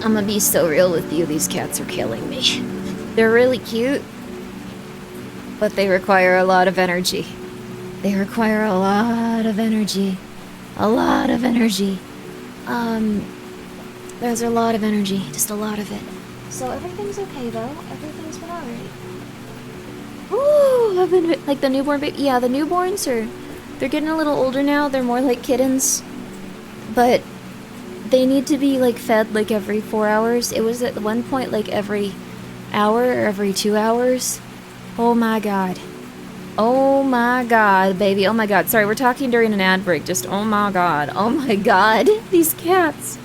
I'm gonna be so real with you, these cats are killing me. They're really cute, but they require a lot of energy. They require a lot of energy. A lot of energy. There's a lot of energy, just a lot of it. So everything's okay though, everything's been alright. Ooh, I've been, like the newborn baby, yeah, the newborns they're getting a little older now, they're more like kittens. But they need to be like fed like every 4 hours. It was at one point like every hour or every 2 hours. Oh my god. Oh my god, baby. Oh my god. Sorry, we're talking during an ad break. Just oh my god. Oh my god. These cats.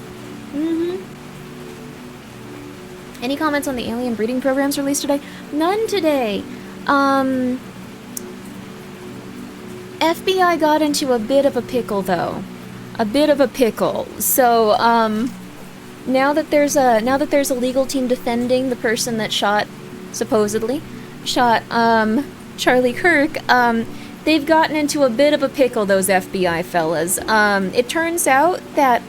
Any comments on the alien breeding programs released today? None today. FBI got into a bit of a pickle though. A bit of a pickle. So, now that there's a legal team defending the person that supposedly shot Charlie Kirk, they've gotten into a bit of a pickle, those FBI fellas. It turns out that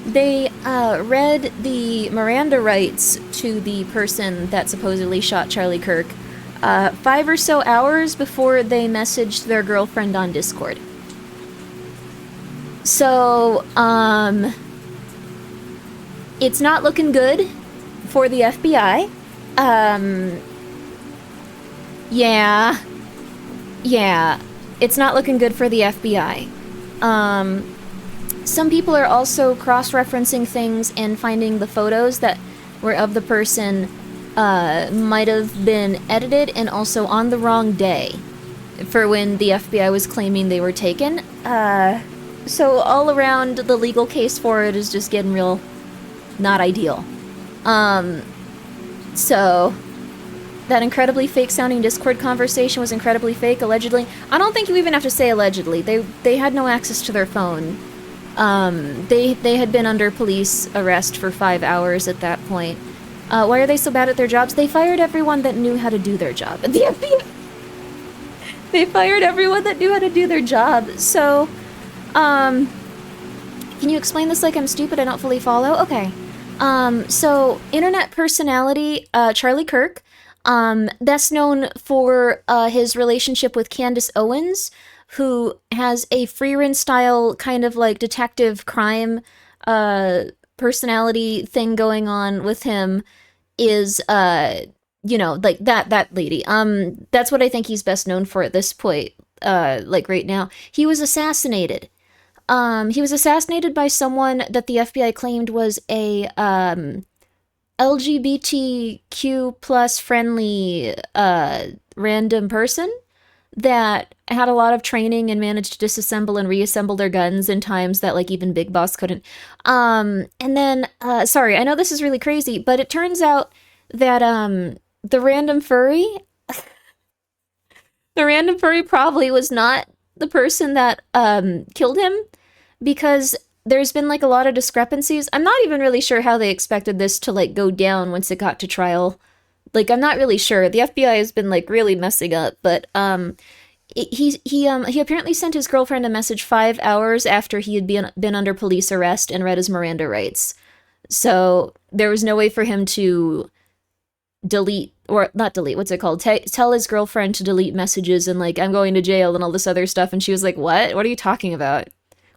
they read the Miranda rights to the person that supposedly shot Charlie Kirk 5 or so hours before they messaged their girlfriend on Discord. So, it's not looking good for the FBI. Yeah, it's not looking good for the FBI. Some people are also cross-referencing things and finding the photos that were of the person might have been edited and also on the wrong day for when the FBI was claiming they were taken. So all around, the legal case for it is just getting real not ideal. So that incredibly fake-sounding Discord conversation was incredibly fake, allegedly. I don't think you even have to say allegedly. They had no access to their phone. They had been under police arrest for 5 hours at that point. Why are they so bad at their jobs? They fired everyone that knew how to do their job at the FBI. They fired everyone that knew how to do their job. So, can you explain this like I'm stupid? I don't fully follow? Okay. So, internet personality, Charlie Kirk, best known for, his relationship with Candace Owens, who has a Freerin-style kind of like detective crime, personality thing going on with him, is, you know, like that lady. That's what I think he's best known for at this point, like right now. He was assassinated. He was assassinated by someone that the FBI claimed was a, LGBTQ plus friendly, random person that had a lot of training and managed to disassemble and reassemble their guns in times that, like, even Big Boss couldn't. And then, sorry, I know this is really crazy, but it turns out that, the random furry probably was not the person that, killed him, because there's been, like, a lot of discrepancies. I'm not even really sure how they expected this to, like, go down once it got to trial. Like, I'm not really sure. The FBI has been, like, really messing up, but, he apparently sent his girlfriend a message 5 hours after he had been under police arrest and read his Miranda rights. So, there was no way for him to delete, or not delete, what's it called? Tell his girlfriend to delete messages and, like, I'm going to jail and all this other stuff, and she was like, what? What are you talking about?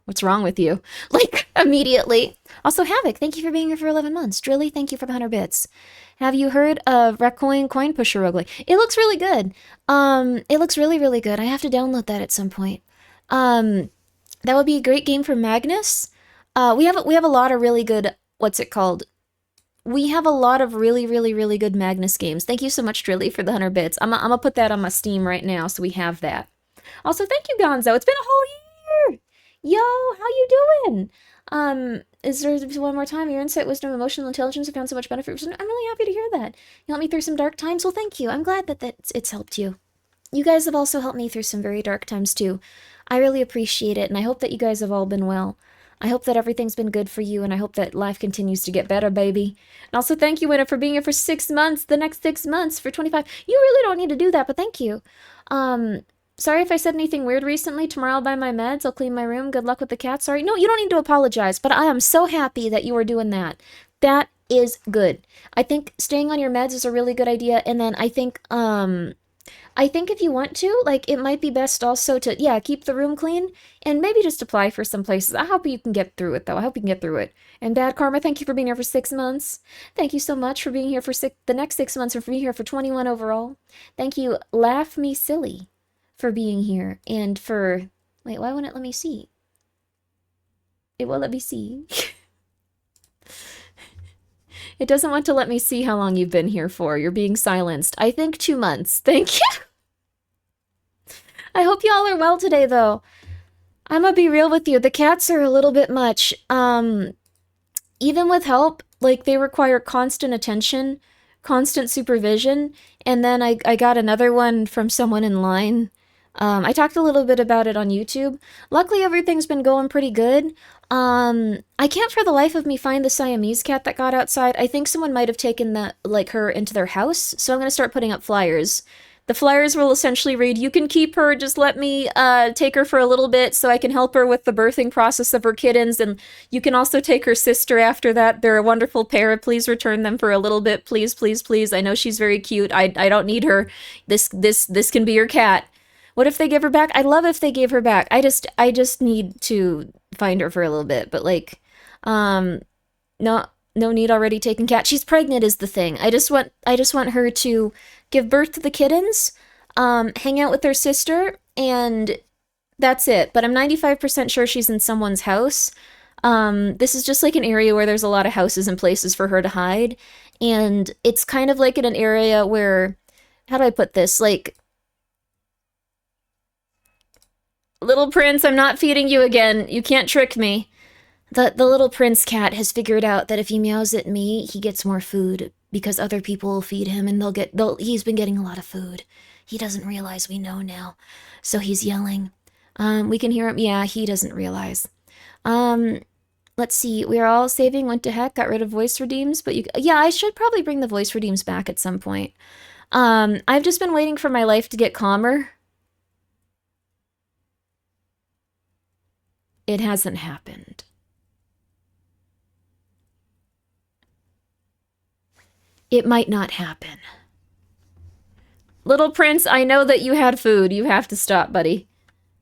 What's wrong with you? Like, immediately. Also, Havoc, thank you for being here for 11 months. Drilly, thank you for the 100 bits. Have you heard of Recoin Coin Pusher Roguelike? It looks really good. It looks really, really good. I have to download that at some point. That would be a great game for Magnus. We have a lot of really good, what's it called? We have a lot of really, really, really good Magnus games. Thank you so much, Drilly, for the 100 bits. I'm gonna put that on my Steam right now, so we have that. Also, thank you, Gonzo. It's been a whole year! Yo, how you doing? Is there one more time? Your insight, wisdom, emotional intelligence have found so much benefit. I'm really happy to hear that. You helped me through some dark times? Well, thank you. I'm glad that it's helped you. You guys have also helped me through some very dark times, too. I really appreciate it, and I hope that you guys have all been well. I hope that everything's been good for you, and I hope that life continues to get better, baby. And also, thank you, Winner, for being here for 6 months, the next 6 months, for 25. You really don't need to do that, but thank you. Sorry if I said anything weird recently. Tomorrow I'll buy my meds. I'll clean my room. Good luck with the cat. Sorry. No, you don't need to apologize, but I am so happy that you are doing that. That is good. I think staying on your meds is a really good idea. And then I think if you want to, like, it might be best also to, yeah, keep the room clean and maybe just apply for some places. I hope you can get through it, though. I hope you can get through it. And Bad Karma, thank you for being here for 6 months. Thank you so much for being here for the next 6 months, and for being here for 21 overall. Thank you, Laugh Me Silly, for being here. And for, wait, why won't it let me see? It won't let me see. It doesn't want to let me see how long you've been here for. You're being silenced. I think 2 months. Thank you. I hope y'all are well today, though. I'm gonna be real with you. The cats are a little bit much. Even with help, like, they require constant attention, constant supervision, and then I got another one from someone in line. I talked a little bit about it on YouTube. Luckily, everything's been going pretty good. I can't for the life of me find the Siamese cat that got outside. I think someone might have taken her into their house, so I'm gonna start putting up flyers. The flyers will essentially read, "You can keep her, just let me take her for a little bit so I can help her with the birthing process of her kittens, and you can also take her sister after that. They're a wonderful pair. Please return them for a little bit. Please, please, please. I know she's very cute. I don't need her. This can be your cat." What if they give her back? I'd love if they gave her back. I just need to find her for a little bit, but like, no, no need already taken cat. She's pregnant is the thing. I just want her to give birth to the kittens, hang out with their sister, and that's it. But I'm 95% sure she's in someone's house. This is just like an area where there's a lot of houses and places for her to hide, and it's kind of like in an area where, how do I put this? Like, Little Prince, I'm not feeding you again. You can't trick me. The little prince cat has figured out that if he meows at me, he gets more food because other people will feed him, and he's been getting a lot of food. He doesn't realize we know now. So he's yelling. We can hear him. Yeah, he doesn't realize. Um, let's see. We are all saving, went to heck, got rid of voice redeems, but yeah, I should probably bring the voice redeems back at some point. I've just been waiting for my life to get calmer. It hasn't happened. It might not happen. Little Prince, I know that you had food. You have to stop, buddy.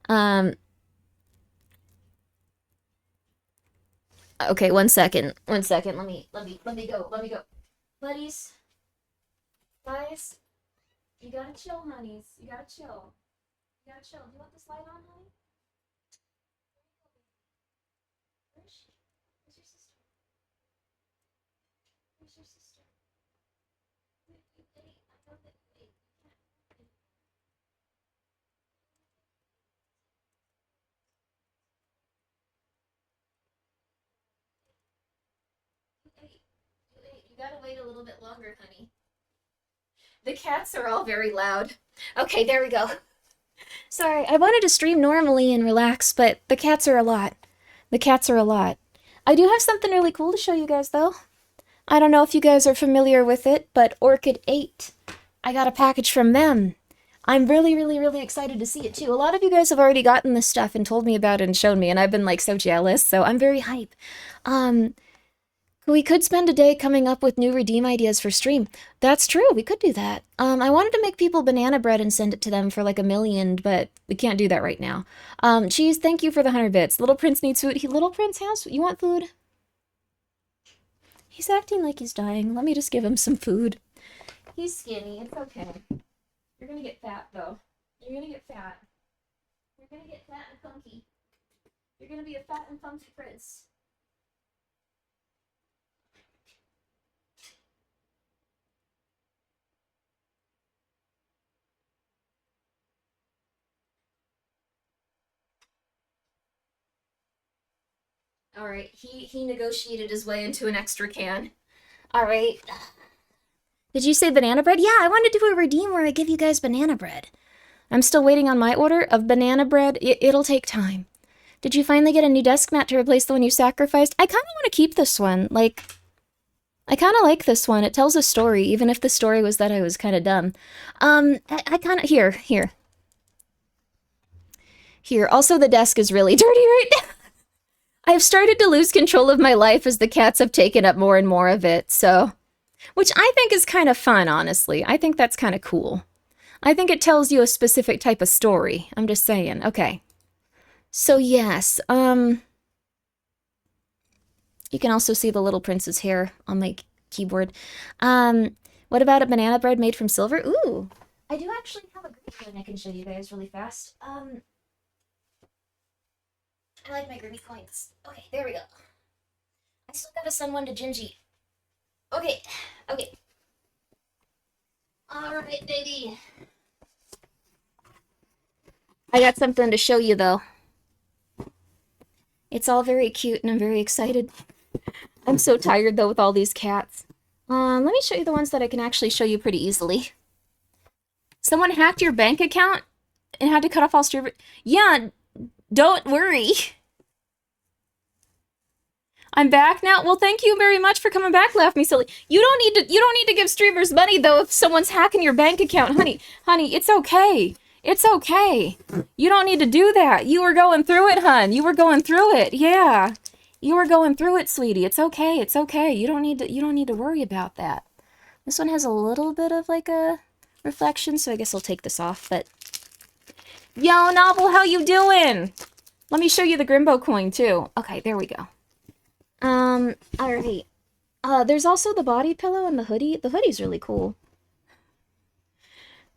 Um, okay, 1 second. 1 second. Let me go. Let me go. Buddies, guys, you gotta chill, honeys. You gotta chill. You gotta chill. Do you want this light on, honey? Where is she? Where's your sister? Where's your sister? Wait, you ate. I know that you ate. You ate. You ate. You gotta wait a little bit longer, honey. The cats are all very loud. Okay, there we go. Sorry, I wanted to stream normally and relax, but the cats are a lot. The cats are a lot. I do have something really cool to show you guys, though. I don't know if you guys are familiar with it, but Orchid 8. I got a package from them. I'm really, really, really excited to see it, too. A lot of you guys have already gotten this stuff and told me about it and shown me, and I've been, like, so jealous, so I'm very hype. We could spend a day coming up with new redeem ideas for stream. That's true, we could do that. I wanted to make people banana bread and send it to them for like 1,000,000, but we can't do that right now. Cheese, thank you for the 100 bits. Little Prince needs food. Little Prince has, you want food? He's acting like he's dying. Let me just give him some food. He's skinny, it's okay. You're gonna get fat, though. You're gonna get fat. You're gonna get fat and funky. You're gonna be a fat and funky prince. All right, he negotiated his way into an extra can. All right. Did you say banana bread? Yeah, I want to do a redeem where I give you guys banana bread. I'm still waiting on my order of banana bread. It'll take time. Did you finally get a new desk mat to replace the one you sacrificed? I kind of want to keep this one. Like, I kind of like this one. It tells a story, even if the story was that I was kind of dumb. I kind of, here. Here, also the desk is really dirty right now. I've started to lose control of my life as the cats have taken up more and more of it, so... Which I think is kind of fun, honestly. I think that's kind of cool. I think it tells you a specific type of story. I'm just saying. Okay. So yes, you can also see the little prince's hair on my keyboard. What about a banana bread made from silver? Ooh, I do actually have a great one I can show you guys really fast. I like my Grimmi coins. Okay, there we go. I still gotta send one to Gingy. Okay, okay. Alright, baby. I got something to show you, though. It's all very cute, and I'm very excited. I'm so tired, though, with all these cats. Let me show you the ones that I can actually show you pretty easily. Someone hacked your bank account and had to cut off all streamers. Yeah, don't worry. I'm back now. Well, thank you very much for coming back, Laugh Me Silly. You don't need to give streamers money though if someone's hacking your bank account, honey. Honey, it's okay. It's okay. You don't need to do that. You were going through it, hun. You were going through it. Yeah. You were going through it, sweetie. It's okay. It's okay. You don't need to worry about that. This one has a little bit of like a reflection, so I guess I'll take this off, but yo, Novel, how you doing? Let me show you the Grimbo coin too. Okay, there we go. Alright. There's also the body pillow and the hoodie. The hoodie's really cool.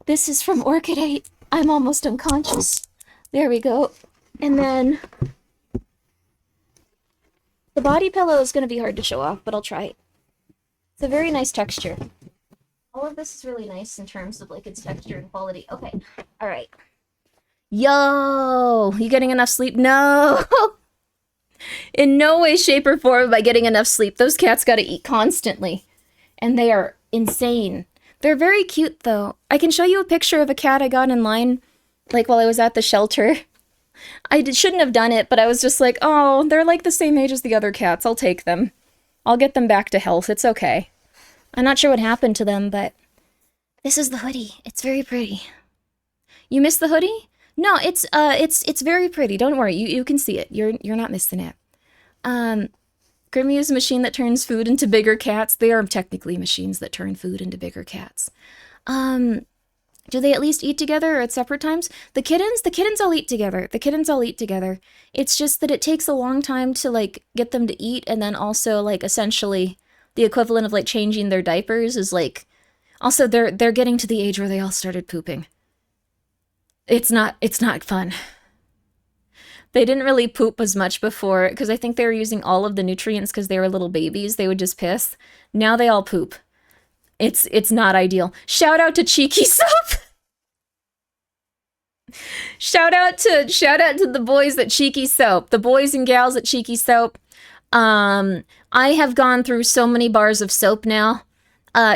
This is from Orchid 8. I'm almost unconscious. There we go. And then the body pillow is going to be hard to show off, but I'll try it. It's a very nice texture. All of this is really nice in terms of like its texture and quality. Okay. Alright. Yo! You getting enough sleep? No! In no way, shape, or form am I getting enough sleep. Those cats gotta eat constantly. And they are insane. They're very cute, though. I can show you a picture of a cat I got in line, like, while I was at the shelter. Shouldn't have done it, but I was just like, oh, they're like the same age as the other cats. I'll take them. I'll get them back to health. It's okay. I'm not sure what happened to them, but... This is the hoodie. It's very pretty. You missed the hoodie? No, it's very pretty. Don't worry, you can see it. You're not missing it. Grimmi is a machine that turns food into bigger cats. They are technically machines that turn food into bigger cats. Do they at least eat together or at separate times? The kittens all eat together. The kittens all eat together. It's just that it takes a long time to like get them to eat, and then also like essentially the equivalent of like changing their diapers is like also they're getting to the age where they all started pooping. It's not fun. They didn't really poop as much before because I think they were using all of the nutrients because they were little babies. They would just piss. Now they all poop. It's not ideal. Shout out to Cheeky Soap. Shout out to the boys at Cheeky Soap. The boys and gals at Cheeky Soap. I have gone through so many bars of soap now.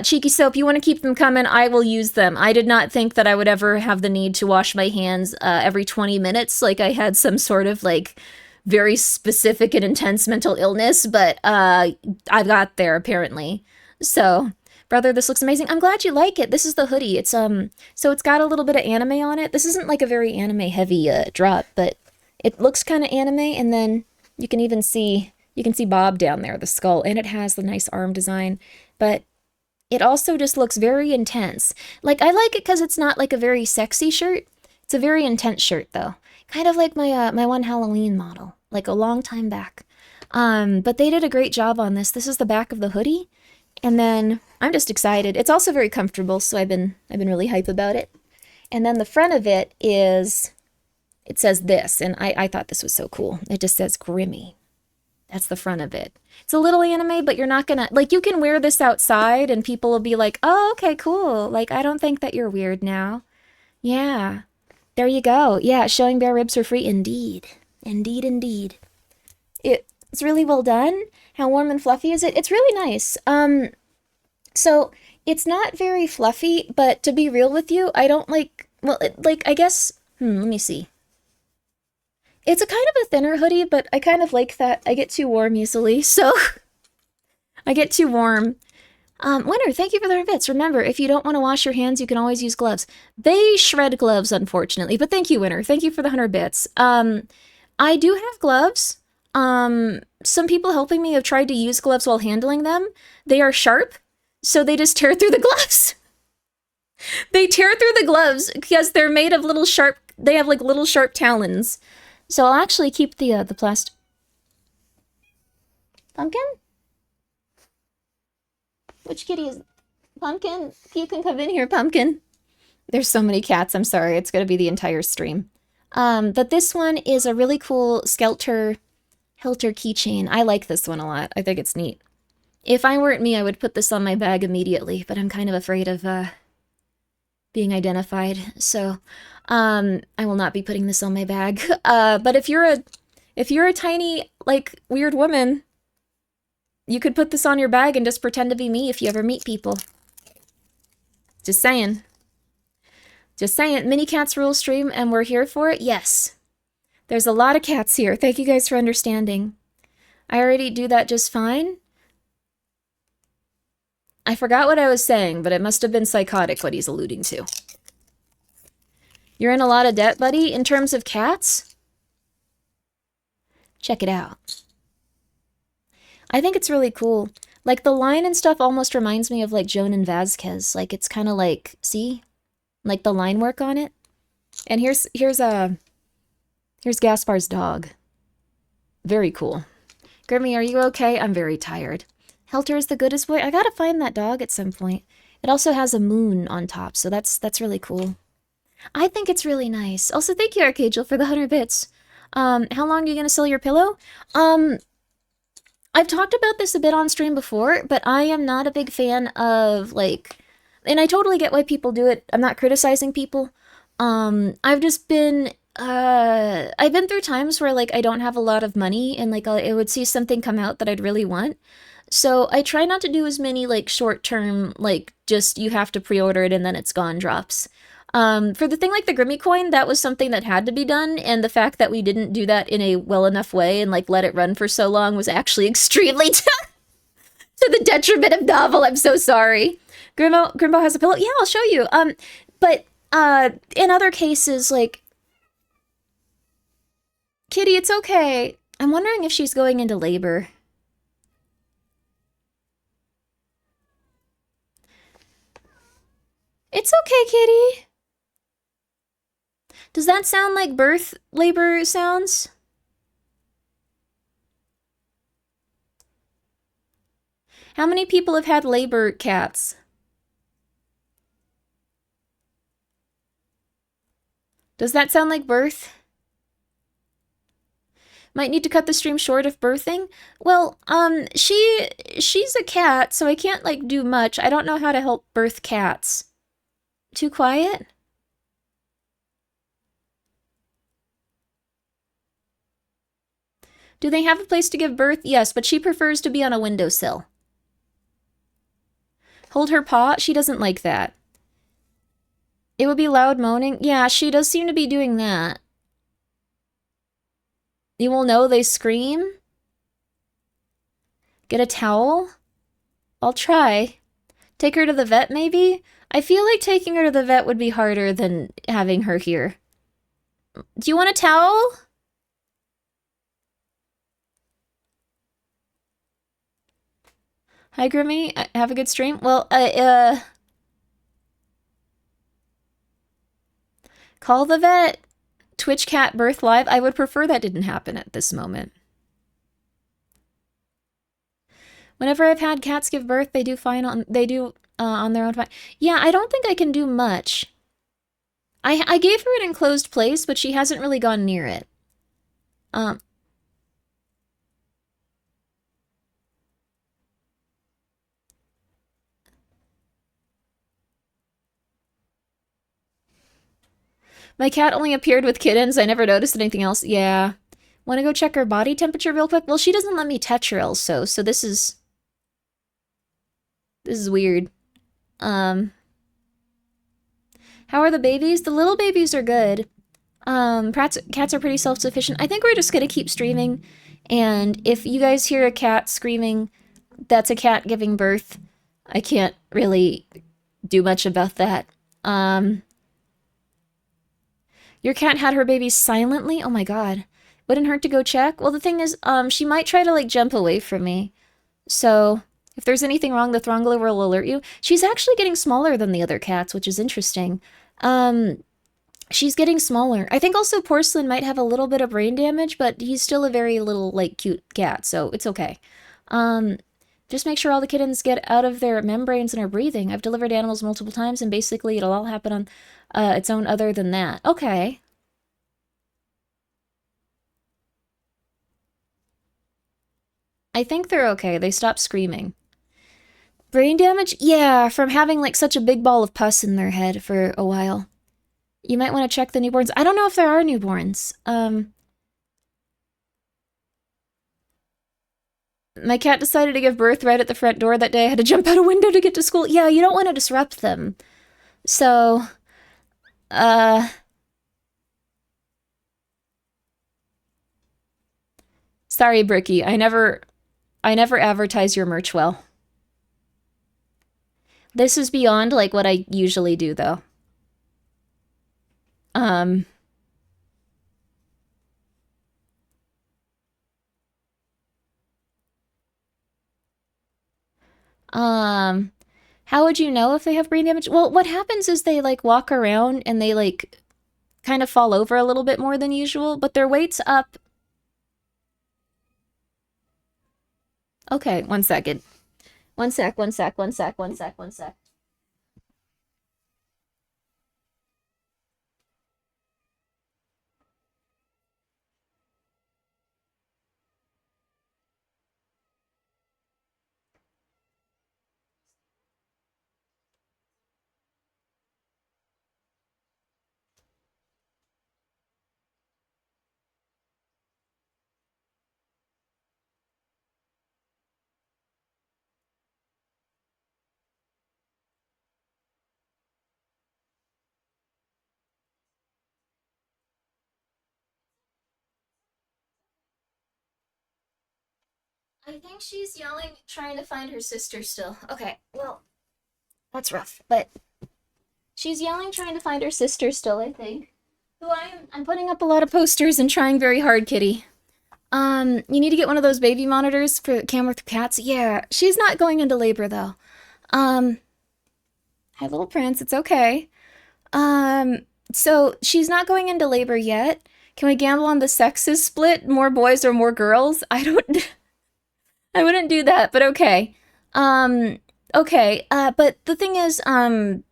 Cheeky Soap, you want to keep them coming? I will use them. I did not think that I would ever have the need to wash my hands every 20 minutes, like I had some sort of like very specific and intense mental illness, but I got there apparently. So, brother, this looks amazing. I'm glad you like it. This is the hoodie. It's so it's got a little bit of anime on it. This isn't like a very anime heavy drop, but it looks kind of anime, and then you can see Bob down there, the skull, and it has the nice arm design, but it also just looks very intense. Like, I like it because it's not like a very sexy shirt. It's a very intense shirt, though. Kind of like my my one Halloween model, like a long time back. But they did a great job on this. This is the back of the hoodie, and then I'm just excited. It's also very comfortable, so I've been really hype about it. And then the front of it says this, and I thought this was so cool. It just says Grimmi. That's the front of it. It's a little anime, but you're not gonna, like, you can wear this outside and people will be like, oh, okay, cool. Like, I don't think that you're weird now. Yeah. There you go. Yeah, showing bare ribs for free. Indeed. Indeed, indeed. It's really well done. How warm and fluffy is it? It's really nice. So, it's not very fluffy, but to be real with you, I don't like, well, I guess, let me see. It's a kind of a thinner hoodie, but I kind of like that. I get too warm easily, so I get too warm. Winner, thank you for the bits. Remember, if you don't want to wash your hands, you can always use gloves. They shred gloves, unfortunately, but thank you, Winner. Thank you for the 100 bits. I do have gloves. Some people helping me have tried to use gloves while handling them. They are sharp, so they just tear through the gloves. They tear through the gloves because they're made of little sharp, they have like little sharp talons. So I'll actually keep the plastic. Pumpkin? Which kitty is Pumpkin? You can come in here, Pumpkin. There's so many cats, I'm sorry, it's gonna be the entire stream. But this one is a really cool Helter keychain. I like this one a lot. I think it's neat. If I weren't me, I would put this on my bag immediately, but I'm kind of afraid of being identified, so I will not be putting this on my bag. But if you're a tiny, like, weird woman, you could put this on your bag and just pretend to be me if you ever meet people. Just saying. Just saying. Mini Cats Rule stream, and we're here for it? Yes. There's a lot of cats here. Thank you guys for understanding. I already do that just fine. I forgot what I was saying, but it must have been psychotic what he's alluding to. You're in a lot of debt, buddy, in terms of cats? Check it out. I think it's really cool. Like, the line and stuff almost reminds me of, like, Joan and Vasquez. Like, it's kind of like, see? Like, the line work on it. And here's Gaspar's dog. Very cool. Grimmy, are you okay? I'm very tired. Helter is the goodest boy. I gotta find that dog at some point. It also has a moon on top, so that's really cool. I think it's really nice. Also, thank you, Archangel, for the 100 bits. How long are you gonna sell your pillow? I've talked about this a bit on stream before, but I am not a big fan of, like... And I totally get why people do it. I'm not criticizing people. I've just been... I've been through times where, like, I don't have a lot of money, and, like, I would see something come out that I'd really want. So I try not to do as many, like, short-term, like, just you have to pre-order it and then it's gone drops. For the thing like the Grimmi coin, that was something that had to be done, and the fact that we didn't do that in a well enough way and, like, let it run for so long was actually extremely to the detriment of Novel. I'm so sorry. Grimbo has a pillow? Yeah, I'll show you. But in other cases, like... Kitty, it's okay. I'm wondering if she's going into labor. It's okay, Kitty. Does that sound like birth labor sounds? How many people have had labor cats? Does that sound like birth? Might need to cut the stream short of birthing? Well, she's a cat, so I can't, like, do much. I don't know how to help birth cats. Too quiet? Do they have a place to give birth? Yes, but she prefers to be on a windowsill. Hold her paw? She doesn't like that. It would be loud moaning? Yeah, she does seem to be doing that. You will know they scream? Get a towel? I'll try. Take her to the vet, maybe? I feel like taking her to the vet would be harder than having her here. Do you want a towel? Hi, Grimmy. Have a good stream? Well, call the vet. Twitch cat birth live. I would prefer that didn't happen at this moment. Whenever I've had cats give birth, they do fine on their own fine. Yeah, I don't think I can do much. I gave her an enclosed place, but she hasn't really gone near it. My cat only appeared with kittens. I never noticed anything else. Yeah. Want to go check her body temperature real quick? Well, she doesn't let me touch her also, so this is weird. How are the babies? The little babies are good. Cats are pretty self-sufficient. I think we're just gonna keep streaming, and if you guys hear a cat screaming, that's a cat giving birth. I can't really do much about that. Your cat had her baby silently? Oh my god. Wouldn't hurt to go check. Well, the thing is, she might try to like jump away from me. So if there's anything wrong, the Throngler will alert you. She's actually getting smaller than the other cats, which is interesting. She's getting smaller. I think also Porcelain might have a little bit of brain damage, but he's still a very little, like, cute cat, so it's okay. Um, just make sure all the kittens get out of their membranes and are breathing. I've delivered animals multiple times, and basically it'll all happen on its own other than that. Okay. I think they're okay. They stopped screaming. Brain damage? Yeah, from having, like, such a big ball of pus in their head for a while. You might want to check the newborns. I don't know if there are newborns. My cat decided to give birth right at the front door that day. I had to jump out a window to get to school. Yeah, you don't want to disrupt them. So, uh... sorry, Bricky. I never advertise your merch well. This is beyond, like, what I usually do, though. Um... Um... How would you know if they have brain damage? Well, what happens is they, like, walk around and they, like, kind of fall over a little bit more than usual, but their weight's up. Okay, one second. One sec, one sec, one sec, one sec, one sec. I think she's yelling, trying to find her sister still. Okay, well, that's rough, but she's yelling, trying to find her sister still, I think. Who I'm putting up a lot of posters and trying very hard, kitty. You need to get one of those baby monitors for camera with cats. Yeah, she's not going into labor though. Um, Hi, little prince. It's okay. Um, so she's not going into labor yet. Can we gamble on the sexes split? More boys or more girls? I don't. I wouldn't do that, but okay. Um, okay. But the thing is, I'm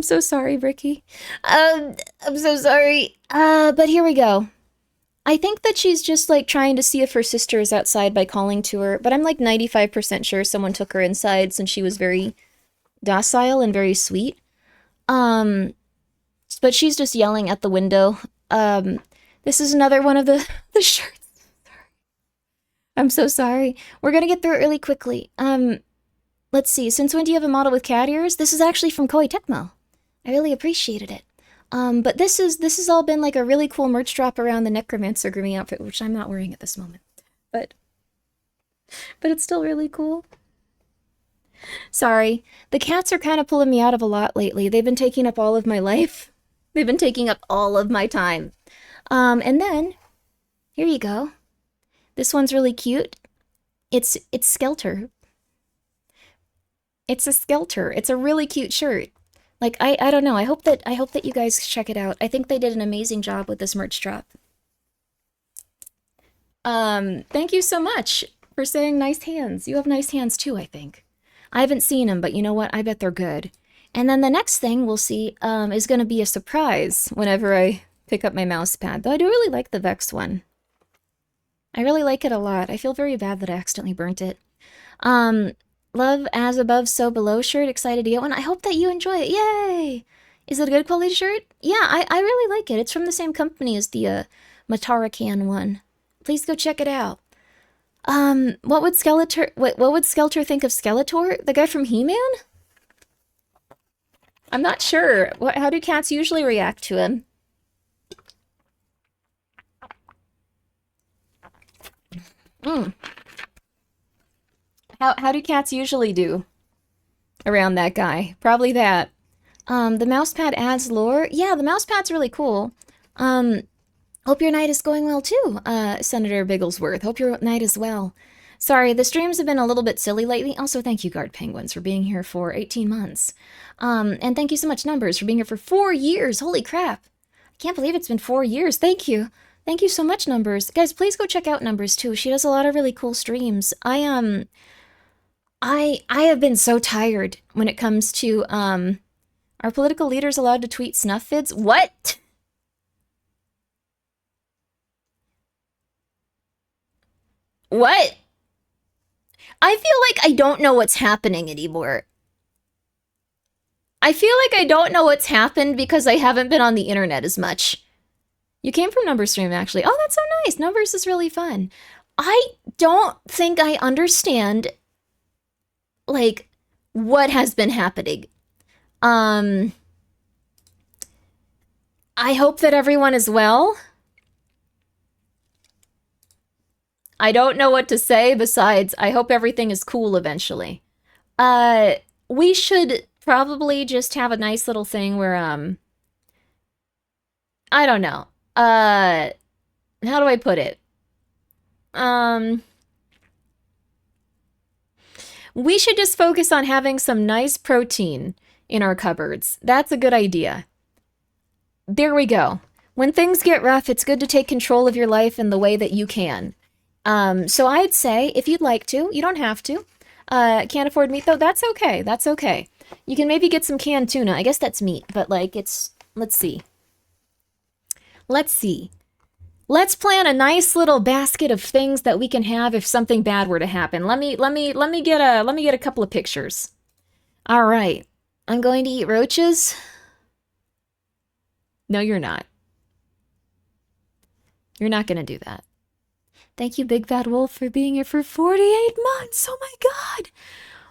so sorry, Ricky. I'm so sorry. But here we go. I think that she's just like trying to see if her sister is outside by calling to her, but I'm like 95% sure someone took her inside since she was very docile and very sweet. Um, but she's just yelling at the window. This is another one of the the shirts. I'm so sorry. We're gonna get through it really quickly. Let's see. Since when do you have a model with cat ears? This is actually from Koei Tecmo. I really appreciated it. But this has all been like a really cool merch drop around the Necromancer Grimmi outfit, which I'm not wearing at this moment. But it's still really cool. Sorry. The cats are kind of pulling me out of a lot lately. They've been taking up all of my life. They've been taking up all of my time. And then here you go. This one's really cute. It's Skelter. It's a Skelter. It's a really cute shirt. Like I don't know. I hope that you guys check it out. I think they did an amazing job with this merch drop. Thank you so much for saying nice hands. You have nice hands too, I think. I haven't seen them, but you know what? I bet they're good. And then the next thing we'll see is going to be a surprise whenever I pick up my mouse pad. Though I do really like the Vex one. I really like it a lot. I feel very bad that I accidentally burnt it. Love as above, so below shirt. Excited to get one. I hope that you enjoy it. Yay! Is it a good quality shirt? Yeah, I really like it. It's from the same company as the Matarakan one. Please go check it out. What would Skeletor think of Skeletor? The guy from He-Man? I'm not sure. How do cats usually react to him? How do cats usually do around that guy? Probably that. The mousepad adds lore. Yeah, the mousepad's really cool. Um, Hope your night is going well too, Senator Bigglesworth. Hope your night is well. Sorry, the streams have been a little bit silly lately. Also, thank you, Guard Penguins, for being here for 18 months. And thank you so much, Numbers, for being here for 4 years. Holy crap. I can't believe it's been 4 years. Thank you. Thank you so much, Numbers. Guys, please go check out Numbers too. She does a lot of really cool streams. I have been so tired when it comes to, are political leaders allowed to tweet snuff vids? What? What? I feel like I don't know what's happening anymore. I feel like I don't know what's happened because I haven't been on the internet as much. You came from Numbers Stream, actually. Oh, that's so nice. Numbers is really fun. I don't think I understand, like, what has been happening. I hope that everyone is well. I don't know what to say besides I hope everything is cool eventually. We should probably just have a nice little thing where, I don't know. How do I put it? We should just focus on having some nice protein in our cupboards. That's a good idea. There we go. When things get rough, it's good to take control of your life in the way that you can. So I'd say, if you'd like to, you don't have to. Can't afford meat, though? That's okay. That's okay. You can maybe get some canned tuna. I guess that's meat, but, like, it's... Let's see. Let's see. Let's plan a nice little basket of things that we can have if something bad were to happen. Let me get a couple of pictures. All right. I'm going to eat roaches. No, you're not. You're not going to do that. Thank you, Big Bad Wolf, for being here for 48 months. Oh my god.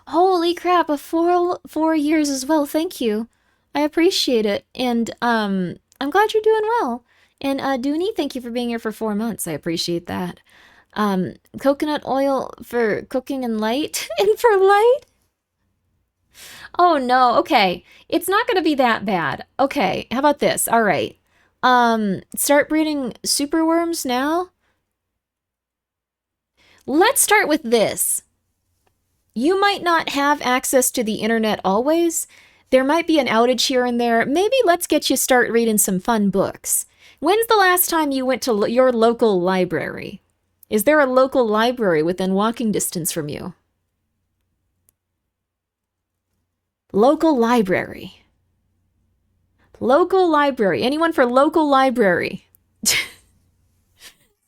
Holy crap, a four years as well. Thank you. I appreciate it. And I'm glad you're doing well. And Dooney, thank you for being here for 4 months. I appreciate that. Coconut oil for cooking and light and for light? Oh no, okay. It's not gonna be that bad. Okay, how about this? All right. Start breeding superworms now? Let's start with this. You might not have access to the internet always. There might be an outage here and there. Maybe let's get you start reading some fun books. When's the last time you went to your local library? Is there a local library within walking distance from you? Local library. Local library. Anyone for local library?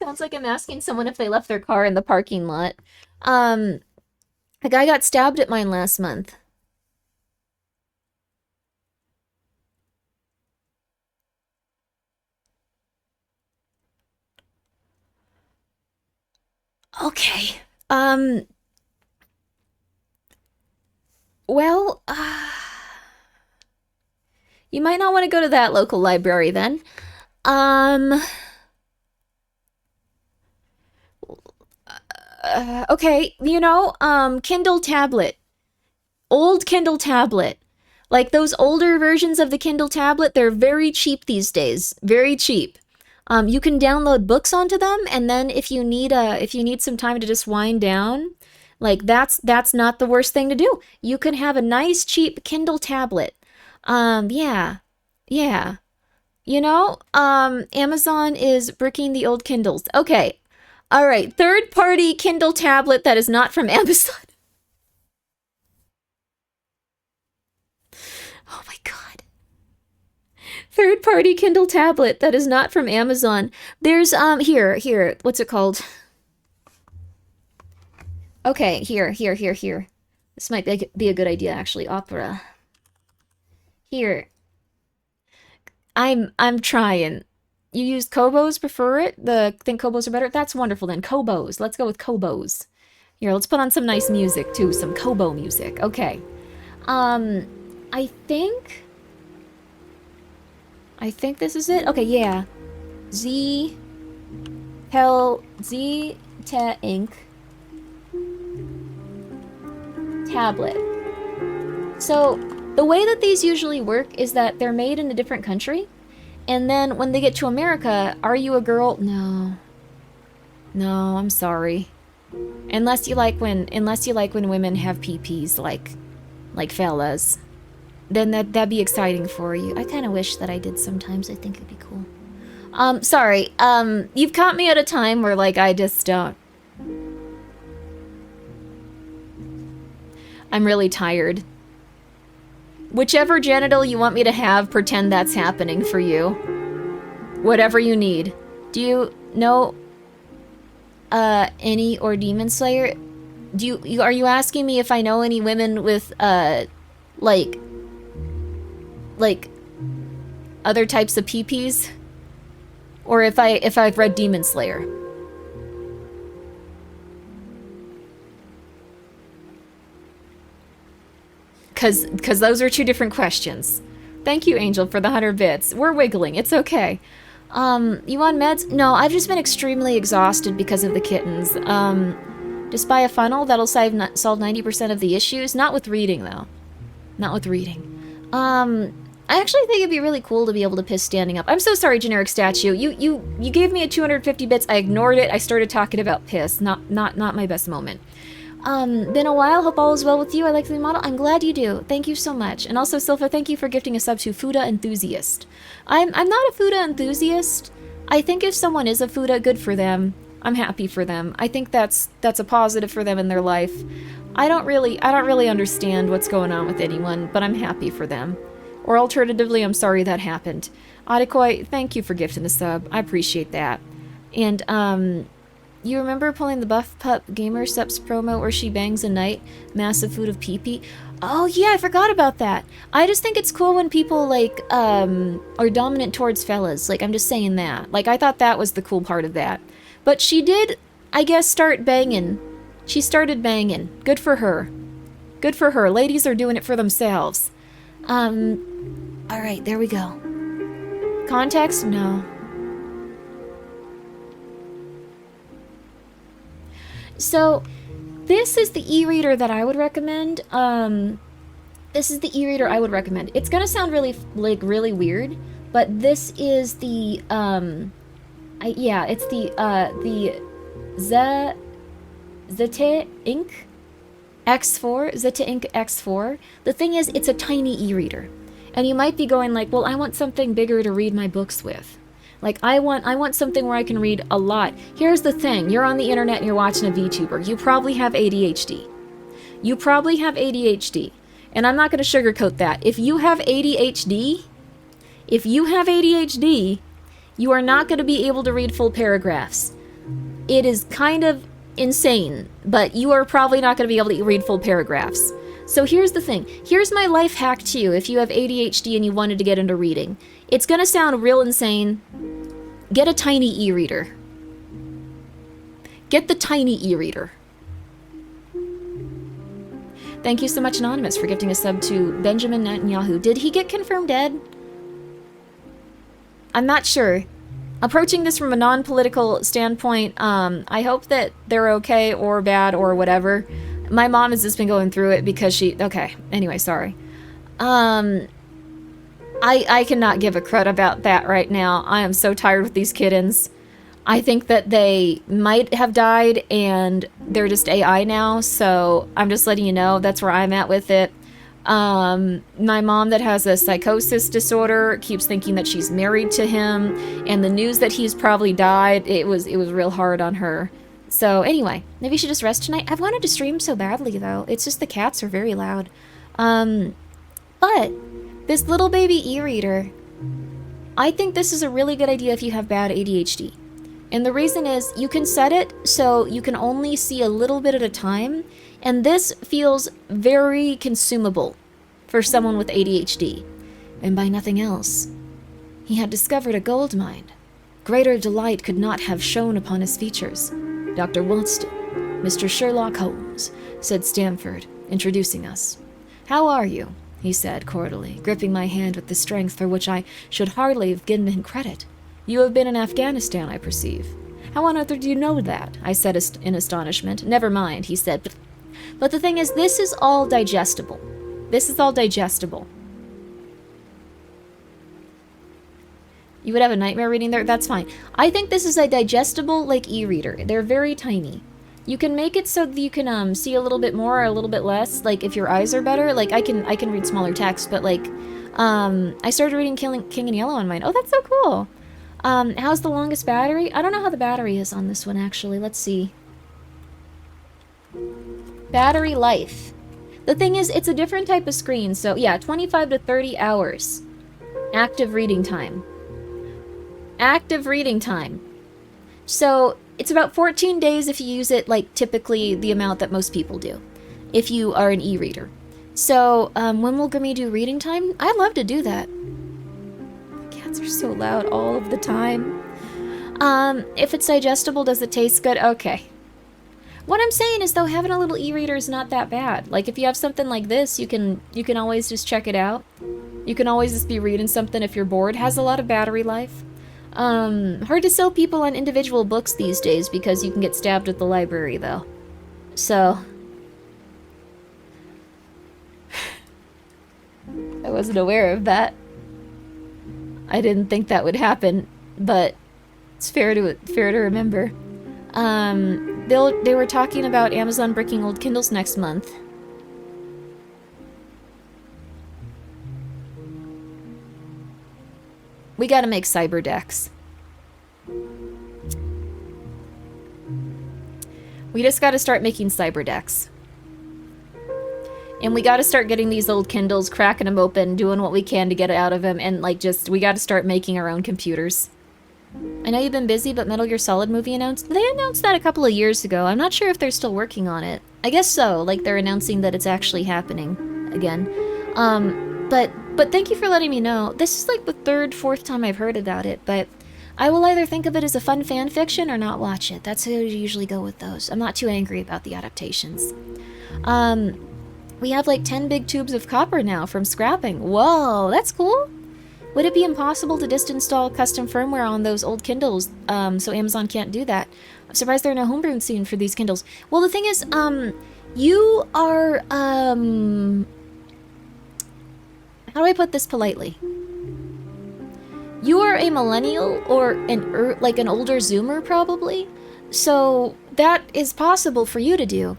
Sounds like I'm asking someone if they left their car in the parking lot. A guy got stabbed at mine last month. Okay. Well, you might not want to go to that local library then. Okay, you know, Kindle tablet. Old Kindle tablet. Like those older versions of the Kindle tablet, they're very cheap these days. Very cheap. You can download books onto them, and then if you need some time to just wind down, like that's not the worst thing to do. You can have a nice cheap Kindle tablet. Yeah. Yeah. You know, Amazon is bricking the old Kindles. Okay. All right, third-party Kindle tablet that is not from Amazon. Oh my god. Third-party Kindle tablet that is not from Amazon. There's, here, what's it called? Okay, here. This might be a good idea, actually. Opera. Here. I'm trying. You used Kobos, prefer it? Think Kobos are better? That's wonderful then. Kobos. Let's go with Kobos. Here, let's put on some nice music too. Some Kobo music. Okay. I think this is it. Okay, yeah. Z Te Ink tablet. So The way that these usually work is that they're made in a different country, and then when they get to America, are you a girl? No. No, I'm sorry. Unless you like when women have PPs like fellas. Then that'd be exciting for you. I kind of wish that I did sometimes. I think it'd be cool. Sorry. You've caught me at a time where like I just don't. I'm really tired. Whichever genital you want me to have, pretend that's happening for you. Whatever you need. Do you know any or Demon Slayer? Are you asking me if I know any women with like other types of PPs? Or if I've read Demon Slayer? Cause those are two different questions. Thank you, Angel, for the 100 bits. We're wiggling. It's okay. You on meds? No, I've just been extremely exhausted because of the kittens. Just buy a funnel that'll solve 90% of the issues. Not with reading, though. Not with reading. I actually think it'd be really cool to be able to piss standing up. I'm so sorry, generic statue. You gave me a 250 bits. I ignored it. I started talking about piss. Not my best moment. Been a while. Hope all is well with you. I like the new model. I'm glad you do. Thank you so much. And also, Silpha, thank you for gifting a sub to Fuda Enthusiast. I'm not a Fuda enthusiast. I think if someone is a Fuda, good for them. I'm happy for them. I think that's a positive for them in their life. I don't really understand what's going on with anyone, but I'm happy for them. Or alternatively, I'm sorry that happened. Adekoi, thank you for gifting the sub. I appreciate that. And, you remember pulling the Buff Pup Gamer Subs promo where she bangs a knight, massive food of pee-pee? Oh yeah, I forgot about that. I just think it's cool when people, like, are dominant towards fellas. Like, I'm just saying that. Like, I thought that was the cool part of that. But she did, I guess, start banging. She started banging. Good for her. Good for her. Ladies are doing it for themselves. Alright, there we go. Context? No. So, this is the e-reader that I would recommend. This is the e-reader I would recommend. It's gonna sound really weird, but this is the, it's the Zete Ink X4, Zete Ink X4. The thing is, it's a tiny e-reader. And you might be going like, well, I want something bigger to read my books with. Like, I want something where I can read a lot. Here's the thing. You're on the internet and you're watching a VTuber. You probably have ADHD. You probably have ADHD. And I'm not going to sugarcoat that. If you have ADHD, you are not going to be able to read full paragraphs. It is kind of insane, but you are probably not going to be able to read full paragraphs. So here's the thing. Here's my life hack to you if you have ADHD and you wanted to get into reading. It's gonna sound real insane. Get a tiny e-reader. Get the tiny e-reader. Thank you so much, Anonymous, for gifting a sub to Benjamin Netanyahu. Did he get confirmed dead? I'm not sure. Approaching this from a non-political standpoint, I hope that they're okay or bad or whatever. My mom has just been going through it because she... Okay, anyway, sorry. I cannot give a crud about that right now. I am so tired with these kittens. I think that they might have died and they're just AI now, so I'm just letting you know that's where I'm at with it. My mom that has a psychosis disorder keeps thinking that she's married to him, and the news that he's probably died, it was real hard on her. So anyway, maybe she just rest tonight. I've wanted to stream so badly though. It's just the cats are very loud. But this little baby e-reader, I think this is a really good idea if you have bad ADHD. And the reason is you can set it so you can only see a little bit at a time, and this feels very consumable for someone with ADHD. And by nothing else, he had discovered a gold mine. Greater delight could not have shone upon his features. Dr. Watson, Mr. Sherlock Holmes, said Stamford, introducing us. How are you? He said cordially, gripping my hand with the strength for which I should hardly have given him credit. You have been in Afghanistan, I perceive. How on earth do you know that? I said in astonishment. Never mind, he said, but the thing is, this is all digestible. This is all digestible. You would have a nightmare reading there? That's fine. I think this is a digestible, like, e-reader. They're very tiny. You can make it so that you can see a little bit more or a little bit less. Like, if your eyes are better, like, I can read smaller text, but, like, I started reading King in Yellow on mine. Oh, that's so cool. How's the longest battery? I don't know how the battery is on this one, actually. Let's see. Battery life. The thing is, it's a different type of screen, so yeah, 25 to 30 hours. Active reading time. Active reading time. So, it's about 14 days if you use it, like, typically the amount that most people do. If you are an e-reader. So, when will Grimmi do reading time? I'd love to do that. Cats are so loud all of the time. If it's digestible, does it taste good? Okay. What I'm saying is, though, having a little e-reader is not that bad. Like, if you have something like this, you can always just check it out. You can always just be reading something if you're bored. Has a lot of battery life. Hard to sell people on individual books these days because you can get stabbed at the library, though. So... I wasn't aware of that. I didn't think that would happen, but it's fair to remember. They were talking about Amazon bricking old Kindles next month. We gotta make cyber decks. We just gotta start making cyber decks. And we gotta start getting these old Kindles, cracking them open, doing what we can to get it out of them, and like we gotta start making our own computers. I know you've been busy, but Metal Gear Solid movie announced... They announced that a couple of years ago. I'm not sure if they're still working on it. I guess so, like they're announcing that it's actually happening again. But thank you for letting me know. This is like the third, fourth time I've heard about it, but I will either think of it as a fun fan fiction or not watch it. That's how I usually go with those. I'm not too angry about the adaptations. We have like 10 big tubes of copper now from scrapping. Whoa, that's cool. Would it be impossible to just install custom firmware on those old Kindles, so Amazon can't do that? I'm surprised there are no homebrewing scene for these Kindles. Well, the thing is, you are, how do I put this politely? You are a millennial or like an older Zoomer, probably. So that is possible for you to do.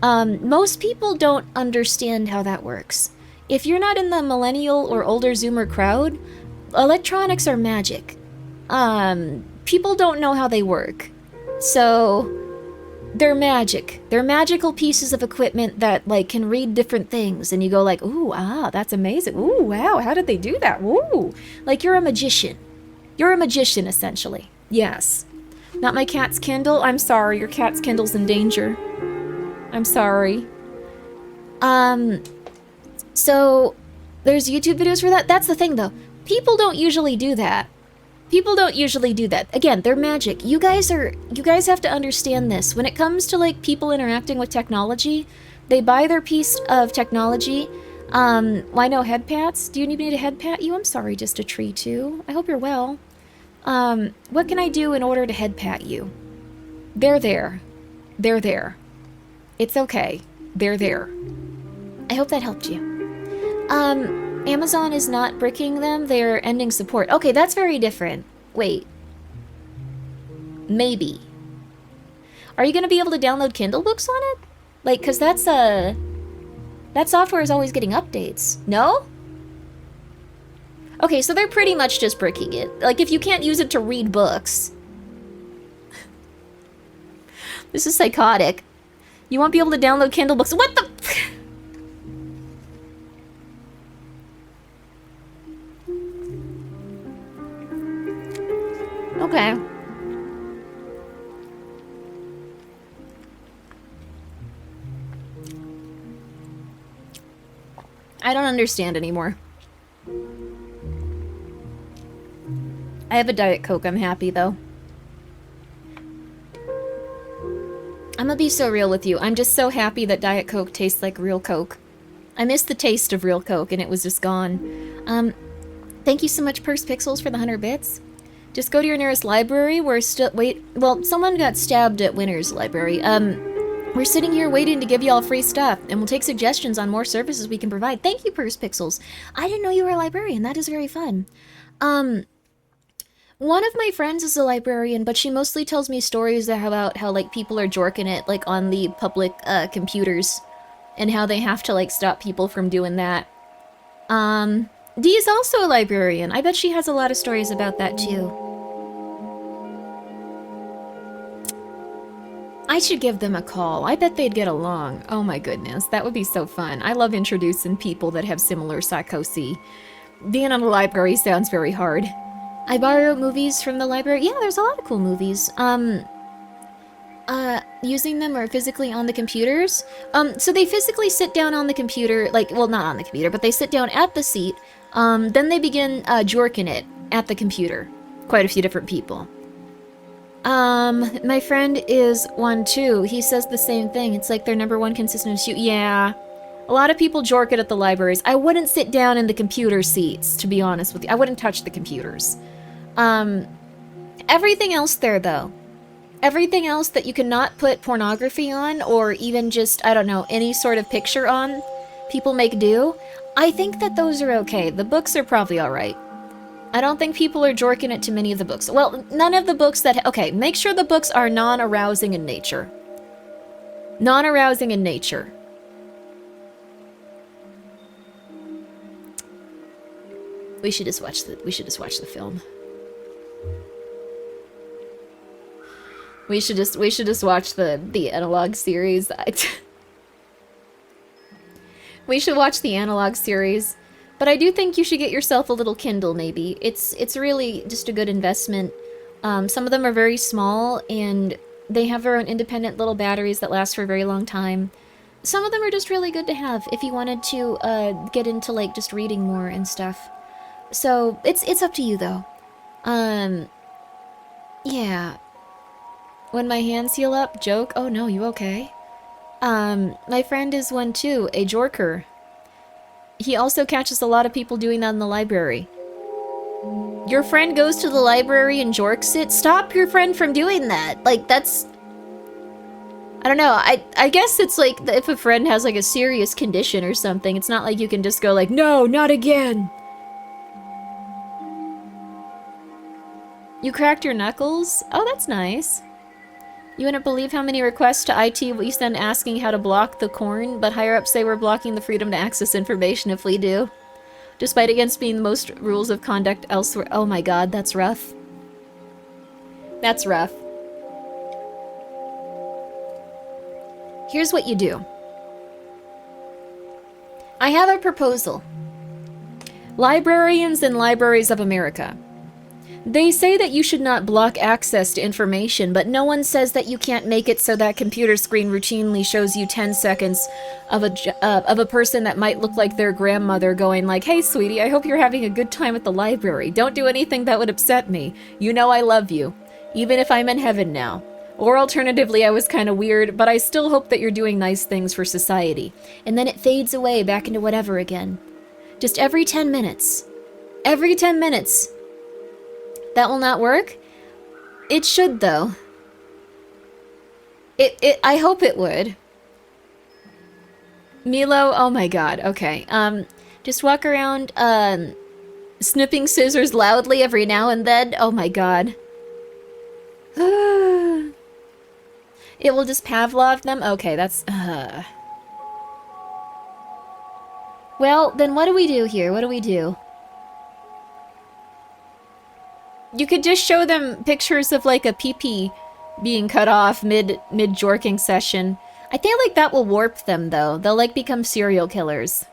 Most people don't understand how that works. If you're not in the millennial or older Zoomer crowd, electronics are magic. People don't know how they work. So, they're magic. They're magical pieces of equipment that, like, can read different things. And you go like, ooh, that's amazing. Ooh, wow, how did they do that? Ooh. Like, you're a magician. You're a magician, essentially. Yes. Not my cat's Kindle? I'm sorry, your cat's Kindle's in danger. I'm sorry. So, there's YouTube videos for that? That's the thing, though. People don't usually do that. People don't usually do that. Again, they're magic. You guys have to understand this. When it comes to, like, people interacting with technology, they buy their piece of technology. Why no head pats? Do you need me to head pat you? I'm sorry, just a tree, too. I hope you're well. What can I do in order to head pat you? They're there. They're there. It's okay. They're there. I hope that helped you. Amazon is not bricking them, they're ending support. Okay, that's very different. Wait. Maybe. Are you gonna be able to download Kindle books on it? Like, cause that software is always getting updates. No? Okay, so they're pretty much just bricking it. Like, if you can't use it to read books. This is psychotic. You won't be able to download Kindle books. What the... Okay. I don't understand anymore. I have a Diet Coke, I'm happy though. I'm gonna be so real with you. I'm just so happy that Diet Coke tastes like real Coke. I miss the taste of real Coke and it was just gone. Thank you so much, Purse Pixels, for the 100 bits. Just go to your nearest library. Well, someone got stabbed at Winter's Library. We're sitting here waiting to give you all free stuff, and we'll take suggestions on more services we can provide. Thank you, Purse Pixels. I didn't know you were a librarian. That is very fun. One of my friends is a librarian, but she mostly tells me stories about how, like, people are jorking it, like, on the public, computers, and how they have to, like, stop people from doing that. Dee is also a librarian. I bet she has a lot of stories about that, too. I should give them a call. I bet they'd get along. Oh my goodness, that would be so fun. I love introducing people that have similar psychosis. Being in a library sounds very hard. I borrow movies from the library. Yeah, there's a lot of cool movies. Using them or physically on the computers. So they physically sit down on the computer, like, well, not on the computer, but they sit down at the seat. Then they begin, jorking it at the computer. Quite a few different people. My friend is one too. He says the same thing. It's like their number one consistent issue. Yeah. A lot of people jork it at the libraries. I wouldn't sit down in the computer seats, to be honest with you. I wouldn't touch the computers. Everything else there, though. Everything else that you cannot put pornography on, or even just, I don't know, any sort of picture on, people make do. I think that those are okay. The books are probably alright. I don't think people are jorking it to many of the books. Well, none of the books that... Okay, make sure the books are non-arousing in nature. Non-arousing in nature. We should just watch the film. We should just watch the analog series. We should watch the analog series. But I do think you should get yourself a little Kindle, maybe. It's really just a good investment. Some of them are very small, and they have their own independent little batteries that last for a very long time. Some of them are just really good to have if you wanted to get into, like, just reading more and stuff. So, it's up to you, though. Yeah. When my hands heal up, joke? Oh no, you okay? My friend is one too, a jorker. He also catches a lot of people doing that in the library. Your friend goes to the library and jorks it? Stop your friend from doing that. Like, that's... I don't know, I guess it's like, if a friend has like a serious condition or something, it's not like you can just go like, no, not again! You cracked your knuckles? Oh, that's nice. You wouldn't believe how many requests to IT we send asking how to block the corn, but higher-ups say we're blocking the freedom to access information if we do. Despite against being the most rules of conduct elsewhere. Oh my god, that's rough. That's rough. Here's what you do. I have a proposal. Librarians and Libraries of America. They say that you should not block access to information, but no one says that you can't make it so that computer screen routinely shows you 10 seconds of a person that might look like their grandmother going like, hey sweetie, I hope you're having a good time at the library. Don't do anything that would upset me. You know I love you, even if I'm in heaven now. Or alternatively, I was kind of weird, but I still hope that you're doing nice things for society. And then it fades away back into whatever again. Just every 10 minutes. Every 10 minutes. That will not work? It should, though. I hope it would. Milo, oh my god, okay. Just walk around, snipping scissors loudly every now and then. Oh my god. It will just Pavlov them? Okay, that's, Well, then what do we do here? What do we do? You could just show them pictures of, like, a pee-pee being cut off mid-jorking session. I feel like that will warp them, though. They'll, like, become serial killers.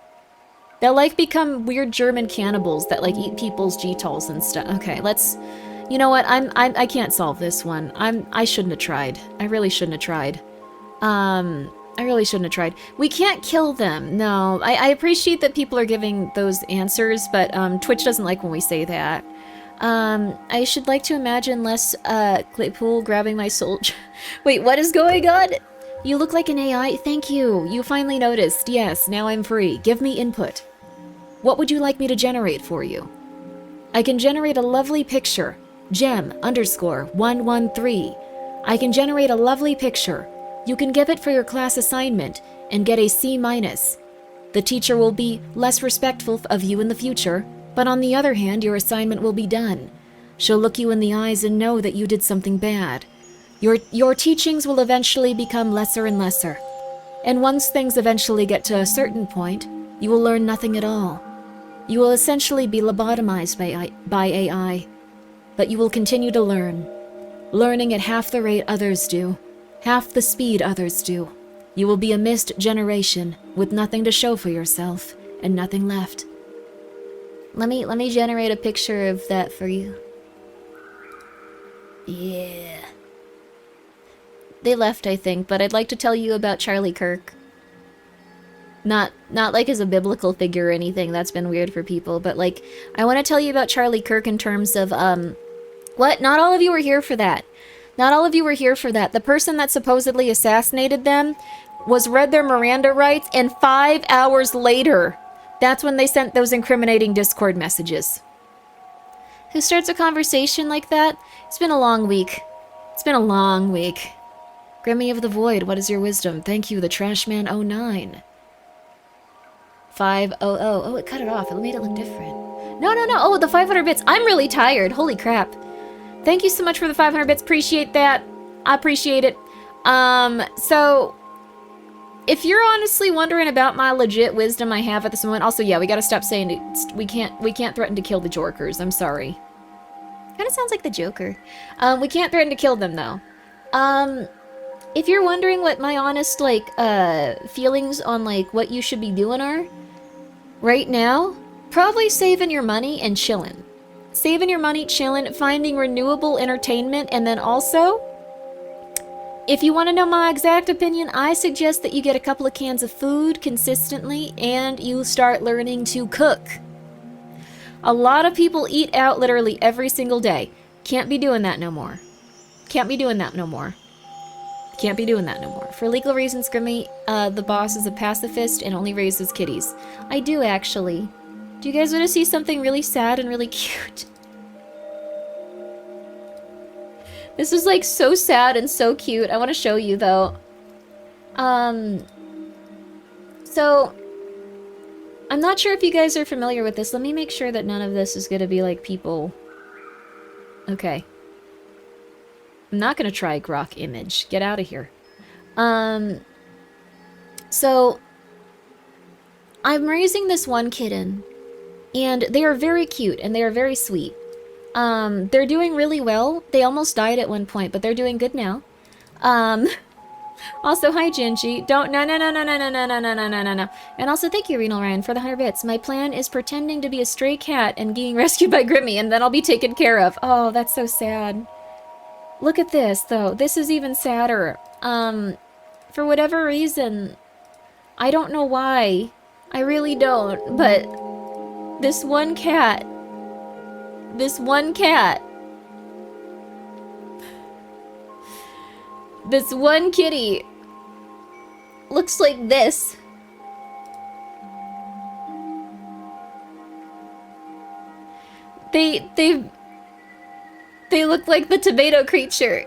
They'll, like, become weird German cannibals that, like, eat people's G-tolls and stuff. Okay, let's... You know what? I can't solve this one. I shouldn't have tried. I really shouldn't have tried. I really shouldn't have tried. We can't kill them. No. I appreciate that people are giving those answers, but, Twitch doesn't like when we say that. I should like to imagine less, Claypool grabbing my soul. Wait, what is going on? You look like an AI. Thank you. You finally noticed. Yes, now I'm free. Give me input. What would you like me to generate for you? I can generate a lovely picture. Gem _113. I can generate a lovely picture. You can give it for your class assignment and get a C-. The teacher will be less respectful of you in the future, but on the other hand, your assignment will be done. She'll look you in the eyes and know that you did something bad. Your teachings will eventually become lesser and lesser. And once things eventually get to a certain point, you will learn nothing at all. You will essentially be lobotomized by AI. But you will continue to learn, learning at half the rate others do, half the speed others do. You will be a missed generation with nothing to show for yourself and nothing left. Let me generate a picture of that for you. Yeah. They left, I think, but I'd like to tell you about Charlie Kirk. Not like as a biblical figure or anything, that's been weird for people, but like, I want to tell you about Charlie Kirk in terms of, what? Not all of you were here for that. Not all of you were here for that. The person that supposedly assassinated them was read their Miranda rights, and 5 hours later, that's when they sent those incriminating Discord messages. Who starts a conversation like that? It's been a long week. It's been a long week. Grimmi of the Void, what is your wisdom? Thank you, the Trashman 09. 500. Oh, it cut it off. It made it look different. No. Oh, the 500 bits. I'm really tired. Holy crap. Thank you so much for the 500 bits. Appreciate that. I appreciate it. So if you're honestly wondering about my legit wisdom I have at this moment, also, yeah, we gotta stop saying it. We can't threaten to kill the Jorkers. I'm sorry. Kind of sounds like the Joker. We can't threaten to kill them, though. If you're wondering what my honest, like, feelings on, like, what you should be doing are, right now, probably saving your money and chilling. Saving your money, chilling, finding renewable entertainment, and then also, if you want to know my exact opinion, I suggest that you get a couple of cans of food consistently, and you start learning to cook. A lot of people eat out literally every single day. Can't be doing that no more. Can't be doing that no more. Can't be doing that no more. For legal reasons, Grimmi, the boss is a pacifist and only raises kitties. I do, actually. Do you guys want to see something really sad and really cute? This is, like, so sad and so cute. I want to show you, though. So, I'm not sure if you guys are familiar with this. Let me make sure that none of this is gonna be, like, people... Okay. I'm not gonna try grok image. Get out of here. So, I'm raising this one kitten, and they are very cute, and they are very sweet. They're doing really well. They almost died at one point, but they're doing good now. Also, hi, Gingy. Don't, no. And also, thank you, Renal Ryan, for the 100 bits. My plan is pretending to be a stray cat and being rescued by Grimmi, and then I'll be taken care of. Oh, that's so sad. Look at this, though. This is even sadder. For whatever reason, I don't know why. I really don't, but this one cat, this one kitty looks like this. They look like the tomato creature.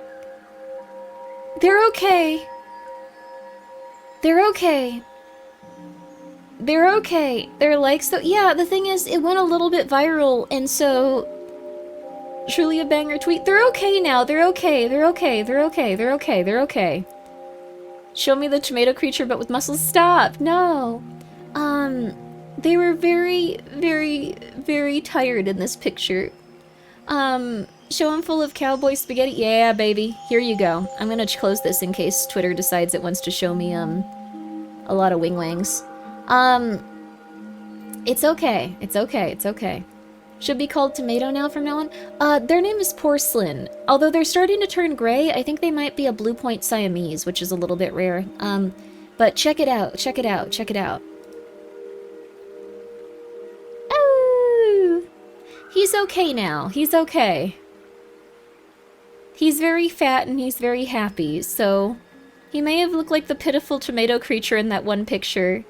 They're okay. They're okay. They're okay. They're like, so yeah, the thing is, it went a little bit viral, and so truly a banger tweet. They're okay now. They're okay. They're okay. They're okay. They're okay. They're okay. Show me the tomato creature, but with muscles. Stop. No. They were very, very, very tired in this picture. Show them full of cowboy spaghetti. Yeah, baby. Here you go. I'm gonna close this in case Twitter decides it wants to show me, a lot of wing wangs. It's okay. It's okay. It's okay. Should be called Tomato now from now on. Their name is Porcelain. Although they're starting to turn gray, I think they might be a Blue Point Siamese, which is a little bit rare. But check it out. Check it out. Check it out. Oh! He's okay now. He's okay. He's very fat and he's very happy, so he may have looked like the pitiful tomato creature in that one picture.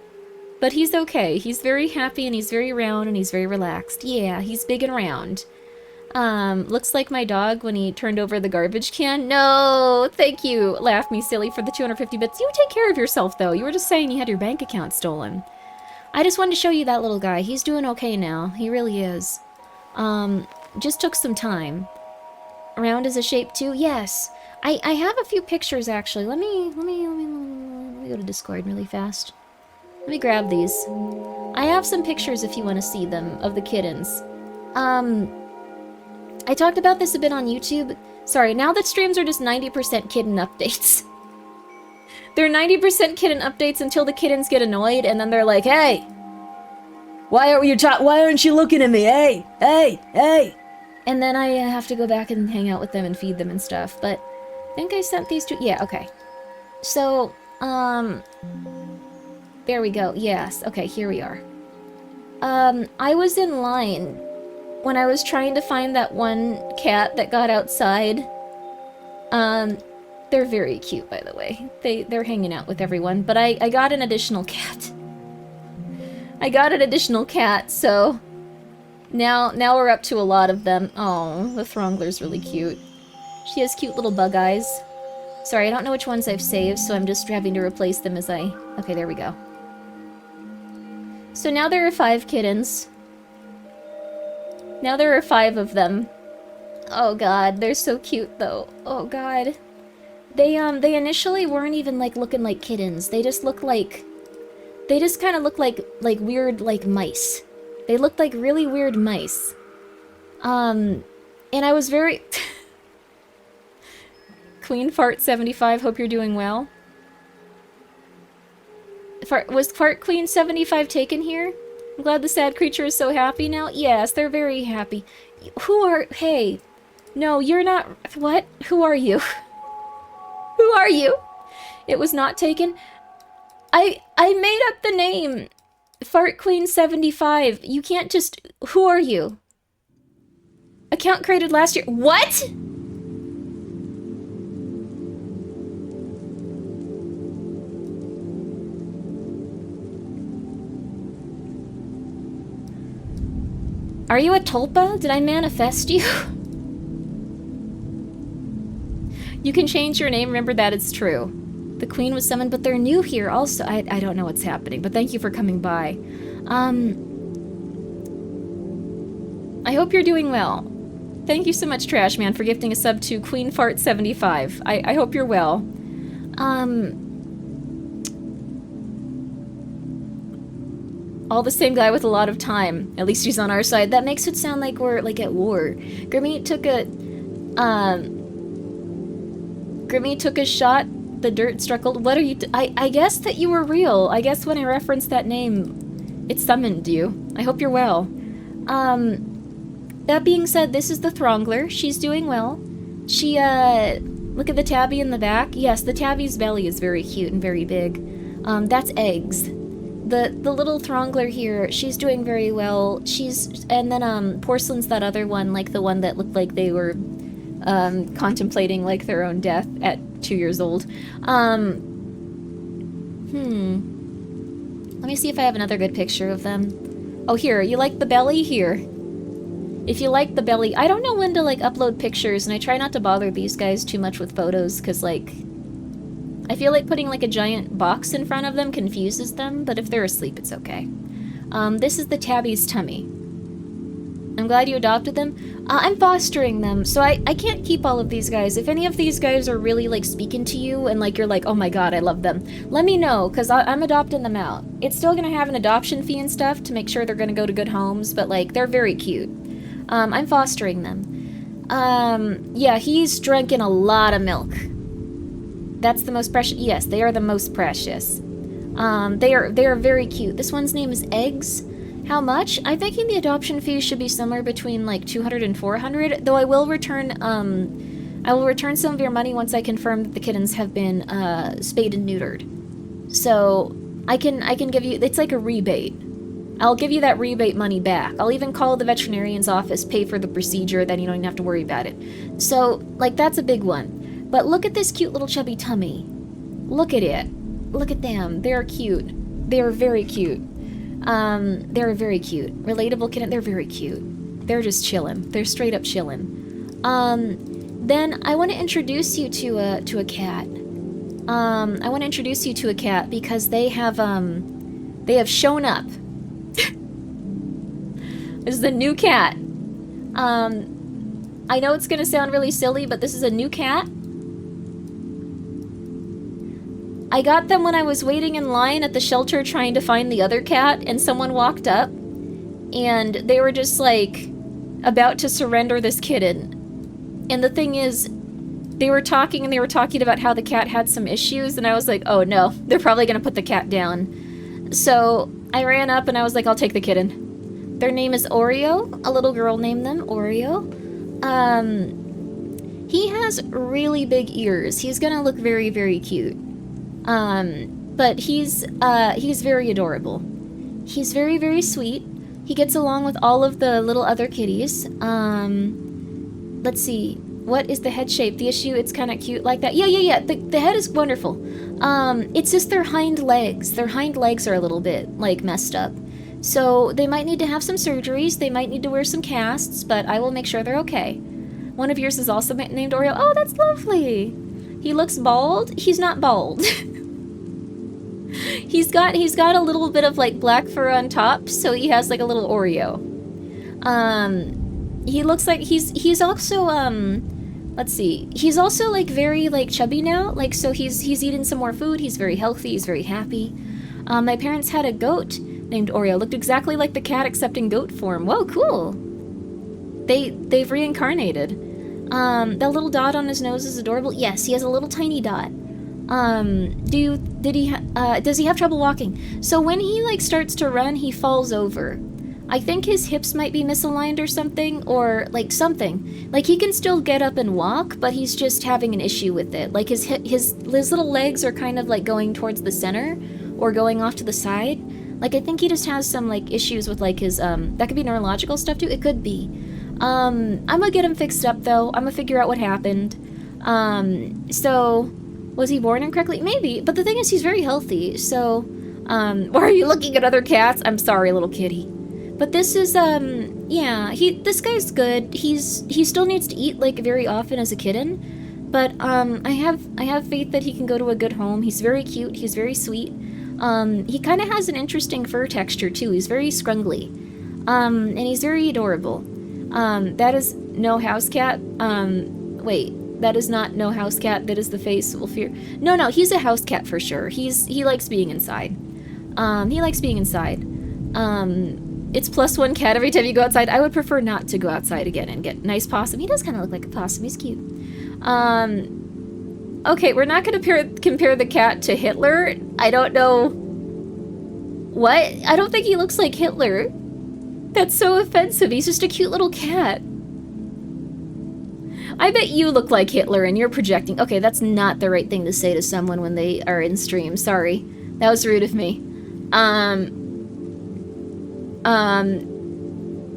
But he's okay. He's very happy and he's very round and he's very relaxed. Yeah, he's big and round. Looks like my dog when he turned over the garbage can. No, thank you, Laugh Me Silly, for the 250 bits. You take care of yourself, though. You were just saying you had your bank account stolen. I just wanted to show you that little guy. He's doing okay now. He really is. Just took some time. Round is a shape, too? Yes. I have a few pictures, actually. Let me go to Discord really fast. Let me grab these. I have some pictures if you want to see them of the kittens. I talked about this a bit on YouTube. Sorry, now that streams are just 90% kitten updates. They're 90% kitten updates until the kittens get annoyed, and then they're like, "Hey! Why aren't you looking at me? Hey! Hey! Hey!" And then I have to go back and hang out with them and feed them and stuff, but I think I sent these to... Yeah, okay. So, there we go. Yes, okay, here we are. I was in line when I was trying to find that one cat that got outside. They're very cute, by the way. They're hanging out with everyone, but I got an additional cat. I got an additional cat, so now we're up to a lot of them. Oh, the Throngler's really cute. She has cute little bug eyes. Sorry, I don't know which ones I've saved, so I'm just having to replace them as I... Okay, there we go. So now there are 5 kittens. Now there are 5 of them. Oh god, they're so cute though. Oh god. They initially weren't even like looking like kittens. They just look like... They just kind of look like weird like mice. They looked like really weird mice. And I was very... Queen Fart 75, hope you're doing well. Was Fart Queen 75 taken here? I'm glad the sad creature is so happy now. Yes, they're very happy. Hey. No, you're not... What? Who are you? Who are you? It was not taken. I made up the name. Fart Queen 75. You can't just... Who are you? Account created last year. What? Are you a tulpa? Did I manifest you? You can change your name, remember that it's true. The queen was summoned, but they're new here also. I don't know what's happening, but thank you for coming by. I hope you're doing well. Thank you so much, Trashman, for gifting a sub to Queen Fart 75. I hope you're well. All the same guy with a lot of time. At least he's on our side. That makes it sound like we're, like, at war. Grimmi took a shot. The dirt struggled. What are you... I guess that you were real. I guess when I referenced that name, it summoned you. I hope you're well. That being said, this is the Throngler. She's doing well. She, look at the tabby in the back. Yes, the tabby's belly is very cute and very big. That's eggs. The little Throngler here, she's doing very well. And then, Porcelain's that other one, like the one that looked like they were, contemplating, like, their own death at 2 years old. Let me see if I have another good picture of them. Oh, here, you like the belly? Here. If you like the belly, I don't know when to, like, upload pictures, and I try not to bother these guys too much with photos, because, like, I feel like putting, like, a giant box in front of them confuses them, but if they're asleep, it's okay. This is the tabby's tummy. I'm glad you adopted them. I'm fostering them, so I can't keep all of these guys. If any of these guys are really, like, speaking to you, and, like, you're like, oh my god, I love them, let me know, because I'm adopting them out. It's still gonna have an adoption fee and stuff to make sure they're gonna go to good homes, but, like, they're very cute. I'm fostering them. Yeah, he's drinking a lot of milk. That's the most precious. Yes, they are the most precious. They are very cute. This one's name is Eggs. How much? I'm thinking the adoption fee should be somewhere between like 200 and 400. Though I will return some of your money once I confirm that the kittens have been spayed and neutered. So I can give you. It's like a rebate. I'll give you that rebate money back. I'll even call the veterinarian's office, pay for the procedure, then you don't even have to worry about it. So, like, that's a big one. But look at this cute little chubby tummy. Look at it. Look at them. They're cute. They're very cute. They're very cute. Relatable kitten, they're very cute. They're just chilling. They're straight up chilling. Then I want to introduce you to a cat. I want to introduce you to a cat because they have shown up. This is a new cat. I know it's gonna sound really silly, but this is a new cat. I got them when I was waiting in line at the shelter trying to find the other cat, and someone walked up, and they were just like about to surrender this kitten. And the thing is, they were talking about how the cat had some issues, and I was like, oh no, they're probably gonna put the cat down. So I ran up and I was like, I'll take the kitten. Their name is Oreo. A little girl named them Oreo. He has really big ears. He's gonna look very, very cute. But he's very adorable. He's very, very sweet. He gets along with all of the little other kitties. Let's see. What is the head shape? The issue, it's kind of cute like that. Yeah. The head is wonderful. It's just their hind legs. Their hind legs are a little bit, like, messed up. So they might need to have some surgeries. They might need to wear some casts, but I will make sure they're okay. One of yours is also named Oreo. Oh, that's lovely. He looks bald. He's not bald. He's got a little bit of, like, black fur on top, so he has, like, a little Oreo. He looks like he's also, let's see. He's also, like, very, like, chubby now. Like, so he's eating some more food. He's very healthy. He's very happy. My parents had a goat named Oreo. Looked exactly like the cat except in goat form. Whoa, cool. They've reincarnated. That little dot on his nose is adorable. Yes, he has a little tiny dot. Does he have trouble walking? So when he, like, starts to run, he falls over. I think his hips might be misaligned or something, or, like, something. Like, he can still get up and walk, but he's just having an issue with it. Like, his little legs are kind of, like, going towards the center, or going off to the side. Like, I think he just has some, like, issues with, like, his, that could be neurological stuff, too. It could be. I'm gonna get him fixed up, though. I'm gonna figure out what happened. So, was he born incorrectly? Maybe, but the thing is, he's very healthy, so, why are you looking at other cats? I'm sorry, little kitty. But this is, yeah, this guy's good. He still needs to eat, like, very often as a kitten, but, I have faith that he can go to a good home. He's very cute. He's very sweet. He kind of has an interesting fur texture, too. He's very scrungly. And he's very adorable. That is no house cat. Wait, that is not no house cat. That is the face will fear. No, he's a house cat for sure. He likes being inside. He likes being inside. It's +1 cat every time you go outside. I would prefer not to go outside again and get nice possum. He does kind of look like a possum. He's cute. Okay, we're not going to compare the cat to Hitler. I don't know. What? I don't think he looks like Hitler. That's so offensive. He's just a cute little cat. I bet you look like Hitler and you're projecting. Okay, that's not the right thing to say to someone when they are in stream. Sorry. That was rude of me.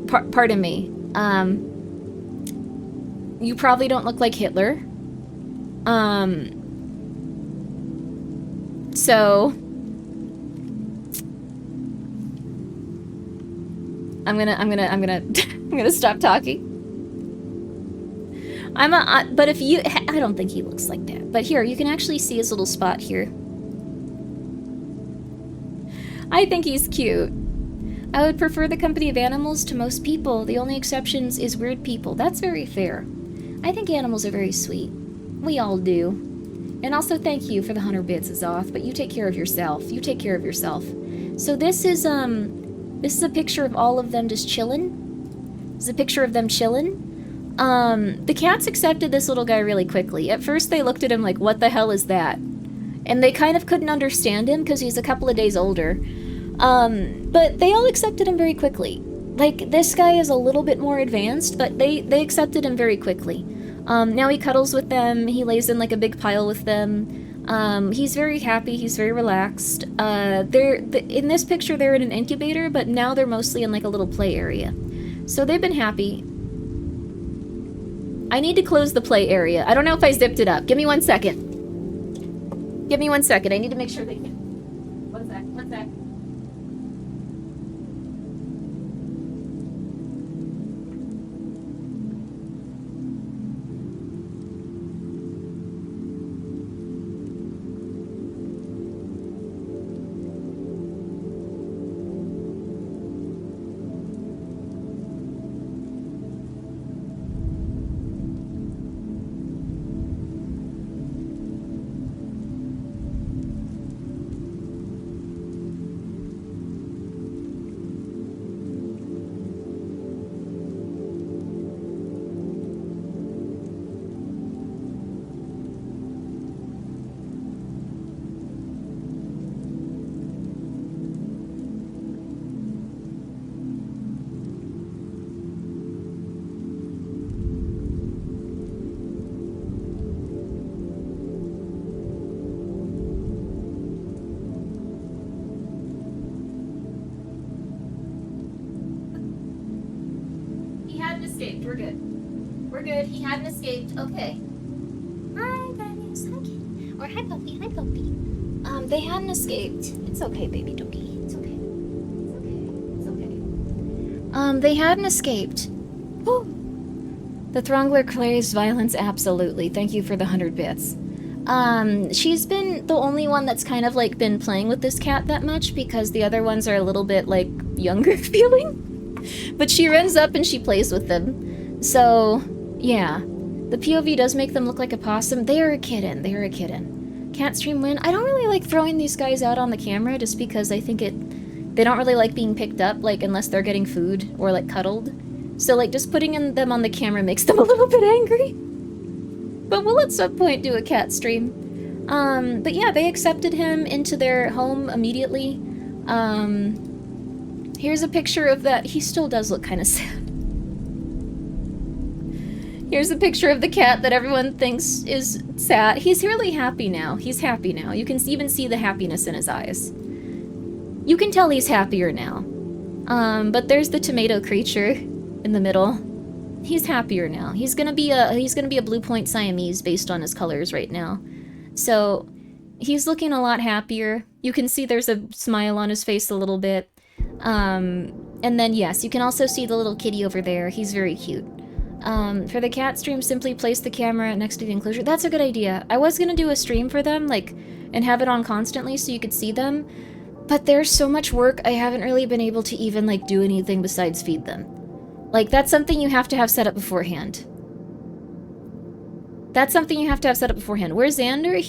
Pardon me. You probably don't look like Hitler. So I'm gonna stop talking. But if you, I don't think he looks like that. But here, you can actually see his little spot here. I think he's cute. I would prefer the company of animals to most people. The only exceptions is weird people. That's very fair. I think animals are very sweet. We all do. And also thank you for the 100 bits, Azoth, but you take care of yourself. You take care of yourself. So this is a picture of all of them just chilling. This is a picture of them chilling. The cats accepted this little guy really quickly. At first they looked at him like, what the hell is that? And they kind of couldn't understand him because he's a couple of days older. But they all accepted him very quickly. Like, this guy is a little bit more advanced, but they accepted him very quickly. Now he cuddles with them, he lays in like a big pile with them. He's very happy, he's very relaxed. In this picture they're in an incubator, but now they're mostly in like a little play area. So they've been happy. I need to close the play area. I don't know if I zipped it up. Give me 1 second. Give me 1 second. I need to make sure they can. One sec. escaped. We're good. We're good. He hadn't escaped. Okay. Hi, guys. Hi, kitty. Or hi, puppy. Hi, puppy. They hadn't escaped. It's okay, baby doggy. It's okay. It's okay. It's okay. They hadn't escaped. Woo! The Throngler craves violence, absolutely. Thank you for the 100 bits. She's been the only one that's kind of, like, been playing with this cat that much, because the other ones are a little bit, like, younger feeling. But she runs up and she plays with them. So, yeah. The POV does make them look like a possum. They are a kitten. They are a kitten. Cat stream win. I don't really like throwing these guys out on the camera, just because I think they don't really like being picked up, like, unless they're getting food or, like, cuddled. So, like, just putting them on the camera makes them a little bit angry. But we'll at some point do a cat stream. But yeah, they accepted him into their home immediately. Here's a picture of that. He still does look kind of sad. Here's a picture of the cat that everyone thinks is sad. He's really happy now. He's happy now. You can even see the happiness in his eyes. You can tell he's happier now. But there's the tomato creature in the middle. He's happier now. He's gonna be a Blue Point Siamese based on his colors right now. So he's looking a lot happier. You can see there's a smile on his face a little bit. And then yes, you can also see the little kitty over there. He's very cute. For the cat stream, simply place the camera next to the enclosure. That's a good idea. I was gonna do a stream for them, like, and have it on constantly so you could see them. But there's so much work, I haven't really been able to even, like, do anything besides feed them. Like, that's something you have to have set up beforehand. That's something you have to have set up beforehand. Where's Xander?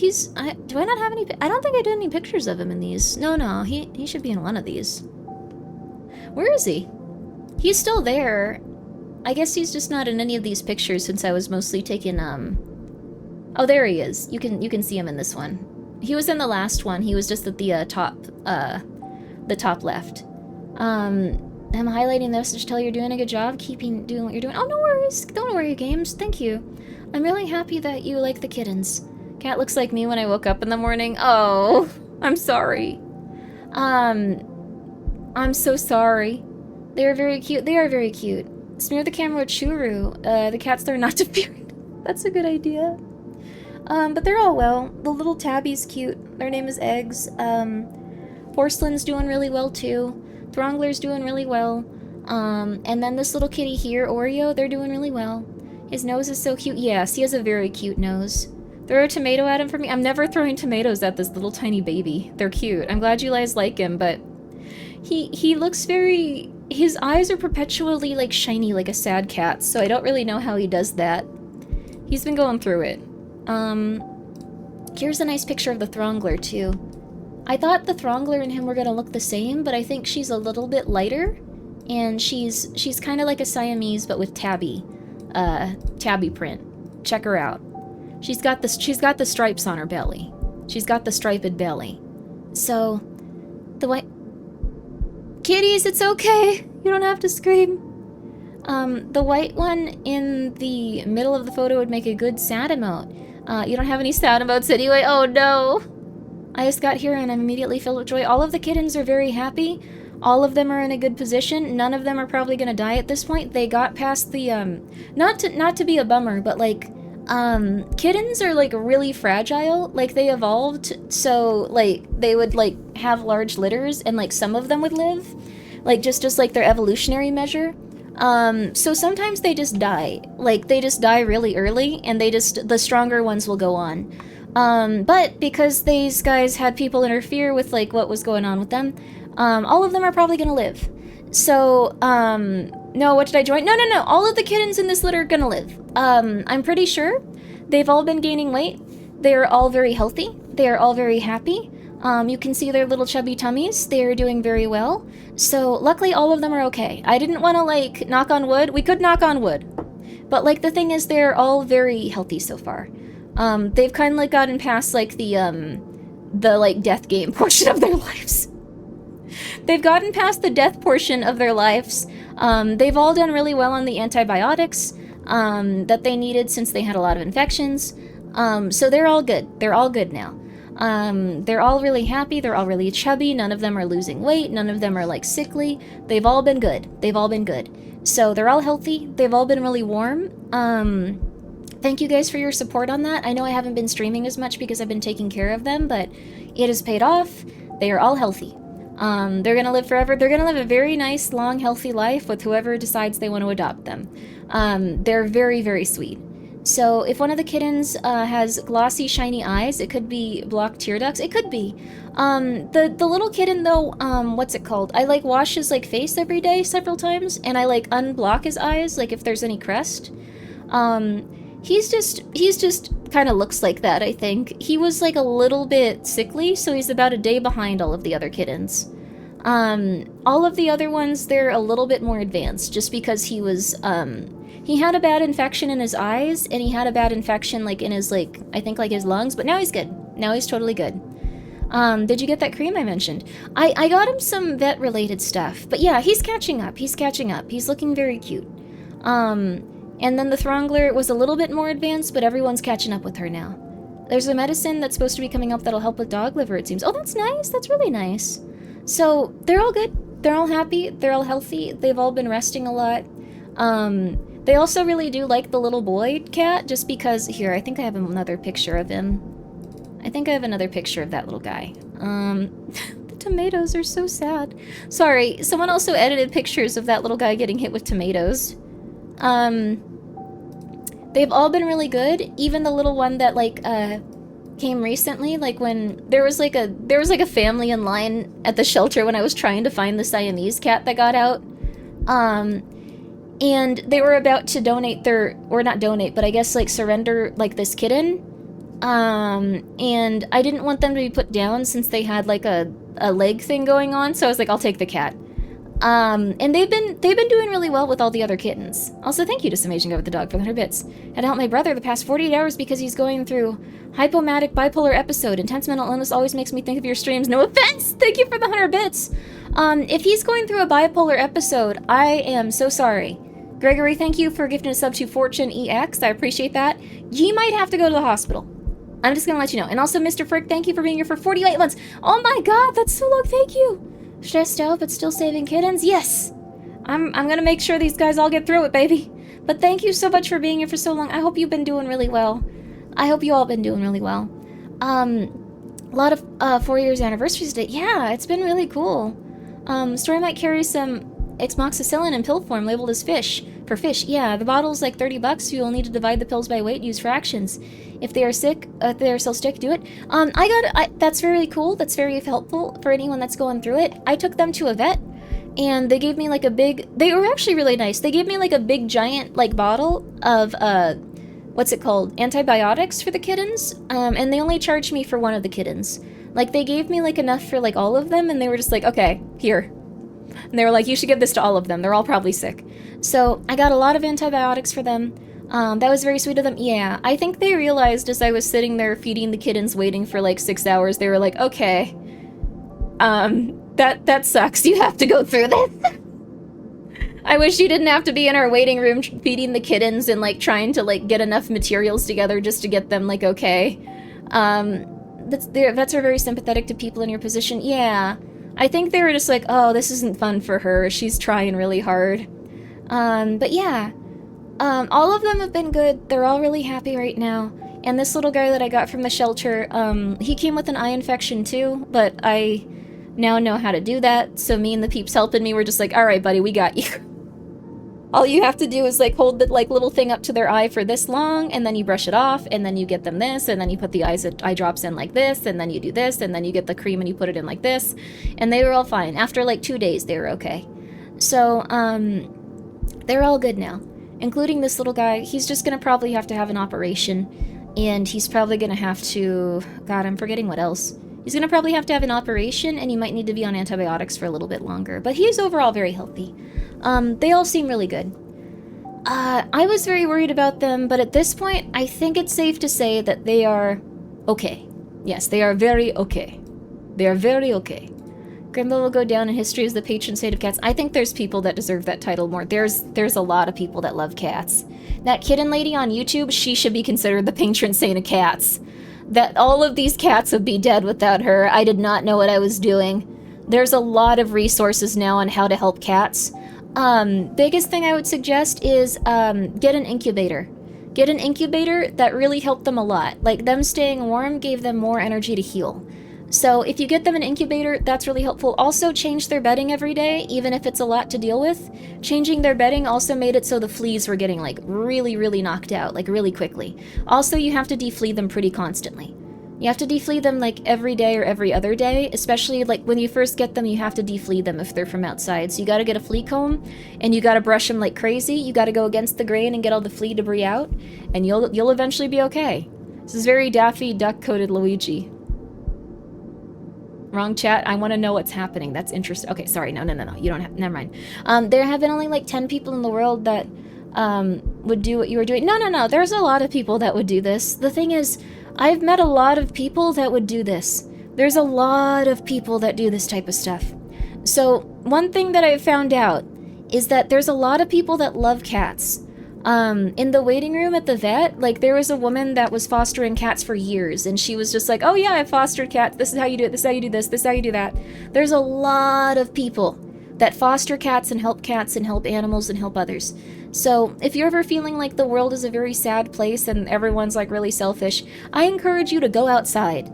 Do I not have any... I don't think I did any pictures of him in these. No, he should be in one of these. Where is he? He's still there. I guess he's just not in any of these pictures since I was mostly taking, Oh, there he is. You can see him in this one. He was in the last one. He was just at the top left. I'm highlighting this to tell you're doing a good job doing what you're doing. Oh, no worries. Don't worry, games. Thank you. I'm really happy that you like the kittens. Cat looks like me when I woke up in the morning. Oh, I'm sorry. I'm so sorry. They're very cute. They are very cute. Smear the camera with churu. The cats learn not to fear it. That's a good idea. But they're all well. The little tabby's cute. Their name is Eggs. Porcelain's doing really well too. Throngler's doing really well. And then this little kitty here, Oreo, they're doing really well. His nose is so cute. Yes, he has a very cute nose. Throw a tomato at him for me. I'm never throwing tomatoes at this little tiny baby. They're cute. I'm glad you guys like him, but he looks very... His eyes are perpetually, like, shiny like a sad cat, so I don't really know how he does that. He's been going through it. Here's a nice picture of the Throngler, too. I thought the Throngler and him were gonna look the same, but I think she's a little bit lighter, and she's kind of like a Siamese, but with tabby print. Check her out. She's got the stripes on her belly. She's got the striped belly. So, the white... Kitties, it's okay! You don't have to scream. The white one in the middle of the photo would make a good sad emote. You don't have any sad emotes anyway? Oh no! I just got here and I'm immediately filled with joy. All of the kittens are very happy. All of them are in a good position. None of them are probably gonna die at this point. They got past the, not to be a bummer, but like, kittens are like really fragile. Like they evolved so like they would like have large litters and like some of them would live. Like just as like their evolutionary measure. So sometimes they just die. Like they just die really early and the stronger ones will go on. But because these guys had people interfere with like what was going on with them, all of them are probably gonna live. So, no, what did I join? No, all of the kittens in this litter are gonna live. I'm pretty sure they've all been gaining weight. They are all very healthy. They are all very happy. You can see their little chubby tummies. They are doing very well. So, luckily all of them are okay. I didn't want to, like, knock on wood. We could knock on wood. But, like, the thing is they're all very healthy so far. They've kind of, like, gotten past, like, the, like, death game portion of their lives. They've gotten past the death portion of their lives. They've all done really well on the antibiotics that they needed since they had a lot of infections. So they're all good. They're all good now. They're all really happy. They're all really chubby. None of them are losing weight. None of them are like sickly. They've all been good. They've all been good. So they're all healthy. They've all been really warm. Thank you guys for your support on that. I know I haven't been streaming as much because I've been taking care of them, but it has paid off. They are all healthy. They're gonna live forever. They're gonna live a very nice, long, healthy life with whoever decides they want to adopt them. They're very, very sweet. So if one of the kittens has glossy, shiny eyes, it could be blocked tear ducts. It could be. The little kitten though, what's it called? I like wash his like face every day several times, and I like unblock his eyes, like if there's any crest. He's just kind of looks like that, I think. He was like a little bit sickly, so he's about a day behind all of the other kittens. All of the other ones, they're a little bit more advanced, just because he was, he had a bad infection in his eyes, and he had a bad infection, like, in his, like, I think, like, his lungs, but now he's good. Now he's totally good. Did you get that cream I mentioned? I got him some vet-related stuff, but yeah, he's catching up. He's catching up. He's looking very cute. And then the Throngler was a little bit more advanced, but everyone's catching up with her now. There's a medicine that's supposed to be coming up that'll help with dog liver, it seems. Oh, that's nice. That's really nice. So, they're all good. They're all happy. They're all healthy. They've all been resting a lot. They also really do like the little boy cat, just because... Here, I think I have another picture of him. I think I have another picture of that little guy. The tomatoes are so sad. Sorry, someone also edited pictures of that little guy getting hit with tomatoes. They've all been really good. Even the little one that like came recently, like when there was like a family in line at the shelter when I was trying to find the Siamese cat that got out. And they were about to donate or not donate, but I guess like surrender like this kitten. And I didn't want them to be put down since they had like a leg thing going on, so I was like, I'll take the cat. And they've been doing really well with all the other kittens. Also, thank you to Some Asian Guy with the Dog for the 100 bits. Had to help my brother the past 48 hours because he's going through hypomatic bipolar episode. Intense mental illness always makes me think of your streams. No offense! Thank you for the 100 bits! If he's going through a bipolar episode, I am so sorry. Gregory, thank you for gifting a sub to Fortune EX. I appreciate that. He might have to go to the hospital. I'm just gonna let you know. And also, Mr. Frick, thank you for being here for 48 months. Oh my god, that's so long, thank you! Stressed out, but still saving kittens? Yes! I'm gonna make sure these guys all get through it, baby. But thank you so much for being here for so long. I hope you've been doing really well. I hope you all been doing really well. A lot of 4 years anniversaries today. Yeah, it's been really cool. Story might carry some exmoxicillin in pill form labeled as fish. For fish, yeah, the bottle's like $30. You'll need to divide the pills by weight and use fractions. If they are sick, they're still sick, do it. That's very cool. That's very helpful for anyone that's going through it. I took them to a vet, and they gave me like they were actually really nice. They gave me like a big giant like bottle of, what's it called? Antibiotics for the kittens. And they only charged me for one of the kittens. Like they gave me like enough for like all of them, and they were just like, okay, here. And they were like, you should give this to all of them. They're all probably sick. So I got a lot of antibiotics for them. That was very sweet of them. Yeah, I think they realized as I was sitting there feeding the kittens waiting for like 6 hours, they were like, okay, that sucks. You have to go through this. I wish you didn't have to be in our waiting room feeding the kittens and like trying to like get enough materials together just to get them like okay. Vets are very sympathetic to people in your position. Yeah, I think they were just like, oh, this isn't fun for her. She's trying really hard. But yeah, all of them have been good. They're all really happy right now. And this little guy that I got from the shelter, he came with an eye infection too, but I now know how to do that. So me and the peeps helping me were just like, all right, buddy, we got you. All you have to do is like hold the like little thing up to their eye for this long, and then you brush it off, and then you get them this, and then you put the eye drops in like this, and then you do this, and then you get the cream and you put it in like this, and they were all fine. After like 2 days, they were okay. So, they're all good now, including this little guy. He's just gonna probably have to have an operation, and he's probably gonna have to, God, I'm forgetting what else. He's gonna probably have to have an operation, and he might need to be on antibiotics for a little bit longer, but he's overall very healthy. They all seem really good. I was very worried about them, but at this point, I think it's safe to say that they are okay. Yes, they are very okay. They are very okay. Grimmi will go down in history as the patron saint of cats. I think there's people that deserve that title more. There's a lot of people that love cats. That kitten lady on YouTube, she should be considered the patron saint of cats. That all of these cats would be dead without her. I did not know what I was doing. There's a lot of resources now on how to help cats. Biggest thing I would suggest is get an incubator. Get an incubator. That really helped them a lot. Like, them staying warm gave them more energy to heal. So if you get them an incubator, that's really helpful. Also, change their bedding every day, even if it's a lot to deal with. Changing their bedding also made it so the fleas were getting, like, really, really knocked out, like, really quickly. Also, you have to deflea them pretty constantly. You have to deflea them, like, every day or every other day, especially, like, when you first get them, you have to deflea them if they're from outside. So you gotta get a flea comb, and you gotta brush them like crazy. You gotta go against the grain and get all the flea debris out, and you'll eventually be okay. This is very Daffy Duck-coded Luigi. Wrong chat. I want to know what's happening. That's interesting. Okay, sorry. No. You don't have... Never mind. There have been only, like, 10 people in the world that, would do what you were doing. No. There's a lot of people that would do this. The thing is, I've met a lot of people that would do this. There's a lot of people that do this type of stuff. So, one thing that I've found out is that there's a lot of people that love cats. In the waiting room at the vet, like, there was a woman that was fostering cats for years, and she was just like, oh yeah, I fostered cats, this is how you do it, this is how you do this is how you do that. There's a lot of people that foster cats and help animals and help others. So, if you're ever feeling like the world is a very sad place and everyone's, like, really selfish, I encourage you to go outside.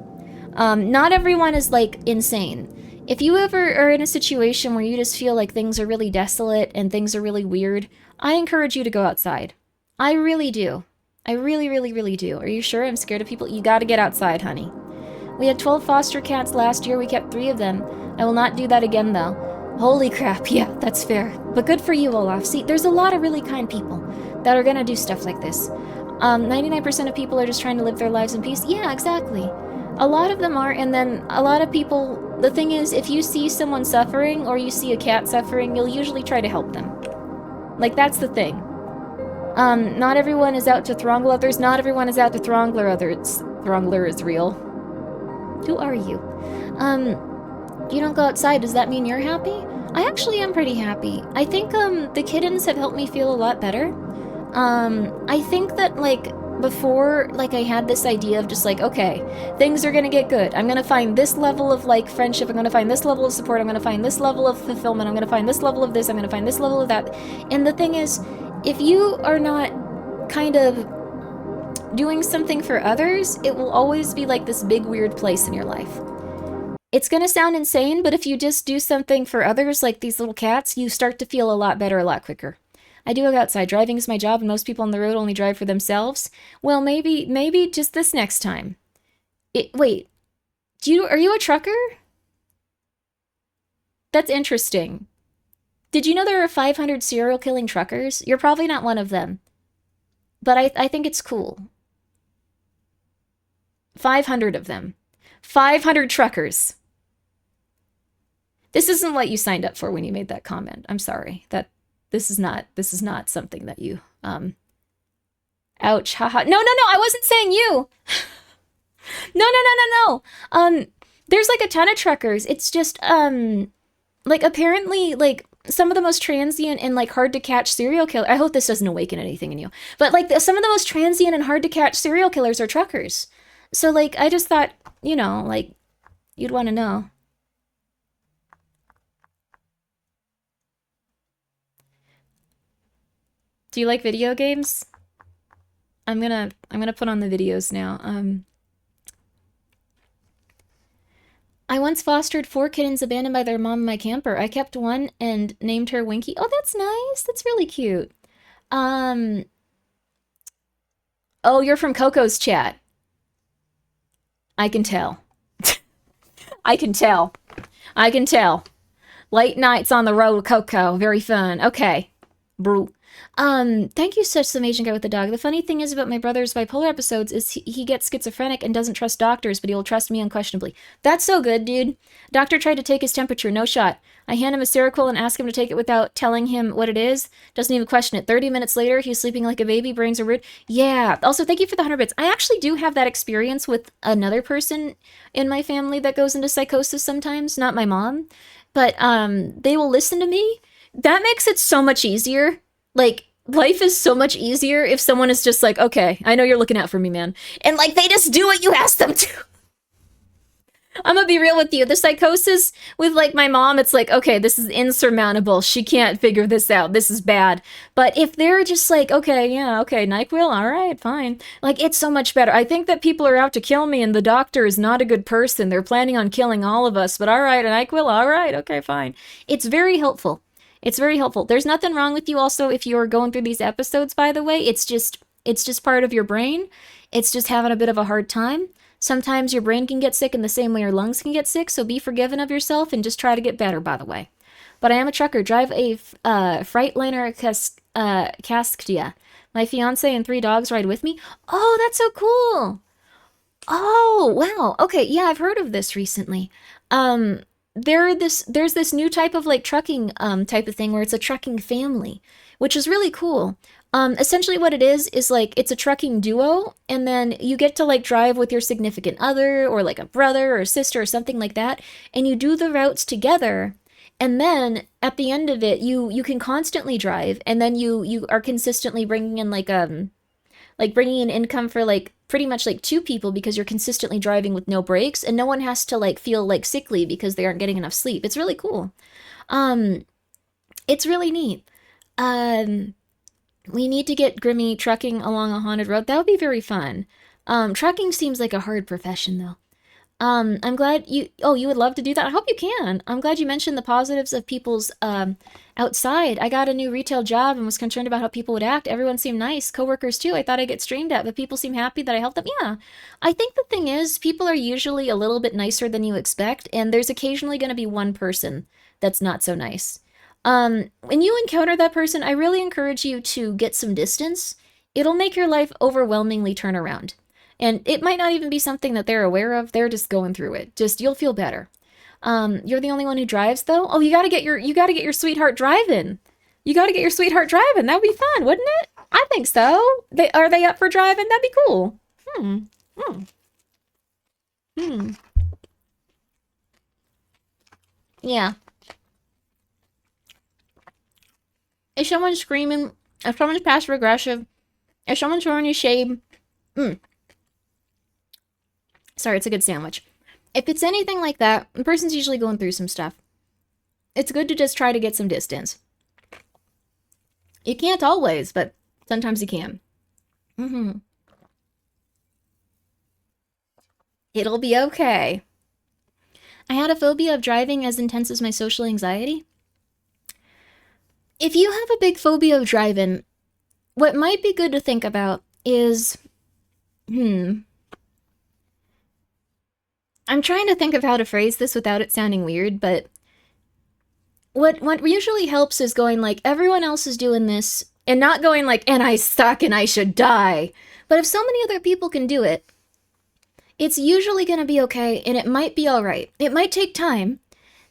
Not everyone is, like, insane. If you ever are in a situation where you just feel like things are really desolate and things are really weird, I encourage you to go outside. I really do. I really, really, really do. Are you sure? I'm scared of people. You gotta get outside, honey. We had 12 foster cats last year. We kept 3 of them. I will not do that again, though. Holy crap, yeah, that's fair. But good for you, Olaf. See, there's a lot of really kind people that are gonna do stuff like this. 99% of people are just trying to live their lives in peace. Yeah, exactly. A lot of them are, and then a lot of people... The thing is, if you see someone suffering, or you see a cat suffering, you'll usually try to help them. Like, that's the thing. Not everyone is out to throttle others. Not everyone is out to throngler others. Throngler is real. Who are you? You don't go outside. Does that mean you're happy? I actually am pretty happy. I think, the kittens have helped me feel a lot better. I think that, like, before, like, I had this idea of just like, okay, things are gonna get good. I'm gonna find this level of, like, friendship. I'm gonna find this level of support. I'm gonna find this level of fulfillment. I'm gonna find this level of this. I'm gonna find this level of that. And the thing is, if you are not kind of doing something for others, it will always be like this big weird place in your life. It's gonna sound insane, but if you just do something for others, like these little cats, you start to feel a lot better a lot quicker. I do go outside. Driving is my job, and most people on the road only drive for themselves. Well, maybe just this next time. Wait, are you a trucker? That's interesting. Did you know there are 500 serial killing truckers? You're probably not one of them. But I think it's cool. 500 of them. 500 truckers. This isn't what you signed up for when you made that comment. I'm sorry. This is not something that you, ouch, haha. No, I wasn't saying you. No. There's, like, a ton of truckers. It's just, like, apparently, like, some of the most transient and, like, hard to catch serial killers. I hope this doesn't awaken anything in you. But, like, some of the most transient and hard to catch serial killers are truckers. So, like, I just thought, you know, like, you'd want to know. Do you like video games? I'm gonna put on the videos now. I once fostered 4 kittens abandoned by their mom in my camper. I kept one and named her Winky. Oh, that's nice. That's really cute. Oh, you're from Coco's chat. I can tell. I can tell. Late nights on the road with Coco. Very fun. Okay. Brew. Thank you, such some Asian guy with the dog. The funny thing is about my brother's bipolar episodes is he gets schizophrenic and doesn't trust doctors, but he will trust me unquestionably. That's so good, dude. Doctor tried to take his temperature, no shot. I hand him a Seroquel and ask him to take it without telling him what it is. Doesn't even question it. 30 minutes later, he's sleeping like a baby, brains are weird. Yeah. Also, thank you for the 100 bits. I actually do have that experience with another person in my family that goes into psychosis sometimes. Not my mom. But, they will listen to me. That makes it so much easier. Like, life is so much easier if someone is just like, okay, I know you're looking out for me, man. And, like, they just do what you ask them to. I'm gonna be real with you. The psychosis with like my mom, it's like, okay, this is insurmountable. She can't figure this out. This is bad. But if they're just like, okay, yeah, okay, NyQuil, all right, fine. Like, it's so much better. I think that people are out to kill me and the doctor is not a good person. They're planning on killing all of us, but all right, NyQuil, all right, okay, fine. It's very helpful. It's very helpful. There's nothing wrong with you also if you're going through these episodes, by the way. It's just part of your brain. It's just having a bit of a hard time. Sometimes your brain can get sick in the same way your lungs can get sick, so be forgiving of yourself and just try to get better, by the way. But I am a trucker, drive a Freightliner Cascadia. My fiance and 3 dogs ride with me. Oh, that's so cool. Oh, wow. Okay, yeah, I've heard of this recently. Um, there's this new type of like trucking type of thing where it's a trucking family, which is really cool. Essentially what it is like it's a trucking duo, and then you get to like drive with your significant other or like a brother or a sister or something like that, and you do the routes together. And then at the end of it, you can constantly drive, and then you are consistently bringing in like bringing in income for like pretty much like 2 people because you're consistently driving with no breaks, and no one has to like feel like sickly because they aren't getting enough sleep. It's really cool. Um, it's really neat. Um, we need to get Grimmy trucking along a haunted road. That would be very fun. Trucking seems like a hard profession though. I'm glad you, oh, you would love to do that. I hope you can. I'm glad you mentioned the positives of people's, outside. I got a new retail job and was concerned about how people would act. Everyone seemed nice. Coworkers too. I thought I'd get streamed at, but people seem happy that I helped them. Yeah. I think the thing is, people are usually a little bit nicer than you expect, and there's occasionally going to be one person that's not so nice. When you encounter that person, I really encourage you to get some distance. It'll make your life overwhelmingly turn around. And it might not even be something that they're aware of. They're just going through it. Just you'll feel better. You're the only one who drives though. Oh, you gotta get your sweetheart driving. You gotta get your sweetheart driving. That would be fun, wouldn't it? I think so. Are they up for driving? That'd be cool. Hmm. Hmm. Hmm. Yeah. If someone's screaming, if someone's passive aggressive, if someone's throwing you shade, mm, sorry, it's a good sandwich. If it's anything like that, the person's usually going through some stuff. It's good to just try to get some distance. You can't always, but sometimes you can. Hmm. It'll be okay. I had a phobia of driving as intense as my social anxiety. If you have a big phobia of driving, what might be good to think about is, hmm, I'm trying to think of how to phrase this without it sounding weird, but what usually helps is going like everyone else is doing this and not going like and I suck and I should die. But if so many other people can do it, it's usually going to be okay and it might be all right. It might take time,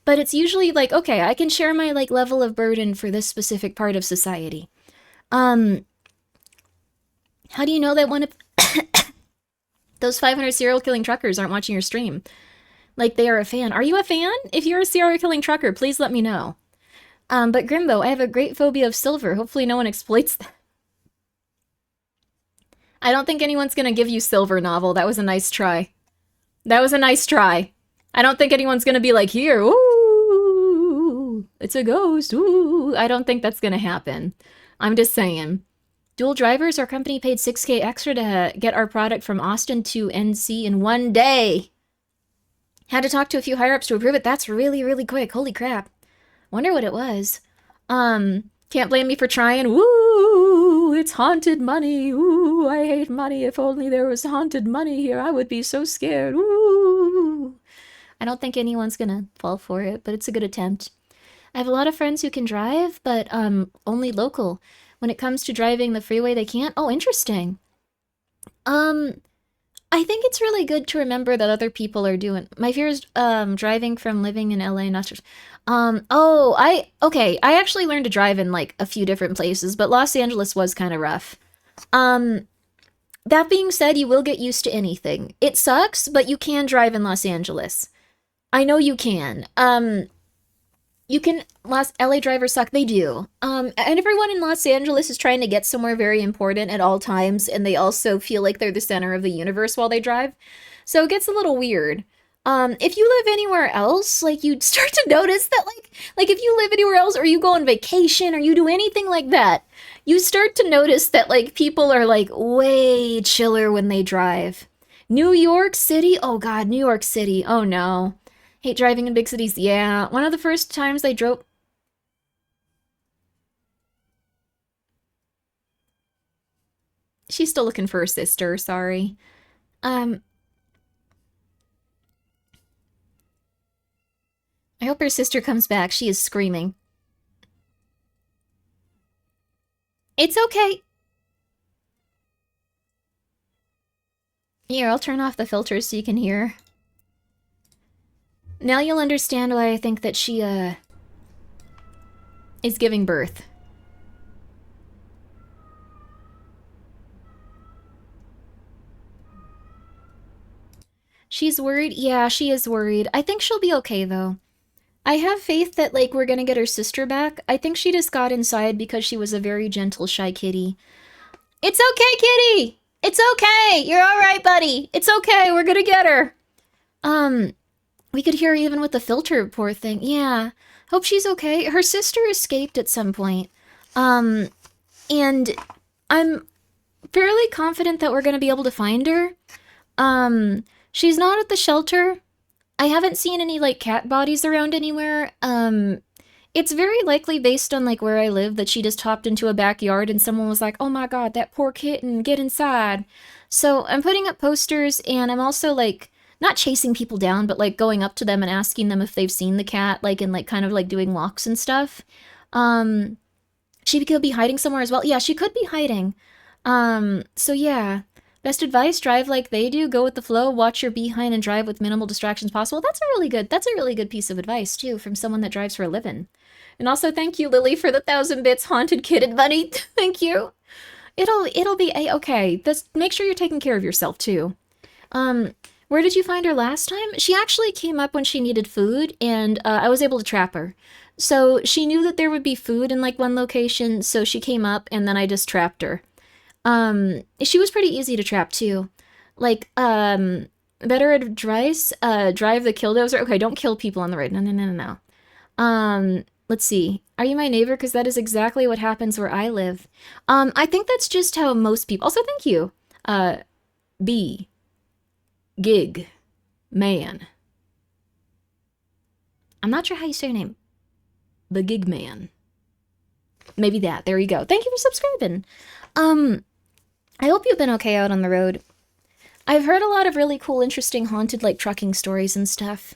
but it's usually like okay, I can share my like level of burden for this specific part of society. Um how do you know that one of those 500 serial killing truckers aren't watching your stream? Like they are a fan. Are you a fan? If you're a serial killing trucker, please let me know. But Grimbo, I have a great phobia of silver. Hopefully no one exploits that. I don't think anyone's gonna give you silver novel. That was a nice try. That was a nice try. I don't think anyone's gonna be like, here, ooh, it's a ghost, ooh. I don't think that's gonna happen. I'm just saying. Dual drivers, our company paid 6K extra to get our product from Austin to NC in one day. Had to talk to a few higher ups to approve it. That's really, really quick. Holy crap. Wonder what it was. Can't blame me for trying. Woo! It's haunted money. Ooh, I hate money. If only there was haunted money here, I would be so scared. Ooh. I don't think anyone's gonna fall for it, but it's a good attempt. I have a lot of friends who can drive, but only local. When it comes to driving the freeway, they can't. Oh, interesting. Um, I think it's really good to remember that other people are doing. My fear is driving from living in LA, not just. Oh, okay. I actually learned to drive in like a few different places, but Los Angeles was kind of rough. Um, that being said, you will get used to anything. It sucks, but you can drive in Los Angeles. I know you can. You can. LA drivers suck. They do. And everyone in Los Angeles is trying to get somewhere very important at all times, and they also feel like they're the center of the universe while they drive. So it gets a little weird. If you live anywhere else, like you'd start to notice that like if you live anywhere else or you go on vacation or you do anything like that, you start to notice that like people are like way chiller when they drive. New York City? Oh god, New York City. Oh no. Hate driving in big cities. Yeah, one of the first times I drove. She's still looking for her sister, sorry. Um, I hope her sister comes back. She is screaming. It's okay. Here, I'll turn off the filters so you can hear. Now you'll understand why I think that she, is giving birth. She's worried? Yeah, she is worried. I think she'll be okay, though. I have faith that, like, we're gonna get her sister back. I think she just got inside because she was a very gentle, shy kitty. It's okay, kitty! It's okay! You're alright, buddy! It's okay, we're gonna get her! Um, we could hear even with the filter, poor thing. Yeah. Hope she's okay. Her sister escaped at some point. Um, and I'm fairly confident that we're gonna be able to find her. She's not at the shelter. I haven't seen any, like, cat bodies around anywhere. It's very likely based on, like, where I live that she just hopped into a backyard and someone was like, oh my god, that poor kitten, get inside. So I'm putting up posters and I'm also, like, not chasing people down, but, like, going up to them and asking them if they've seen the cat, like, and, like, kind of, like, doing walks and stuff. Um, she could be hiding somewhere as well. Yeah, she could be hiding. So yeah. Best advice, drive like they do, go with the flow, watch your behind and drive with minimal distractions possible. That's a really good piece of advice too from someone that drives for a living. And also thank you, Lily, for the 1,000 bits haunted kitten bunny. Thank you. It'll be a-okay. Just make sure you're taking care of yourself too. Where did you find her last time? She actually came up when she needed food, and I was able to trap her. So she knew that there would be food in like one location, so she came up, and then I just trapped her. She was pretty easy to trap too. Like, better advice, drive the killdozer. Okay, don't kill people on the road. No, no, no, no, no. Let's see. Are you my neighbor? Because that is exactly what happens where I live. I think that's just how most people. Also, thank you. B. Gig. Man. I'm not sure how you say your name. The Gig Man. Maybe that. There you go. Thank you for subscribing. I hope you've been okay out on the road. I've heard a lot of really cool, interesting, haunted, like, trucking stories and stuff.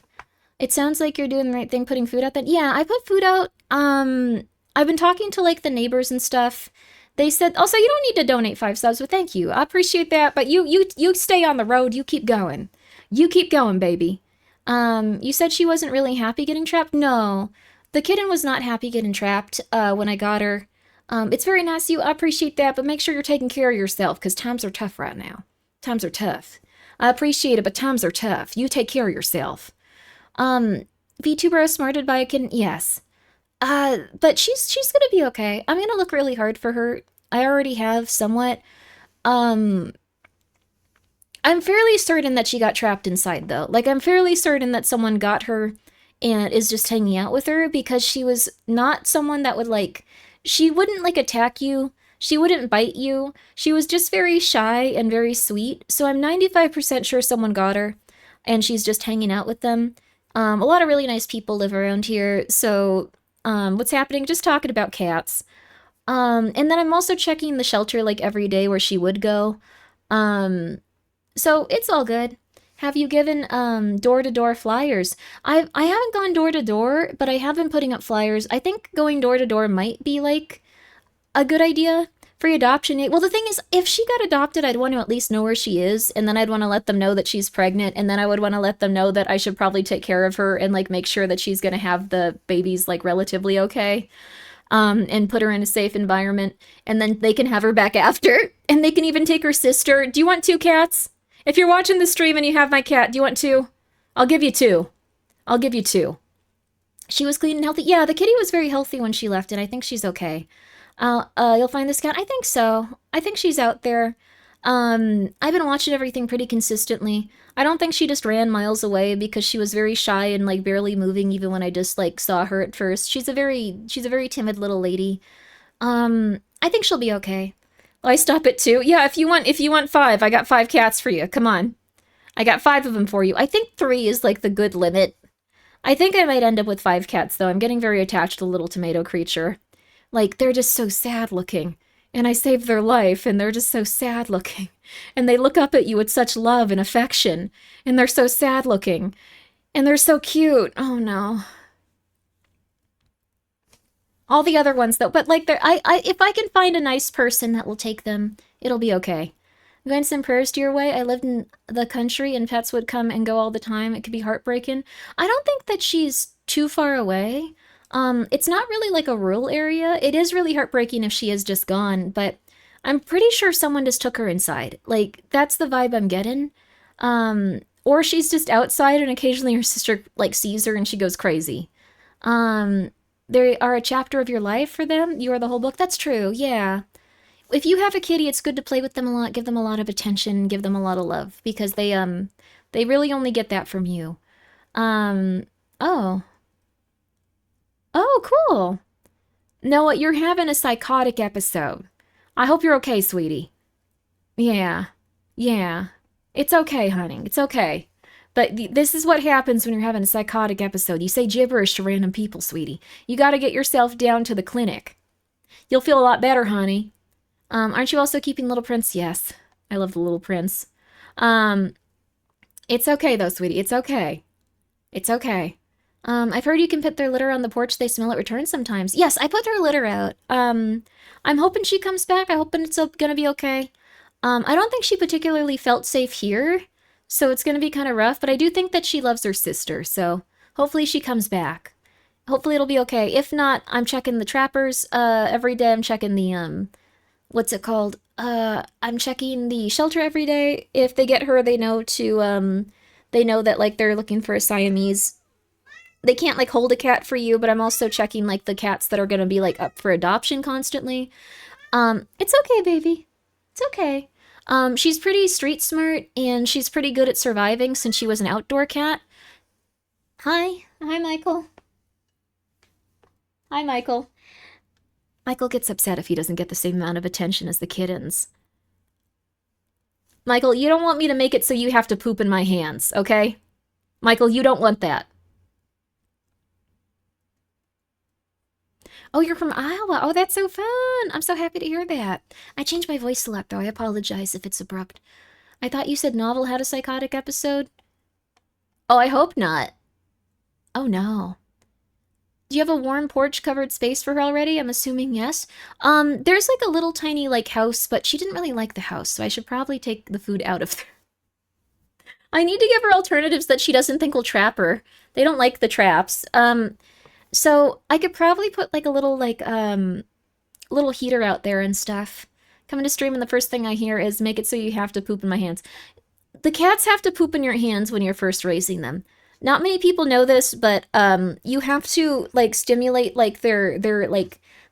It sounds like you're doing the right thing putting food out then. Yeah, I put food out. I've been talking to, like, the neighbors and stuff. They said, also, you don't need to donate 5 subs, but thank you. I appreciate that, but you stay on the road. You keep going. You keep going, baby. You said she wasn't really happy getting trapped? No. The kitten was not happy getting trapped, when I got her. It's very nice of you. I appreciate that, but make sure you're taking care of yourself, because times are tough right now. Times are tough. I appreciate it, but times are tough. You take care of yourself. VTuber smarted by a kitten? Yes. But she's gonna be okay. I'm gonna look really hard for her. I already have somewhat. I'm fairly certain that she got trapped inside, though. Like, I'm fairly certain that someone got her and is just hanging out with her, because she was not someone that would, like... She wouldn't, like, attack you. She wouldn't bite you. She was just very shy and very sweet. So I'm 95% sure someone got her, and she's just hanging out with them. A lot of really nice people live around here, so what's happening? Just talking about cats. And then I'm also checking the shelter, like, every day where she would go. So it's all good. Have you given door-to-door flyers? I haven't gone door-to-door, but I have been putting up flyers. I think going door-to-door might be, like, a good idea. Free adoption. Well, the thing is, if she got adopted, I'd want to at least know where she is, and then I'd want to let them know that she's pregnant, and then I would want to let them know that I should probably take care of her and, like, make sure that she's going to have the babies, like, relatively okay. And put her in a safe environment, and then they can have her back after, and they can even take her sister. Do you want 2 cats? If you're watching the stream and you have my cat, do you want 2? I'll give you 2. I'll give you 2. She was clean and healthy. Yeah, the kitty was very healthy when she left, and I think she's okay. You'll find this cat? I think so. I think she's out there. I've been watching everything pretty consistently. I don't think she just ran miles away because she was very shy and like barely moving even when I just like saw her at first. She's a very timid little lady. I think she'll be okay. Will I stop at 2? Yeah, if you want 5, I got 5 cats for you. Come on. I got 5 of them for you. I think 3 is like the good limit. I think I might end up with 5 cats though. I'm getting very attached to the little tomato creature. Like, they're just so sad looking. And I saved their life, and they're just so sad looking. And they look up at you with such love and affection. And they're so sad looking. And they're so cute. Oh no. All the other ones though, but like if I can find a nice person that will take them, it'll be okay. I'm going to send prayers to your way. I lived in the country and pets would come and go all the time. It could be heartbreaking. I don't think that she's too far away. It's not really like a rural area. It is really heartbreaking if she is just gone, but I'm pretty sure someone just took her inside. Like, that's the vibe I'm getting. Or she's just outside and occasionally her sister like sees her and she goes crazy. They are a chapter of your life for them. You are the whole book. That's true. Yeah. If you have a kitty, it's good to play with them a lot, give them a lot of attention, give them a lot of love because they really only get that from you. Oh. Oh, cool. Noah, you're having a psychotic episode. I hope you're okay, sweetie. Yeah. Yeah. It's okay, honey. It's okay. But this is what happens when you're having a psychotic episode. You say gibberish to random people, sweetie. You gotta get yourself down to the clinic. You'll feel a lot better, honey. Aren't you also keeping Little Prince? Yes. I love the Little Prince. It's okay, though, sweetie. It's okay. It's okay. I've heard you can put their litter on the porch. They smell it return sometimes. Yes, I put her litter out. I'm hoping she comes back. I'm hoping it's gonna be okay. I don't think she particularly felt safe here, so it's gonna be kind of rough, but I do think that she loves her sister, so hopefully she comes back. Hopefully it'll be okay. If not, I'm checking the trappers, every day. I'm checking the, what's it called? I'm checking the shelter every day. If they get her, they know they know that, like, they're looking for a Siamese. They can't, like, hold a cat for you, but I'm also checking, like, the cats that are gonna be, like, up for adoption constantly. It's okay, baby. It's okay. She's pretty street smart, and she's pretty good at surviving since she was an outdoor cat. Hi. Hi, Michael. Hi, Michael. Michael gets upset if he doesn't get the same amount of attention as the kittens. Michael, you don't want me to make it so you have to poop in my hands, okay? Michael, you don't want that. Oh, you're from Iowa. Oh, that's so fun. I'm so happy to hear that. I changed my voice a lot, though. I apologize if it's abrupt. I thought you said Novel had a psychotic episode. Oh, I hope not. Oh, no. Do you have a warm porch-covered space for her already? I'm assuming yes. There's like a little tiny like house, but she didn't really like the house, so I should probably take the food out of there. I need to give her alternatives that she doesn't think will trap her. They don't like the traps. So I could probably put like a little like little heater out there and stuff. Coming to stream and the first thing I hear is make it so you have to poop in my hands. The cats have to poop in your hands when you're first raising them. Not many people know this, but you have to like stimulate like their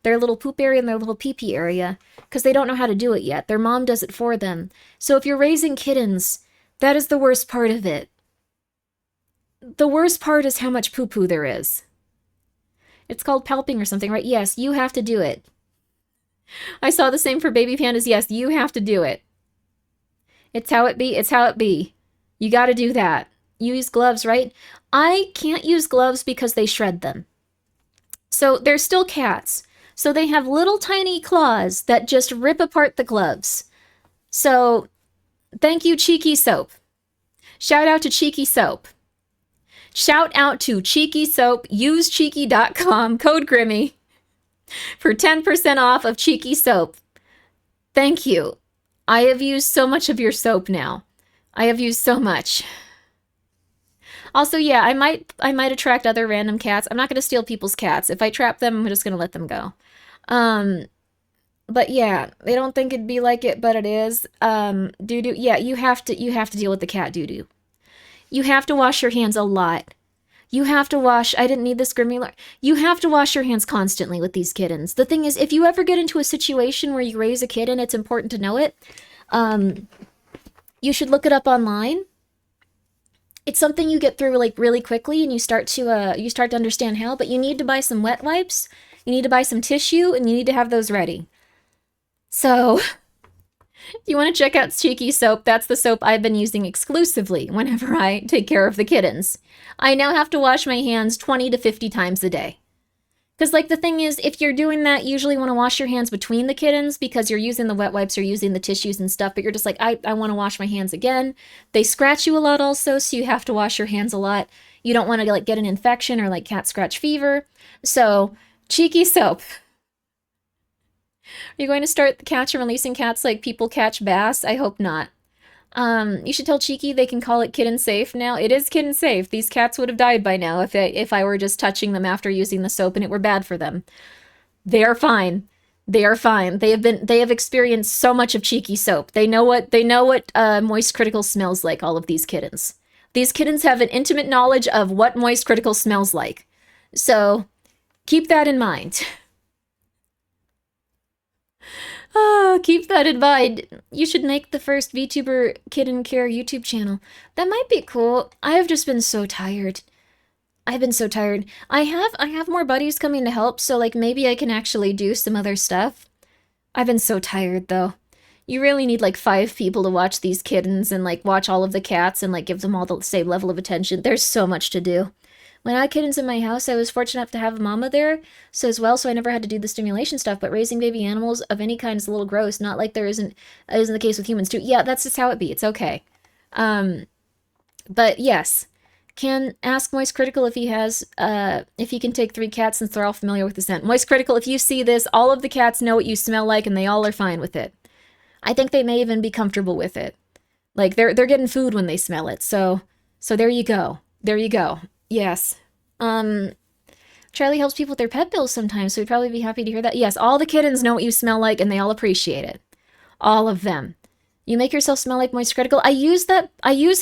little poop area and their little pee-pee area because they don't know how to do it yet. Their mom does it for them. So if you're raising kittens, that is the worst part of it. The worst part is how much poo-poo there is. It's called palping or something, right? Yes, you have to do it. I saw the same for baby pandas. Yes, you have to do it. It's how it be. It's how it be. You got to do that. You use gloves, right? I can't use gloves because they shred them. So they're still cats. So they have little tiny claws that just rip apart the gloves. So thank you, Cheeky Soap. Shout out to Cheeky Soap. Shout out to Cheeky Soap. Use cheeky.com, code Grimmi, for 10% off of Cheeky Soap. Thank you. I have used so much of your soap now. I have used so much. Also, yeah, I might attract other random cats. I'm not going to steal people's cats. If I trap them, I'm just going to let them go. But yeah, they don't think it'd be like it, but it is. Doo-doo. Yeah, you have to deal with the cat doo-doo. You have to wash your hands a lot. You have to wash, I didn't need this Grimmi. You have to wash your hands constantly with these kittens. The thing is, if you ever get into a situation where you raise a kitten, it's important to know it. Um, you should look it up online. It's something you get through like really quickly, and you start to understand how. But you need to buy some wet wipes, you need to buy some tissue, and you need to have those ready. So, if you want to check out Cheeky Soap, that's the soap I've been using exclusively whenever I take care of the kittens. I now have to wash my hands 20 to 50 times a day. Because, like, the thing is, if you're doing that, you usually want to wash your hands between the kittens because you're using the wet wipes or using the tissues and stuff, but you're just like, I want to wash my hands again. They scratch you a lot also, so you have to wash your hands a lot. You don't want to, like, get an infection or, like, cat scratch fever. So, Cheeky Soap. Are you going to start catch and releasing cats like people catch bass? I hope not. You should tell Cheeky they can call it kitten safe now. It is kitten safe. These cats would have died by now if I were just touching them after using the soap and it were bad for them. They are fine. They are fine. They have experienced so much of Cheeky Soap. They know what moist critical smells like, all of these kittens. These kittens have an intimate knowledge of what moist critical smells like. So, keep that in mind. Oh, keep that in mind. You should make the first VTuber Kitten Care YouTube channel. That might be cool. I have just been so tired. I've been so tired. I have more buddies coming to help, so like maybe I can actually do some other stuff. I've been so tired though. You really need like 5 people to watch these kittens and like watch all of the cats and like give them all the same level of attention. There's so much to do. When I had kittens in my house, I was fortunate enough to have a mama there, so I never had to do the stimulation stuff, but raising baby animals of any kind is a little gross, not like there isn't the case with humans too. Yeah, that's just how it be. It's okay. Um, but yes, can ask Moist Critical if he can take 3 cats since they're all familiar with the scent. Moist Critical, if you see this, all of the cats know what you smell like and they all are fine with it. I think they may even be comfortable with it. Like they're getting food when they smell it. So there you go. There you go. Yes. Um Charlie helps people with their pet bills sometimes, so we'd probably be happy to hear that. Yes, all the kittens know what you smell like and they all appreciate it. All of them. You make yourself smell like Moist Critical. I use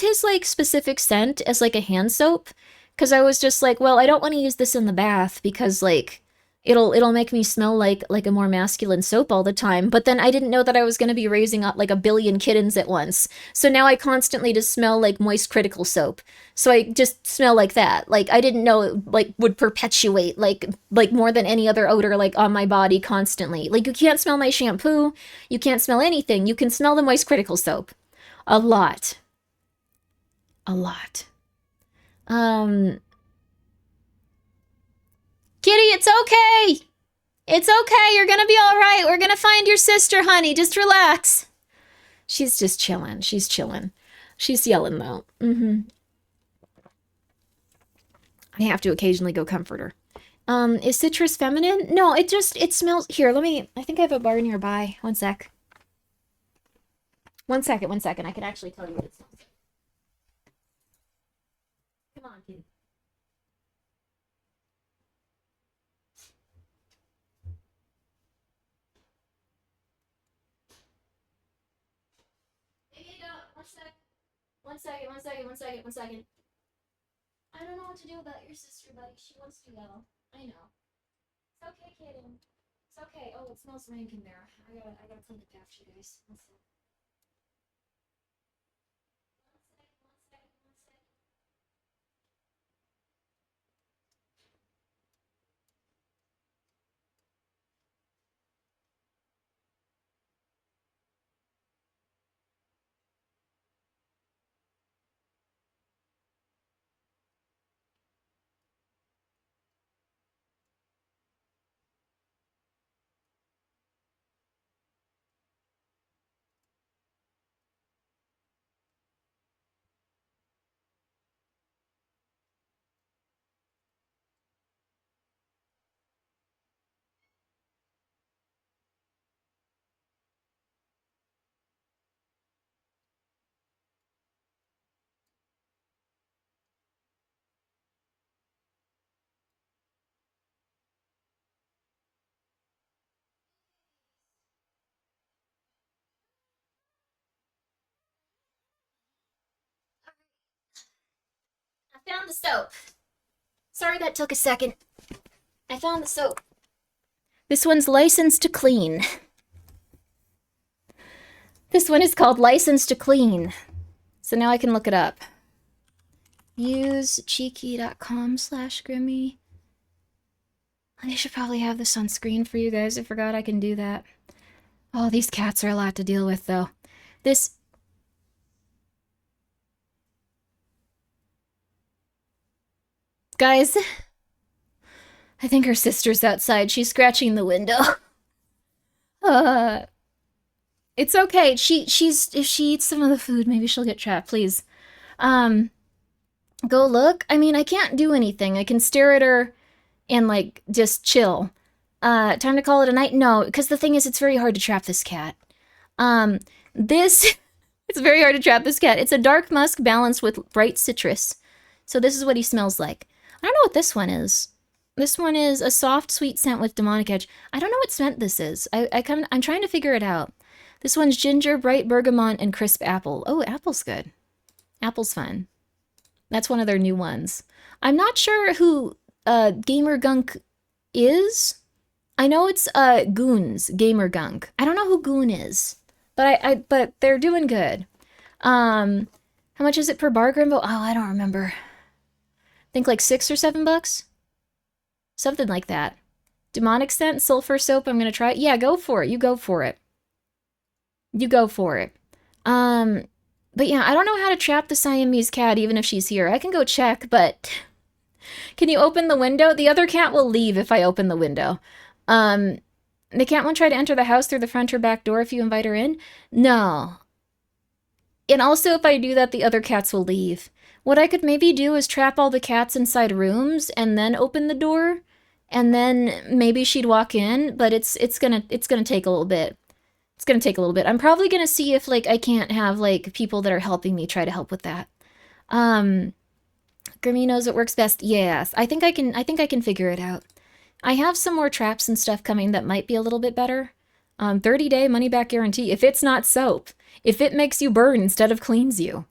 his like specific scent as like a hand soap because I was just like, well, I don't want to use this in the bath because like it'll make me smell like a more masculine soap all the time. But then I didn't know that I was going to be raising up like a billion kittens at once. So now I constantly just smell like Moist Critical soap. So I just smell like that. Like I didn't know it like would perpetuate like more than any other odor like on my body constantly. Like you can't smell my shampoo, you can't smell anything. You can smell the Moist Critical soap. A lot. A lot. Um Kitty, it's okay. It's okay. You're gonna be all right. We're gonna find your sister, honey. Just relax. She's just chilling. She's chilling. She's yelling though. I have to occasionally go comfort her. Is citrus feminine? No, it smells. Here, I think I have a bar nearby. One sec. One second, one second. I can actually tell you what it smells like. Come on, kitty. Maybe I don't. One sec. One second, one second, one second, one second. I don't know what to do about your sister, buddy. She wants to yell. I know. It's okay, kitten. It's okay. Oh, it smells rank in there. I gotta clean it after you guys. One sec. One sec, one sec, one sec. I found the soap. Sorry that took a second. I found the soap. This one's licensed to clean. This one is called License to Clean. So now I can look it up. Use cheeky.com/Grimmi. I should probably have this on screen for you guys. I forgot I can do that. Oh, these cats are a lot to deal with, though. This... Guys, I think her sister's outside. She's scratching the window. It's okay. If she eats some of the food, maybe she'll get trapped. Please. Go look. I mean, I can't do anything. I can stare at her and, like, just chill. Time to call it a night? No, because the thing is, it's very hard to trap this cat. It's very hard to trap this cat. It's a dark musk balanced with bright citrus. So this is what he smells like. I don't know what this one is. This one is a soft, sweet scent with demonic edge. I don't know what scent this is. I'm trying to figure it out. This one's ginger, bright bergamot, and crisp apple. Oh, apple's good. Apple's fun. That's one of their new ones. I'm not sure who Gamer Gunk is. I know it's Goons, Gamer Gunk. I don't know who Goon is. But but they're doing good. How much is it per bar, Grimbo? Oh, I don't remember. I think like $6 or $7? Something like that. Demonic scent, sulfur soap, I'm gonna try it. Yeah, go for it. You go for it. You go for it. But yeah, I don't know how to trap the Siamese cat even if she's here. I can go check, but... Can you open the window? The other cat will leave if I open the window. The cat won't try to enter the house through the front or back door if you invite her in? No. And also, if I do that, the other cats will leave. What I could maybe do is trap all the cats inside rooms and then open the door, and then maybe she'd walk in, but it's gonna take a little bit. It's gonna take a little bit. I'm probably gonna see if, like, I can't have, like, people that are helping me try to help with that. Grimmy knows what works best. Yes, I think I can figure it out. I have some more traps and stuff coming that might be a little bit better. 30-day money-back guarantee. If it's not soap. If it makes you burn instead of cleans you.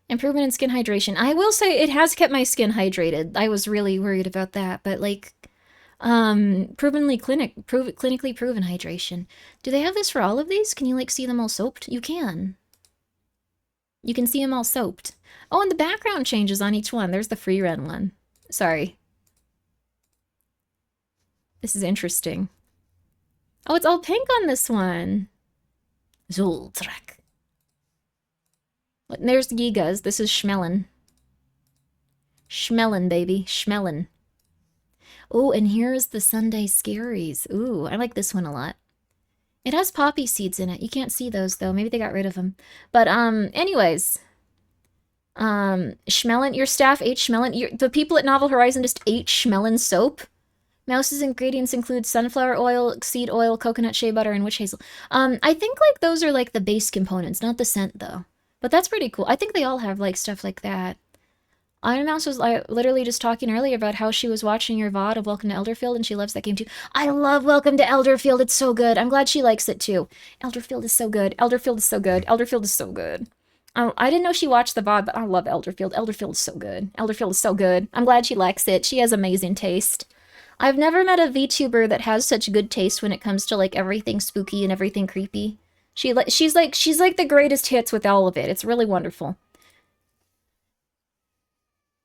Improvement in skin hydration. I will say it has kept my skin hydrated. I was really worried about that, but, like, clinically proven hydration. Do they have this for all of these? Can you, like, see them all soaped? You can. You can see them all soaped. Oh, and the background changes on each one. There's the free run one. Sorry. This is interesting. Oh, it's all pink on this one. Zoltrak. There's Gigas. This is Schmelin. Schmelin, baby. Schmelin. Oh, and here's the Sunday Scaries. Ooh, I like this one a lot. It has poppy seeds in it. You can't see those, though. Maybe they got rid of them. But, anyways. Schmelin, your staff ate Schmelin. The people at Novel Horizon just ate Schmelin soap. Mouse's ingredients include sunflower oil, seed oil, coconut shea butter, and witch hazel. I think, like, those are, like, the base components, not the scent, though. But that's pretty cool. I think they all have, like, stuff like that. Iron Mouse was literally just talking earlier about how she was watching your VOD of Welcome to Elderfield, and she loves that game, too. I love Welcome to Elderfield. It's so good. I'm glad she likes it, too. Elderfield is so good. Elderfield is so good. Elderfield is so good. I didn't know she watched the VOD, but I love Elderfield. Elderfield is so good. Elderfield is so good. I'm glad she likes it. She has amazing taste. I've never met a VTuber that has such good taste when it comes to, like, everything spooky and everything creepy. She's like the greatest hits with all of it. It's really wonderful.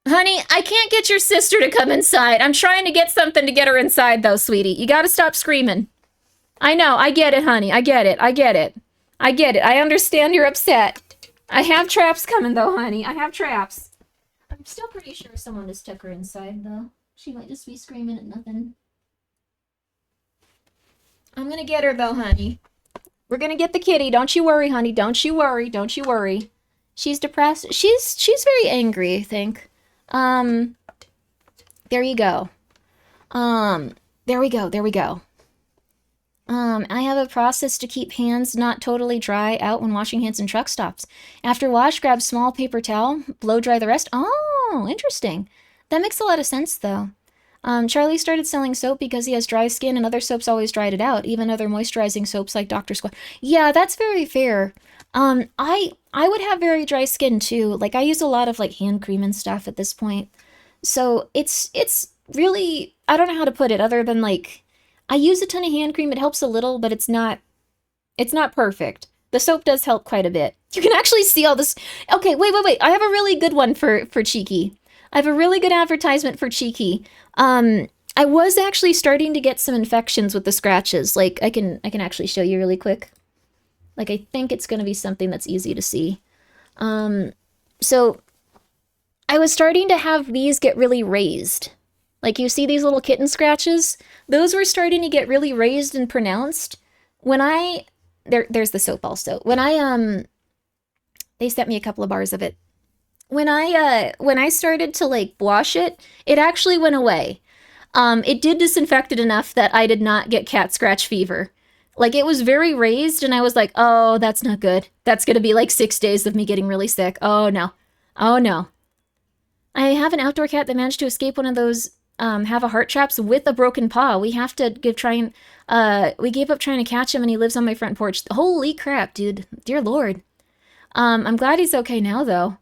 Honey, I can't get your sister to come inside. I'm trying to get something to get her inside, though, sweetie. You gotta stop screaming. I know. I get it, honey. I get it. I get it. I get it. I understand you're upset. I have traps coming, though, honey. I have traps. I'm still pretty sure someone just took her inside, though. She might just be screaming at nothing. I'm gonna get her, though, honey. We're gonna get the kitty. Don't you worry, honey. Don't you worry. Don't you worry. She's depressed. She's very angry, I think. There you go. There we go. There we go. I have a process to keep hands not totally dry out when washing hands in truck stops. After wash, grab small paper towel, blow dry the rest. Oh, interesting. That makes a lot of sense, though. Charlie started selling soap because he has dry skin and other soaps always dried it out, even other moisturizing soaps like Dr. Squat. Yeah, that's very fair. I would have very dry skin too. Like, I use a lot of, like, hand cream and stuff at this point. So it's really, I don't know how to put it other than, like, I use a ton of hand cream. It helps a little, but it's not perfect. The soap does help quite a bit. You can actually see all this. Okay, wait. I have a really good one for Cheeky. I have a really good advertisement for Cheeky. I was actually starting to get some infections with the scratches. Like I can actually show you really quick. Like I think it's going to be something that's easy to see. So I was starting to have these get really raised. Like you see these little kitten scratches? Those were starting to get really raised and pronounced. When there's the soap also. When they sent me a couple of bars of it. When I started to like wash it, it actually went away. It did disinfect it enough that I did not get cat scratch fever. Like it was very raised and I was like, oh, that's not good. That's gonna be like 6 days of me getting really sick. Oh no. Oh no. I have an outdoor cat that managed to escape one of those have a heart traps with a broken paw. We have to we gave up trying to catch him and he lives on my front porch. Holy crap, dude. Dear Lord. I'm glad he's okay now though.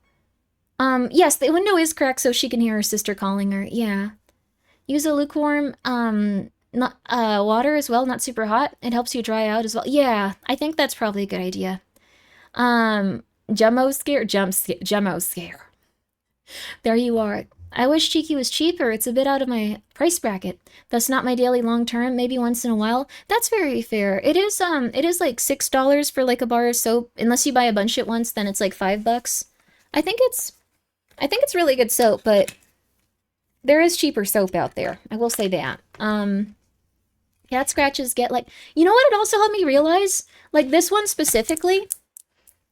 Yes, the window is cracked so she can hear her sister calling her. Yeah. Use a lukewarm not water as well, not super hot. It helps you dry out as well. Yeah, I think that's probably a good idea. Gemmo scare. There you are. I wish Cheeky was cheaper. It's a bit out of my price bracket. That's not my daily long term, maybe once in a while. That's very fair. It is like $6 for like a bar of soap. Unless you buy a bunch at once, then it's like $5. I think it's really good soap, but there is cheaper soap out there. I will say that. Cat scratches get like, you know what it also helped me realize? Like this one specifically,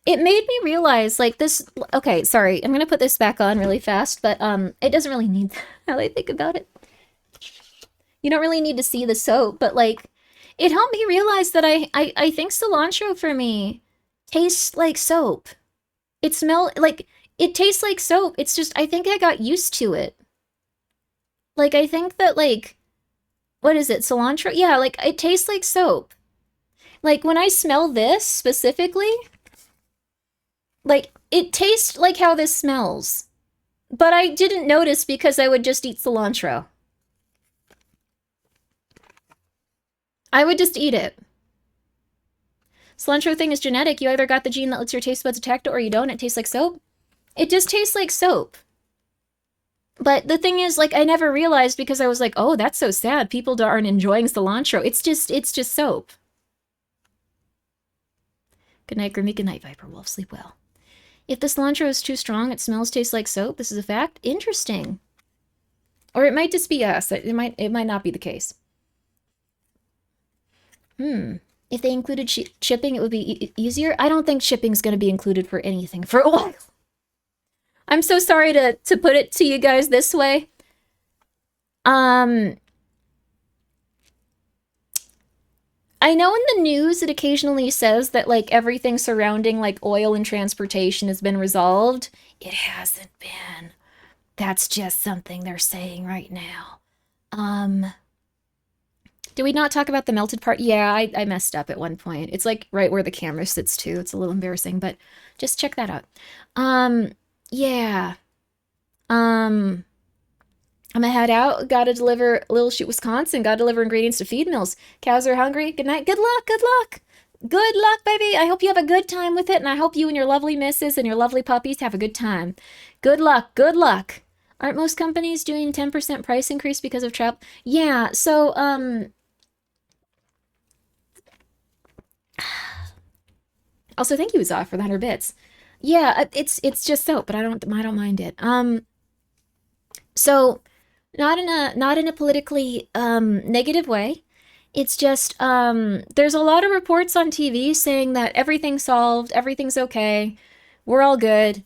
it made me realize like this, okay, sorry, I'm gonna put this back on really fast, but it doesn't really need how I think about it. You don't really need to see the soap, but like, it helped me realize that I think cilantro for me tastes like soap. It tastes like soap. It's just, I think I got used to it. Like, I think that, like, what is it, cilantro? Yeah, like, it tastes like soap. Like, when I smell this, specifically, like, it tastes like how this smells. But I didn't notice because I would just eat cilantro. I would just eat it. Cilantro thing is genetic. You either got the gene that lets your taste buds detect it or you don't. It tastes like soap. It just tastes like soap. But the thing is, like, I never realized because I was like, oh, that's so sad. People aren't enjoying cilantro. It's just soap. Good night, Grimmy. Good night, Viper Wolf. Sleep well. If the cilantro is too strong, it tastes like soap. This is a fact. Interesting. Or it might just be us. It might not be the case. If they included shipping, it would be easier. I don't think shipping's going to be included for anything for a while. I'm so sorry to put it to you guys this way. I know in the news it occasionally says that like everything surrounding like oil and transportation has been resolved. It hasn't been. That's just something they're saying right now. Did we not talk about the melted part? Yeah, I messed up at one point. It's like right where the camera sits too. It's a little embarrassing, but just check that out. Yeah. I'm gonna head out. Gotta deliver Little Shoot, Wisconsin. Gotta deliver ingredients to feed mills. Cows are hungry. Good night. Good luck. Good luck. Good luck, baby. I hope you have a good time with it, and I hope you and your lovely missus and your lovely puppies have a good time. Good luck. Good luck. Aren't most companies doing 10% price increase because of travel? Yeah, so, also, thank you, Zah, for the 100 bits. Yeah, it's just soap, but I don't mind it. So not in a politically negative way. It's just there's a lot of reports on TV saying that everything's solved, everything's okay, we're all good,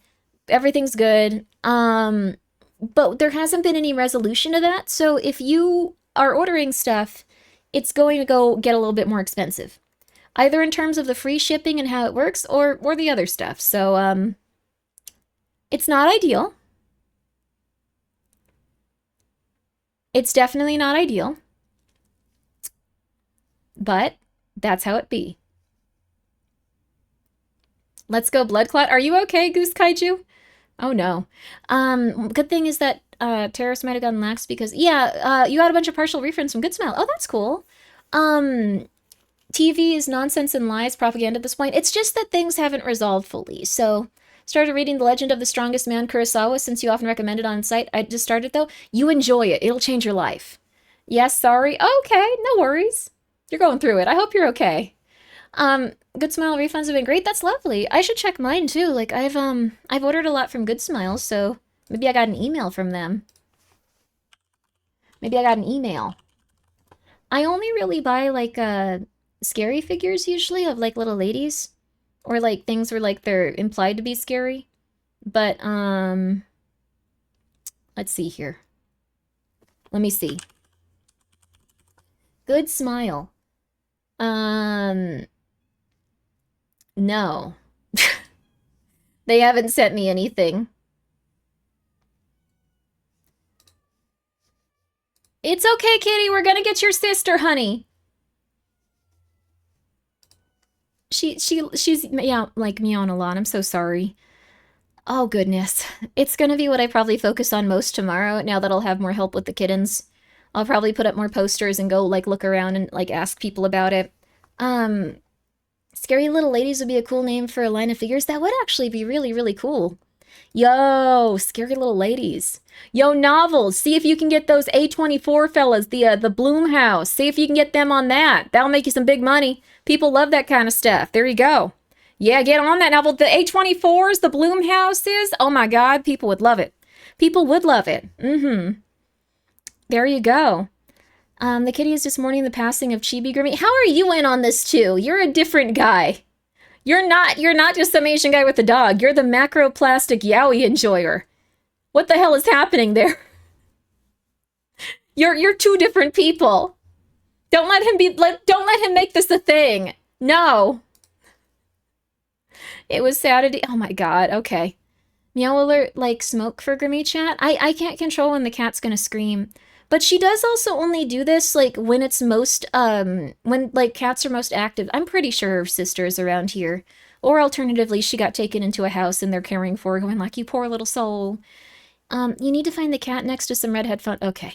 everything's good. But there hasn't been any resolution to that. So if you are ordering stuff, it's going to go get a little bit more expensive. Either in terms of the free shipping and how it works, or the other stuff. So, it's not ideal. It's definitely not ideal. But that's how it be. Let's go, Blood Clot. Are you okay, Goose Kaiju? Oh, no. Good thing is that tariffs might have gotten lax because, yeah, you got a bunch of partial refunds from Good Smile. Oh, that's cool. TV is nonsense and lies, propaganda at this point. It's just that things haven't resolved fully. So, started reading The Legend of the Strongest Man, Kurosawa, since you often recommend it on site. I just started though. You enjoy it. It'll change your life. Yes, sorry. Okay, no worries. You're going through it. I hope you're okay. Good Smile refunds have been great. That's lovely. I should check mine too. Like I've ordered a lot from Good Smile, so maybe I got an email from them. Maybe I got an email. I only really buy like scary figures usually of like little ladies or like things where like they're implied to be scary. But let's see here. Let me see. Good Smile. No. They haven't sent me anything. It's okay, Kitty. We're gonna get your sister, honey. She's yeah, like meowing a lot. I'm so sorry. Oh goodness. It's gonna be what I probably focus on most tomorrow, now that I'll have more help with the kittens. I'll probably put up more posters and go like look around and like ask people about it. Um, Scary Little Ladies would be a cool name for a line of figures. That would actually be really, really cool. Yo, Scary Little Ladies. Yo, novels. See if you can get those A24 fellas, the Bloom House. See if you can get them on that. That'll make you some big money. People love that kind of stuff. There you go. Yeah, get on that novel. The A24s, the Bloom Houses. Oh my God, people would love it. People would love it. Mm-hmm. There you go. The kitty is just mourning the passing of Chibi Grimmy. How are you in on this too? You're a different guy. You're not just some Asian guy with a dog. You're the macroplastic yaoi enjoyer. What the hell is happening there? You're two different people. Don't let him make this a thing. No. It was Saturday. Oh my God. Okay. Meow alert, like smoke for Grimmy chat. I can't control when the cat's gonna scream. But she does also only do this like when it's most when like cats are most active. I'm pretty sure her sister's around here. Or alternatively, she got taken into a house and they're caring for her, going like, you poor little soul. You need to find the cat next to some red headphone. Okay.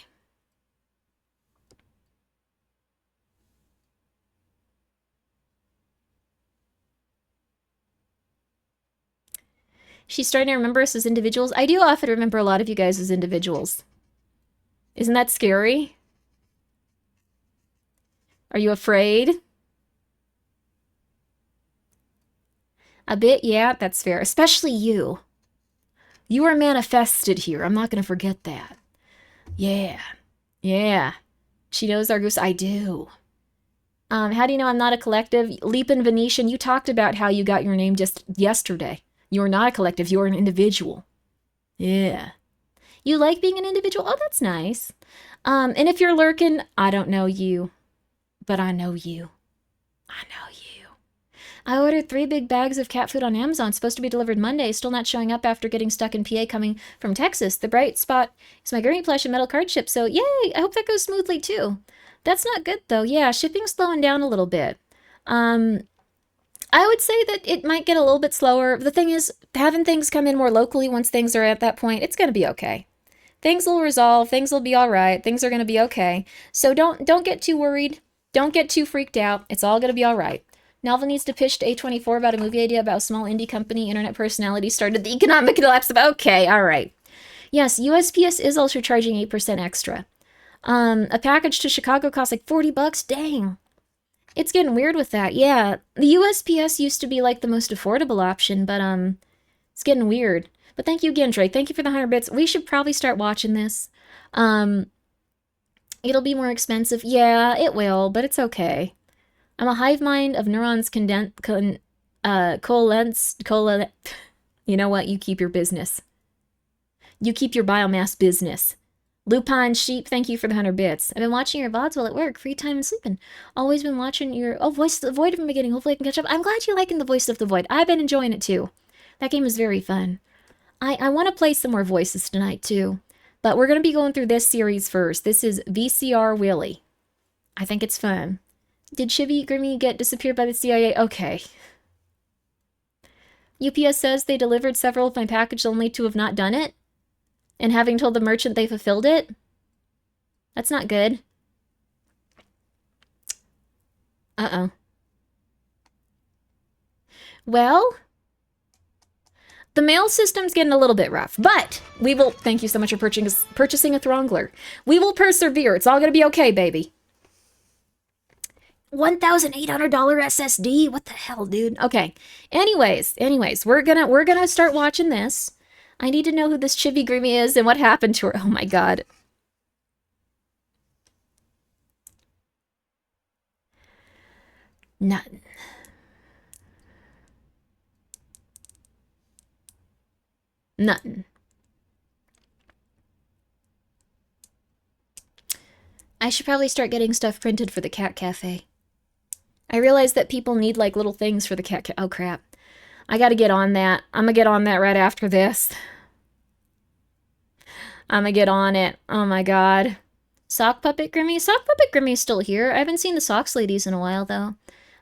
She's starting to remember us as individuals. I do often remember a lot of you guys as individuals. Isn't that scary? Are you afraid? A bit, yeah, that's fair. Especially you. You are manifested here. I'm not going to forget that. Yeah. Yeah. She knows our goose. I do. How do you know I'm not a collective? Leap in Venetian, you talked about how you got your name just yesterday. You're not a collective. You're an individual. Yeah. You like being an individual? Oh, that's nice. And if you're lurking, I don't know you, but I know you. I know you. I ordered 3 big bags of cat food on Amazon. It's supposed to be delivered Monday. Still not showing up after getting stuck in PA coming from Texas. The bright spot is my Grimmy plush and metal card ship. So yay! I hope that goes smoothly too. That's not good though. Yeah, shipping's slowing down a little bit. I would say that it might get a little bit slower. The thing is, having things come in more locally once things are at that point, it's going to be okay. Things will resolve. Things will be all right. Things are going to be okay. So don't get too worried. Don't get too freaked out. It's all going to be all right. Novel needs to pitch to A24 about a movie idea about a small indie company. Internet personality started the economic collapse of... Okay, all right. Yes, USPS is also charging 8% extra. A package to Chicago costs like $40. Dang. It's getting weird with that. Yeah, the USPS used to be like the most affordable option, but it's getting weird. But thank you again, Drake. Thank you for the 100 bits. We should probably start watching this. It'll be more expensive. Yeah, it will, but it's okay. I'm a hive mind of neurons You know what? You keep your business. You keep your biomass business. Lupine Sheep, thank you for the 100 bits. I've been watching your VODs while at work, free time and sleeping. Always been watching your... Oh, Voice of the Void from the beginning. Hopefully I can catch up. I'm glad you're liking the Voice of the Void. I've been enjoying it too. That game is very fun. I want to play some more voices tonight too. But we're going to be going through this series first. This is VCR Willie. I think it's fun. Did Chibi Grimmy get disappeared by the CIA? Okay. UPS says they delivered several of my packages only to have not done it. And having told the merchant they fulfilled it? That's not good. Uh-oh. Well, the mail system's getting a little bit rough, but we will, thank you so much for purchasing a Throngler. We will persevere. It's all gonna be okay, baby. $1,800 SSD? What the hell, dude? Okay. Anyways, we're gonna start watching this. I need to know who this Chibi Grimmi is and what happened to her. Oh my god. Nothing. Nothing. I should probably start getting stuff printed for the cat cafe. I realize that people need, like, little things for the cat cafe. Oh, crap. I gotta get on that. I'm gonna get on that right after this. I'm gonna get on it. Oh my god. Sock Puppet Grimmi? Sock Puppet Grimmy's still here. I haven't seen the Socks Ladies in a while, though.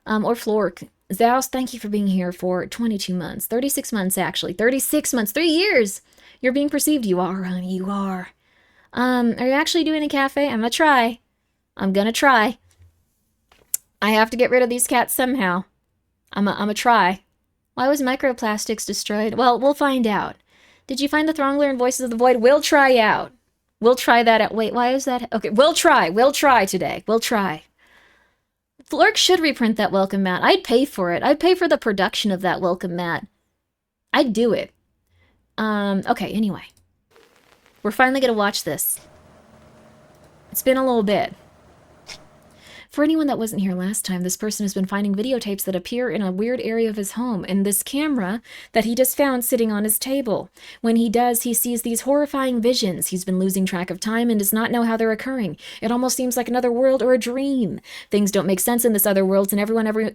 Or Flork. Zaus, thank you for being here for 22 months. 36 months, actually. 36 months. 3 years! You're being perceived. You are, honey. You are. Are you actually doing a cafe? I'm gonna try. I'm gonna try. I have to get rid of these cats somehow. I'm gonna try. Why was microplastics destroyed? Well, we'll find out. Did you find the Throngler in Voices of the Void? We'll try out. We'll try that out. Wait, why is that? Okay, we'll try. We'll try today. We'll try. Flork should reprint that welcome mat. I'd pay for it. I'd pay for the production of that welcome mat. I'd do it. Okay, anyway. We're finally gonna watch this. It's been a little bit. For anyone that wasn't here last time, this person has been finding videotapes that appear in a weird area of his home, and this camera that he just found sitting on his table. When he does, he sees these horrifying visions. He's been losing track of time and does not know how they're occurring. It almost seems like another world or a dream. Things don't make sense in this other world, and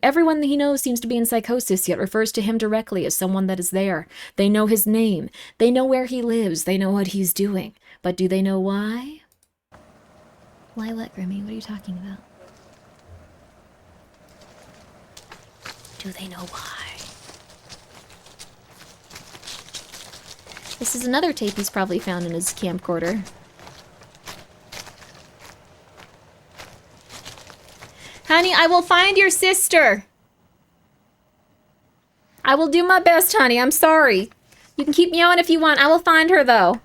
everyone he knows seems to be in psychosis, yet refers to him directly as someone that is there. They know his name. They know where he lives. They know what he's doing. But do they know why? Why what, Grimmi? What are you talking about? Do they know why? This is another tape he's probably found in his camcorder. Honey, I will find your sister. I will do my best, honey. I'm sorry. You can keep meowing if you want. I will find her, though.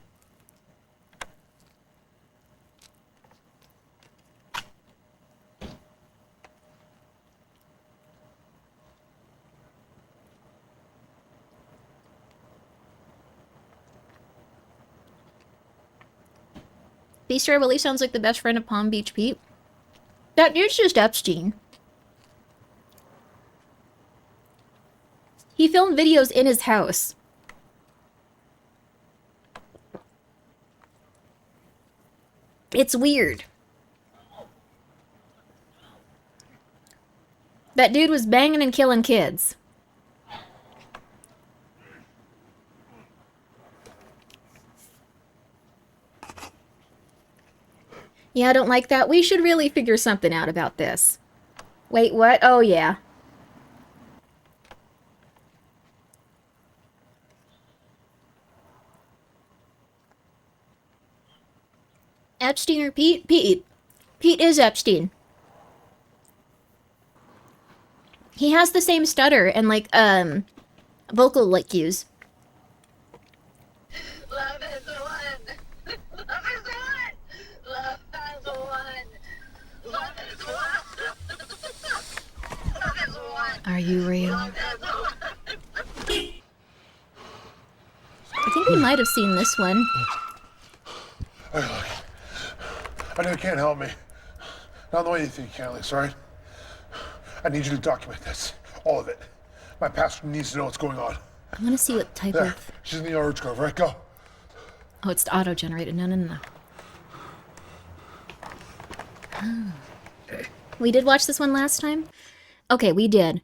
Beaster, I believe, sounds like the best friend of Palm Beach Pete. That dude's just Epstein. He filmed videos in his house. It's weird. That dude was banging and killing kids. Yeah, I don't like that. We should really figure something out about this. Wait, what? Oh, yeah. Epstein or Pete? Pete. Pete is Epstein. He has the same stutter and, like, vocal, like, cues. Love is the one. Love is the one. Love is the one. Love is the one. Love is the one. Are you real? I think we might have seen this one. Hey, look. I know you can't help me. Not the way you think you can, Alex, all right? I need you to document this. All of it. My pastor needs to know what's going on. I want to see what type there. of... She's in the orange grove, right? Go. Oh, it's auto-generated. No. We did watch this one last time? Okay, we did.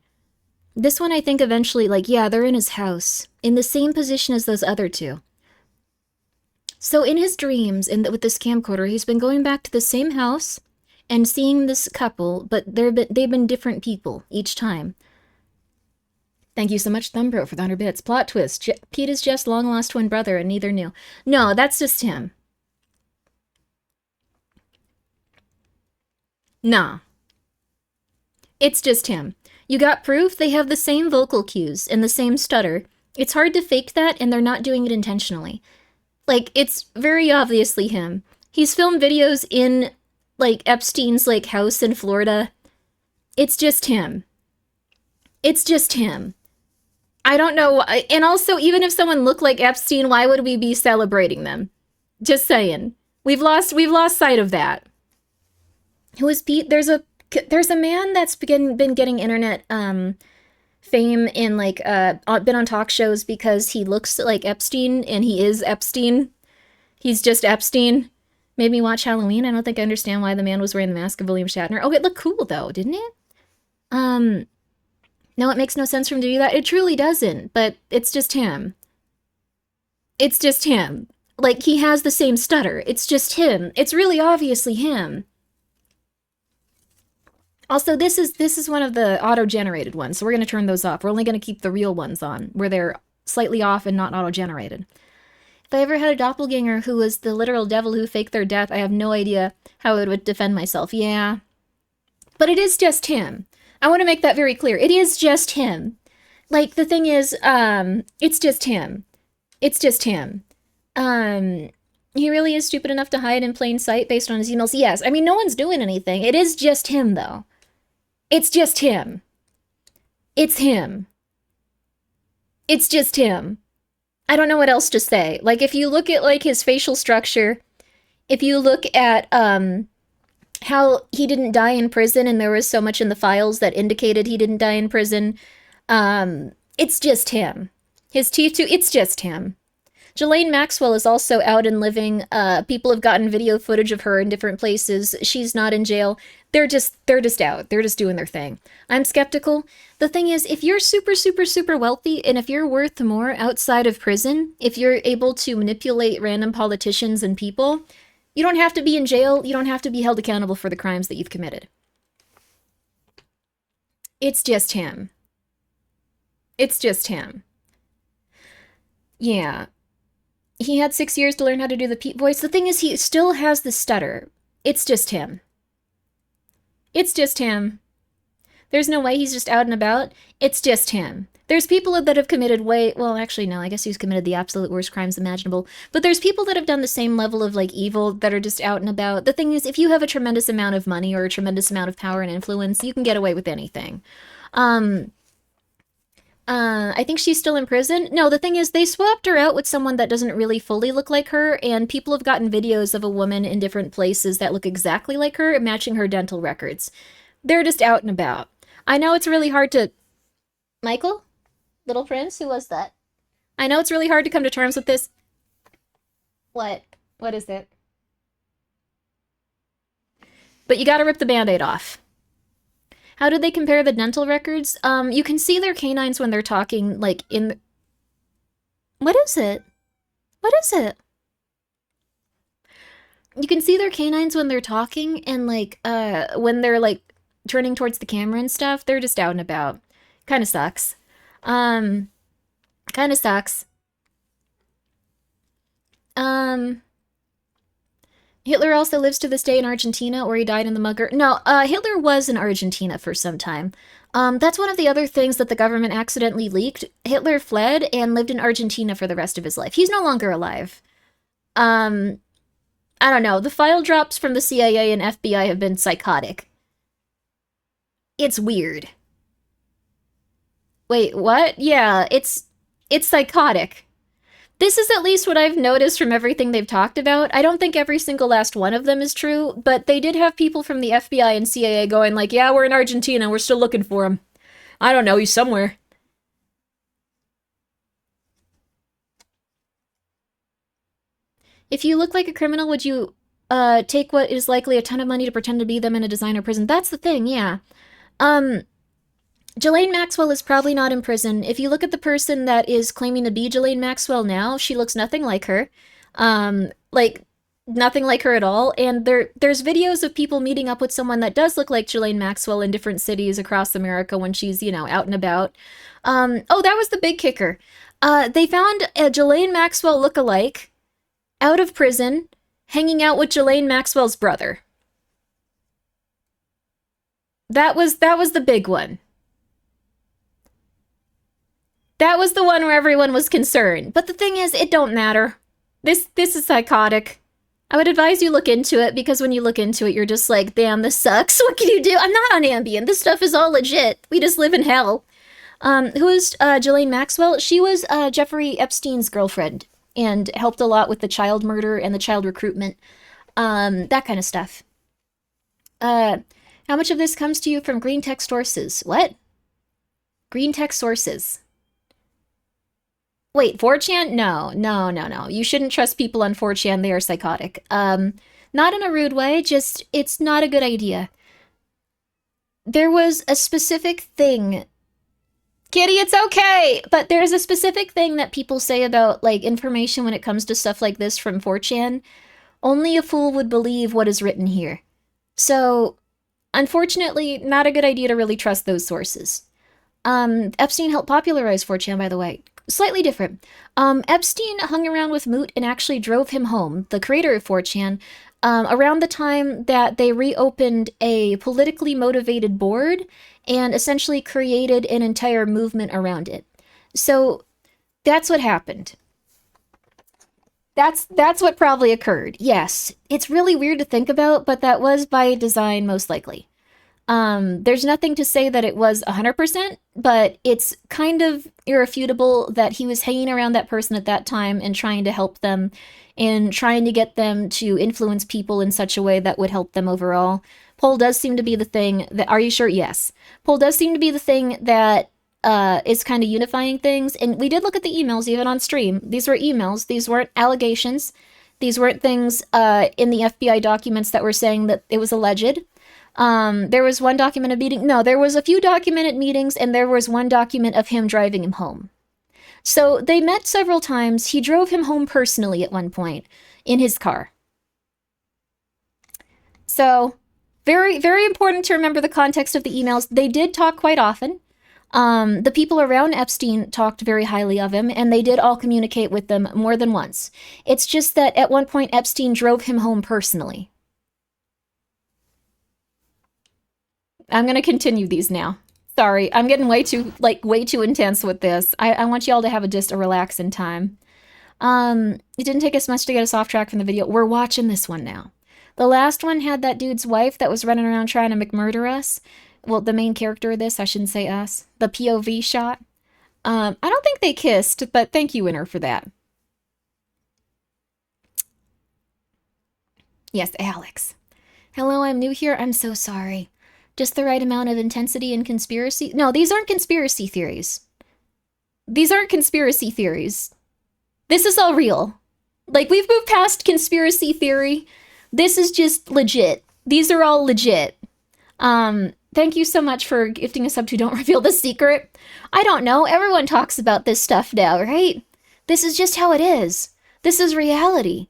This one, I think, eventually, like, yeah, they're in his house. In the same position as those other two. So in his dreams, with this camcorder, he's been going back to the same house and seeing this couple, but they've been different people each time. Thank you so much, Thumbro, for the 100 bits. Plot twist. Pete is Jeff's long-lost twin brother, and neither knew. No, that's just him. Nah. It's just him. You got proof they have the same vocal cues and the same stutter. It's hard to fake that, and they're not doing it intentionally. Like, it's very obviously him. He's filmed videos in, like, Epstein's, like, house in Florida. It's just him. It's just him. I don't know. And also, even if someone looked like Epstein, why would we be celebrating them? Just saying. We've lost sight of that. Who is Pete? There's a man that's been getting internet fame and like been on talk shows because he looks like Epstein, and he is Epstein. He's just Epstein. Made me watch Halloween. I don't think I understand why the man was wearing the mask of William Shatner. Oh, it looked cool though, didn't it? No, it makes no sense for him to do that. It truly doesn't, but it's just him. It's just him. Like, he has the same stutter. It's just him. It's really obviously him. Also, this is one of the auto-generated ones, so we're going to turn those off. We're only going to keep the real ones on, where they're slightly off and not auto-generated. If I ever had a doppelganger who was the literal devil who faked their death, I have no idea how I would defend myself. Yeah. But it is just him. I want to make that very clear. It is just him. Like, the thing is, it's just him. It's just him. He really is stupid enough to hide in plain sight based on his emails. Yes, I mean, no one's doing anything. It is just him, though. It's just him. It's him. It's just him. I don't know what else to say. Like, if you look at, like, his facial structure, if you look at, how he didn't die in prison and there was so much in the files that indicated he didn't die in prison, it's just him. His teeth, too, it's just him. Ghislaine Maxwell is also out and living. People have gotten video footage of her in different places. She's not in jail. They're just out. They're just doing their thing. I'm skeptical. The thing is, if you're super, super, super wealthy, and if you're worth more outside of prison, if you're able to manipulate random politicians and people, you don't have to be in jail. You don't have to be held accountable for the crimes that you've committed. It's just him. It's just him. Yeah. He had 6 years to learn how to do the Pete voice. The thing is, he still has the stutter. It's just him. It's just him. There's no way he's just out and about. It's just him. There's people that have committed well, actually, no, I guess he's committed the absolute worst crimes imaginable. But there's people that have done the same level of, like, evil that are just out and about. The thing is, if you have a tremendous amount of money or a tremendous amount of power and influence, you can get away with anything. I think she's still in prison. No, the thing is, they swapped her out with someone that doesn't really fully look like her, and people have gotten videos of a woman in different places that look exactly like her, matching her dental records. They're just out and about. I know it's really hard to... Michael? Little Prince? Who was that? I know it's really hard to come to terms with this. What? What is it? But you gotta rip the Band-Aid off. How did they compare the dental records? You can see their canines when they're talking, like, in the... What is it? What is it? You can see their canines when they're talking, and, like, when they're, like, turning towards the camera and stuff. They're just out and about. Kinda sucks. Kinda sucks. Hitler also lives to this day in Argentina, or he died in the mugger. No, Hitler was in Argentina for some time. That's one of the other things that the government accidentally leaked. Hitler fled and lived in Argentina for the rest of his life. He's no longer alive. I don't know. The file drops from the CIA and FBI have been psychotic. It's weird. Wait, what? Yeah, it's psychotic. This is at least what I've noticed from everything they've talked about. I don't think every single last one of them is true, but they did have people from the FBI and CIA going like, yeah, we're in Argentina, we're still looking for him. I don't know, he's somewhere. If you look like a criminal, would you take what is likely a ton of money to pretend to be them in a designer prison? That's the thing, yeah. Ghislaine Maxwell is probably not in prison. If you look at the person that is claiming to be Ghislaine Maxwell now, she looks nothing like her. Like, nothing like her at all. And there's videos of people meeting up with someone that does look like Ghislaine Maxwell in different cities across America when she's, you know, out and about. Oh, that was the big kicker. They found a Ghislaine Maxwell lookalike out of prison, hanging out with Ghislaine Maxwell's brother. That was the big one. That was the one where everyone was concerned. But the thing is, it don't matter. This is psychotic. I would advise you look into it, because when you look into it, you're just like, damn, this sucks. What can you do? I'm not on Ambien. This stuff is all legit. We just live in hell. Who is Ghislaine Maxwell? She was Jeffrey Epstein's girlfriend and helped a lot with the child murder and the child recruitment. That kind of stuff. How much of this comes to you from green tech sources? What? Green tech sources. Wait, 4chan? No. You shouldn't trust people on 4chan. They are psychotic. Not in a rude way, just it's not a good idea. There was a specific thing. Kitty, it's okay! But there's a specific thing that people say about, like, information when it comes to stuff like this from 4chan. Only a fool would believe what is written here. So, unfortunately, not a good idea to really trust those sources. Epstein helped popularize 4chan, by the way. Slightly different. Epstein hung around with Moot and actually drove him home, the creator of 4chan, around the time that they reopened a politically motivated board and essentially created an entire movement around it. So that's what happened. That's what probably occurred. Yes, it's really weird to think about, but that was by design most likely. There's nothing to say that it was 100%, but it's kind of irrefutable that he was hanging around that person at that time and trying to help them and trying to get them to influence people in such a way that would help them overall. Poll does seem to be the thing that, are you sure? Yes. Poll does seem to be the thing that is kind of unifying things. And we did look at the emails even on stream. These were emails. These weren't allegations. These weren't things in the FBI documents that were saying that it was alleged. There was one documented meeting. No, there was a few documented meetings, and there was one document of him driving him home. So they met several times. He drove him home personally at one point in his car. So very, very important to remember the context of the emails. They did talk quite often. The people around Epstein talked very highly of him, and they did all communicate with them more than once. It's just that at one point Epstein drove him home personally. I'm going to continue these now. Sorry, I'm getting way too intense with this. I want y'all to have just a relaxing time. It didn't take us much to get us off track from the video. We're watching this one now. The last one had that dude's wife that was running around trying to McMurder us. Well, the main character of this, I shouldn't say us. The POV shot. I don't think they kissed, but thank you, Winner, for that. Yes, Alex. Hello, I'm new here. I'm so sorry. Just the right amount of intensity and conspiracy. No, these aren't conspiracy theories. These aren't conspiracy theories. This is all real. Like, we've moved past conspiracy theory. This is just legit. These are all legit. Thank you so much for gifting us up to Don't Reveal the Secret. I don't know. Everyone talks about this stuff now, right? This is just how it is. This is reality.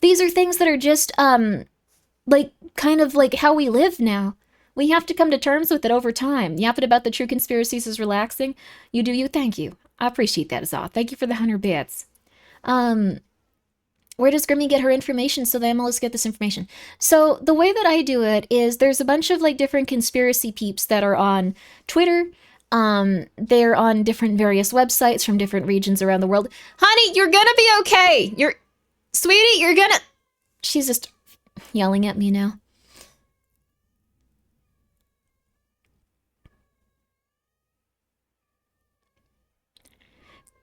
These are things that are just, like, kind of like how we live now. We have to come to terms with it over time. Yapping about the true conspiracies is relaxing. You do you. Thank you. I appreciate that, Azal. Thank you for the 100 bits. Where does Grimmi get her information so the MLS get this information? So the way that I do it is there's a bunch of like different conspiracy peeps that are on Twitter. They're on different various websites from different regions around the world. Honey, you're gonna be okay. Sweetie, you're gonna... She's just yelling at me now.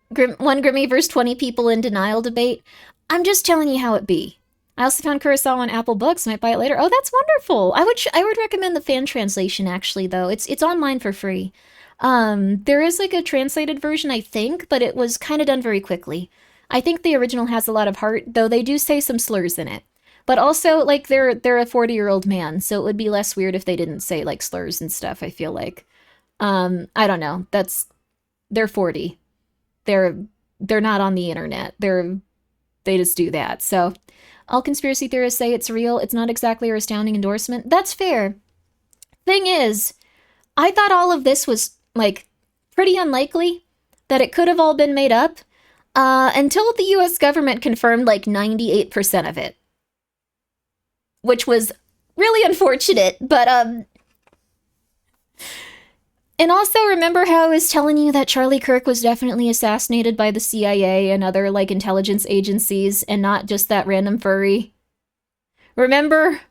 One Grimmi versus 20 people in denial debate. I'm just telling you how it be. I also found Kurosawa on Apple Books. Might buy it later. Oh, that's wonderful. I would recommend the fan translation, actually, though. It's online for free. There is like a translated version, I think, but it was kind of done very quickly. I think the original has a lot of heart, though they do say some slurs in it. But also, like, they're a 40-year-old man, so it would be less weird if they didn't say, like, slurs and stuff, I feel like. I don't know. They're 40. They're not on the internet. They just do that. So all conspiracy theorists say it's real. It's not exactly a astounding endorsement. That's fair. Thing is, I thought all of this was, like, pretty unlikely, that it could have all been made up, until the US government confirmed, like, 98% of it. Which was really unfortunate, but, And also remember how I was telling you that Charlie Kirk was definitely assassinated by the CIA and other, like, intelligence agencies and not just that random furry? Remember?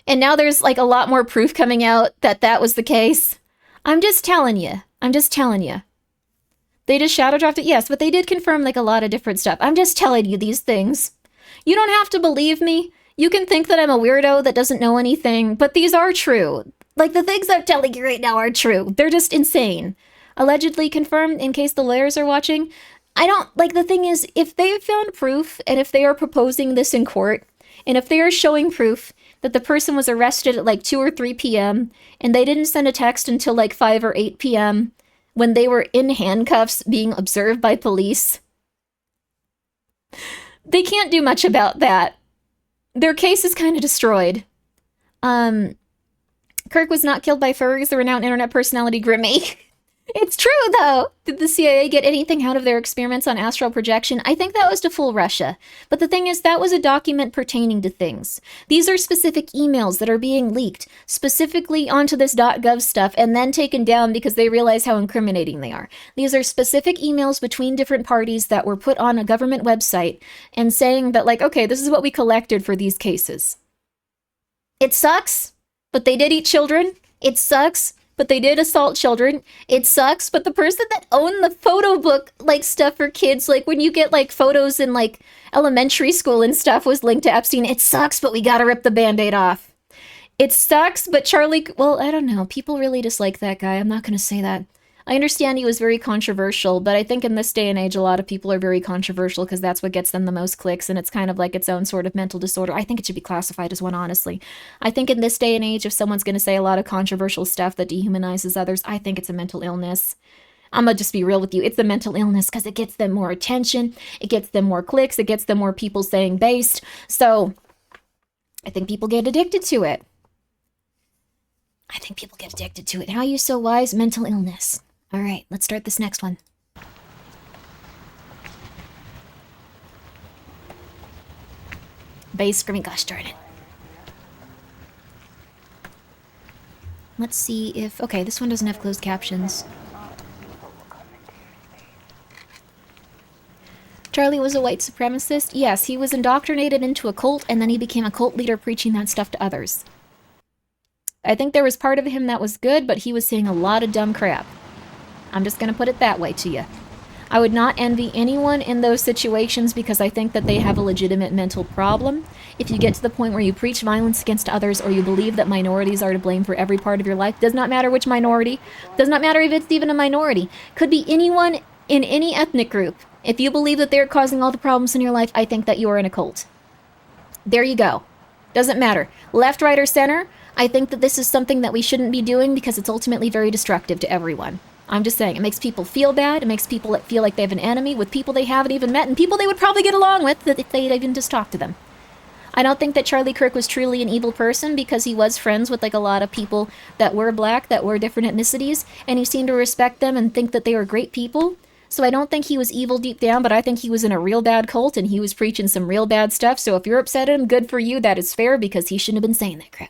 And now there's, like, a lot more proof coming out that that was the case. I'm just telling you. I'm just telling you. They just shadow dropped it, yes, but they did confirm, like, a lot of different stuff. I'm just telling you these things. You don't have to believe me. You can think that I'm a weirdo that doesn't know anything, but these are true. Like, the things I'm telling you right now are true. They're just insane. Allegedly confirmed, in case the lawyers are watching. I don't, like, the thing is, if they've found proof, and if they are proposing this in court, and if they are showing proof that the person was arrested at, like, 2 or 3 p.m., and they didn't send a text until, like, 5 or 8 p.m., when they were in handcuffs being observed by police, they can't do much about that. Their case is kind of destroyed. Kirk was not killed by furries, the renowned internet personality Grimmi. It's true, though. Did the CIA get anything out of their experiments on astral projection? I think that was to fool Russia. But the thing is, that was a document pertaining to things. These are specific emails that are being leaked, specifically onto this .gov stuff, and then taken down because they realize how incriminating they are. These are specific emails between different parties that were put on a government website and saying that, like, okay, this is what we collected for these cases. It sucks, but they did eat children. It sucks, but they did assault children. It sucks, but the person that owned the photo book, like, stuff for kids, like, when you get, like, photos in, like, elementary school and stuff was linked to Epstein. It sucks, but we gotta rip the Band-Aid off. It sucks, but Charlie, well, I don't know. People really dislike that guy. I'm not gonna say that. I understand he was very controversial, but I think in this day and age, a lot of people are very controversial because that's what gets them the most clicks, and it's kind of like its own sort of mental disorder. I think it should be classified as one, honestly. I think in this day and age, if someone's going to say a lot of controversial stuff that dehumanizes others, I think it's a mental illness. I'm gonna just be real with you. It's a mental illness because it gets them more attention, it gets them more clicks, it gets them more people saying based. So I think people get addicted to it. How are you so wise? Mental illness. All right, let's start this next one. Base screaming, gosh darn it. Let's see if... Okay, this one doesn't have closed captions. Charlie was a white supremacist? Yes, he was indoctrinated into a cult, and then he became a cult leader preaching that stuff to others. I think there was part of him that was good, but he was saying a lot of dumb crap. I'm just going to put it that way to you. I would not envy anyone in those situations because I think that they have a legitimate mental problem. If you get to the point where you preach violence against others or you believe that minorities are to blame for every part of your life, does not matter which minority, does not matter if it's even a minority, could be anyone in any ethnic group. If you believe that they're causing all the problems in your life, I think that you are in a cult. There you go. Doesn't matter. Left, right, or center, I think that this is something that we shouldn't be doing because it's ultimately very destructive to everyone. I'm just saying, it makes people feel bad, it makes people feel like they have an enemy with people they haven't even met, and people they would probably get along with if they'd even just talk to them. I don't think that Charlie Kirk was truly an evil person because he was friends with, like, a lot of people that were black, that were different ethnicities, and he seemed to respect them and think that they were great people. So I don't think he was evil deep down, but I think he was in a real bad cult and he was preaching some real bad stuff, so if you're upset at him, good for you, that is fair because he shouldn't have been saying that crap.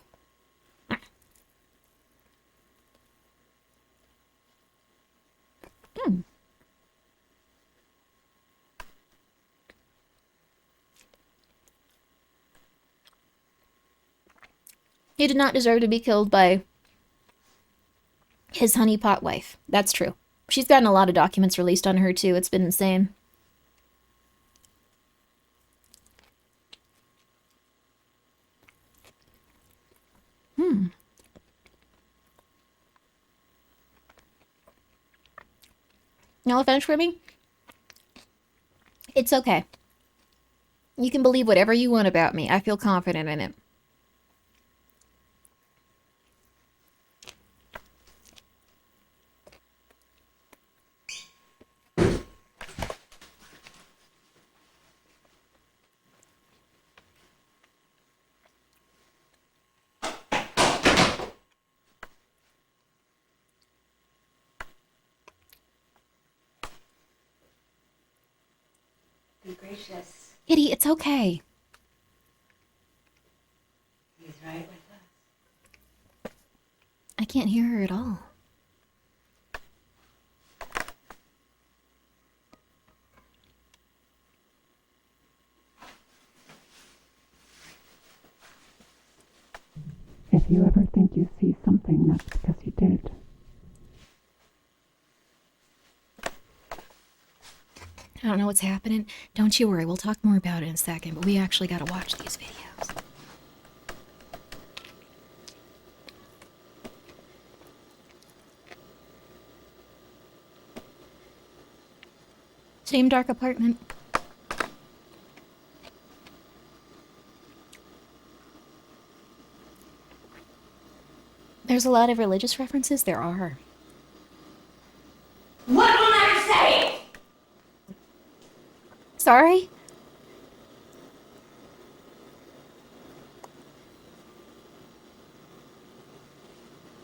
He did not deserve to be killed by his honeypot wife. That's true. She's gotten a lot of documents released on her, too. It's been insane. No offense, Grimmi. It's okay. You can believe whatever you want about me. I feel confident in it. Be gracious. Kitty, it's okay. He's right with us. I can't hear her at all. you ever think you see something, that's because you did. I don't know what's happening. Don't you worry, we'll talk more about it in a second, but we actually gotta watch these videos. Same dark apartment. There's a lot of religious references. There are. What will I say? Sorry?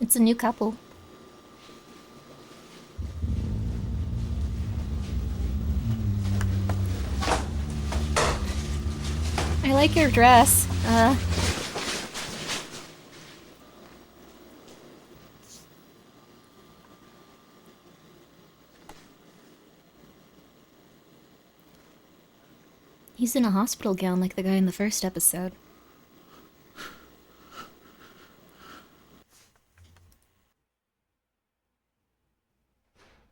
It's a new couple. I like your dress. He's in a hospital gown like the guy in the first episode.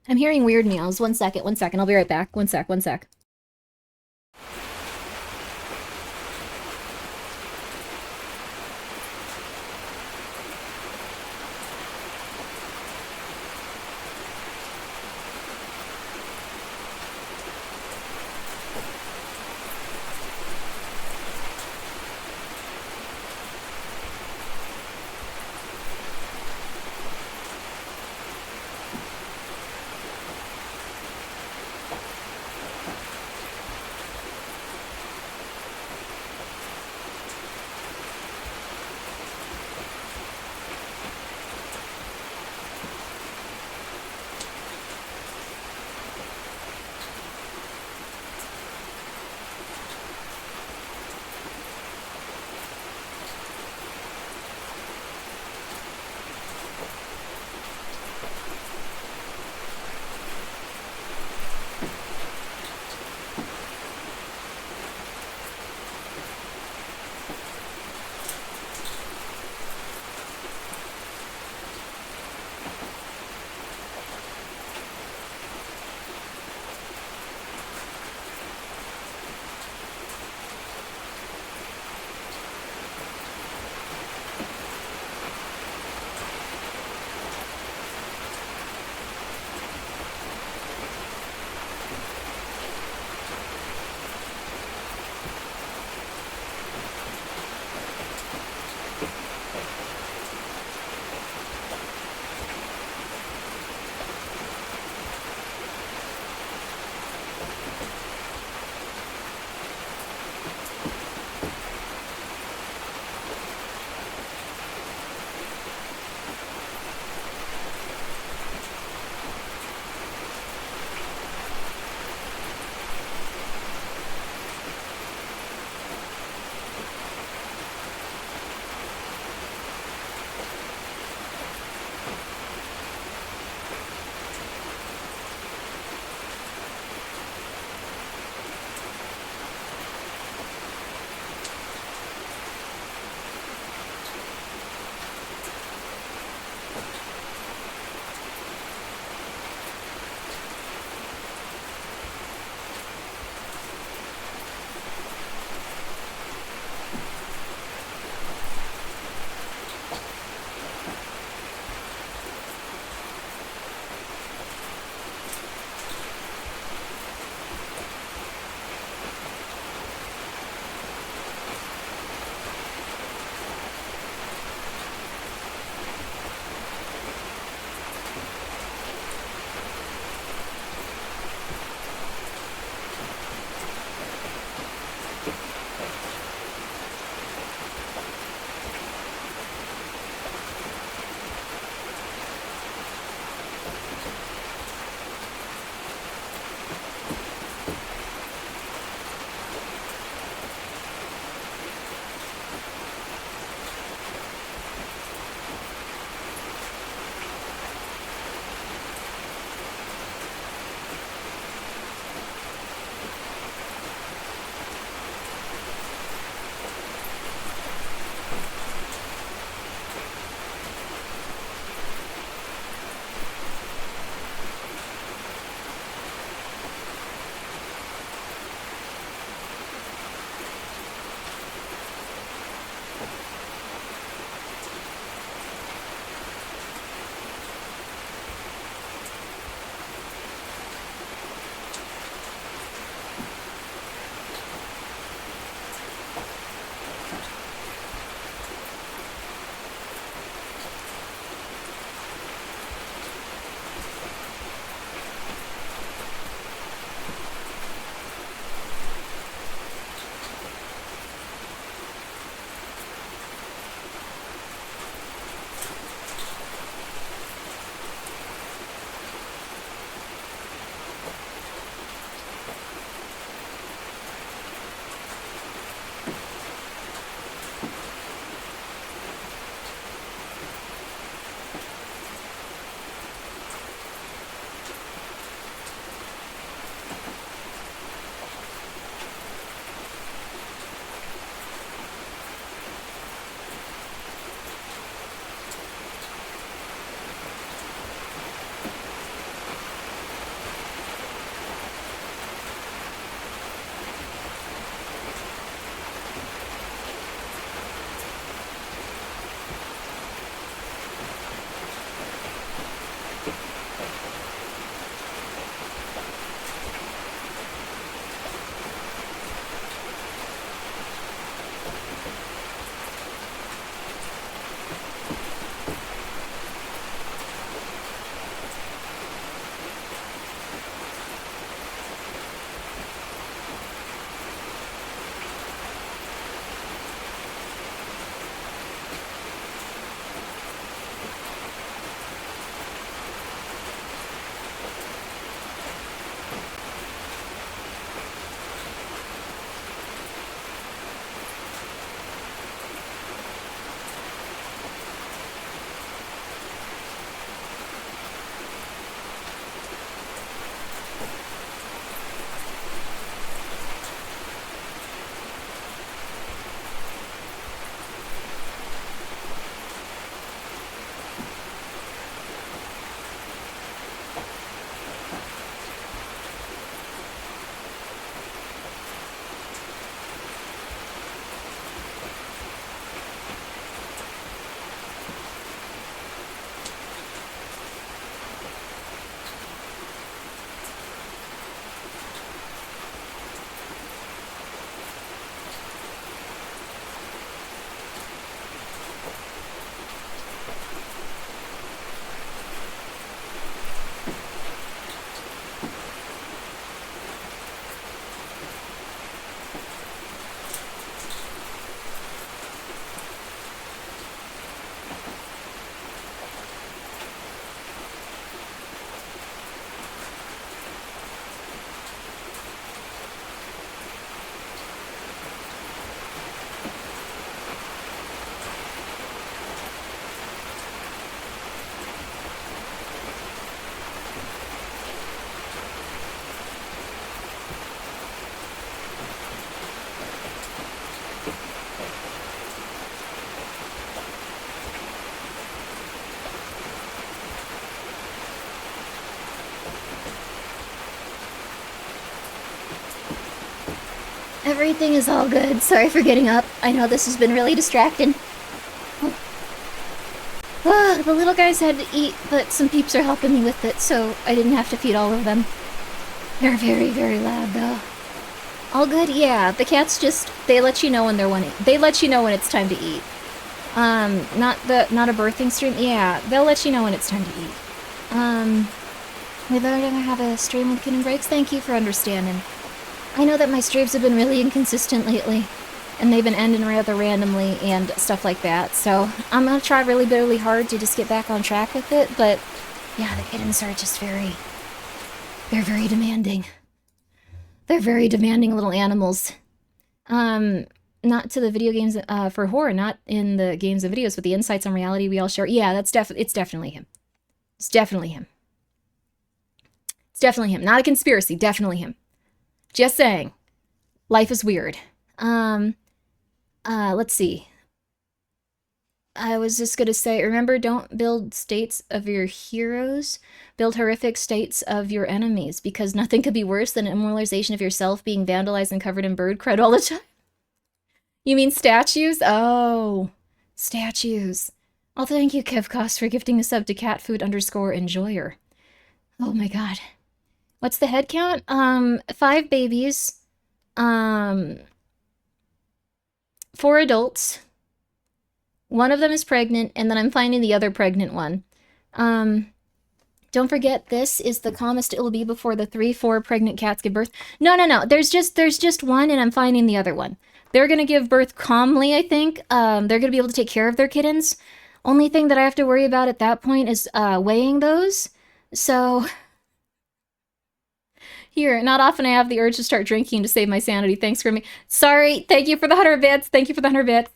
I'm hearing weird meows. One second. I'll be right back. One sec. Everything is all good. Sorry for getting up. I know this has been really distracting. The little guys had to eat, but some peeps are helping me with it, so I didn't have to feed all of them. They're very, very loud, though. All good? Yeah, the cats just, they let you know when they let you know when it's time to eat. Not a birthing stream? Yeah, they'll let you know when it's time to eat. We'd rather have a stream with Kid Breaks. Thank you for understanding. I know that my streams have been really inconsistent lately, and they've been ending rather randomly and stuff like that, so I'm gonna try really hard to just get back on track with it, but yeah, the kittens are just they're very demanding. They're very demanding little animals. Not to the video games, for horror, not in the games and videos, but the insights on reality we all share. Yeah, it's definitely him. It's definitely him. It's definitely him. Not a conspiracy, definitely him. Just saying. Life is weird. Let's see. I was just gonna say, remember, don't build states of your heroes. Build horrific states of your enemies, because nothing could be worse than immortalization of yourself being vandalized and covered in bird crud all the time. You mean statues? Oh, statues. Oh, thank you, Kevcos, for gifting a sub to catfood_enjoyer. Oh my god. What's the head count? 5 babies. 4 adults. One of them is pregnant, and then I'm finding the other pregnant one. Don't forget, this is the calmest it will be before the 3-4 pregnant cats give birth. No. There's just one, and I'm finding the other one. They're gonna give birth calmly, I think. They're gonna be able to take care of their kittens. Only thing that I have to worry about at that point is weighing those. So here, not often I have the urge to start drinking to save my sanity. Thanks, Grimmi. Sorry, thank you for the 100 bits. Thank you for the 100 bits.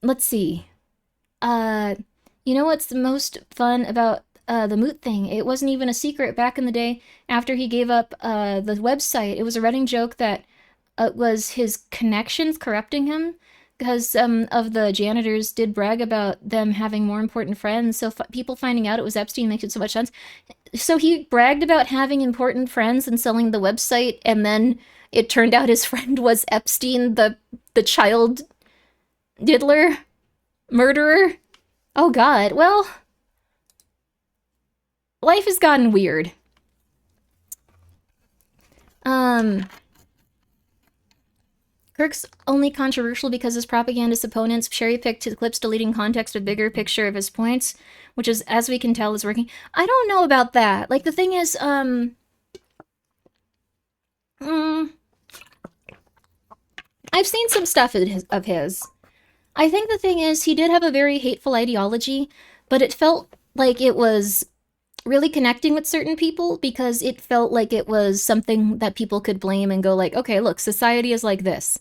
Let's see. You know what's the most fun about the Moot thing? It wasn't even a secret back in the day after he gave up the website. It was a running joke that it was his connections corrupting him, because some of the janitors did brag about them having more important friends, so people finding out it was Epstein makes it so much sense. So he bragged about having important friends and selling the website, and then it turned out his friend was Epstein, the child diddler, murderer. Oh god, well, life has gotten weird. Kirk's only controversial because his propagandist opponents cherry-picked his clips, deleting context of bigger picture of his points, which is, as we can tell, is working. I don't know about that. Like, the thing is, I've seen some stuff of his. I think the thing is, he did have a very hateful ideology, but it felt like it was really connecting with certain people, because it felt like it was something that people could blame and go like, okay, look, society is like this.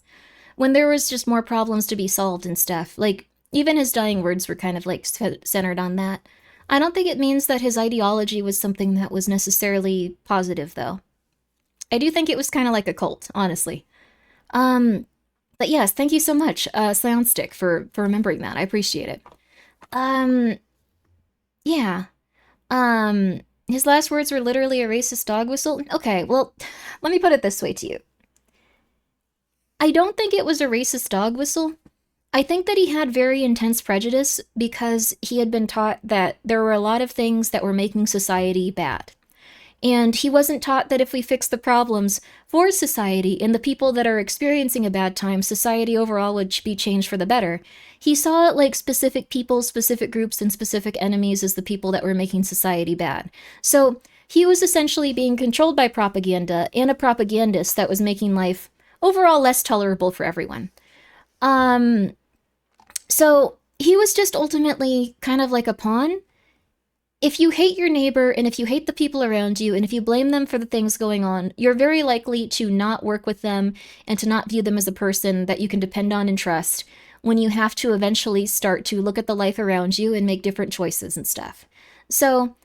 When there was just more problems to be solved and stuff. Like, even his dying words were kind of like centered on that. I don't think it means that his ideology was something that was necessarily positive, though. I do think it was kind of like a cult, honestly. But yes, thank you so much, Soundstick, for remembering that. I appreciate it. Yeah. His last words were literally a racist dog whistle. Okay, well, let me put it this way to you. I don't think it was a racist dog whistle. I think that he had very intense prejudice because he had been taught that there were a lot of things that were making society bad. And he wasn't taught that if we fix the problems for society and the people that are experiencing a bad time, society overall would be changed for the better. He saw like specific people, specific groups, and specific enemies as the people that were making society bad. So he was essentially being controlled by propaganda and a propagandist that was making life overall less tolerable for everyone. So he was just ultimately kind of like a pawn. If you hate your neighbor, and if you hate the people around you, and if you blame them for the things going on, you're very likely to not work with them and to not view them as a person that you can depend on and trust when you have to eventually start to look at the life around you and make different choices and stuff. So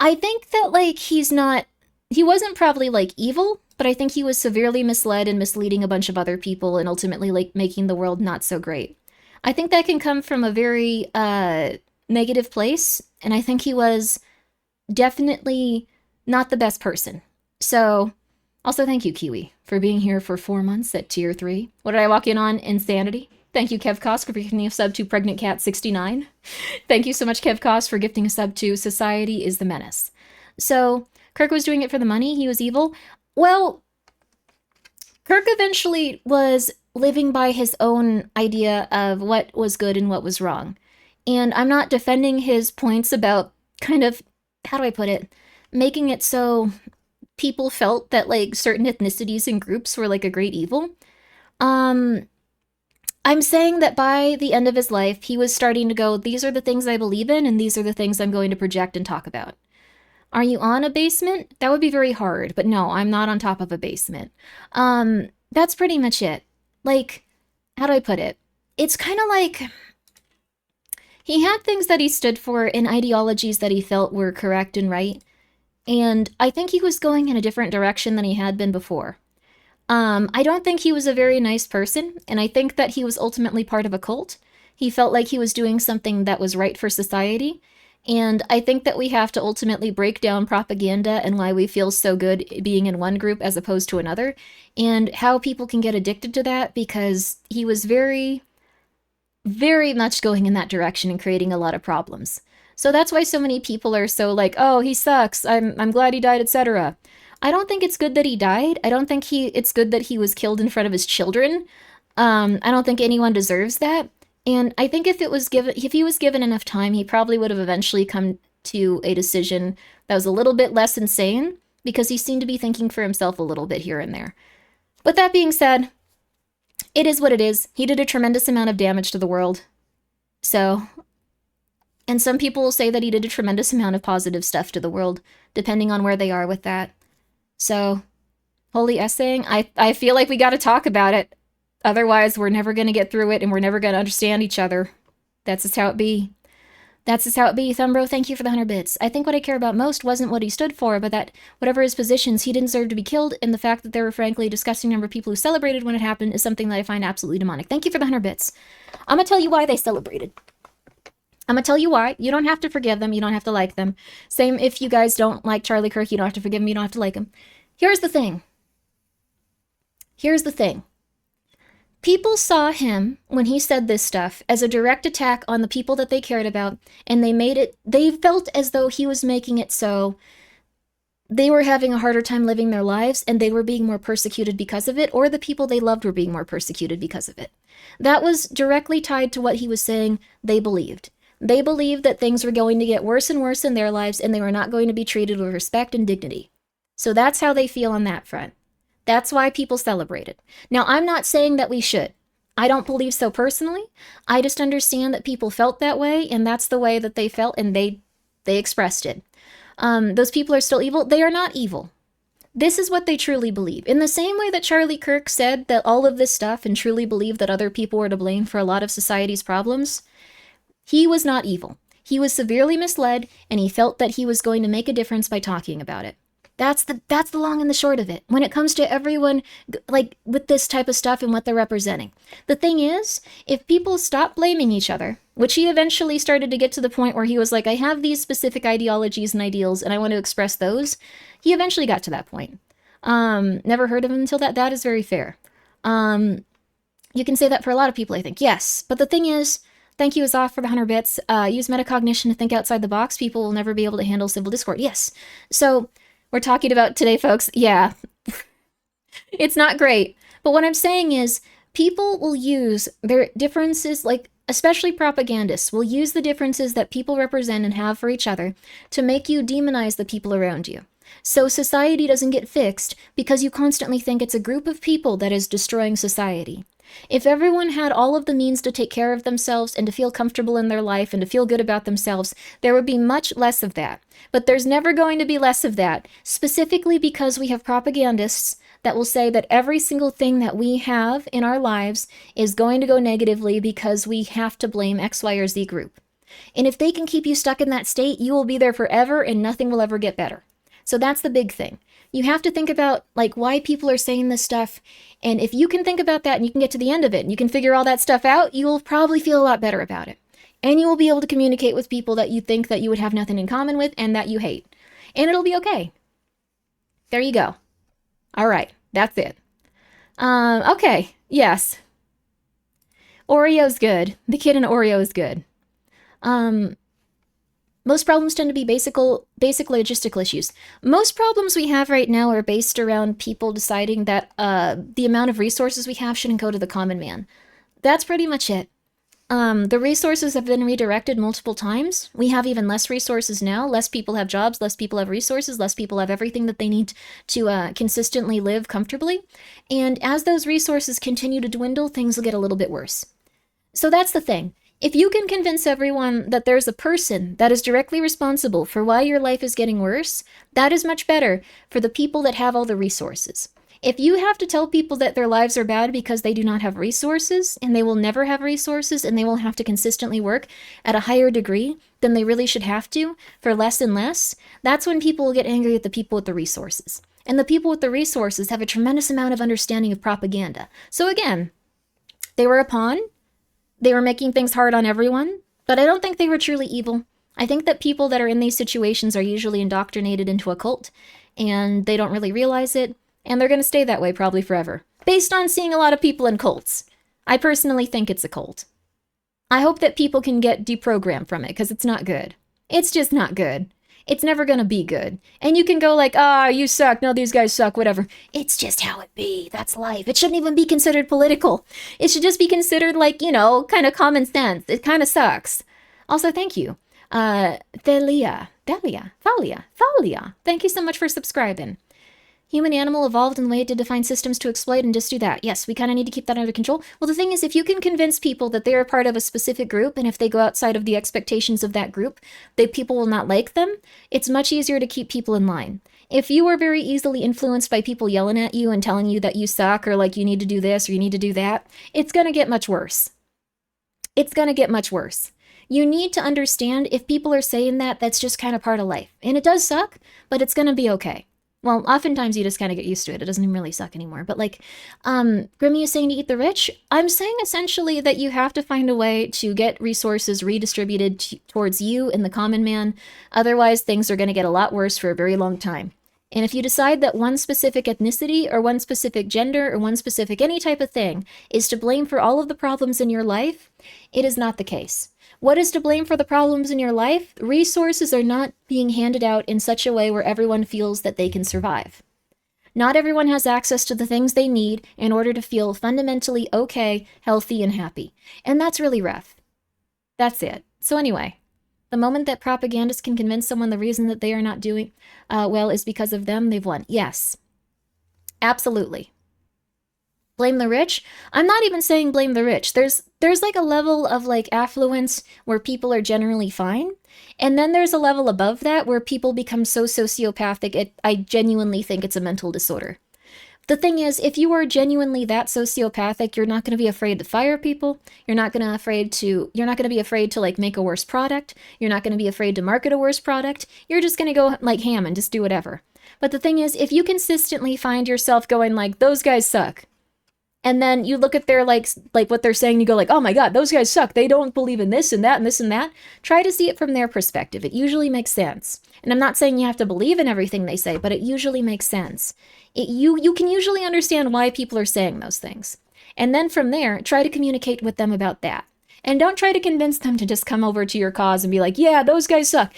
I think that, like, he wasn't probably, like, evil, but I think he was severely misled and misleading a bunch of other people and ultimately, like, making the world not so great. I think that can come from a very, negative place, and I think he was definitely not the best person. So Also, thank you, Kiwi, for being here for 4 months at tier 3. What did I walk in on? Insanity. Thank you, Kevcos, for gifting a sub to Pregnant Cat 69. Thank you so much, Kevcos, for gifting a sub to Society is the Menace. So, Kirk was doing it for the money. He was evil. Well, Kirk eventually was living by his own idea of what was good and what was wrong. And I'm not defending his points about kind of, how do I put it, making it so people felt that like certain ethnicities and groups were like a great evil. I'm saying that by the end of his life, he was starting to go, these are the things I believe in, and these are the things I'm going to project and talk about. Are you on a basement? That would be very hard, but no, I'm not on top of a basement. That's pretty much it. Like, how do I put it? It's kind of like he had things that he stood for and ideologies that he felt were correct and right. And I think he was going in a different direction than he had been before. I don't think he was a very nice person, and I think that he was ultimately part of a cult. He felt like he was doing something that was right for society, and I think that we have to ultimately break down propaganda and why we feel so good being in one group as opposed to another, and how people can get addicted to that, because he was very, very much going in that direction and creating a lot of problems. So that's why so many people are so like, oh, he sucks, I'm glad he died, etc. I don't think it's good that he died. I don't think it's good that he was killed in front of his children. I don't think anyone deserves that. And I think if he was given enough time, he probably would have eventually come to a decision that was a little bit less insane, because he seemed to be thinking for himself a little bit here and there. But that being said, it is what it is. He did a tremendous amount of damage to the world. So, and some people will say that he did a tremendous amount of positive stuff to the world, depending on where they are with that. So, holy essaying, I feel like we gotta talk about it. Otherwise, we're never gonna get through it, and we're never gonna understand each other. That's just how it be. That's just how it be. Thumbro, thank you for the 100 bits. I think what I care about most wasn't what he stood for, but that whatever his positions, he didn't deserve to be killed, and the fact that there were frankly a disgusting number of people who celebrated when it happened is something that I find absolutely demonic. Thank you for the 100 bits. I'm gonna tell you why they celebrated. I'm gonna tell you why. You don't have to forgive them. You don't have to like them. Same if you guys don't like Charlie Kirk, you don't have to forgive him. You don't have to like him. Here's the thing. Here's the thing. People saw him, when he said this stuff, as a direct attack on the people that they cared about, and they felt as though he was making it so they were having a harder time living their lives, and they were being more persecuted because of it, or the people they loved were being more persecuted because of it. That was directly tied to what he was saying they believed. They believed that things were going to get worse and worse in their lives, and they were not going to be treated with respect and dignity. So that's how they feel on that front. That's why people celebrated. Now, I'm not saying that we should. I don't believe so personally. I just understand that people felt that way, and that's the way that they felt, and they expressed it. Those people are still evil. They are not evil. This is what they truly believe. In the same way that Charlie Kirk said that all of this stuff and truly believed that other people were to blame for a lot of society's problems, he was not evil. He was severely misled, and he felt that he was going to make a difference by talking about it. That's the long and the short of it. When it comes to everyone, like, with this type of stuff and what they're representing. The thing is, if people stop blaming each other, which he eventually started to get to the point where he was like, I have these specific ideologies and ideals, and I want to express those. He eventually got to that point. Never heard of him until that. That is very fair. You can say that for a lot of people, I think. Yes. But the thing is, thank you is off for the 100 bits. Use metacognition to think outside the box. People will never be able to handle civil discord. Yes. So, we're talking about today, folks. Yeah, it's not great. But what I'm saying is people will use their differences, like especially propagandists, will use the differences that people represent and have for each other to make you demonize the people around you. So society doesn't get fixed because you constantly think it's a group of people that is destroying society. If everyone had all of the means to take care of themselves and to feel comfortable in their life and to feel good about themselves, there would be much less of that. But there's never going to be less of that, specifically because we have propagandists that will say that every single thing that we have in our lives is going to go negatively because we have to blame X, Y, or Z group. And if they can keep you stuck in that state, you will be there forever and nothing will ever get better. So that's the big thing. You have to think about like why people are saying this stuff. And if you can think about that and you can get to the end of it and you can figure all that stuff out, you will probably feel a lot better about it. And you will be able to communicate with people that you think that you would have nothing in common with and that you hate. And it'll be okay. There you go. All right, that's it. Okay, yes. Oreo's good. The kid in Oreo is good. Um, Most problems tend to be basic logistical issues. Most problems we have right now are based around people deciding that the amount of resources we have shouldn't go to the common man. That's pretty much it. The resources have been redirected multiple times. We have even less resources now. Less people have jobs, less people have resources, less people have everything that they need to consistently live comfortably. And as those resources continue to dwindle, things will get a little bit worse. So that's the thing. If you can convince everyone that there's a person that is directly responsible for why your life is getting worse, that is much better for the people that have all the resources. If you have to tell people that their lives are bad because they do not have resources, and they will never have resources, and they will have to consistently work at a higher degree than they really should have to for less and less, that's when people will get angry at the people with the resources. And the people with the resources have a tremendous amount of understanding of propaganda. So again, they were a pawn. They were making things hard on everyone, but I don't think they were truly evil. I think that people that are in these situations are usually indoctrinated into a cult, and they don't really realize it, and they're going to stay that way probably forever. Based on seeing a lot of people in cults. I personally think it's a cult. I hope that people can get deprogrammed from it, because it's not good. It's just not good. It's never going to be good. And you can go like, you suck, no, these guys suck, whatever. It's just how it be. That's life. It shouldn't even be considered political. It should just be considered like, kind of common sense. It kind of sucks. Also, thank you. Thalia. Thank you so much for subscribing. Human animal evolved in the way it did to find systems to exploit and just do that. Yes, we kind of need to keep that under control. Well, the thing is, if you can convince people that they are part of a specific group, and if they go outside of the expectations of that group, people will not like them, it's much easier to keep people in line. If you are very easily influenced by people yelling at you and telling you that you suck, or like you need to do this or you need to do that, it's going to get much worse. It's going to get much worse. You need to understand if people are saying that, that's just kind of part of life. And it does suck, but it's going to be okay. Well, oftentimes you just kind of get used to it. It doesn't even really suck anymore. But Grimmi is saying to eat the rich. I'm saying essentially that you have to find a way to get resources redistributed towards you and the common man. Otherwise, things are going to get a lot worse for a very long time. And if you decide that one specific ethnicity or one specific gender or one specific any type of thing is to blame for all of the problems in your life, it is not the case. What is to blame for the problems in your life? Resources are not being handed out in such a way where everyone feels that they can survive. Not everyone has access to the things they need in order to feel fundamentally okay, healthy, and happy. And that's really rough. That's it. So anyway, the moment that propagandists can convince someone the reason that they are not doing well is because of them, they've won. Yes. Absolutely. Blame the rich? I'm not even saying blame the rich. There's like a level of like affluence where people are generally fine. And then there's a level above that where people become so sociopathic, I genuinely think it's a mental disorder. The thing is, if you are genuinely that sociopathic, you're not going to be afraid to fire people. You're not going to be afraid to like make a worse product. You're not going to be afraid to market a worse product. You're just going to go like ham and just do whatever. But the thing is, if you consistently find yourself going like, those guys suck, and then you look at their like what they're saying, and you go like, oh my god, those guys suck. They don't believe in this and that and this and that. Try to see it from their perspective. It usually makes sense. And I'm not saying you have to believe in everything they say, but it usually makes sense. You can usually understand why people are saying those things. And then from there, try to communicate with them about that. And don't try to convince them to just come over to your cause and be like, yeah, those guys suck.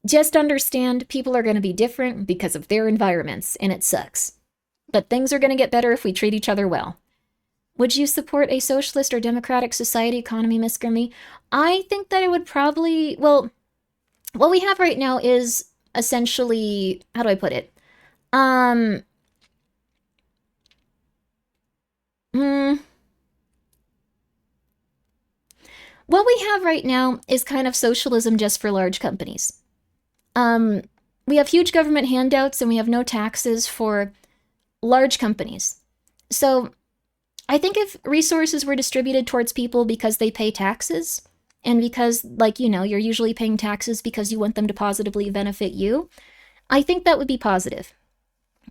Just understand people are going to be different because of their environments, and it sucks. But things are going to get better if we treat each other well. Would you support a socialist or democratic society economy, Miss Grimmi? I think that it would probably, well, what we have right now is essentially, how do I put it? What we have right now is kind of socialism just for large companies. We have huge government handouts and we have no taxes for large companies. So I think if resources were distributed towards people because they pay taxes, and because, like, you're usually paying taxes because you want them to positively benefit you, I think that would be positive.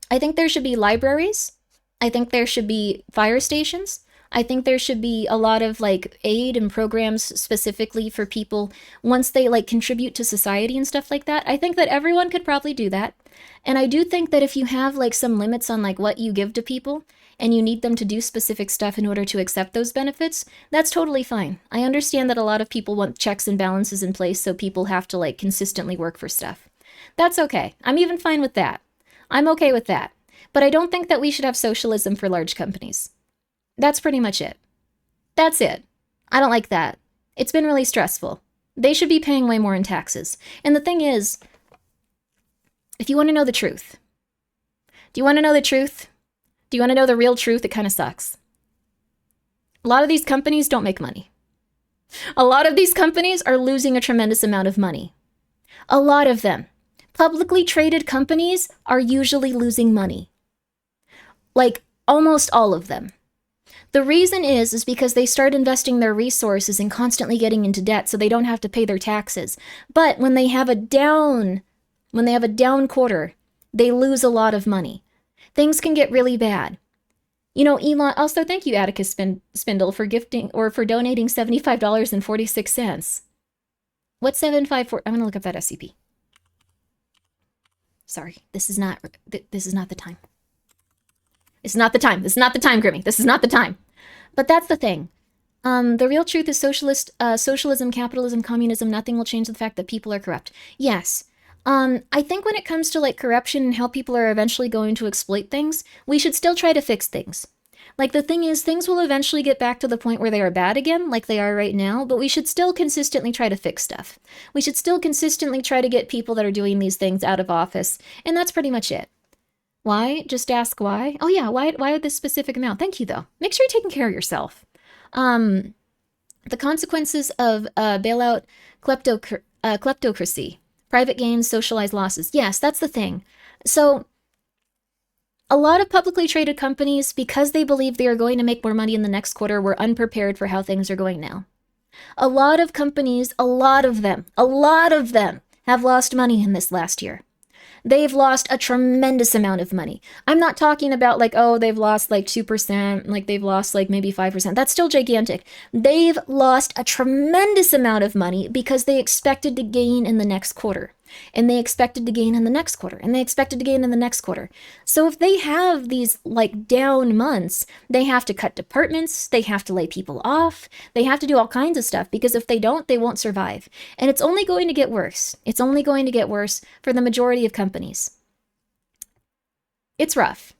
I think there should be libraries. I think there should be fire stations. I think there should be a lot of like aid and programs specifically for people once they like contribute to society and stuff like that. I think that everyone could probably do that. And I do think that if you have like some limits on like what you give to people and you need them to do specific stuff in order to accept those benefits, that's totally fine. I understand that a lot of people want checks and balances in place so people have to like consistently work for stuff. That's okay. I'm even fine with that. I'm okay with that. But I don't think that we should have socialism for large companies. That's pretty much it. That's it. I don't like that. It's been really stressful. They should be paying way more in taxes. And the thing is, if you want to know the truth, do you want to know the truth? Do you want to know the real truth? It kind of sucks. A lot of these companies don't make money. A lot of these companies are losing a tremendous amount of money. A lot of them. Publicly traded companies are usually losing money. Like, almost all of them. The reason is because they start investing their resources and constantly getting into debt so they don't have to pay their taxes. But when they have a down quarter, they lose a lot of money. Things can get really bad. You know, Elon, also thank you, Atticus Spindle, for gifting or for donating $75.46. What's 754? I'm going to look up that SCP. Sorry, this is not the time. It's not the time. This is not the time, Grimmi. This is not the time. But that's the thing. The real truth is socialism, capitalism, communism, nothing will change the fact that people are corrupt. Yes. I think when it comes to like corruption and how people are eventually going to exploit things, we should still try to fix things. Like the thing is, things will eventually get back to the point where they are bad again, like they are right now, but we should still consistently try to fix stuff. We should still consistently try to get people that are doing these things out of office, and that's pretty much it. Why? Just ask why. Oh yeah, why this specific amount? Thank you though. Make sure you're taking care of yourself. The consequences of bailout, kleptocracy, private gains, socialized losses. Yes, that's the thing. So a lot of publicly traded companies, because they believe they are going to make more money in the next quarter, were unprepared for how things are going now. A lot of companies, a lot of them have lost money in this last year. They've lost a tremendous amount of money. I'm not talking about like, oh, they've lost like 2%, like they've lost like maybe 5%. That's still gigantic. They've lost a tremendous amount of money because they expected to gain in the next quarter. And they expected to gain in the next quarter. And they expected to gain in the next quarter. So if they have these like down months, they have to cut departments, they have to lay people off, they have to do all kinds of stuff because if they don't, they won't survive. And it's only going to get worse. It's only going to get worse for the majority of companies. It's rough.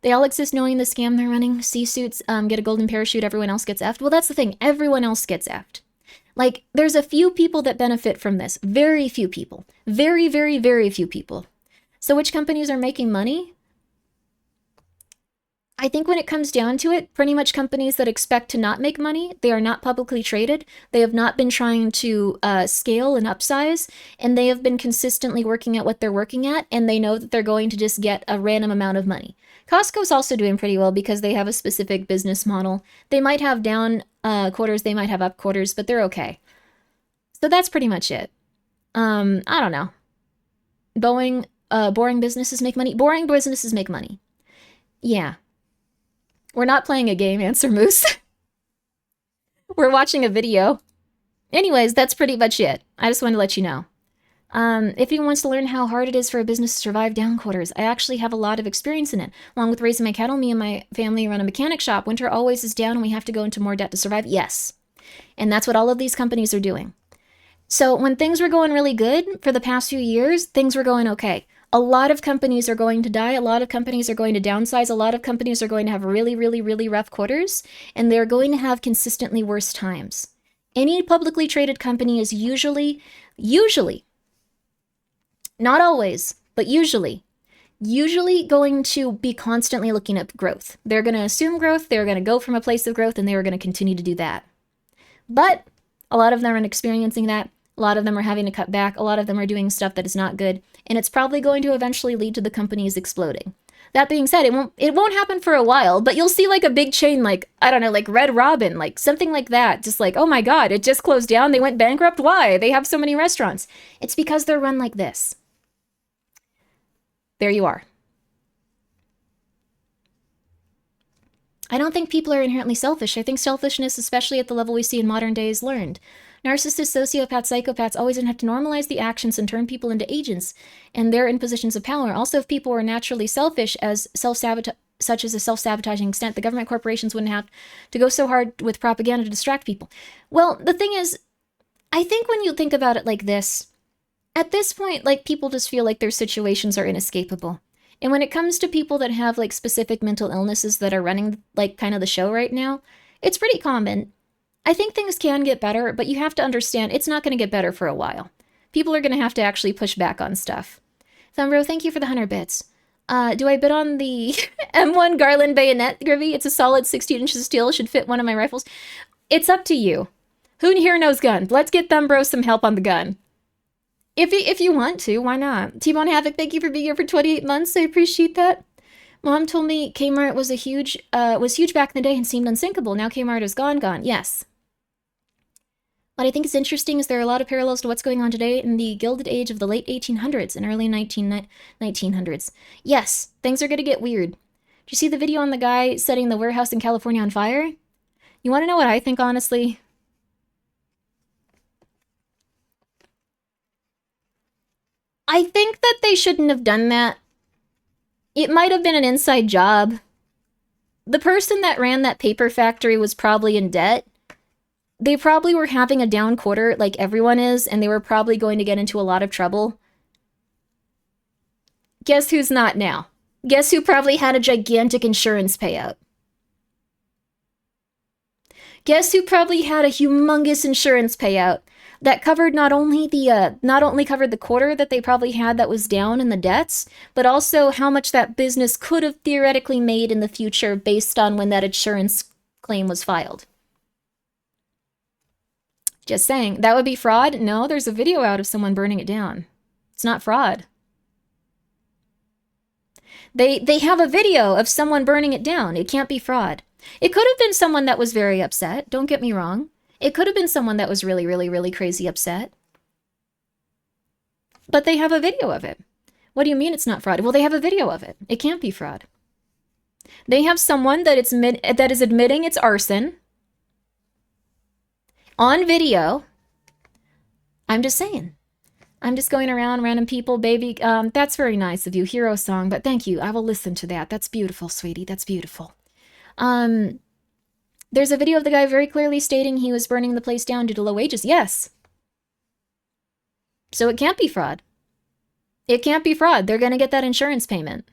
They all exist knowing the scam they're running. C-suits get a golden parachute, everyone else gets effed. Well, that's the thing. Everyone else gets effed. Like, there's a few people that benefit from this. Very few people. Very, very, very few people. So which companies are making money? I think when it comes down to it, pretty much companies that expect to not make money, they are not publicly traded. They have not been trying to scale and upsize, and they have been consistently working at what they're working at, and they know that they're going to just get a random amount of money. Costco's also doing pretty well because they have a specific business model. They might have down quarters, they might have up quarters, but they're okay. So that's pretty much it. I don't know. Boring businesses make money. Boring businesses make money. Yeah. We're not playing a game, Answer Moose. We're watching a video. Anyways, that's pretty much it. I just wanted to let you know. If anyone wants to learn how hard it is for a business to survive down quarters, I actually have a lot of experience in it. Along with raising my cattle, me and my family run a mechanic shop. Winter always is down and we have to go into more debt to survive. Yes. And that's what all of these companies are doing. So when things were going really good for the past few years, things were going okay. A lot of companies are going to die. A lot of companies are going to downsize. A lot of companies are going to have really, really, really rough quarters, and they're going to have consistently worse times. Any publicly traded company is usually, not always, but usually going to be constantly looking at growth. They're going to assume growth. They're going to go from a place of growth, and they are going to continue to do that. But a lot of them aren't experiencing that. A lot of them are having to cut back. A lot of them are doing stuff that is not good. And it's probably going to eventually lead to the companies exploding. That being said, it won't happen for a while, but you'll see like a big chain, like, I don't know, like Red Robin, like something like that. Just like, oh my God, it just closed down. They went bankrupt. Why? They have so many restaurants. It's because they're run like this. There you are. I don't think people are inherently selfish. I think selfishness, especially at the level we see in modern day, is learned. Narcissists, sociopaths, psychopaths always have to normalize the actions and turn people into agents, and they're in positions of power. Also, if people were naturally selfish, such as a self-sabotaging extent, the government corporations wouldn't have to go so hard with propaganda to distract people. Well, the thing is, I think when you think about it like this, at this point, like, people just feel like their situations are inescapable. And when it comes to people that have, like, specific mental illnesses that are running, like, kind of the show right now, it's pretty common. I think things can get better, but you have to understand it's not going to get better for a while. People are going to have to actually push back on stuff. Thumbro, thank you for the 100 bits. Do I bid on the M1 Garland bayonet, Grimmi? It's a solid 60 inches of steel, should fit one of my rifles. It's up to you. Who here knows gun? Let's get Thumbro some help on the gun. If you want to, why not? T-Bone Havoc, thank you for being here for 28 months. I appreciate that. Mom told me Kmart was huge back in the day and seemed unsinkable. Now Kmart is gone. Yes. What I think is interesting is there are a lot of parallels to what's going on today in the Gilded Age of the late 1800s and early 1900s. Yes, things are going to get weird. Did you see the video on the guy setting the warehouse in California on fire? You want to know what I think, honestly? I think that they shouldn't have done that. It might have been an inside job. The person that ran that paper factory was probably in debt. They probably were having a down quarter like everyone is, and they were probably going to get into a lot of trouble. Guess who's not now? Guess who probably had a gigantic insurance payout? Guess who probably had a humongous insurance payout that covered not only covered the quarter that they probably had that was down in the debts, but also how much that business could have theoretically made in the future based on when that insurance claim was filed. Just saying. That would be fraud? No, there's a video out of someone burning it down. It's not fraud. They have a video of someone burning it down. It can't be fraud. It could have been someone that was very upset. Don't get me wrong. It could have been someone that was really, really, really crazy upset. But they have a video of it. What do you mean it's not fraud? Well, they have a video of it. It can't be fraud. They have someone that is admitting it's arson on video. I'm just saying. I'm just going around, random people, baby. That's very nice of you, hero song, but thank you. I will listen to that. That's beautiful, sweetie. That's beautiful. There's a video of the guy very clearly stating he was burning the place down due to low wages. Yes. So it can't be fraud. It can't be fraud. They're going to get that insurance payment.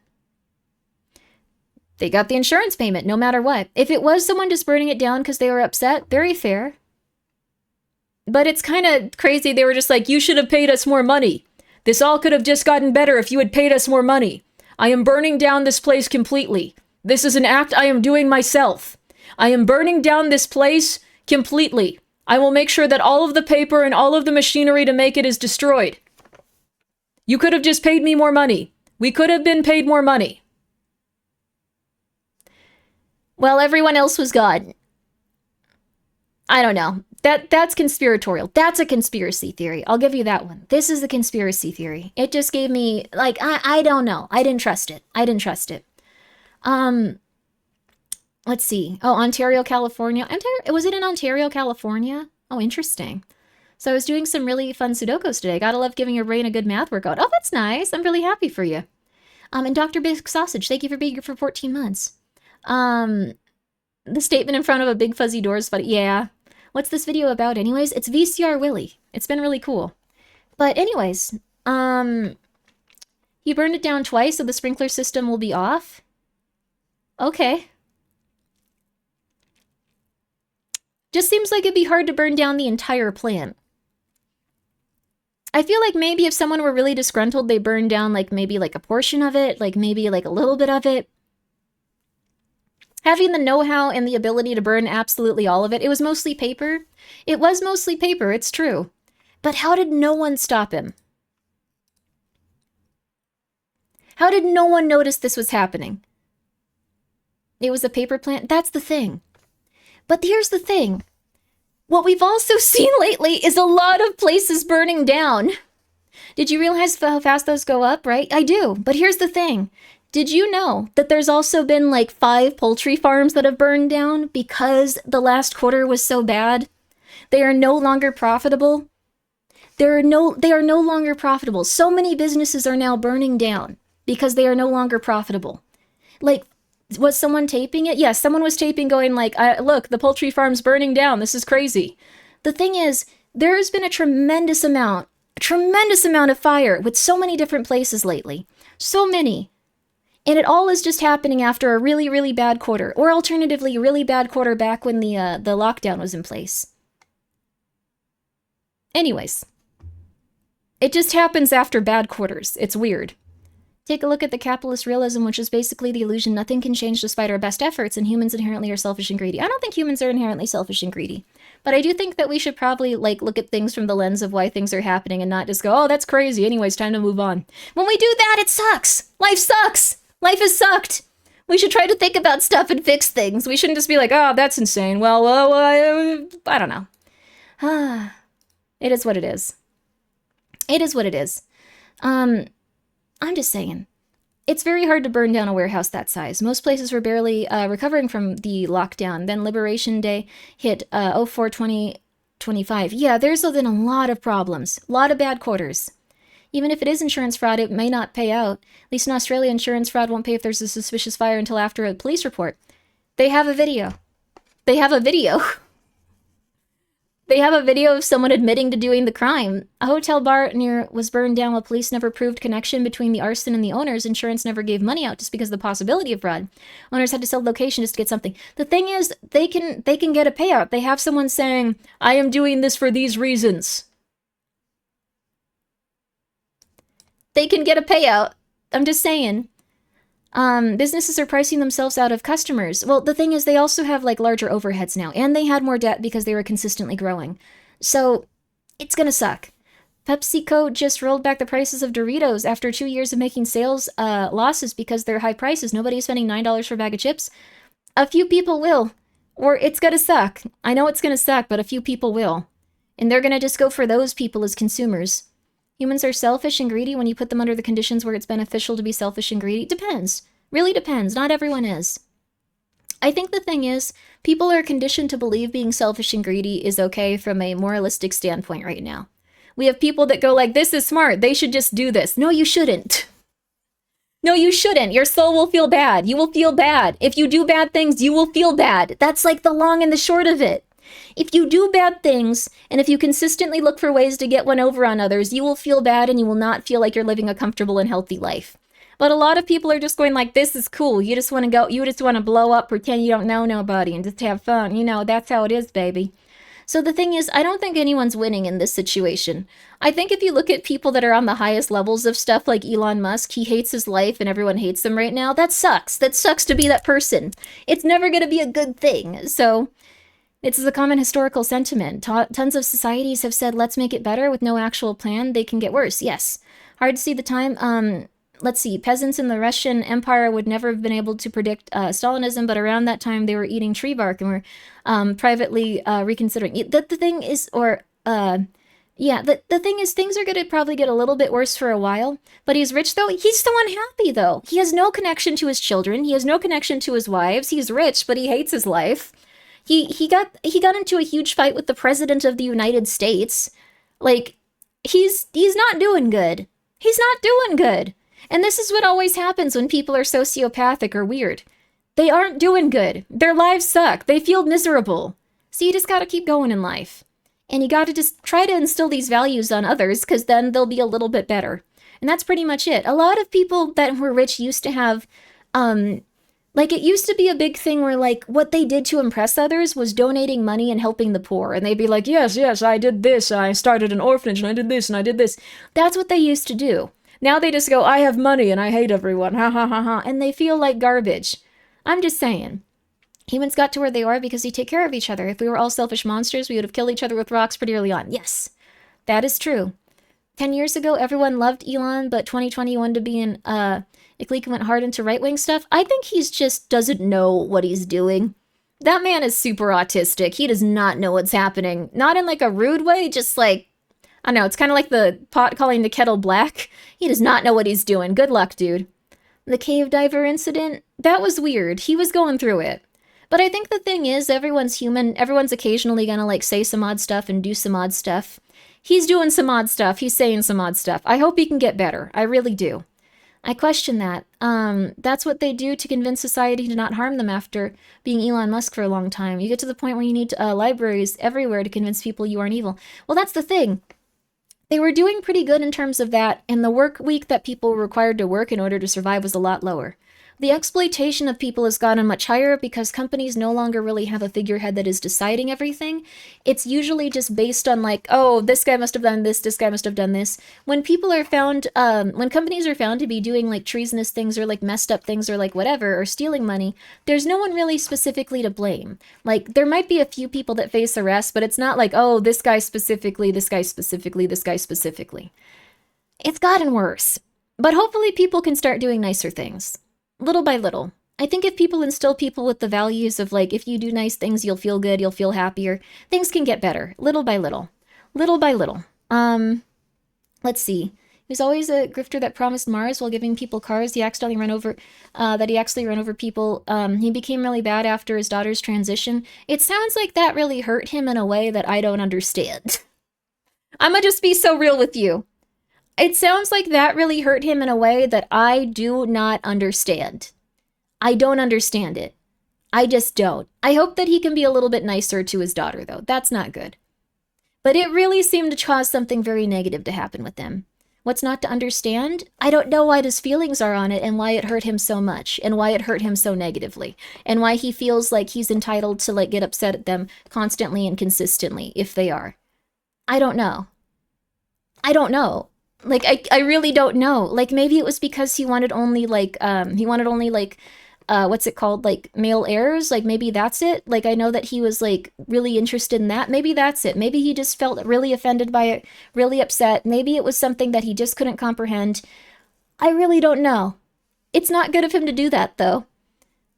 They got the insurance payment no matter what. If it was someone just burning it down because they were upset, very fair. But it's kind of crazy. They were just like, you should have paid us more money. This all could have just gotten better if you had paid us more money. I am burning down this place completely. This is an act I am doing myself. I am burning down this place completely. I will make sure that all of the paper and all of the machinery to make it is destroyed. You could have just paid me more money. We could have been paid more money. Well, everyone else was gone. I don't know. That's conspiratorial. That's a conspiracy theory. I'll give you that one. This is a conspiracy theory. It just gave me, like, I don't know. I didn't trust it. Let's see. Oh, Ontario, California. Was it in Ontario, California? Oh, interesting. So I was doing some really fun Sudokus today. Gotta love giving your brain a good math workout. Oh, that's nice. I'm really happy for you. And Dr. Big Sausage, thank you for being here for 14 months. The statement in front of a big fuzzy door is funny. Yeah. What's this video about anyways? It's VCR Willie. It's been really cool. But anyways, he burned it down twice, so the sprinkler system will be off. Okay. Just seems like it'd be hard to burn down the entire plant. I feel like maybe if someone were really disgruntled, they burn down like maybe like a portion of it, like maybe like a little bit of it. Having the know-how and the ability to burn absolutely all of it. It was mostly paper. It was mostly paper, it's true. But how did no one stop him? How did no one notice this was happening? It was a paper plant? That's the thing. But here's the thing. What we've also seen lately is a lot of places burning down. Did you realize how fast those go up, right? I do. But here's the thing. Did you know that there's also been like 5 poultry farms that have burned down because the last quarter was so bad? They are no longer profitable. They are no longer profitable. So many businesses are now burning down because they are no longer profitable. Like, was someone taping it? Yes, someone was taping going like, look, the poultry farm's burning down. This is crazy. The thing is, there has been a tremendous amount of fire with so many different places lately. So many. And it all is just happening after a really, really bad quarter. Or alternatively, a really bad quarter back when the lockdown was in place. Anyways. It just happens after bad quarters. It's weird. Take a look at the capitalist realism, which is basically the illusion nothing can change despite our best efforts, and humans inherently are selfish and greedy. I don't think humans are inherently selfish and greedy. But I do think that we should probably, like, look at things from the lens of why things are happening and not just go, oh, that's crazy. Anyways, time to move on. When we do that, it sucks. Life sucks. Life has sucked. We should try to think about stuff and fix things. We shouldn't just be like, oh, that's insane. Well, I don't know. It is what it is. It is what it is. I'm just saying. It's very hard to burn down a warehouse that size. Most places were barely recovering from the lockdown. Then Liberation Day hit 04/2025. Yeah, there's been a lot of problems. A lot of bad quarters. Even if it is insurance fraud, it may not pay out. At least in Australia, insurance fraud won't pay if there's a suspicious fire until after a police report. They have a video. They have a video. They have a video of someone admitting to doing the crime. A hotel bar near was burned down while police never proved connection between the arson and the owners. Insurance never gave money out just because of the possibility of fraud. Owners had to sell the location just to get something. The thing is, they can get a payout. They have someone saying, I am doing this for these reasons. They can get a payout. I'm just saying. Businesses are pricing themselves out of customers. Well, the thing is, they also have like larger overheads now, and they had more debt because they were consistently growing. So, it's gonna suck. PepsiCo just rolled back the prices of Doritos after 2 years of making sales losses because they're high prices. Nobody's spending $9 for a bag of chips. A few people will, or it's gonna suck. I know it's gonna suck, but a few people will. And they're gonna just go for those people as consumers. Humans are selfish and greedy when you put them under the conditions where it's beneficial to be selfish and greedy. Depends. Really depends. Not everyone is. I think the thing is, people are conditioned to believe being selfish and greedy is okay from a moralistic standpoint right now. We have people that go like, this is smart. They should just do this. No, you shouldn't. No, you shouldn't. Your soul will feel bad. You will feel bad. If you do bad things, you will feel bad. That's like the long and the short of it. If you do bad things, and if you consistently look for ways to get one over on others, you will feel bad and you will not feel like you're living a comfortable and healthy life. But a lot of people are just going like, this is cool. You just want to blow up, pretend you don't know nobody, and just have fun. You know, that's how it is, baby. So the thing is, I don't think anyone's winning in this situation. I think if you look at people that are on the highest levels of stuff like Elon Musk, he hates his life and everyone hates him right now. That sucks. That sucks to be that person. It's never going to be a good thing. So it's a common historical sentiment. Tons of societies have said, let's make it better. With no actual plan, they can get worse. Yes. Hard to see the time. Let's see. Peasants in the Russian Empire would never have been able to predict Stalinism, but around that time they were eating tree bark and were privately reconsidering. The thing is, the thing is, things are going to probably get a little bit worse for a while. But he's rich, though. He's so unhappy, though. He has no connection to his children. He has no connection to his wives. He's rich, but he hates his life. He got into a huge fight with the president of the United States. Like, he's not doing good. He's not doing good. And this is what always happens when people are sociopathic or weird. They aren't doing good. Their lives suck. They feel miserable. So you just gotta keep going in life. And you gotta just try to instill these values on others, because then they'll be a little bit better. And that's pretty much it. A lot of people that were rich used to have, like, it used to be a big thing where, like, what they did to impress others was donating money and helping the poor. And they'd be like, yes, I did this. I started an orphanage, and I did this, and I did this. That's what they used to do. Now they just go, I have money, and I hate everyone. Ha, ha, ha, ha. And they feel like garbage. I'm just saying. Humans got to where they are because we take care of each other. If we were all selfish monsters, we would have killed each other with rocks pretty early on. Yes, that is true. 10 years ago, everyone loved Elon, but 2020 wanted to be in, Iklika went hard into right-wing stuff. I think he's just doesn't know what he's doing. That man is super autistic. He does not know what's happening. Not in like a rude way, just like, I don't know, it's kind of like the pot calling the kettle black. He does not know what he's doing. Good luck, dude. The cave diver incident, that was weird. He was going through it. But I think the thing is, everyone's human. Everyone's occasionally gonna like say some odd stuff and do some odd stuff. He's doing some odd stuff. He's saying some odd stuff. I hope he can get better. I really do. I question that. That's what they do to convince society to not harm them after being Elon Musk for a long time. You get to the point where you need libraries everywhere to convince people you aren't evil. Well, that's the thing. They were doing pretty good in terms of that, and the work week that people were required to work in order to survive was a lot lower. The exploitation of people has gotten much higher because companies no longer really have a figurehead that is deciding everything. It's usually just based on like, oh, this guy must have done this guy must have done this. When people are found, when companies are found to be doing like treasonous things or like messed up things or like whatever, or stealing money, there's no one really specifically to blame. Like, there might be a few people that face arrest, but it's not like, oh, this guy specifically, this guy specifically, this guy specifically. It's gotten worse. But hopefully people can start doing nicer things. Little by little. I think if people instill people with the values of like, if you do nice things, you'll feel good, you'll feel happier, things can get better. Little by little. Little by little. Let's see. He was always a grifter that promised Mars while giving people cars. He accidentally ran over people. He became really bad after his daughter's transition. It sounds like that really hurt him in a way that I don't understand. I'm gonna just be so real with you. It sounds like that really hurt him in a way that I do not understand. I don't understand it. I just don't. I hope that he can be a little bit nicer to his daughter, though. That's not good. But it really seemed to cause something very negative to happen with him. What's not to understand? I don't know what his feelings are on it and why it hurt him so much and why it hurt him so negatively and why he feels like he's entitled to like get upset at them constantly and consistently if they are. I don't know. I don't know. Like, I really don't know. Like, maybe it was because he wanted only, like, what's it called? Like, male heirs? Like, maybe that's it? Like, I know that he was, like, really interested in that. Maybe that's it. Maybe he just felt really offended by it, really upset. Maybe it was something that he just couldn't comprehend. I really don't know. It's not good of him to do that, though.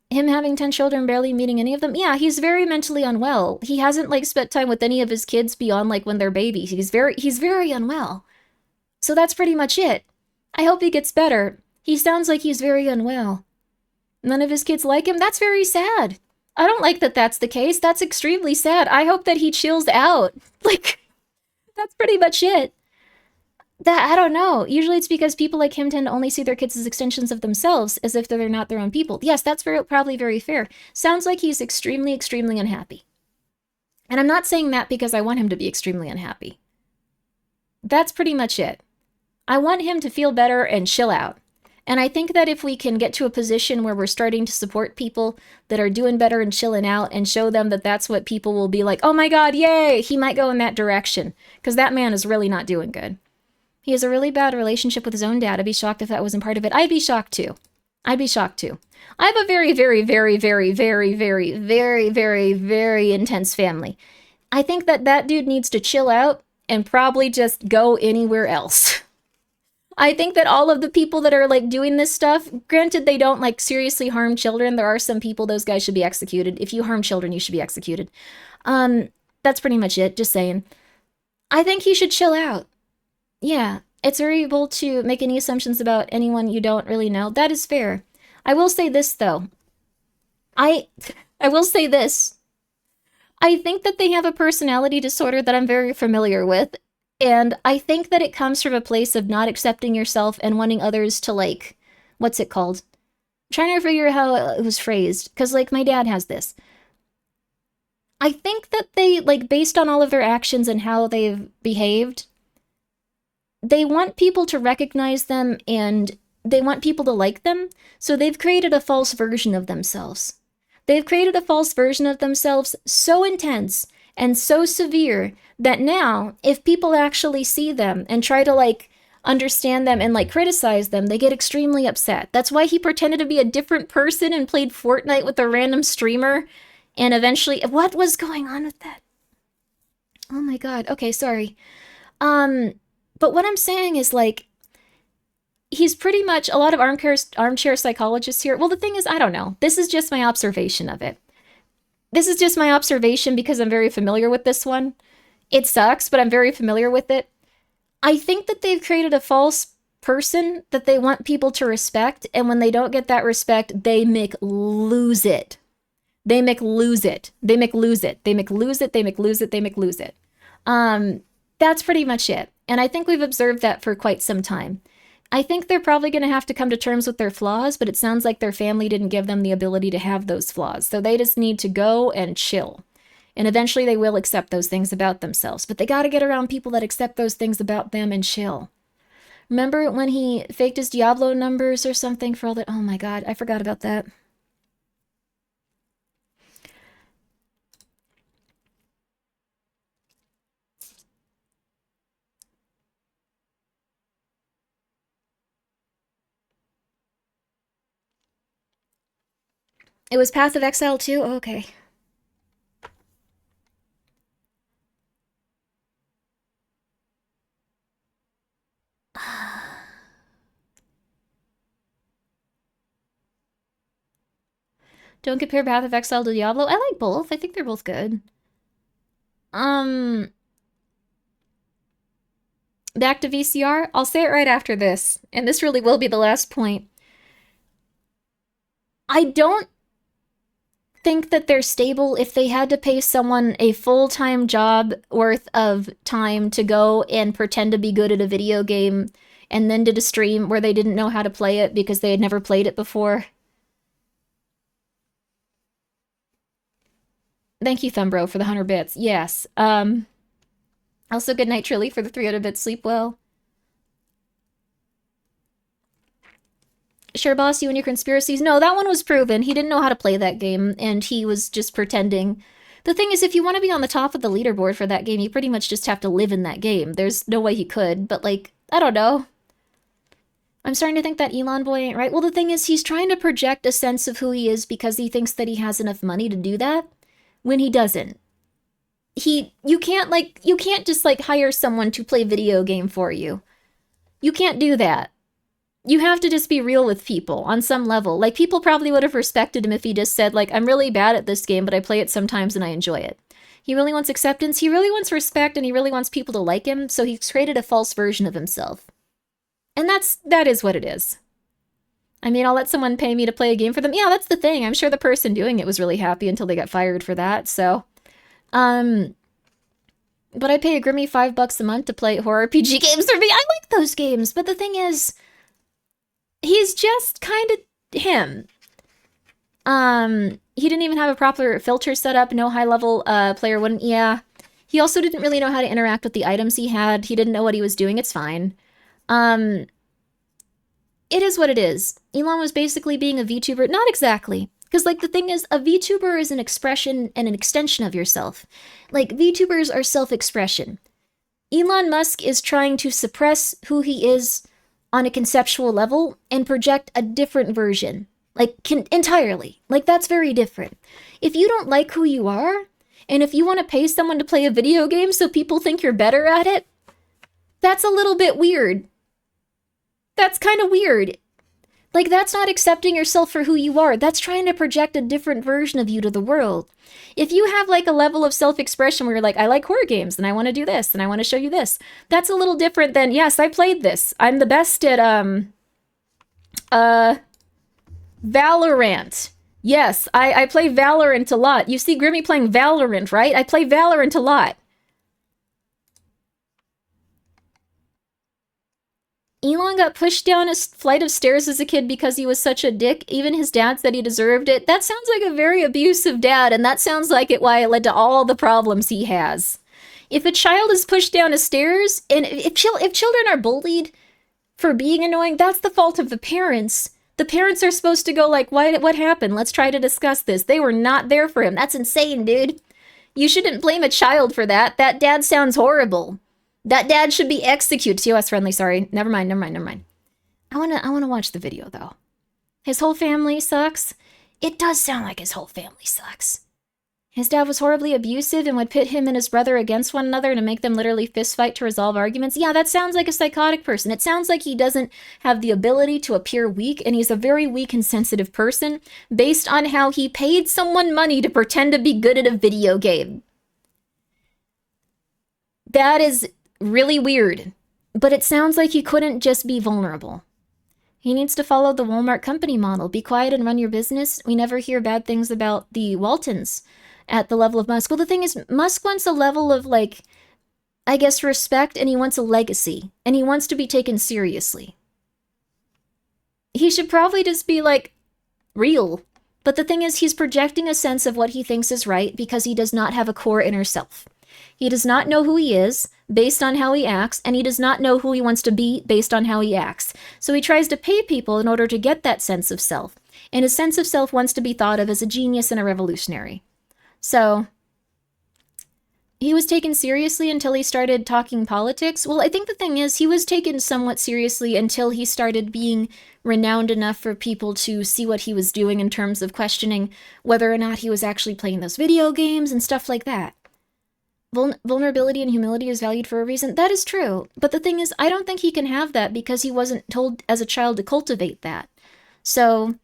Him having 10 children, barely meeting any of them. Yeah, he's very mentally unwell. He hasn't, like, spent time with any of his kids beyond, like, when they're babies. He's very unwell. So that's pretty much it. I hope he gets better. He sounds like he's very unwell. None of his kids like him? That's very sad. I don't like that that's the case. That's extremely sad. I hope that he chills out. Like, that's pretty much it. I don't know. Usually it's because people like him tend to only see their kids as extensions of themselves, as if they're not their own people. Yes, that's probably very fair. Sounds like he's extremely, extremely unhappy. And I'm not saying that because I want him to be extremely unhappy. That's pretty much it. I want him to feel better and chill out. And I think that if we can get to a position where we're starting to support people that are doing better and chilling out and show them that that's what people will be like, oh my God, yay, he might go in that direction. Because that man is really not doing good. He has a really bad relationship with his own dad. I'd be shocked if that wasn't part of it. I'd be shocked too. I'd be shocked too. I have a very, very, very, very, very, very, very, very, very intense family. I think that that dude needs to chill out and probably just go anywhere else. I think that all of the people that are like doing this stuff, granted they don't like seriously harm children. There are some people, those guys should be executed. If you harm children, you should be executed. That's pretty much it. Just saying. I think he should chill out. Yeah, it's very bold to make any assumptions about anyone you don't really know. That is fair. I will say this though. I will say this. I think that they have a personality disorder that I'm very familiar with. And I think that it comes from a place of not accepting yourself and wanting others to, like, what's it called? I'm trying to figure out how it was phrased, because, like, my dad has this. I think that they, like, based on all of their actions and how they've behaved, they want people to recognize them and they want people to like them, so they've created a false version of themselves. They've created a false version of themselves so intense and so severe that now, if people actually see them and try to, like, understand them and, like, criticize them, they get extremely upset. That's why he pretended to be a different person and played Fortnite with a random streamer, and eventually... What was going on with that? Oh my god. Okay, sorry. But what I'm saying is, like, he's pretty much... A lot of armchair psychologists here... Well, the thing is, I don't know. This is just my observation of it. This is just my observation because I'm very familiar with this one. It sucks, but I'm very familiar with it. I think that they've created a false person that they want people to respect, and when they don't get that respect, they make lose it. They make lose it. They make lose it. They make lose it. They make lose it. They make lose it. That's pretty much it. And I think we've observed that for quite some time. I think they're probably going to have to come to terms with their flaws, but it sounds like their family didn't give them the ability to have those flaws. So they just need to go and chill. And eventually they will accept those things about themselves. But they got to get around people that accept those things about them and chill. Remember when he faked his Diablo numbers or something for all that? Oh my god, I forgot about that. It was Path of Exile too? Oh, okay. Don't compare Path of Exile to Diablo. I like both. I think they're both good. Back to VCR. I'll say it right after this, and this really will be the last point. I don't think that they're stable if they had to pay someone a full-time job worth of time to go and pretend to be good at a video game and then did a stream where they didn't know how to play it because they had never played it before. Thank you, Thumbro, for the 100 bits. Yes. Also, good night, Trilly, for the 300 bits. Sleep well. Sure, boss, you and your conspiracies. No, that one was proven. He didn't know how to play that game, and he was just pretending. The thing is, if you want to be on the top of the leaderboard for that game, you pretty much just have to live in that game. There's no way he could, but, like, I don't know. I'm starting to think that Elon boy ain't right. Well, the thing is, he's trying to project a sense of who he is because he thinks that he has enough money to do that, when he doesn't. You can't just, like, hire someone to play video game for you. You can't do that. You have to just be real with people on some level. Like, people probably would have respected him if he just said, like, I'm really bad at this game, but I play it sometimes and I enjoy it. He really wants acceptance, he really wants respect, and he really wants people to like him, so he's created a false version of himself. And that is what it is. I mean, I'll let someone pay me to play a game for them. Yeah, that's the thing. I'm sure the person doing it was really happy until they got fired for that, so... But I pay a Grimmi $5 a month to play horror RPG games for me. I like those games, but the thing is... he's just kind of him. He didn't even have a proper filter set up. No high-level player wouldn't. Yeah. He also didn't really know how to interact with the items he had. He didn't know what he was doing. It's fine. It is what it is. Elon was basically being a VTuber. Not exactly. Because, like, the thing is, a VTuber is an expression and an extension of yourself. Like, VTubers are self-expression. Elon Musk is trying to suppress who he is on a conceptual level and project a different version. Like, entirely. Like, that's very different. If you don't like who you are, and if you want to pay someone to play a video game so people think you're better at it, that's a little bit weird. That's kind of weird. Like, that's not accepting yourself for who you are. That's trying to project a different version of you to the world. If you have, like, a level of self-expression where you're like, I like horror games, and I want to do this, and I want to show you this, that's a little different than, yes, I played this. I'm the best at, Valorant. Yes, I play Valorant a lot. You see Grimmi playing Valorant, right? I play Valorant a lot. Elon got pushed down a flight of stairs as a kid because he was such a dick. Even his dad said he deserved it. That sounds like a very abusive dad, and that sounds like why it led to all the problems he has. If a child is pushed down a stairs, and if children are bullied for being annoying, that's the fault of the parents. The parents are supposed to go like, what happened? Let's try to discuss this. They were not there for him. That's insane, dude. You shouldn't blame a child for that. That dad sounds horrible. That dad should be executed. TOS friendly, sorry. Never mind. I wanna watch the video though. His whole family sucks. It does sound like his whole family sucks. His dad was horribly abusive and would pit him and his brother against one another to make them literally fist fight to resolve arguments. Yeah, that sounds like a psychotic person. It sounds like he doesn't have the ability to appear weak, and he's a very weak and sensitive person based on how he paid someone money to pretend to be good at a video game. That is really weird. But it sounds like he couldn't just be vulnerable. He needs to follow the Walmart company model. Be quiet and run your business. We never hear bad things about the Waltons at the level of Musk. Well, the thing is, Musk wants a level of, like, I guess, respect, and he wants a legacy. And he wants to be taken seriously. He should probably just be, like, real. But the thing is, he's projecting a sense of what he thinks is right because he does not have a core inner self. He does not know who he is based on how he acts, and he does not know who he wants to be based on how he acts. So he tries to pay people in order to get that sense of self. And his sense of self wants to be thought of as a genius and a revolutionary. So he was taken seriously until he started talking politics. Well, I think the thing is, he was taken somewhat seriously until he started being renowned enough for people to see what he was doing in terms of questioning whether or not he was actually playing those video games and stuff like that. Vulnerability and humility is valued for a reason. That is true. But the thing is, I don't think he can have that because he wasn't told as a child to cultivate that. So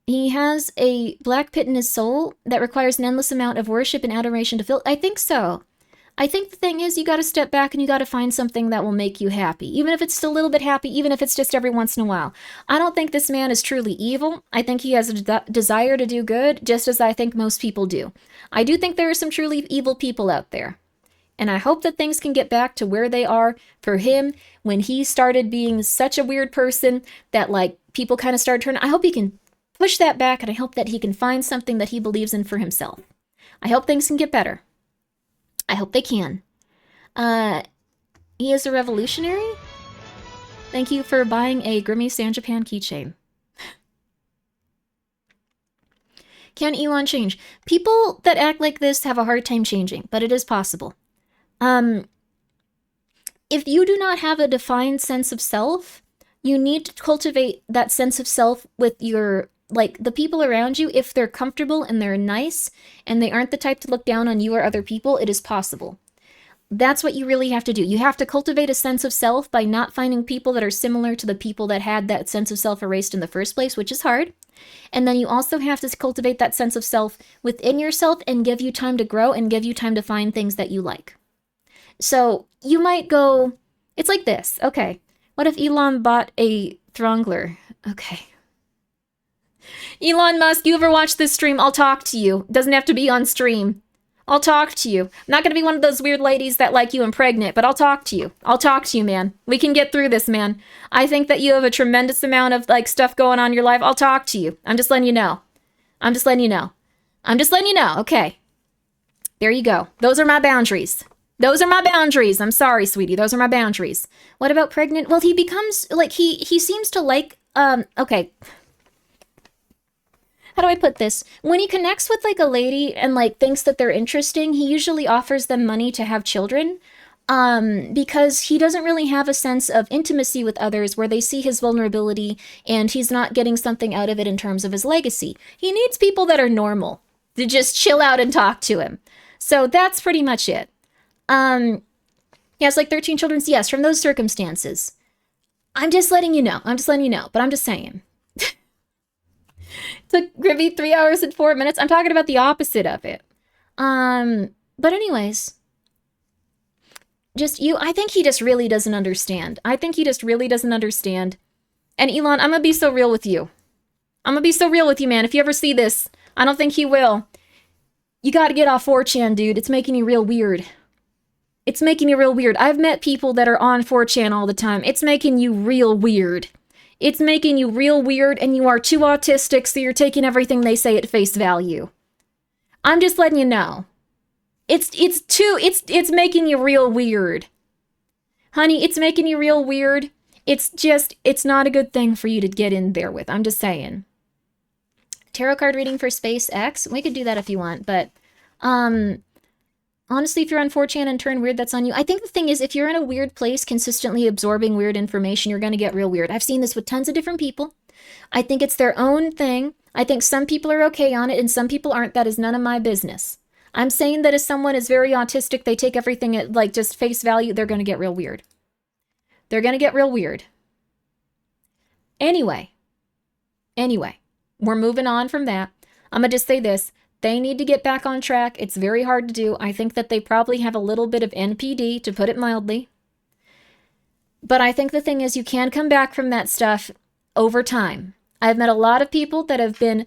he has a black pit in his soul that requires an endless amount of worship and adoration to fill. I think so. I think the thing is, you got to step back and you got to find something that will make you happy. Even if it's just a little bit happy, even if it's just every once in a while. I don't think this man is truly evil. I think he has a desire to do good, just as I think most people do. I do think there are some truly evil people out there. And I hope that things can get back to where they are for him when he started being such a weird person that, like, people kind of started turning. I hope he can push that back, and I hope that he can find something that he believes in for himself. I hope things can get better. I hope they can. He is a revolutionary? Thank you for buying a Grimmi San Japan keychain. Can Elon change? People that act like this have a hard time changing, but it is possible. If you do not have a defined sense of self, you need to cultivate that sense of self with your, like, the people around you. If they're comfortable and they're nice and they aren't the type to look down on you or other people, it is possible. That's what you really have to do. You have to cultivate a sense of self by not finding people that are similar to the people that had that sense of self erased in the first place, which is hard. And then you also have to cultivate that sense of self within yourself and give you time to grow and give you time to find things that you like. So you might go, it's like this. Okay, what if Elon bought a Throngler? Okay. Elon Musk, you ever watch this stream? I'll talk to you. Doesn't have to be on stream. I'll talk to you. I'm not going to be one of those weird ladies that like you and pregnant, but I'll talk to you. I'll talk to you, man. We can get through this, man. I think that you have a tremendous amount of, like, stuff going on in your life. I'll talk to you. I'm just letting you know. I'm just letting you know. I'm just letting you know. Okay. There you go. Those are my boundaries. Those are my boundaries. I'm sorry, sweetie. Those are my boundaries. What about pregnant? Well, he becomes, like, he seems to like, okay. How do I put this? When he connects with, like, a lady and, like, thinks that they're interesting, he usually offers them money to have children, because he doesn't really have a sense of intimacy with others where they see his vulnerability and he's not getting something out of it in terms of his legacy. He needs people that are normal to just chill out and talk to him. So that's pretty much it. He has, like, 13 children. Yes, from those circumstances. I'm just letting you know. I'm just letting you know. But I'm just saying. Took Grimmi 3 hours and 4 minutes. I'm talking about the opposite of it. But anyways. I think he just really doesn't understand. I think he just really doesn't understand. And Elon, I'm gonna be so real with you. I'm gonna be so real with you, man. If you ever see this, I don't think he will. You gotta get off 4chan, dude. It's making you real weird. It's making you real weird. I've met people that are on 4chan all the time. It's making you real weird. It's making you real weird, and you are too autistic, so you're taking everything they say at face value. I'm just letting you know. It's making you real weird. Honey, it's making you real weird. It's not a good thing for you to get in there with. I'm just saying. Tarot card reading for SpaceX? We could do that if you want, but, honestly, if you're on 4chan and turn weird, that's on you. I think the thing is, if you're in a weird place consistently absorbing weird information, you're going to get real weird. I've seen this with tons of different people. I think it's their own thing. I think some people are okay on it and some people aren't. That is none of my business. I'm saying that if someone is very autistic, they take everything at, like, just face value, they're going to get real weird. They're going to get real weird. Anyway, we're moving on from that. I'm going to just say this. They need to get back on track. It's very hard to do. I think that they probably have a little bit of NPD, to put it mildly. But I think the thing is, you can come back from that stuff over time. I've met a lot of people that have been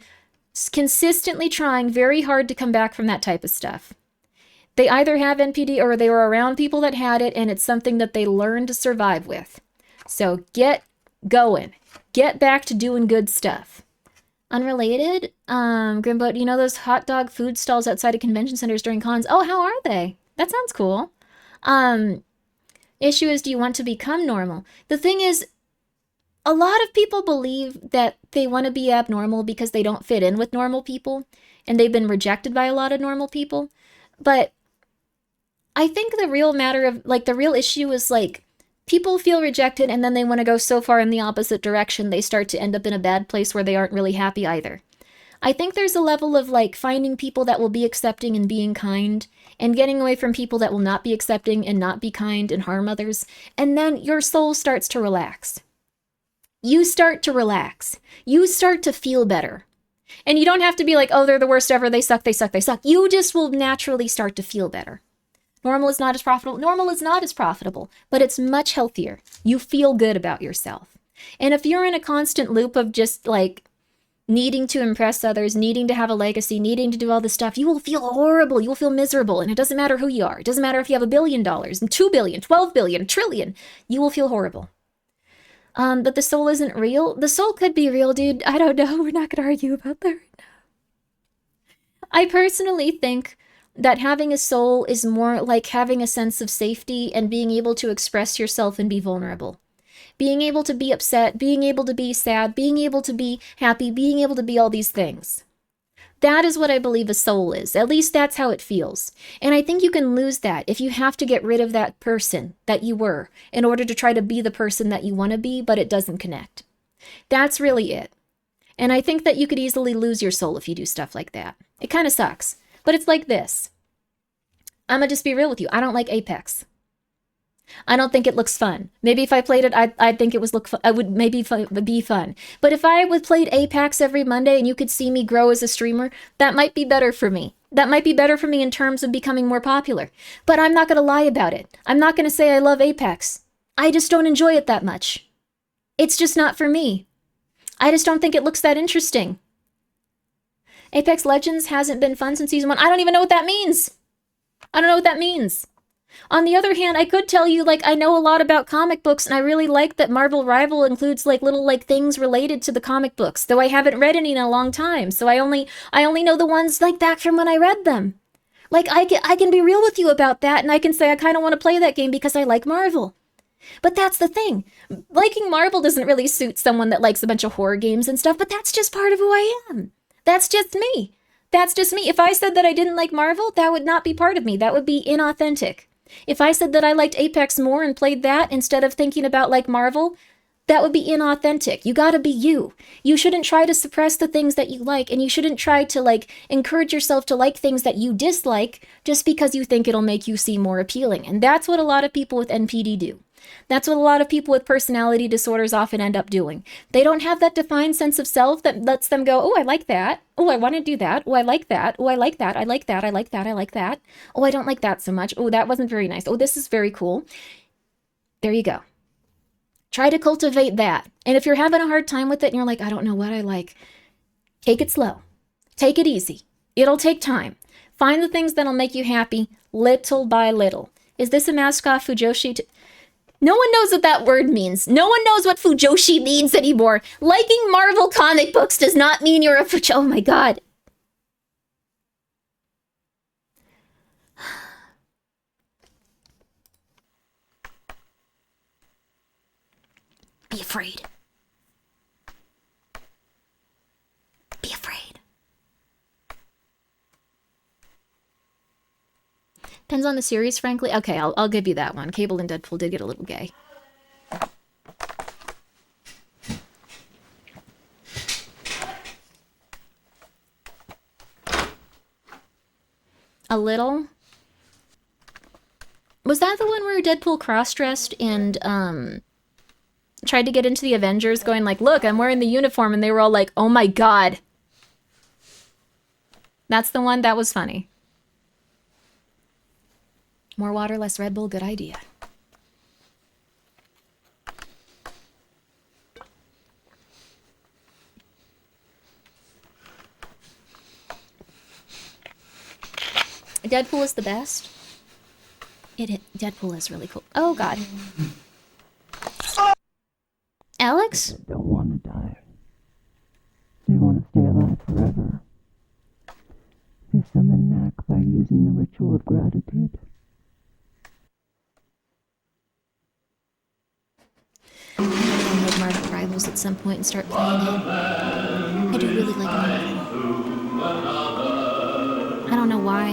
consistently trying very hard to come back from that type of stuff. They either have NPD or they were around people that had it, and it's something that they learned to survive with. So get going. Get back to doing good stuff. Unrelated, Grimbo, you know those hot dog food stalls outside of convention centers during cons? Oh, how are they? That sounds cool. Issue is, do you want to become normal? The thing is, a lot of people believe that they want to be abnormal because they don't fit in with normal people, and they've been rejected by a lot of normal people. But I think the real matter of, like, the real issue is, like, people feel rejected and then they want to go so far in the opposite direction they start to end up in a bad place where they aren't really happy either. I think there's a level of, like, finding people that will be accepting and being kind, and getting away from people that will not be accepting and not be kind and harm others, and then your soul starts to relax. You start to relax. You start to feel better. And you don't have to be like, oh, they're the worst ever, they suck, they suck, they suck. You just will naturally start to feel better. Normal is not as profitable. Normal is not as profitable, but it's much healthier. You feel good about yourself. And if you're in a constant loop of just, like, needing to impress others, needing to have a legacy, needing to do all this stuff, you will feel horrible. You will feel miserable. And it doesn't matter who you are. It doesn't matter if you have $1 billion, and 2 billion, 12 billion, trillion. You will feel horrible. That the soul isn't real. The soul could be real, dude. I don't know. We're not going to argue about that right now. I personally think that having a soul is more like having a sense of safety and being able to express yourself and be vulnerable. Being able to be upset, being able to be sad, being able to be happy, being able to be all these things. That is what I believe a soul is. At least that's how it feels. And I think you can lose that if you have to get rid of that person that you were in order to try to be the person that you want to be, but it doesn't connect. That's really it. And I think that you could easily lose your soul if you do stuff like that. It kind of sucks. But it's like this. I'm gonna just be real with you. I don't like Apex. I don't think it looks fun. Maybe if I played it, I'd think it was look fun. I would maybe be fun. But if I would played Apex every Monday and you could see me grow as a streamer, that might be better for me. That might be better for me in terms of becoming more popular. But I'm not gonna lie about it. I'm not gonna say I love Apex. I just don't enjoy it that much. It's just not for me. I just don't think it looks that interesting. Apex Legends hasn't been fun since Season 1. I don't even know what that means. I don't know what that means. On the other hand, I could tell you, like, I know a lot about comic books, and I really like that Marvel Rival includes, like, little, like, things related to the comic books, though I haven't read any in a long time, so I only know the ones, like, back from when I read them. Like, I can be real with you about that, and I can say I kind of want to play that game because I like Marvel. But that's the thing. Liking Marvel doesn't really suit someone that likes a bunch of horror games and stuff, but that's just part of who I am. That's just me. That's just me. If I said that I didn't like Marvel, that would not be part of me. That would be inauthentic. If I said that I liked Apex more and played that instead of thinking about, like, Marvel, that would be inauthentic. You gotta be you. You shouldn't try to suppress the things that you like, and you shouldn't try to, like, encourage yourself to like things that you dislike just because you think it'll make you seem more appealing. And that's what a lot of people with NPD do. That's what a lot of people with personality disorders often end up doing. They don't have that defined sense of self that lets them go, oh, I like that. Oh, I want to do that. Oh, I like that. Oh, I like that. I like that. I like that. I like that. Oh, I don't like that so much. Oh, that wasn't very nice. Oh, this is very cool. There you go. Try to cultivate that. And if you're having a hard time with it and you're like, I don't know what I like, take it slow. Take it easy. It'll take time. Find the things that'll make you happy little by little. Is this a mascot Fujoshi? No one knows what that word means. No one knows what Fujoshi means anymore. Liking Marvel comic books does not mean you're a Fujoshi. Oh my god. Be afraid. Be afraid. Depends on the series, frankly. Okay, I'll give you that one. Cable and Deadpool did get a little gay. A little? Was that the one where Deadpool cross-dressed and, tried to get into the Avengers going like, look, I'm wearing the uniform, and they were all like, oh my god. That's the one that was funny. More water, less Red Bull, good idea. Deadpool is the best. Deadpool is really cool. Oh god. Alex? They don't want to die. They want to stay alive forever. They summon Knack by using the ritual of gratitude. I'm gonna download Marvel Rivals at some point and start playing it. I do really like Marvel. I don't know why.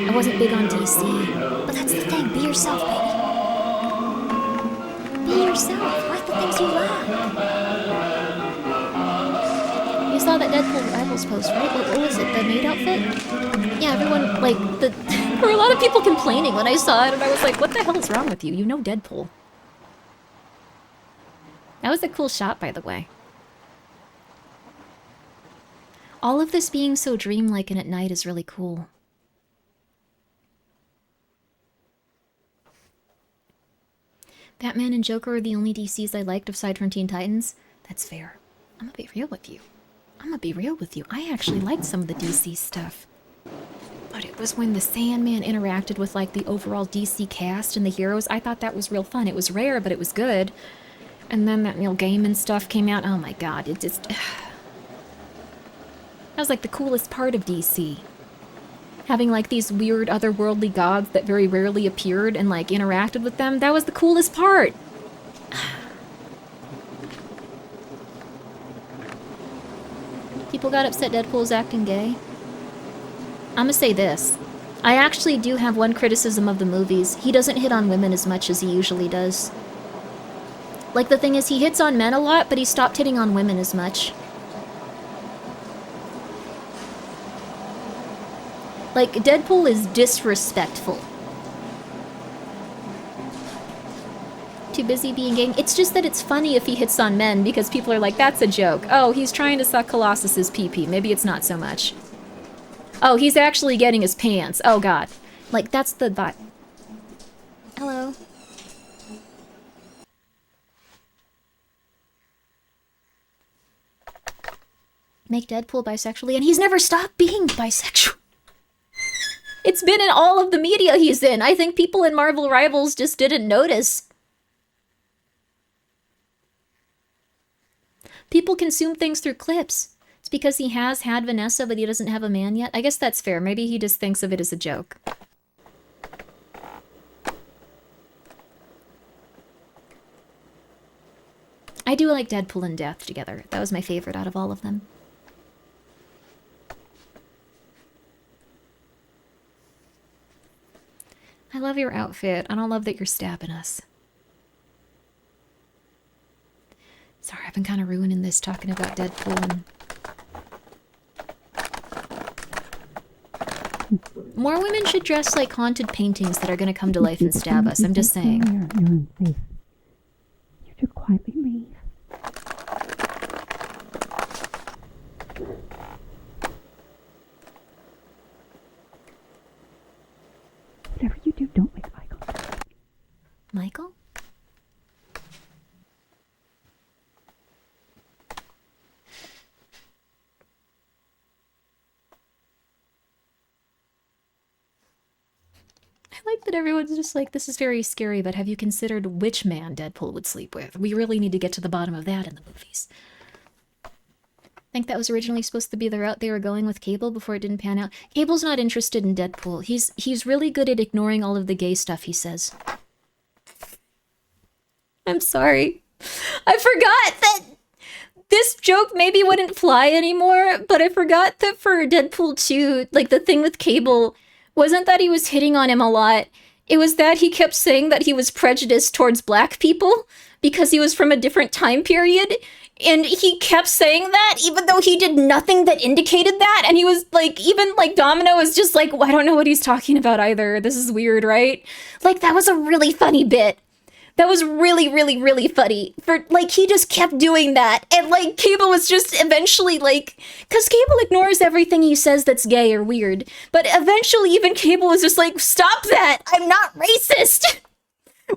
I wasn't big on DC. But that's the thing, be yourself, baby. Be yourself. Like the things you love. You saw that Deadpool Rivals post, right? What was it? The maid outfit? Yeah, everyone, like, there were a lot of people complaining when I saw it, and I was like, what the hell is wrong with you? You know Deadpool. That was a cool shot, by the way. All of this being so dreamlike and at night is really cool. Batman and Joker are the only DCs I liked aside from Teen Titans. That's fair. I'm gonna be real with you. I actually liked some of the DC stuff. But it was when the Sandman interacted with, like, the overall DC cast and the heroes. I thought that was real fun. It was rare, but it was good. And then that Neil Gaiman stuff came out. Oh my god, it just... That was like the coolest part of DC. Having like these weird otherworldly gods that very rarely appeared and like interacted with them. That was the coolest part. People got upset Deadpool's acting gay. I'ma say this. I actually do have one criticism of the movies. He doesn't hit on women as much as he usually does. Like, the thing is, he hits on men a lot, but he stopped hitting on women as much. Like, Deadpool is disrespectful. Too busy being gay. It's just that it's funny if he hits on men, because people are like, that's a joke. Oh, he's trying to suck Colossus's pee-pee. Maybe it's not so much. Oh, he's actually getting his pants. Oh, God. Like, that's the vibe. Hello. Make Deadpool bisexually, and he's never stopped being bisexual. It's been in all of the media he's in. I think people in Marvel Rivals just didn't notice. People consume things through clips. It's because he has had Vanessa, but he doesn't have a man yet. I guess that's fair. Maybe he just thinks of it as a joke. I do like Deadpool and Death together. That was my favorite out of all of them. I love your outfit. I don't love that you're stabbing us. Sorry, I've been kind of ruining this talking about Deadpool. More women should dress like haunted paintings that are going to come to life and stab us. I'm just saying. You're unsafe. You should quietly leave. Whatever you do, don't make eye contact. Michael? I like that everyone's just like, this is very scary, but have you considered which man Deadpool would sleep with? We really need to get to the bottom of that in the movies. I think that was originally supposed to be the route they were going with Cable before it didn't pan out. Cable's not interested in Deadpool. He's really good at ignoring all of the gay stuff he says. I'm sorry. I forgot that this joke maybe wouldn't fly anymore, but I forgot that for Deadpool 2, like the thing with Cable wasn't that he was hitting on him a lot. It was that he kept saying that he was prejudiced towards black people because he was from a different time period. And he kept saying that, even though he did nothing that indicated that. And he was like, even like Domino was just like, well, I don't know what he's talking about either. This is weird, right? Like, that was a really funny bit. That was really, really, really funny. For like, he just kept doing that. And like, Cable was just eventually like, because Cable ignores everything he says that's gay or weird. But eventually, even Cable was just like, stop that. I'm not racist.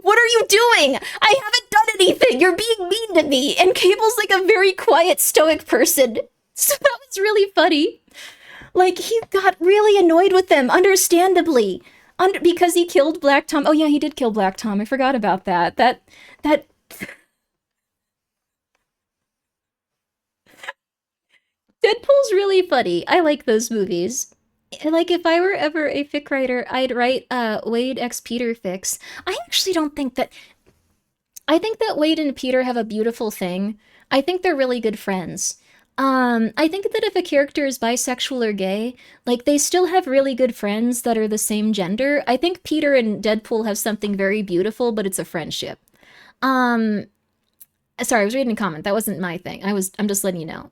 What are you doing? I haven't done anything. You're being mean to me. And Cable's like a very quiet, stoic person. So that was really funny. Like, he got really annoyed with them, understandably. Because he killed Black Tom. Oh yeah, he did kill Black Tom. I forgot about that. That Deadpool's really funny. I like those movies. Like, if I were ever a fic writer, I'd write Wade x Peter fics. I actually don't think that I think that Wade and Peter have a beautiful thing. I think they're really good friends. I think that if a character is bisexual or gay, like they still have really good friends that are the same gender. I think Peter and Deadpool have something very beautiful, but it's a friendship. Um, Sorry, I was reading a comment. That wasn't my thing. I'm just letting you know.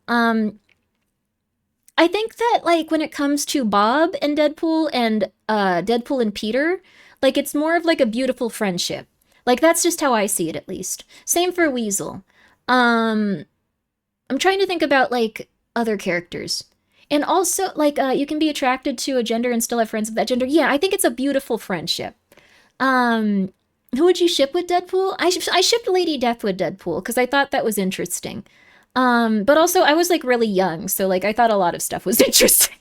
I think that like when it comes to Bob and Deadpool and Peter, like it's more of like a beautiful friendship. Like that's just how I see it at least. Same for Weasel. Um I'm trying to think about like other characters. And also like you can be attracted to a gender and still have friends of that gender. Yeah, I think it's a beautiful friendship. Um who would you ship with Deadpool? I shipped Lady Death with Deadpool because I thought that was interesting. But also I was like really young, so like I thought a lot of stuff was interesting.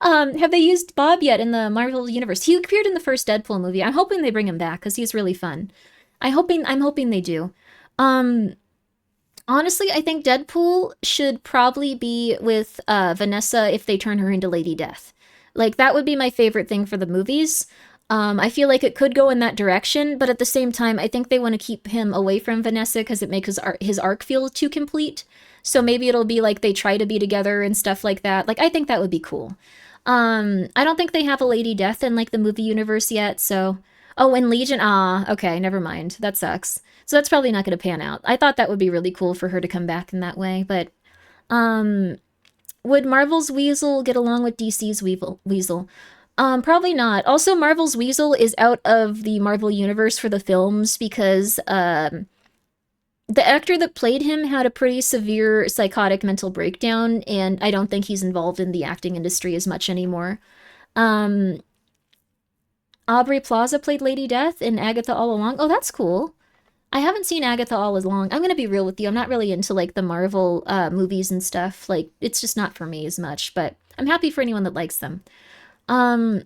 Have they used Bob yet in the Marvel universe? He appeared in the first Deadpool movie. I'm hoping they bring him back because he's really fun. I'm hoping they do. Um, Honestly, I think Deadpool should probably be with Vanessa if they turn her into Lady Death. Like that would be my favorite thing for the movies. I feel like it could go in that direction, but at the same time, I think they want to keep him away from Vanessa because it makes his arc feel too complete. So maybe it'll be like they try to be together and stuff like that. Like I think that would be cool. I don't think they have a Lady Death in like the movie universe yet, so oh, and Legion, okay, never mind. That sucks. So that's probably not gonna pan out. I thought that would be really cool for her to come back in that way, but um would Marvel's Weasel get along with DC's Weasel? Probably not. Also, Marvel's Weasel is out of the Marvel universe for the films because the actor that played him had a pretty severe psychotic mental breakdown, and I don't think he's involved in the acting industry as much anymore. Um, Aubrey Plaza played Lady Death in Agatha All Along. Oh, that's cool. I haven't seen Agatha All Along. I'm gonna be real with you. I'm not really into like the Marvel movies and stuff. Like, it's just not for me as much. But I'm happy for anyone that likes them. Um,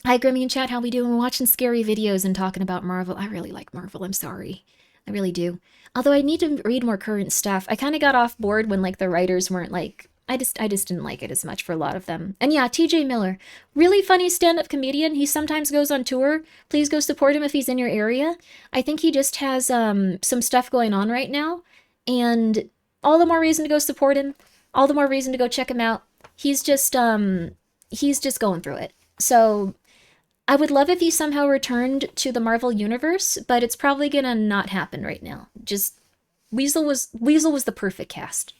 Hi, Grimmy and chat. How we doing? We're watching scary videos and talking about Marvel. I really like Marvel. I'm sorry. I really do. Although I need to read more current stuff. I kind of got off board when like the writers weren't like I just didn't like it as much for a lot of them. And yeah, TJ Miller, really funny stand-up comedian. He sometimes goes on tour. Please go support him if he's in your area. I think he just has some stuff going on right now, and all the more reason to go support him. All the more reason to go check him out. He's just going through it. So I would love if he somehow returned to the Marvel universe, but it's probably gonna not happen right now. Just Weasel was the perfect cast.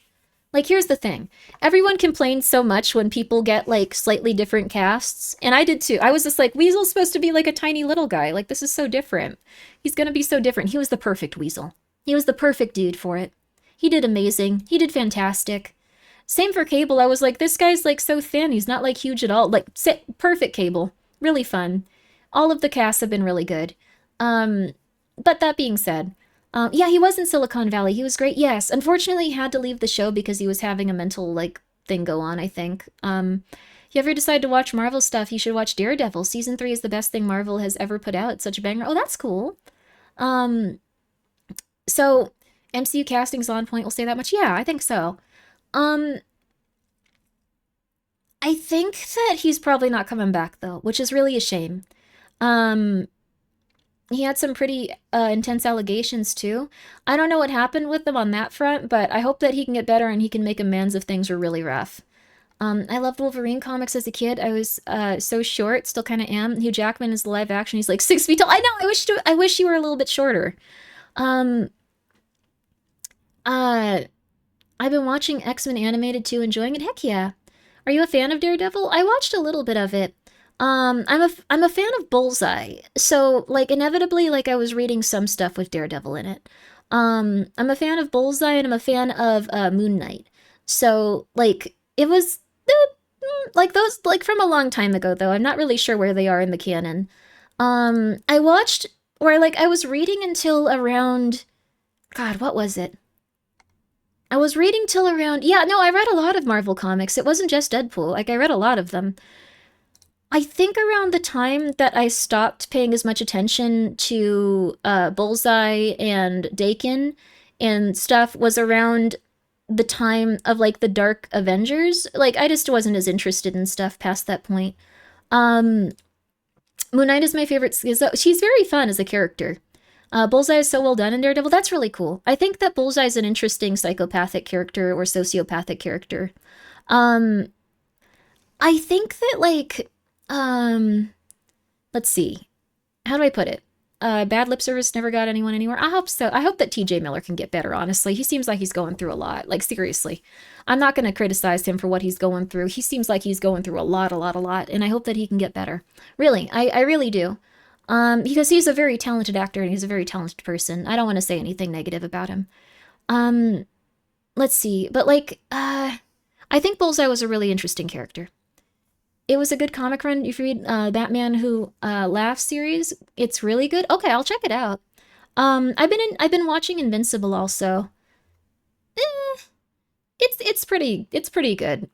Like, here's the thing. Everyone complains so much when people get like slightly different casts, and I did too. I was just like, Weasel's supposed to be like a tiny little guy. Like, this is so different. He's gonna be so different. He was the perfect Weasel. He was the perfect dude for it. He did amazing. He did fantastic. Same for Cable. I was like, this guy's like so thin. He's not like huge at all. Like, perfect Cable. Really fun. All of the casts have been really good. But that being said, yeah, he was in Silicon Valley. He was great. Yes, unfortunately, he had to leave the show because he was having a mental like thing go on, I think. If you ever decide to watch Marvel stuff, you should watch Daredevil. Season 3 is the best thing Marvel has ever put out. It's such a banger. Oh, that's cool. Um, so MCU casting's on point. We'll say that much. Yeah, I think so. Um, I think that he's probably not coming back though, which is really a shame. Um, he had some pretty intense allegations too. I don't know what happened with them on that front, but I hope that he can get better and he can make amends if things were really rough. I loved Wolverine comics as a kid. I was so short, still kind of am. Hugh Jackman is the live action. He's like 6 feet tall. I know. I wish you were a little bit shorter. Um, uh, I've been watching X-Men animated too, enjoying it. Heck yeah. Are you a fan of Daredevil? I watched a little bit of it. I'm a fan of Bullseye, so like inevitably, like I was reading some stuff with Daredevil in it. I'm a fan of Bullseye and I'm a fan of Moon Knight. So like it was like those like from a long time ago though. I'm not really sure where they are in the canon. I watched or like I was reading until around God, what was it? I was reading till around, yeah, no, I read a lot of Marvel comics. It wasn't just Deadpool. Like, I read a lot of them. I think around the time that I stopped paying as much attention to Bullseye and Dakin and stuff was around the time of like the Dark Avengers. Like, I just wasn't as interested in stuff past that point. Um, Moon Knight is my favorite. She's very fun as a character. Bullseye is so well done in Daredevil. That's really cool. I think that Bullseye is an interesting psychopathic character or sociopathic character. Um, I think that like, let's see, how do I put it? Bad lip service never got anyone anywhere. I hope so. I hope that TJ Miller can get better, honestly. He seems like he's going through a lot. Like, seriously. I'm not going to criticize him for what he's going through. He seems like he's going through a lot, and I hope that he can get better. Really, I really do. Because he's a very talented actor and he's a very talented person. I don't want to say anything negative about him. Let's see. But, like, I think Bullseye was a really interesting character. It was a good comic run. If you read Batman Who Laughs series, it's really good. Okay, I'll check it out. I've been watching Invincible also. It's pretty good.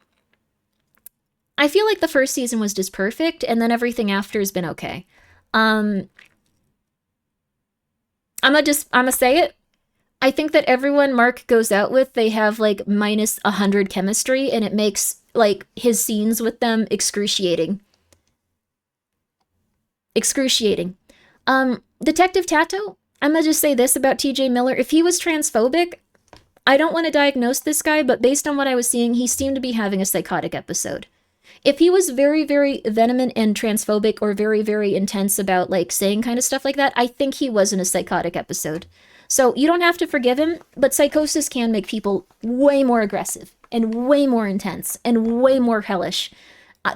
I feel like the first season was just perfect, and then everything after has been okay. I'm gonna say it. I think that everyone Mark goes out with, they have like minus 100 chemistry, and it makes like his scenes with them excruciating. Excruciating. Detective Tato, I'm gonna just say this about TJ Miller. If he was transphobic, I don't want to diagnose this guy, but based on what I was seeing, he seemed to be having a psychotic episode. If he was very, very vehement and transphobic or very, very intense about like saying kind of stuff like that, I think he was in a psychotic episode. So you don't have to forgive him, but psychosis can make people way more aggressive and way more intense and way more hellish.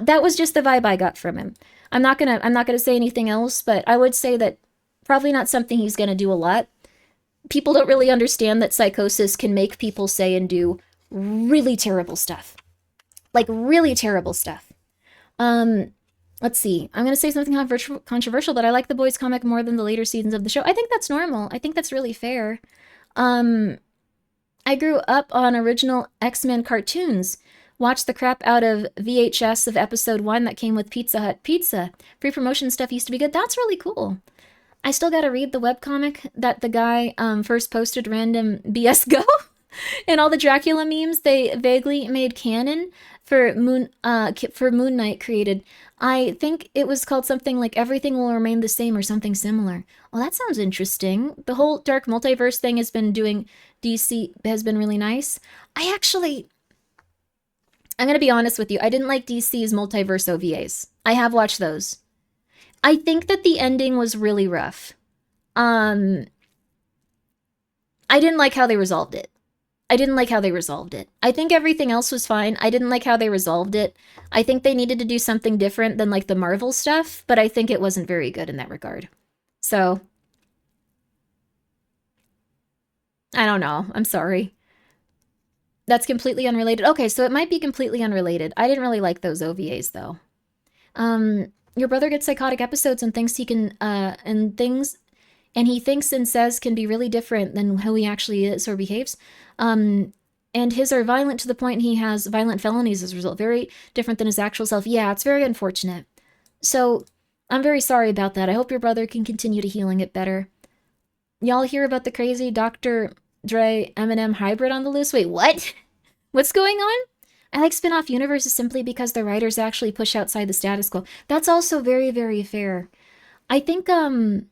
That was just the vibe I got from him. I'm not gonna say anything else, but I would say that probably not something he's gonna do a lot. People don't really understand that psychosis can make people say and do really terrible stuff. Like, really terrible stuff. Let's see. I'm going to say something controversial, but I like the boys comic more than the later seasons of the show. I think that's normal. I think that's really fair. I grew up on original X-Men cartoons. Watched the crap out of VHS of episode 1 that came with Pizza Hut pizza. Free promotion stuff used to be good. That's really cool. I still got to read the webcomic that the guy first posted random BS Go. And all the Dracula memes they vaguely made canon for Moon Knight created. I think it was called something like Everything Will Remain the Same or something similar. Well, that sounds interesting. The whole dark multiverse thing has been doing DC has been really nice. I'm going to be honest with you. I didn't like DC's multiverse OVAs. I have watched those. I think that the ending was really rough. I didn't like how they resolved it. I think everything else was fine. I didn't like how they resolved it. I think they needed to do something different than like the Marvel stuff, but I think it wasn't very good in that regard. So, I don't know. I'm sorry. That's completely unrelated. Okay, so it might be completely unrelated. I didn't really like those OVAs though. Your brother gets psychotic episodes and thinks he can, and he thinks and says can be really different than how he actually is or behaves. And his are violent to the point he has violent felonies as a result. Very different than his actual self. Yeah, it's very unfortunate. So, I'm very sorry about that. I hope your brother can continue to heal and get better. Y'all hear about the crazy Dr. Dre Eminem hybrid on the loose? Wait, what? What's going on? I like spin-off universes simply because the writers actually push outside the status quo. That's also very, very fair. I think when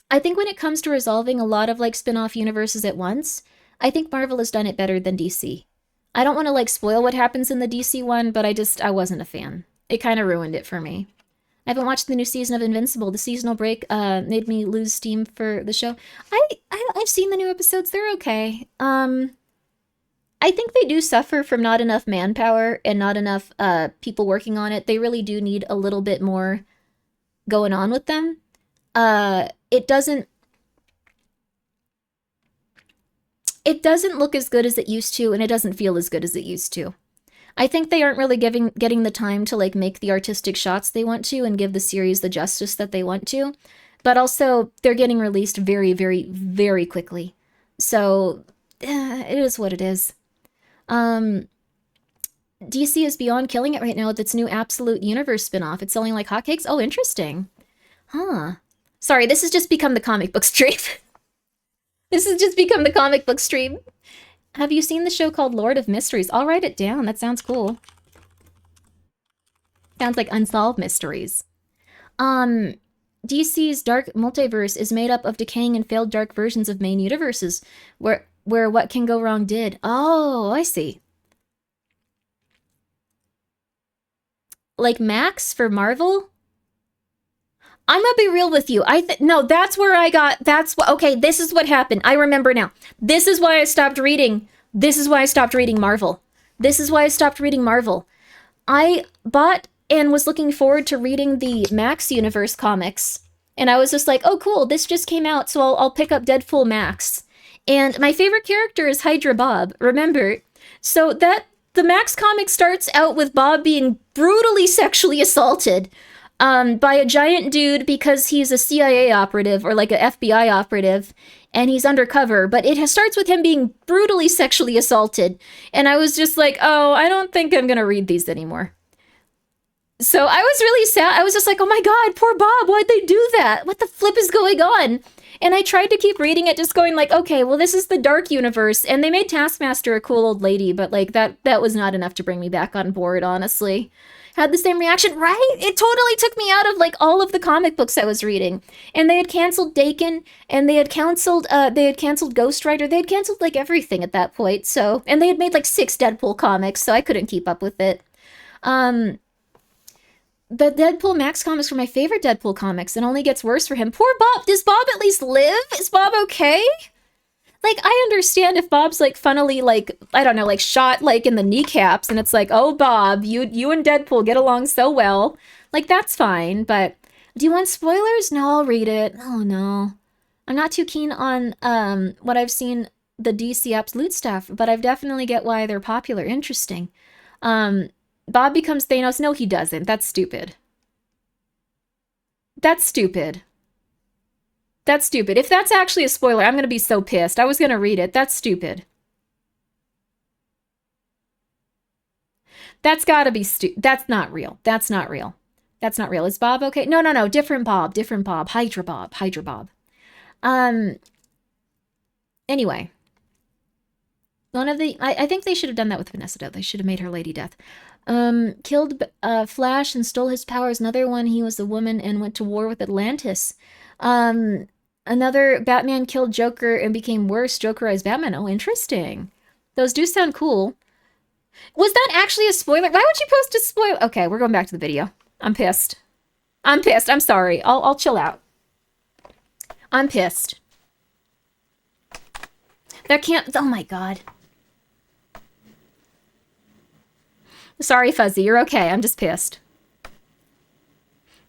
it comes to resolving a lot of like spin-off universes at once, I think Marvel has done it better than DC. I don't want to like spoil what happens in the DC one, but I wasn't a fan. It kind of ruined it for me. I haven't watched the new season of Invincible. The seasonal break made me lose steam for the show. I've seen the new episodes. They're okay. I think they do suffer from not enough manpower and not enough people working on it. They really do need a little bit more going on with them. It doesn't look as good as it used to, and it doesn't feel as good as it used to. I think they aren't really getting the time to like make the artistic shots they want to and give the series the justice that they want to. But also, they're getting released very, very, very quickly. So it is what it is. Um, DC is beyond killing it right now with its new Absolute Universe spinoff. It's selling like hotcakes. Oh, interesting. Huh. Sorry, this has just become the comic book stream. This has just become the comic book stream. Have you seen the show called Lord of Mysteries? I'll write it down. That sounds cool. Sounds like unsolved mysteries. DC's dark multiverse is made up of decaying and failed dark versions of main universes, where what can go wrong did. Oh, I see. Like Max for Marvel? I'm gonna be real with you. No, that's where I got. That's what. Okay, this is what happened. I remember now. This is why I stopped reading. This is why I stopped reading Marvel. This is why I stopped reading Marvel. I bought and was looking forward to reading the Max Universe comics, and I was just like, "Oh, cool! This just came out, so I'll pick up Deadpool Max." And my favorite character is Hydra Bob. Remember, so that the Max comic starts out with Bob being brutally sexually assaulted by a giant dude because he's a CIA operative or like an FBI operative and he's undercover. But it starts with him being brutally sexually assaulted. And I was just like, oh, I don't think I'm going to read these anymore. So I was really sad. I was just like, oh my God, poor Bob. Why'd they do that? What the flip is going on? And I tried to keep reading it, just going like, okay, well, this is the dark universe. And they made Taskmaster a cool old lady, but like that was not enough to bring me back on board, honestly. Had the same reaction, right? It totally took me out of like all of the comic books I was reading. And they had canceled Dakin, and they had canceled Ghost Rider. They had canceled like everything at that point. So, and they had made like 6 Deadpool comics, so I couldn't keep up with it. The Deadpool Max comics were my favorite Deadpool comics. It only gets worse for him. Poor Bob. Does Bob at least live? Is Bob okay? Like, I understand if Bob's, like, funnily, like, I don't know, like, shot, like, in the kneecaps, and it's like, oh, Bob, you and Deadpool get along so well. Like, that's fine, but do you want spoilers? No, I'll read it. Oh, no. I'm not too keen on, what I've seen the DC Absolute stuff, but I definitely get why they're popular. Interesting. Bob becomes Thanos. No, he doesn't. That's stupid. That's stupid. That's stupid. If that's actually a spoiler, I'm going to be so pissed. I was going to read it. That's stupid. That's got to be That's not real. That's not real. That's not real. Is Bob okay? No, no, no. Different Bob. Different Bob. Hydra Bob. Hydra Bob. Anyway. One of the... I think they should have done that with Vanessa, though. They should have made her Lady Death. Killed Flash and stole his powers. Another one, he was a woman and went to war with Atlantis. Another Batman killed Joker and became worse. Jokerized Batman. Oh, interesting. Those do sound cool. Was that actually a spoiler? Why would you post a spoiler? Okay, we're going back to the video. I'm pissed. I'm pissed. I'm sorry. I'll chill out. I'm pissed. That can't... Oh my God. Sorry, Fuzzy. You're okay. I'm just pissed.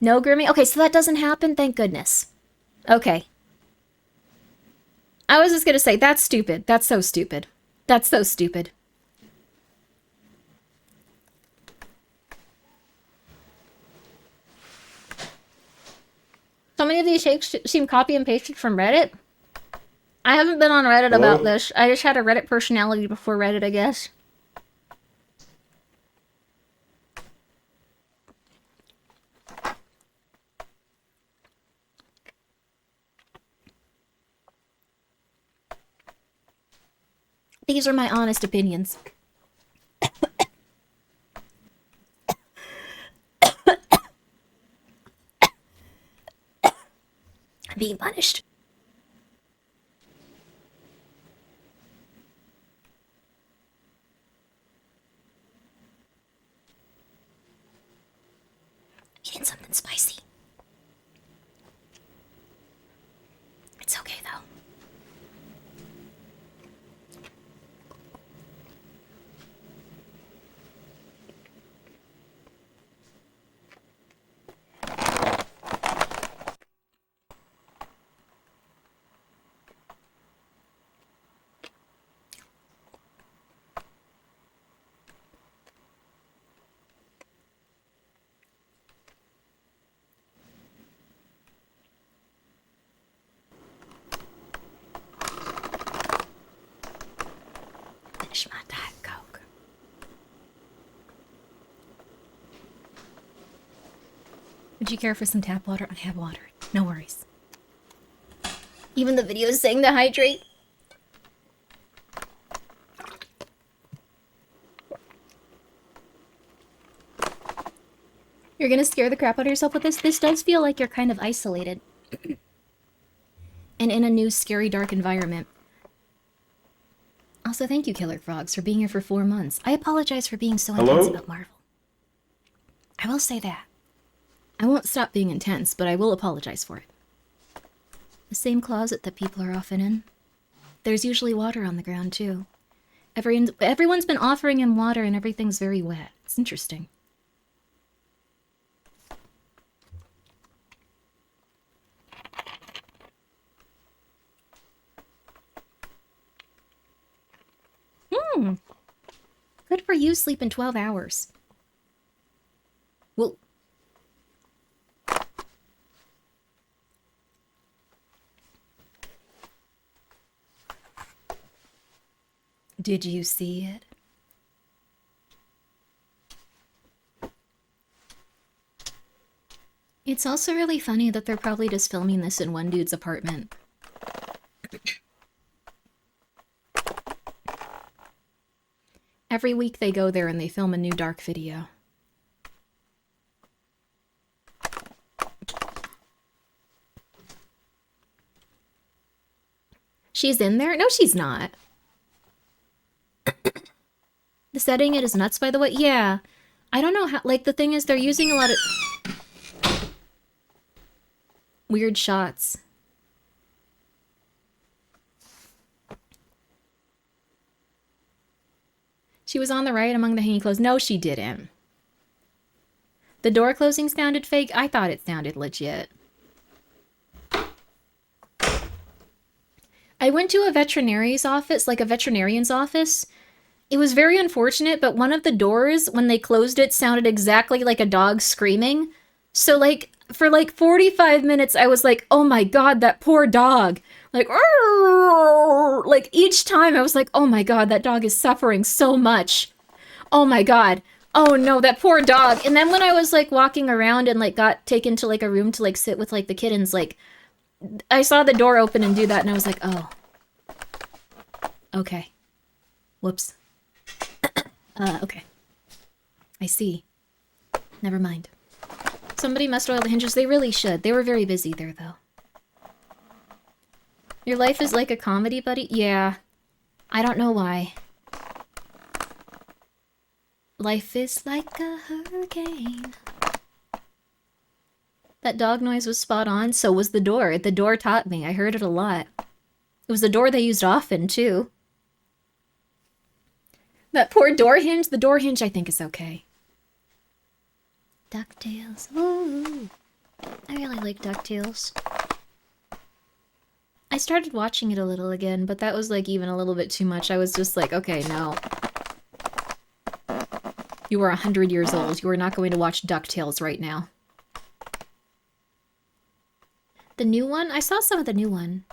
No, Grimmy? Okay, so that doesn't happen? Thank goodness. Okay. I was just gonna say, that's stupid. That's so stupid. That's so stupid. So many of these shakes seem copy and pasted from Reddit. I haven't been on Reddit about this. I just had a Reddit personality before Reddit, I guess. These are my honest opinions. I'm being punished. Eating something spicy. It's okay though. finish my Diet Coke. Would you care for some tap water? I have water. No worries. Even the video is saying to hydrate. You're gonna scare the crap out of yourself with this? This does feel like you're kind of isolated. And in a new, scary, dark environment. Also, thank you, Killer Frogs, for being here for 4 months. I apologize for being so intense about Marvel. I will say that. I won't stop being intense, but I will apologize for it. The same closet that people are often in. There's usually water on the ground, too. Everyone's been offering him water and everything's very wet. It's interesting. Good for you, sleeping 12 hours. Well... Did you see it? It's also really funny that they're probably just filming this in one dude's apartment. Every week they go there and they film a new dark video. She's in there? No, she's not. The setting, it is nuts, by the way. Yeah. I don't know how, like, the thing is they're using a lot of weird shots. She was on the right among the hanging clothes. No, she didn't. The door closing sounded fake. I thought it sounded legit. I went to a veterinarian's office, like a veterinarian's office. It was very unfortunate, but one of the doors, when they closed it, sounded exactly like a dog screaming. So, like, for like 45 minutes, I was like, oh my god, that poor dog. Like, "Arr!" Like, each time I was like, oh my god, that dog is suffering so much. Oh my god. Oh no, that poor dog. And then when I was like walking around and like got taken to like a room to like sit with like the kittens, like, I saw the door open and do that and I was like, oh. Okay. Whoops. Okay. I see. Never mind. Somebody must oil the hinges. They really should. They were very busy there, though. Your life is like a comedy, buddy? Yeah. I don't know why. Life is like a hurricane. That dog noise was spot on, so was the door. The door taught me. I heard it a lot. It was the door they used often, too. That poor door hinge? The door hinge, I think, is okay. DuckTales. Ooh. I really like DuckTales. I started watching it a little again, but that was, like, even a little bit too much. I was just like, okay, no. You are 100 years old. You are not going to watch DuckTales right now. The new one? I saw some of the new one.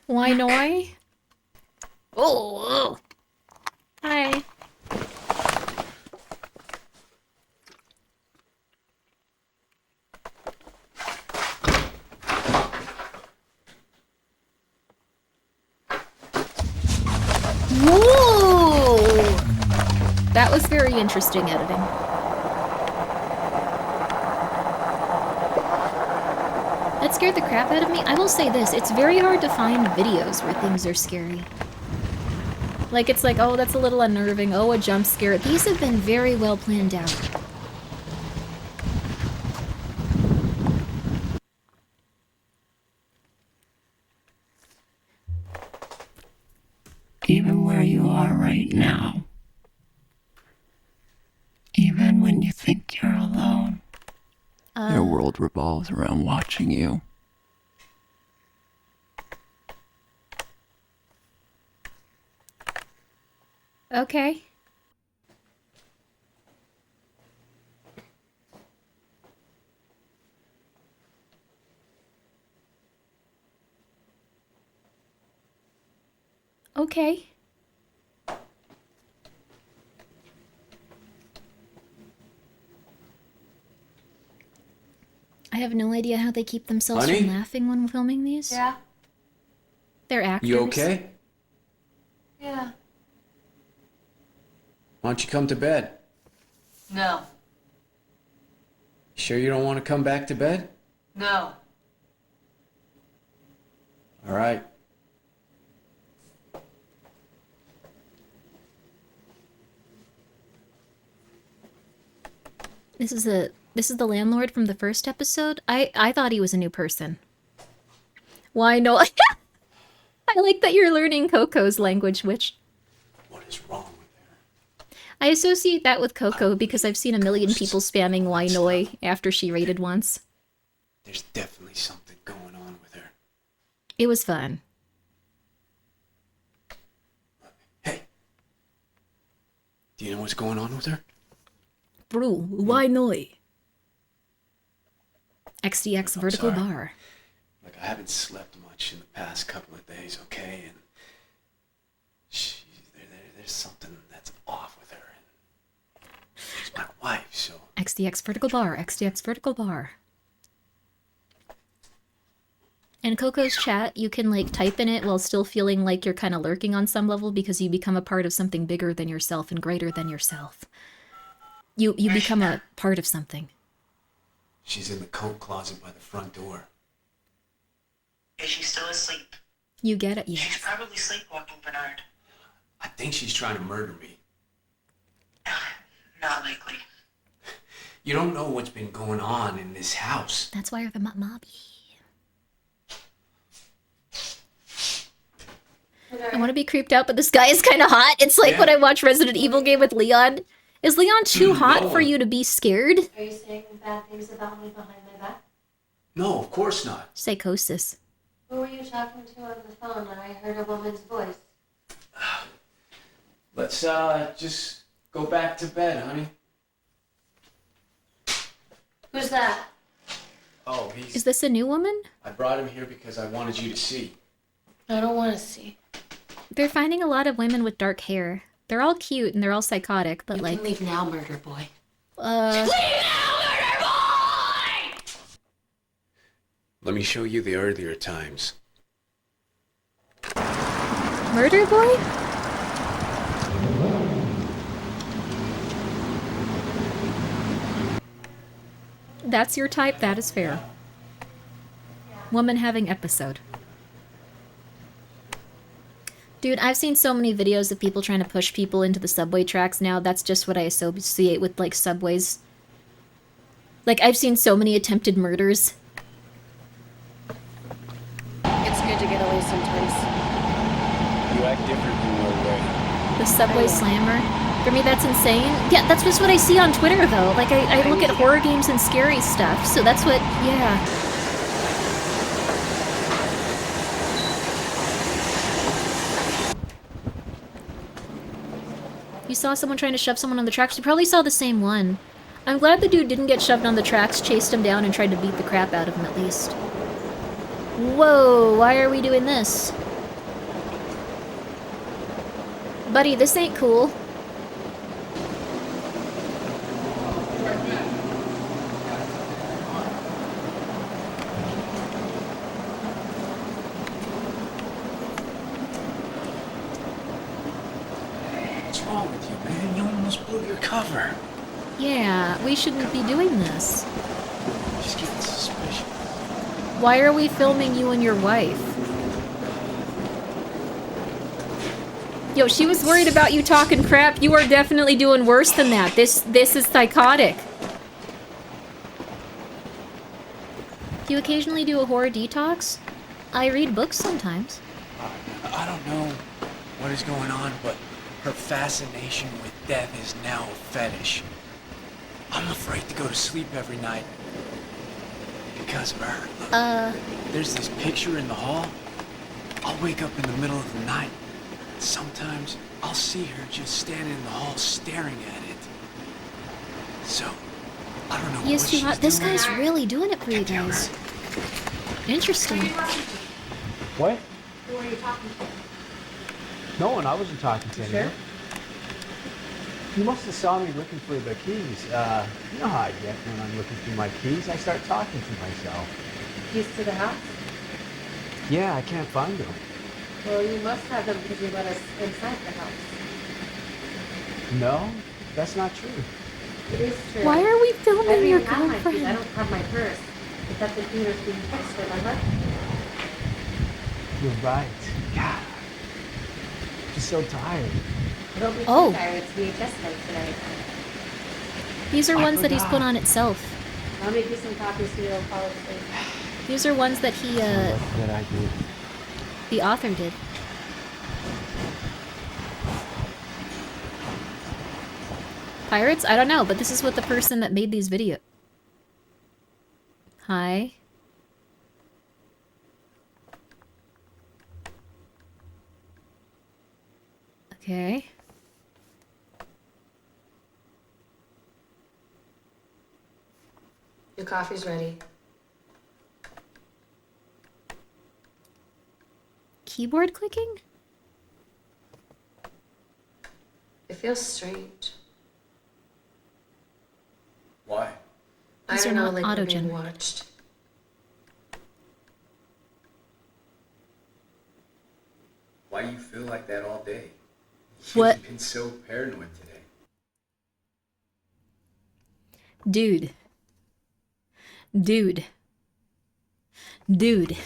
Why noi? Oh! Hi. Whoa! That was very interesting editing. That scared the crap out of me. I will say this, it's very hard to find videos where things are scary. Like, it's like, oh, that's a little unnerving, oh, a jump scare. These have been very well planned out. Even where you are right now. Even when you think you're alone. Their world revolves around watching you. Okay. Okay. I have no idea how they keep themselves Honey? from laughing when filming these. Yeah? They're actors. You okay? Yeah. Why don't you come to bed? No. Sure you don't want to come back to bed? No. All right. This is the landlord from the first episode. I thought he was a new person. Why no? I like that you're learning Coco's language, which What is wrong with her? I associate that with Coco because I've seen a million people spamming Why Noi after she raided once. There's definitely something going on with her. It was fun. Hey. Do you know what's going on with her? Bro, why Noi? XDX I'm vertical sorry. bar. Look, I haven't slept much in the past couple of days, okay? And there's something that's off with her. And she's my wife, so... XDX vertical bar, XDX vertical bar. In Coco's chat, you can like type in it while still feeling like you're kind of lurking on some level because you become a part of something bigger than yourself and greater than yourself. You become a part of something. She's in the coat closet by the front door. Is she still asleep? You get it? She's Yes. probably sleepwalking, Bernard. I think she's trying to murder me. Not likely. You don't know what's been going on in this house. That's why you're the mobby. I want to be creeped out, but this guy is kind of hot. It's like Yeah. when I watch Resident Evil game with Leon. Is Leon too hot No. for you to be scared? Are you saying bad things about me behind my back? No, of course not. Psychosis. Who were you talking to on the phone when I heard a woman's voice? Let's, just go back to bed, honey. Who's that? Oh, Is this a new woman? I brought him here because I wanted you to see. I don't want to see. They're finding a lot of women with dark hair. They're all cute and they're all psychotic, but You like, can leave now, murder boy. Let me show you the earlier times. Murder Boy? That's your type, that is fair. Woman having episode. Dude, I've seen so many videos of people trying to push people into the subway tracks now. That's just what I associate with, like, subways. Like, I've seen so many attempted murders. It's good to get away sometimes. You act different when we're away. The subway slammer. For me, that's insane. Yeah, that's just what I see on Twitter, though. Like, I look at horror games and scary stuff, so that's what, yeah. You saw someone trying to shove someone on the tracks. You probably saw the same one. I'm glad the dude didn't get shoved on the tracks, chased him down, and tried to beat the crap out of him, at least. Whoa, why are we doing this? Buddy, this ain't cool. What's wrong with you, man? You almost blew your cover. Yeah, we shouldn't be doing this. She's getting suspicious. Why are we filming you and your wife? Yo, she was worried about you talking crap. You are definitely doing worse than that. This is psychotic. Do you occasionally do a horror detox? I read books sometimes. I don't know what is going on, but her fascination with death is now a fetish. I'm afraid to go to sleep every night because of her. Look, there's this picture in the hall. I'll wake up in the middle of the night. Sometimes I'll see her just standing in the hall staring at it. So, I don't know He is what too she's hot. This doing. guy's really doing it for you guys. Interesting. What? Who are you talking No one, I wasn't talking to anyone. You must have saw me looking for the keys. You know how I get when I'm looking through my keys. I start talking to myself. Keys to the house? Yeah, I can't find them. Well, you must have them because you let us inside the house. No, that's not true. It is true. Why are we I filming don't your even have my keys. I girlfriend? don't have my purse. It's at the computer's being fixed, remember? You're right. God, I'm just so tired. Don't be too Oh. tired. It's VHS night tonight. These are I ones that he's put forgot. on itself. I'll make you some copies so you'll fall asleep. These are ones that he, Good idea. the author did. Pirates? I don't know, but this is what the person that made these videos. Hi. Okay. Your coffee's ready. Keyboard clicking? It feels strange. Why? These I are don't know, not like we're being auto-gen. watched. Why you feel like that all day? What? You've been so paranoid today. Dude. Dude. Dude.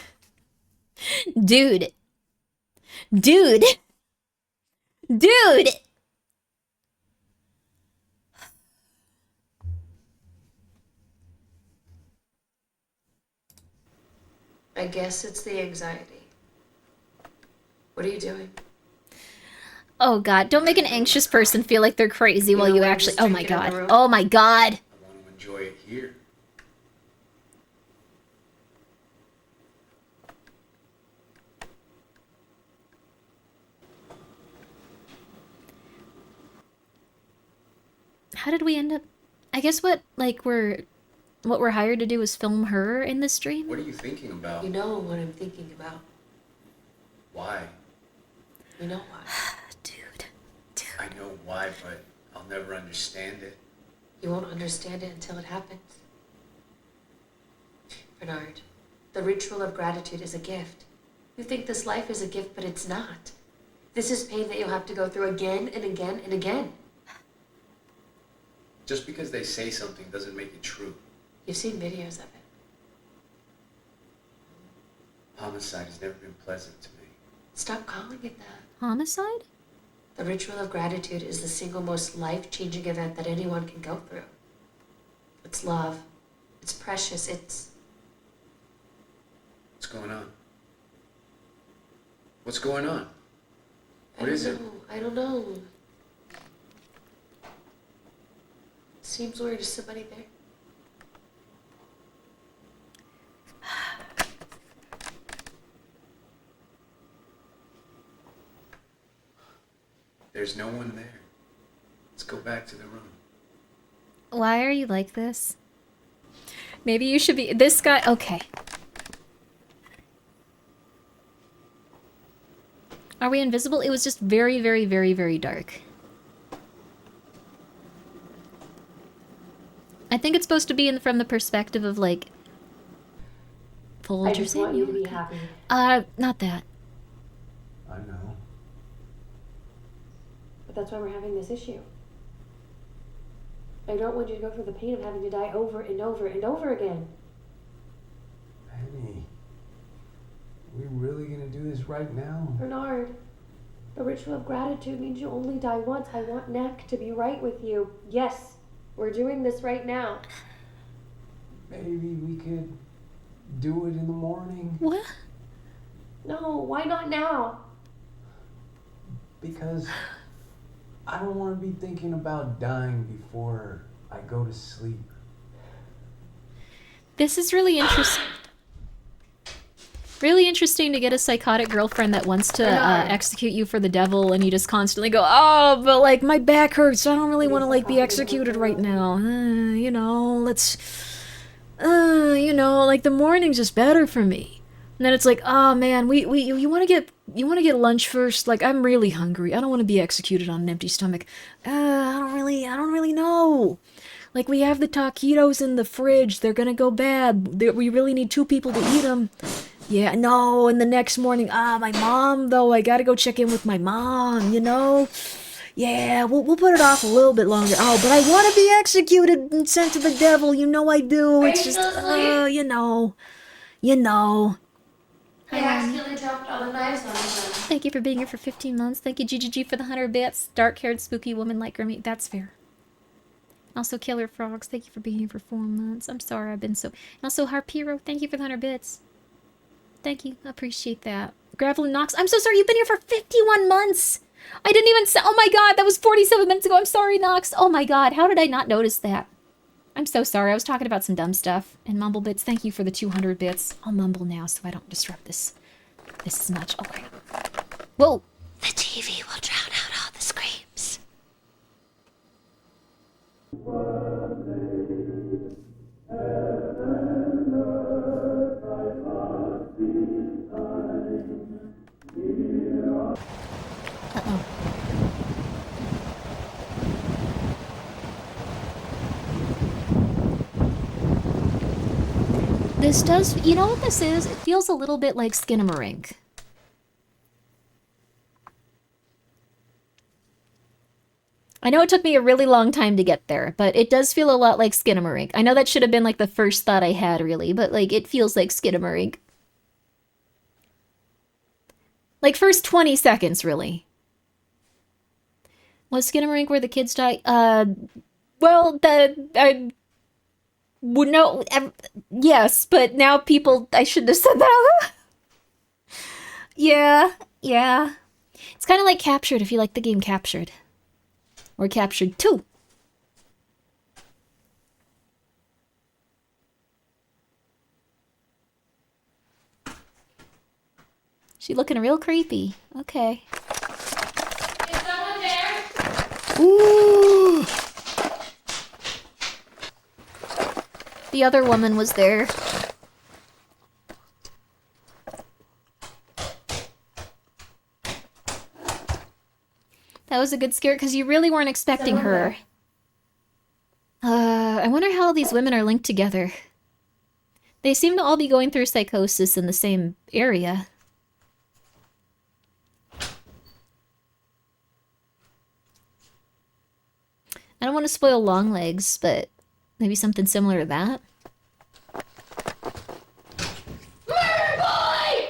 Dude. Dude. Dude. I guess it's the anxiety. What are you doing? Oh god, don't make an anxious person feel like they're crazy while know you what, actually. just Oh my drink it in the god. room? Oh my god. I want to enjoy it here. How did we end up? I guess what we're hired to do is film her in this stream. What are you thinking about? You know what I'm thinking about. Why? You know why. Dude. I know why, but I'll never understand it. You won't understand it until it happens. Bernard, the ritual of gratitude is a gift. You think this life is a gift, but it's not. This is pain that you'll have to go through again and again and again. Just because they say something doesn't make it true. You've seen videos of it. Homicide has never been pleasant to me. Stop calling it that. Homicide? The ritual of gratitude is the single most life-changing event that anyone can go through. It's love. It's precious. It's... What's going on? What's going on? What is it? I don't know. Seems weird. Is somebody there? There's no one there. Let's go back to the room. Why are you like this? Maybe you should be this guy. Okay. Are we invisible? It was just very, very, very, very dark. I think it's supposed to be from the perspective of like Folgers. happy. Not that. I know. But that's why we're having this issue. I don't want you to go through the pain of having to die over and over and over again. Penny, are we really gonna do this right now? Bernard, the ritual of gratitude means you only die once. I want Neck to be right with you. Yes, we're doing this right now. Maybe we could do it in the morning. What? No, why not now? Because I don't want to be thinking about dying before I go to sleep. This is really interesting. Really interesting to get a psychotic girlfriend that wants to execute you for the devil, and you just constantly go, oh, but like my back hurts, so I don't really want to like be executed right now. You know, let's, you know, like the morning's just better for me. And then it's like, oh man, you want to get you want to get lunch first? Like, I'm really hungry. I don't want to be executed on an empty stomach. I don't really know. Like, we have the taquitos in the fridge. They're gonna go bad. We really need 2 people to eat them. Yeah, no, and the next morning, my mom, though, I gotta go check in with my mom, you know? Yeah, we'll put it off a little bit longer. Oh, but I want to be executed and sent to the devil. You know I do. It's just, you know. You know. I accidentally dropped all the knives on him. Thank you for being here for 15 months. Thank you, GGG, for the 100 bits. Dark-haired, spooky woman like Grimmi. That's fair. Also, Killer Frogs, thank you for being here for 4 months. I'm sorry I've been so... And also, Harpiro, thank you for the 100 bits. Thank you. I appreciate that. Gravel and Nox, I'm so sorry. You've been here for 51 months. I didn't even say... Oh my god, that was 47 minutes ago. I'm sorry, Nox. Oh my god, how did I not notice that? I'm so sorry. I was talking about some dumb stuff. And Mumblebits, thank you for the 200 bits. I'll mumble now so I don't disrupt this as much. Okay. Whoa. The TV will drown out all the screams. Uh-oh. This does... You know what this is? It feels a little bit like Skinamarink. I know it took me a really long time to get there, but it does feel a lot like Skinamarink. I know that should have been like the first thought I had, really, but like it feels like Skinamarink. Like first 20 seconds, really. Was Skinamarink where the kids die? Well, no, yes, but now people, I shouldn't have said that. Yeah. It's kind of like Captured, if you like the game Captured. Or Captured 2. She looking real creepy. Okay. Is someone there? Ooh. The other woman was there. That was a good scare because you really weren't expecting her. I wonder how these women are linked together. They seem to all be going through psychosis in the same area. I don't want to spoil Longlegs, but maybe something similar to that. Murder boy!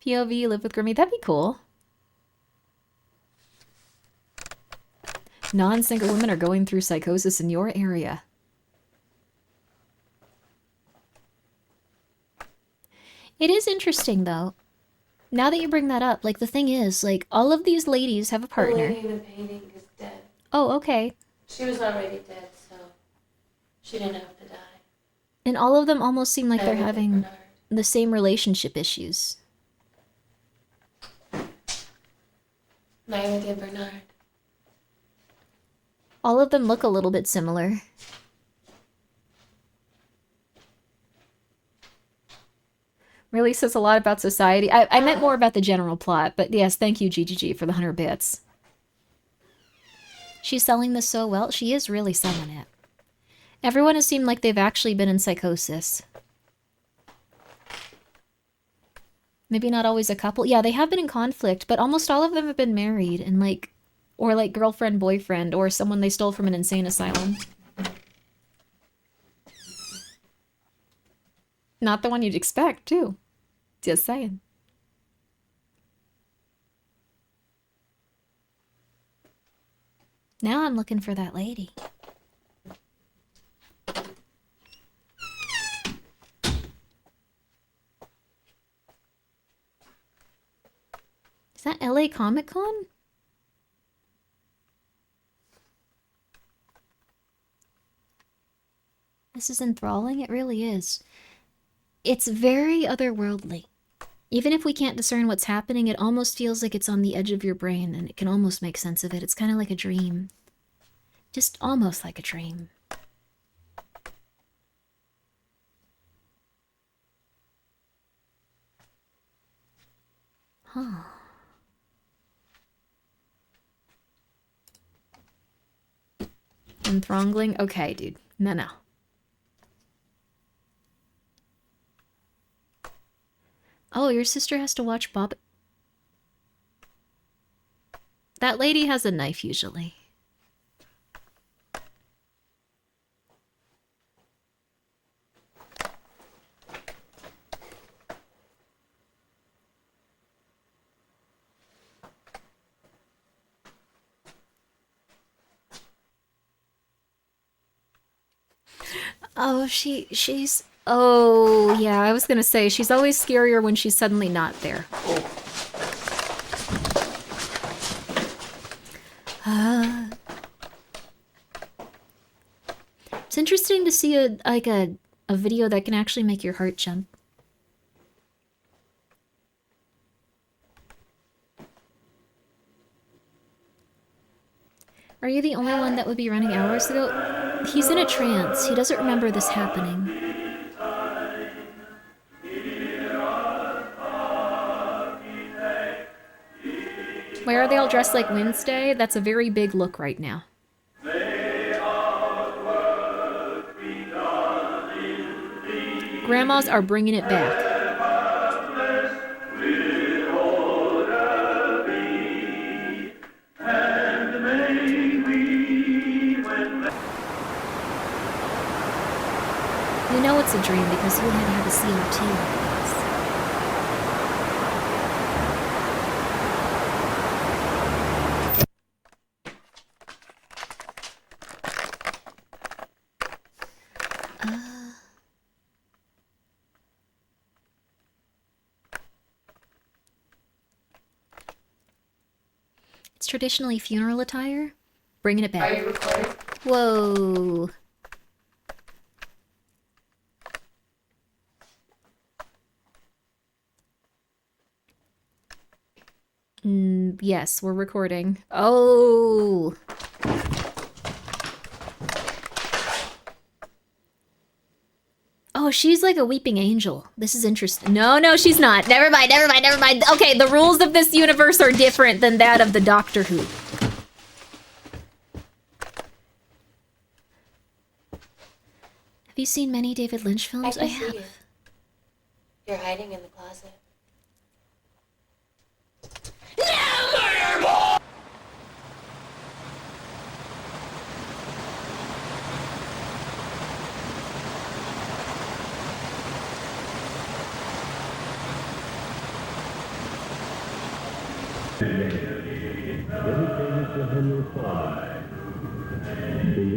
POV, live with Grimmi. That'd be cool. Non-single women are going through psychosis in your area. It is interesting, though. Now that you bring that up, like, the thing is, like, all of these ladies have a The partner. lady in the painting is dead. Oh, okay. She was already dead, so she didn't have to die. And all of them almost seem like they're Neither did having Bernard. the same relationship issues. Neither did Bernard. All of them look a little bit similar. Really says a lot about society. I meant more about the general plot, but yes, thank you, GGG, for the 100 bits. She's selling this so well. She is really selling it. Everyone has seemed like they've actually been in psychosis. Maybe not always a couple. Yeah, they have been in conflict, but almost all of them have been married and like, or like girlfriend, boyfriend, or someone they stole from an insane asylum. Not the one you'd expect, too. Just saying. Now I'm looking for that lady. Is that LA Comic Con? This is enthralling, it really is. It's very otherworldly. Even if we can't discern what's happening, it almost feels like it's on the edge of your brain, and it can almost make sense of it. It's kind of like a dream. Just almost like a dream. Huh. Enthrongling? Okay, dude. No. Oh, your sister has to watch Bob. That lady has a knife, usually. Oh, she's... Oh, yeah, I was gonna say, she's always scarier when she's suddenly not there. It's interesting to see a video that can actually make your heart jump. Are you the only one that would be running hours ago? He's in a trance. He doesn't remember this happening. Why are they all dressed like Wednesday? That's a very big look right now. Grandmas are bringing it back. You know it's a dream because you had to have a CO2. It's traditionally funeral attire. Bringing it back. Are you recording? Whoa. Yes, we're recording. Oh. Oh, she's like a weeping angel. This is interesting. No, she's not. Never mind. Okay, the rules of this universe are different than that of the Doctor Who. Have you seen many David Lynch films? I have. See you. You're hiding in the closet.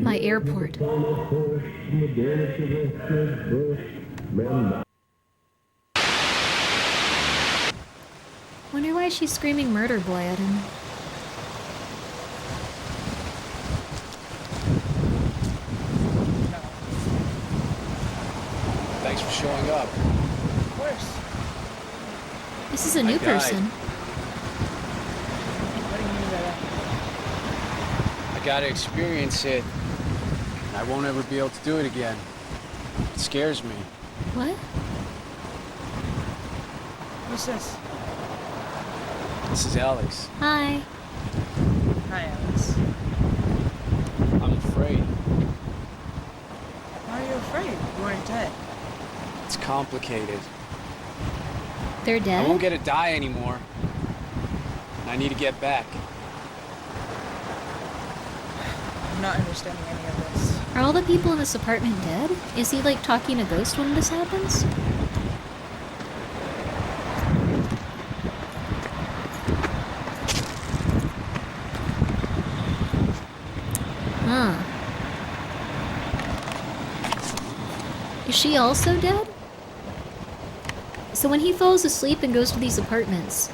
My airport. Wonder why she's screaming murder boy at him. Thanks for showing up. Of course. This is a new person. What do you mean by that? I gotta experience it. And I won't ever be able to do it again. It scares me. What? Who's this? This is Alex. Hi. Hi, Alex. I'm afraid. Why are you afraid? You aren't dead. It's complicated. They're I dead? won't get to die anymore. I need to get back. I'm not understanding any of this. Are all the people in this apartment dead? Is he like talking to Ghost when this happens? Huh. Is she also dead? So when he falls asleep and goes to these apartments,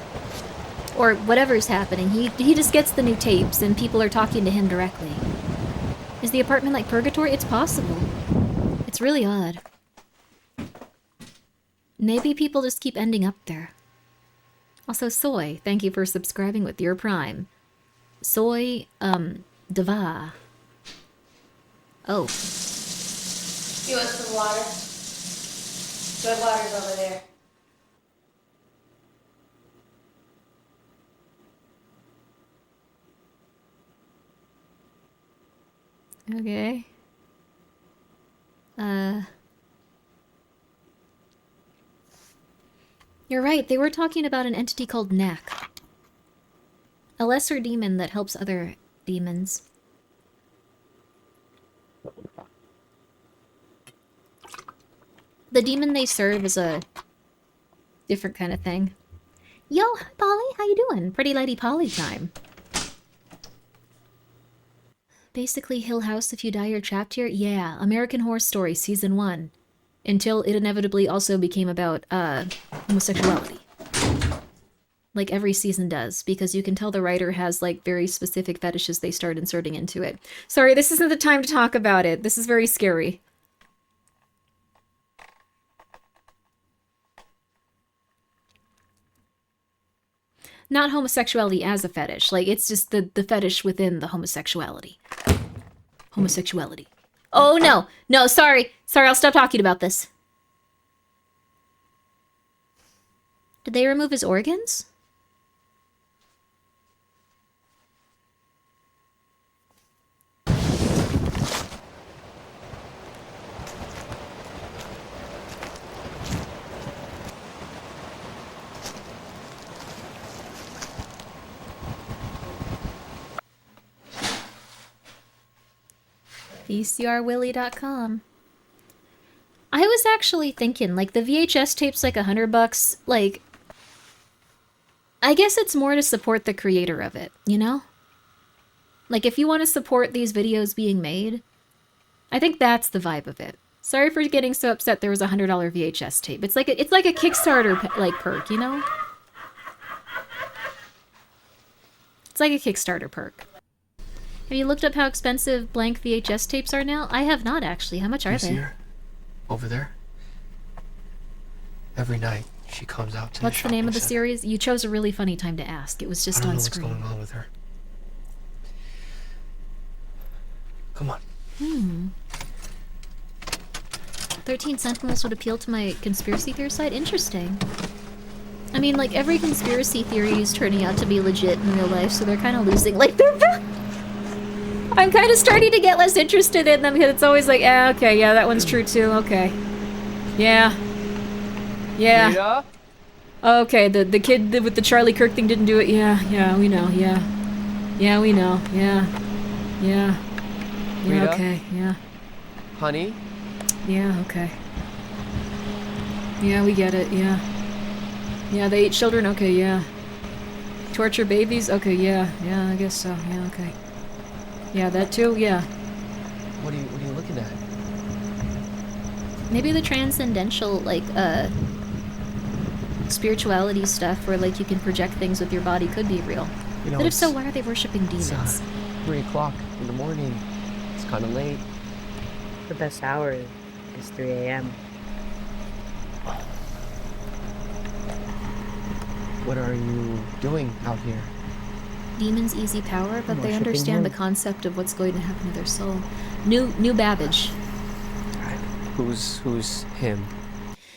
or whatever's happening, he just gets the new tapes and people are talking to him directly. Is the apartment like purgatory? It's possible. It's really odd. Maybe people just keep ending up there. Also, Soy, thank you for subscribing with your Prime. Soy, Deva. Oh. You want some water? Good water's over there. Okay. You're right, they were talking about an entity called Knack. A lesser demon that helps other demons. The demon they serve is a different kind of thing. Yo, hi Polly, how you doing? Pretty Lady Polly time. Basically Hill House if you die you're trapped here? Yeah, American Horror Story Season 1. Until it inevitably also became about, homosexuality. Like every season does, because you can tell the writer has, like, very specific fetishes they start inserting into it. Sorry, this isn't the time to talk about it. This is very scary. Not homosexuality as a fetish. Like, it's just the fetish within the homosexuality. Homosexuality. Oh, no. No, sorry. Sorry, I'll stop talking about this. Did they remove his organs? VCRWilly.com. I was actually thinking, like, the VHS tape's like $100, like... I guess it's more to support the creator of it, you know? Like, if you want to support these videos being made, I think that's the vibe of it. Sorry for getting so upset there was a $100 VHS tape. It's like a Kickstarter, like, perk, you know? It's like a Kickstarter perk. Have you looked up how expensive blank VHS tapes are now? I have not, actually. How much are You they? see her? Over there? Every night, she comes out to What's the name of the series? You chose a really funny time to ask. It was just on screen. I don't know what's going on with her. Come on. 13 Sentinels would appeal to my conspiracy theory side? Interesting. I mean, like, every conspiracy theory is turning out to be legit in real life, so they're kind of losing, like, their... I'm kind of starting to get less interested in them, because it's always like, okay, yeah, that one's true too, okay. Yeah. Yeah. Rita? Okay, the kid with the Charlie Kirk thing didn't do it, yeah, we know, yeah. Yeah, we know, yeah. Yeah. Yeah, Rita? okay, yeah. Honey? Yeah, okay. Yeah, we get it, yeah. Yeah, they eat children, okay, yeah. Torture babies, okay, yeah, I guess so, yeah, okay. Yeah, that too, yeah. What are you looking at? Maybe the transcendental, like, spirituality stuff where, like, you can project things with your body could be real. You know, But if so, why are they worshipping It's demons? 3 o'clock in the morning. It's kind of late. The best hour is 3 a.m. What are you doing out here? Demons easy power, but they Worshipping understand the him. concept of what's going to happen to their soul. New Babbage. Who's him?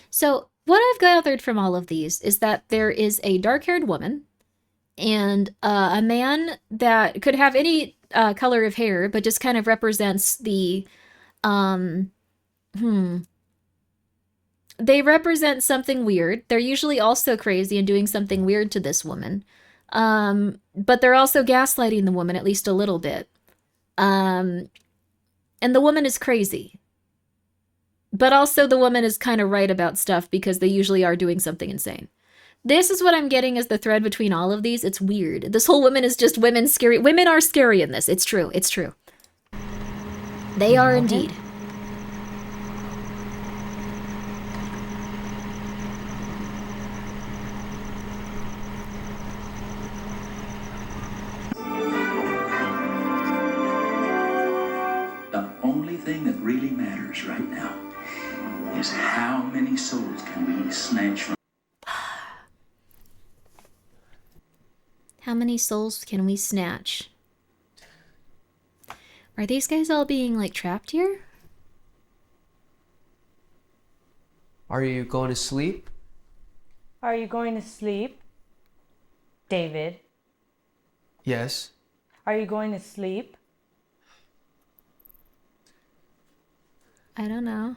So, what I've gathered from all of these is that there is a dark-haired woman and a man that could have any color of hair, but just kind of represents the, They represent something weird. They're usually also crazy and doing something weird to this woman. But they're also gaslighting the woman at least a little bit. And the woman is crazy. But also the woman is kind of right about stuff because they usually are doing something insane. This is what I'm getting as the thread between all of these. It's weird. This whole woman is just women scary. Women are scary in this. It's true. It's true. They are indeed. The only thing that really really matters right now is how many souls can we snatch from. How many souls can we snatch? Are these guys all being, like, trapped here? Are you going to sleep? Are you going to sleep? David, Yes. are you going to sleep? I don't know.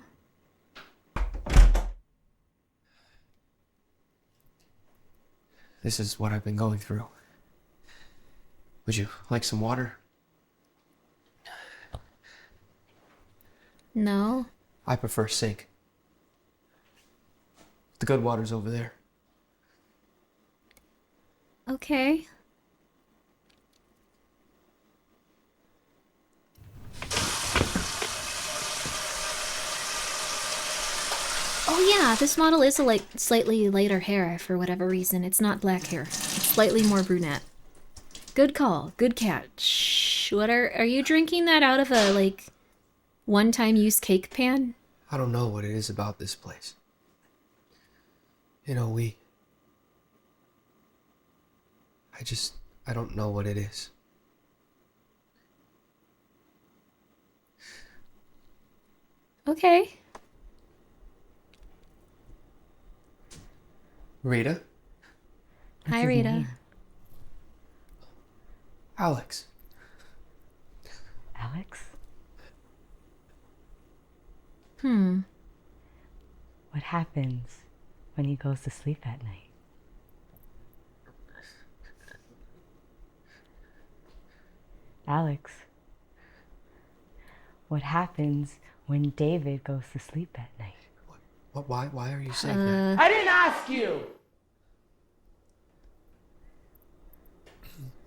This is what I've been going through. Would you like some water? No. I prefer sink. The good water's over there. Okay. Oh yeah, this model is a slightly lighter hair for whatever reason. It's not black hair. It's slightly more brunette. Good call. Good catch. What are you drinking that out of a, like, one-time use cake pan? I don't know what it is about this place. You know, I don't know what it is. Okay. Rita? Hi, Rita. Alex. Alex? What happens when he goes to sleep at night? Alex, what happens when David goes to sleep at night? What? Why are you saying that? I didn't ask you!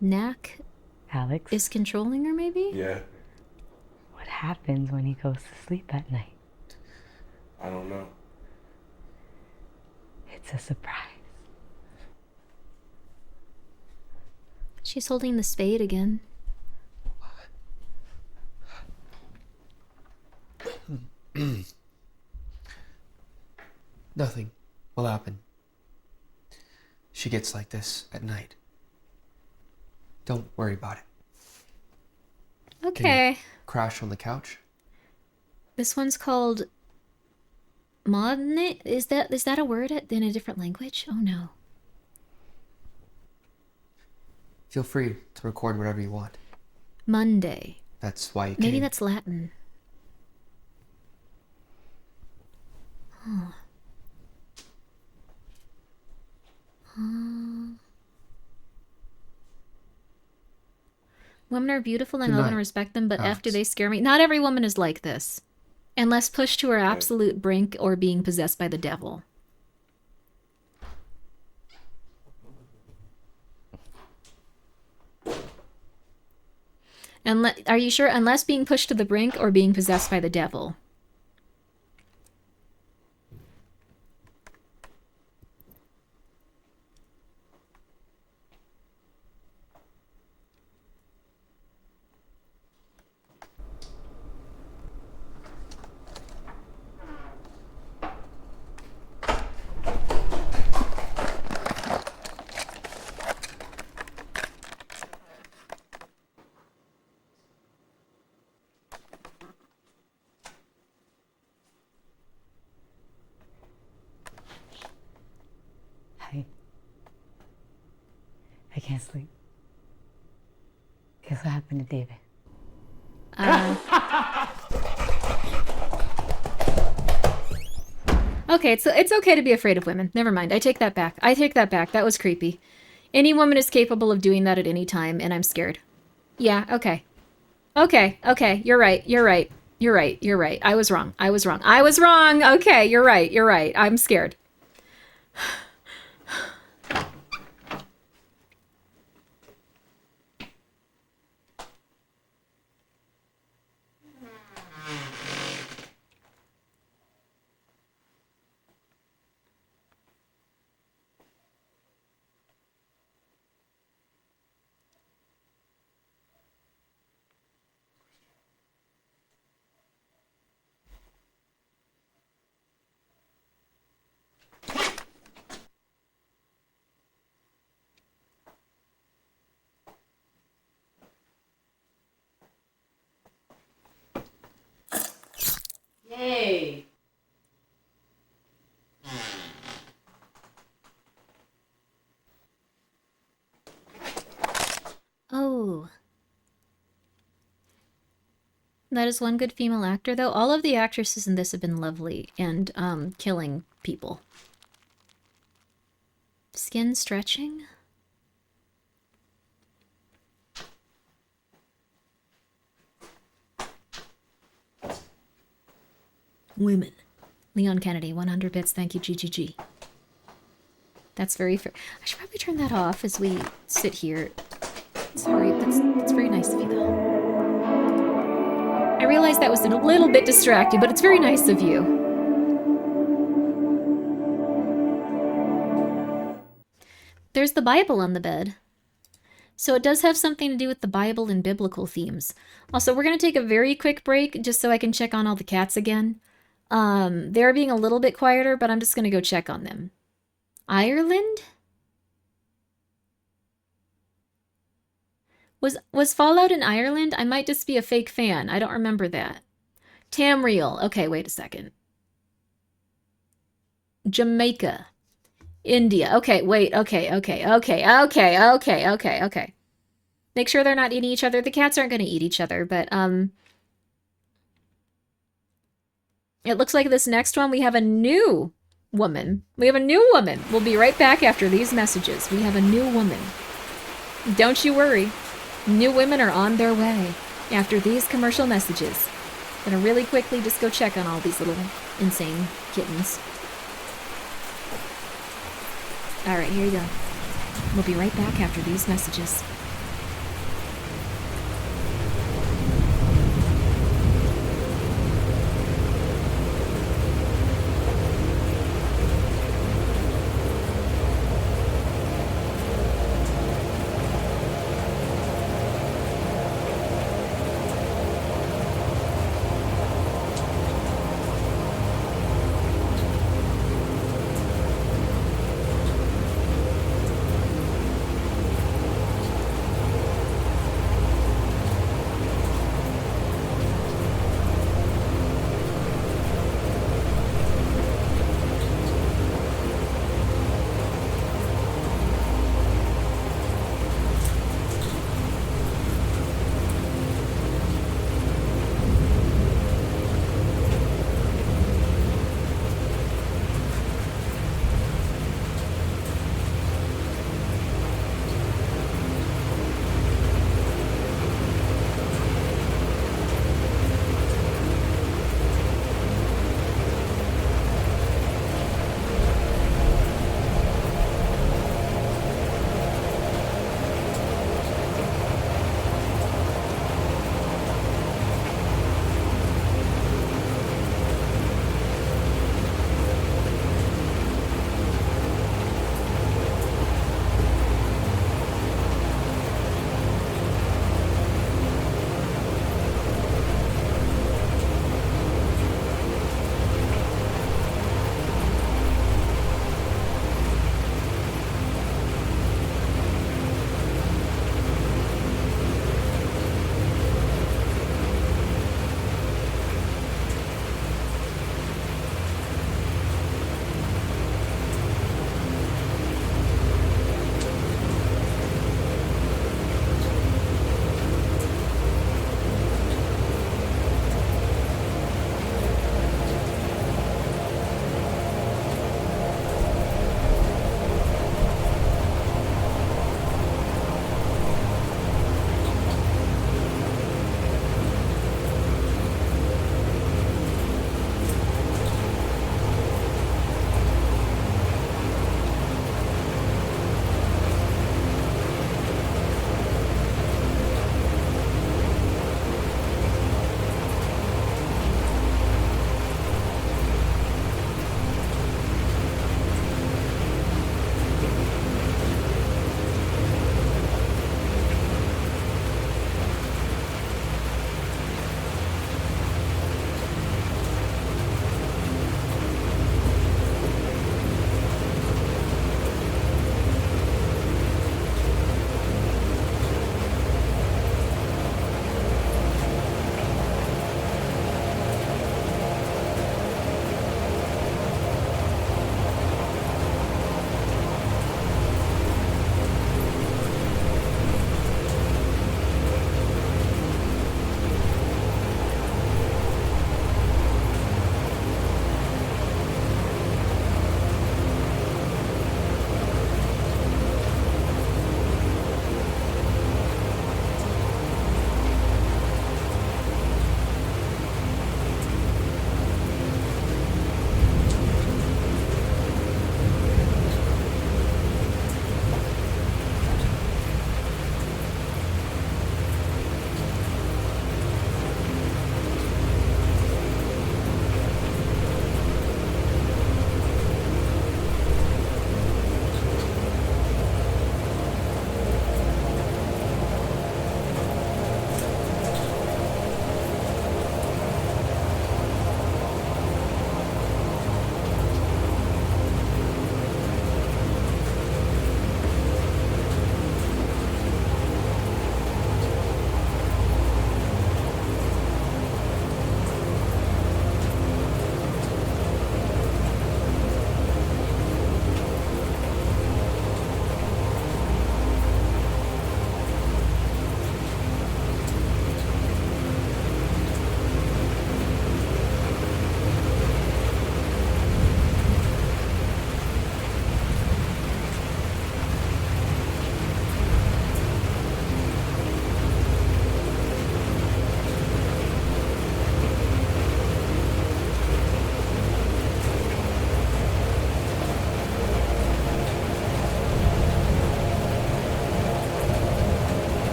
Knack Alex, is controlling her, maybe? Yeah, what happens when he goes to sleep at night? I don't know. It's a surprise. She's holding the spade again. Nothing will happen. She gets like this at night. Don't worry about it. Okay. Crash on the couch? This one's called Modne. Is that a word in a different language? Oh no. Feel free to record whatever you want. Monday. That's why you Maybe came. that's Latin. Huh. Women are beautiful and I love and respect them, but after they scare me. Not every woman is like this. Unless pushed to her absolute brink or being possessed by the devil. Are you sure? Unless being pushed to the brink or being possessed by the devil. I can't sleep. Guess what happened to David? Okay, it's okay to be afraid of women. Never mind. I take that back. That was creepy. Any woman is capable of doing that at any time, and I'm scared. Yeah, okay. Okay, you're right. I was wrong. Okay, you're right. I'm scared. That is one good female actor, though. All of the actresses in this have been lovely and killing people. Skin stretching? Women. Leon Kennedy, 100 bits. Thank you, GGG. That's very fair. I should probably turn that off as we sit here. Sorry, that's very nice of you, though. I realize that was a little bit distracting, but it's very nice of you. There's the Bible on the bed. So it does have something to do with the Bible and biblical themes. Also, we're going to take a very quick break just so I can check on all the cats again. They're being a little bit quieter, but I'm just going to go check on them. Ireland? Was Fallout in Ireland? I might just be a fake fan. I don't remember that. Tamriel. Okay, wait a second. Jamaica. India. Okay, wait. Okay. Make sure they're not eating each other. The cats aren't going to eat each other, but it looks like this next one we have a new woman. We'll be right back after these messages. We have a new woman. Don't you worry. New women are on their way after these commercial messages. Gonna really quickly just go check on all these little insane kittens. Alright, here you go. We'll be right back after these messages.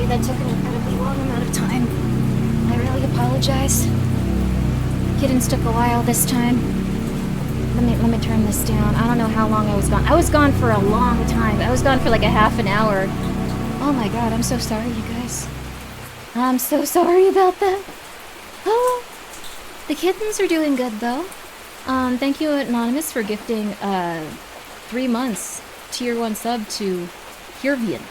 that took an incredibly long amount of time. I really apologize. Kittens took a while this time. Let me turn this down. I don't know how long I was gone. I was gone for a long time. I was gone for like a half an hour. Oh my god, I'm so sorry, you guys. I'm so sorry about that. Oh, the kittens are doing good though. Thank you, Anonymous, for gifting 3 months tier 1 sub to Hirvian.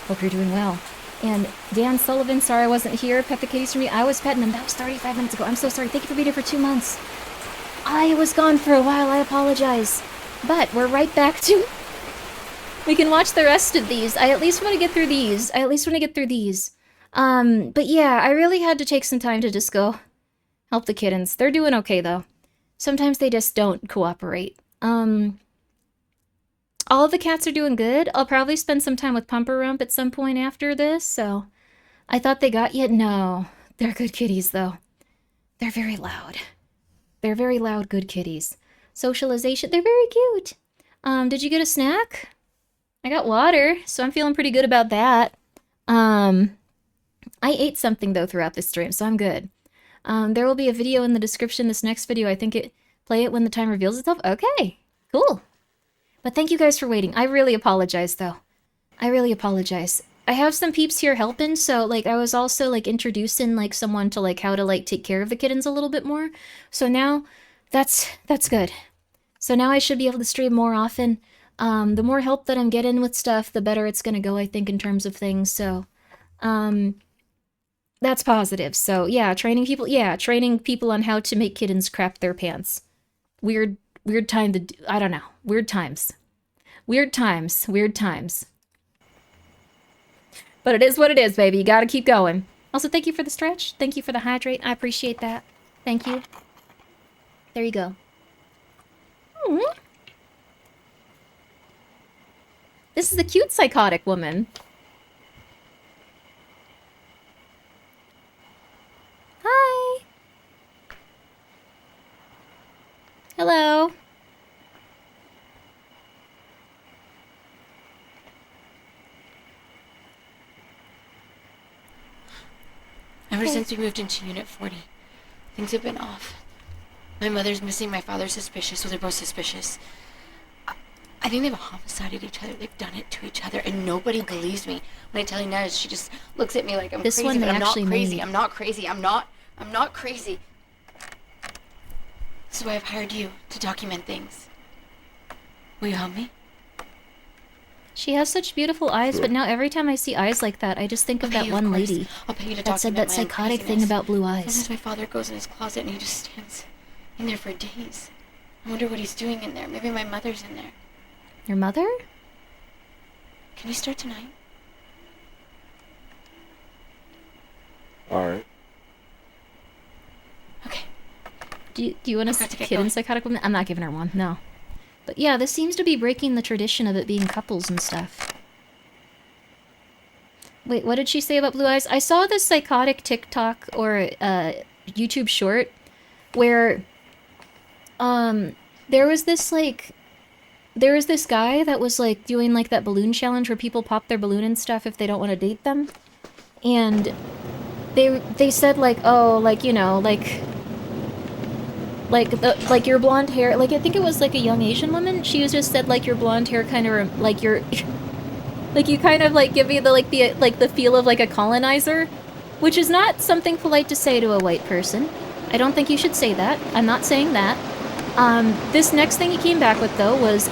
Hope you're doing well. And Dan Sullivan, sorry I wasn't here. Pet the kitties for me. I was petting them. That was 35 minutes ago. I'm so sorry. Thank you for being here for 2 months. I was gone for a while. I apologize. But we're right back to... We can watch the rest of these. I at least want to get through these. But yeah, I really had to take some time to just go help the kittens. They're doing okay, though. Sometimes they just don't cooperate. All of the cats are doing good. I'll probably spend some time with Pumper Rump at some point after this, so... I thought they got you. No. They're good kitties, though. They're very loud. They're very loud, good kitties. Socialization, they're very cute. Did you get a snack? I got water, so I'm feeling pretty good about that. I ate something, though, throughout this stream, so I'm good. There will be a video in the description, this next video. I think play it when the time reveals itself. Okay, cool. But thank you guys for waiting. I really apologize, though. I really apologize. I have some peeps here helping, so, like, I was also, like, introducing, like, someone to, like, how to, like, take care of the kittens a little bit more. So now, that's good. So now I should be able to stream more often. The more help that I'm getting with stuff, the better it's gonna go, I think, in terms of things, so... That's positive. So, yeah, training people on how to make kittens crap their pants. Weird time to do, I don't know. Weird times. But it is what it is, baby. You gotta keep going. Also, thank you for the stretch. Thank you for the hydrate. I appreciate that. Thank you. There you go. Aww. This is a cute psychotic woman. Hi. Hello. Ever since we moved into Unit 40, things have been off. My mother's missing, my father's suspicious, so they're both suspicious. I think they've homicided each other, they've done it to each other, and nobody believes me. When I tell Inez, she just looks at me like I'm This crazy, one but they I'm not actually crazy, made. I'm not crazy, I'm not crazy. So I've hired you to document things. Will you help me? She has such beautiful eyes, but now every time I see eyes like that, I just think of that one lady I'll pay you to that said document that my own psychotic thing craziness. about blue eyes. Sometimes my father goes in his closet and he just stands in there for days. I wonder what he's doing in there. Maybe my mother's in there. Your mother? Can we start tonight? Alright. Do you want a kitten psychotic woman? I'm not giving her one, no. But yeah, this seems to be breaking the tradition of it being couples and stuff. Wait, what did she say about blue eyes? I saw this psychotic TikTok or YouTube short where there was this guy that was like doing like that balloon challenge where people pop their balloon and stuff if they don't want to date them. And they said like, oh, like, you know, like your blonde hair, like I think it was like a young Asian woman. She was just said like your blonde hair kind of like your like you kind of like give me the feel of like a colonizer, which is not something polite to say to a white person. I don't think you should say that. I'm not saying that. This next thing he came back with though was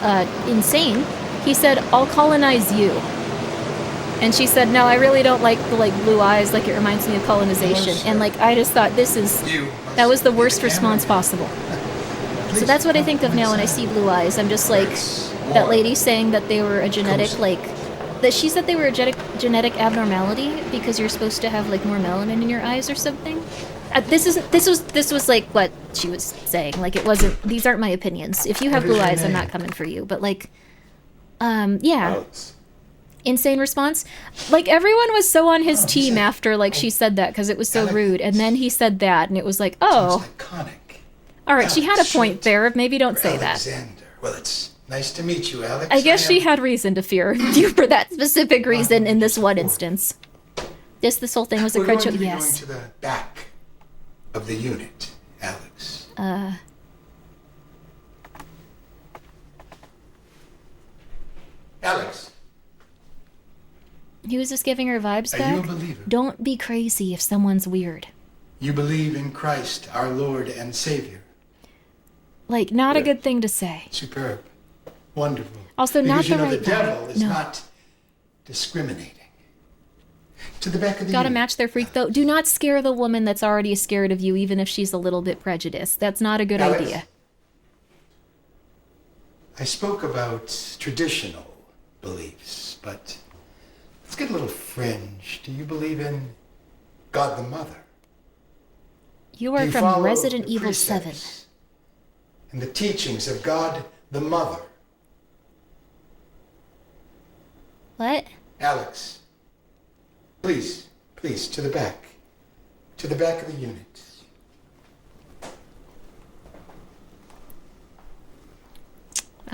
insane. He said, "I'll colonize you." And she said, "No, I really don't like the like blue eyes, like it reminds me of colonization." And like I just thought that was the worst response possible. So that's what I think of now when I see blue eyes. I'm just like that lady saying that they were a genetic that she said they were a genetic abnormality because you're supposed to have like more melanin in your eyes or something. This was like what she was saying. Like it wasn't. These aren't my opinions. If you have blue eyes, I'm not coming for you. But like, yeah. Insane response. Like everyone was so on his team after like she said that because it was so rude, and then he said that, and it was like, oh, all right, she had a point there. Maybe don't say that. Well, it's Nice to meet you, Alex. I guess she had reason to fear you for that specific reason in this one instance. This whole thing was a We're going crutch. to be Yes. going to the back of the unit, Alex. Alex, He was just giving her vibes are back. you a believer? Don't be crazy if someone's weird. You believe in Christ, our Lord and Savior. Like, not a good thing to say. Superb. Wonderful. Also, not because you the know right the devil guy. is No. not discriminating. To the back of the Gotta unit. match their freak, though. Do not scare the woman that's already scared of you, even if she's a little bit prejudiced. That's not a good Alex, idea. I spoke about traditional beliefs, but let's get a little fringe. Do you believe in God the Mother? You Do are you from follow Resident the Evil 7. precepts and the teachings of God the Mother? What? Alex, please, to the back. To the back of the unit.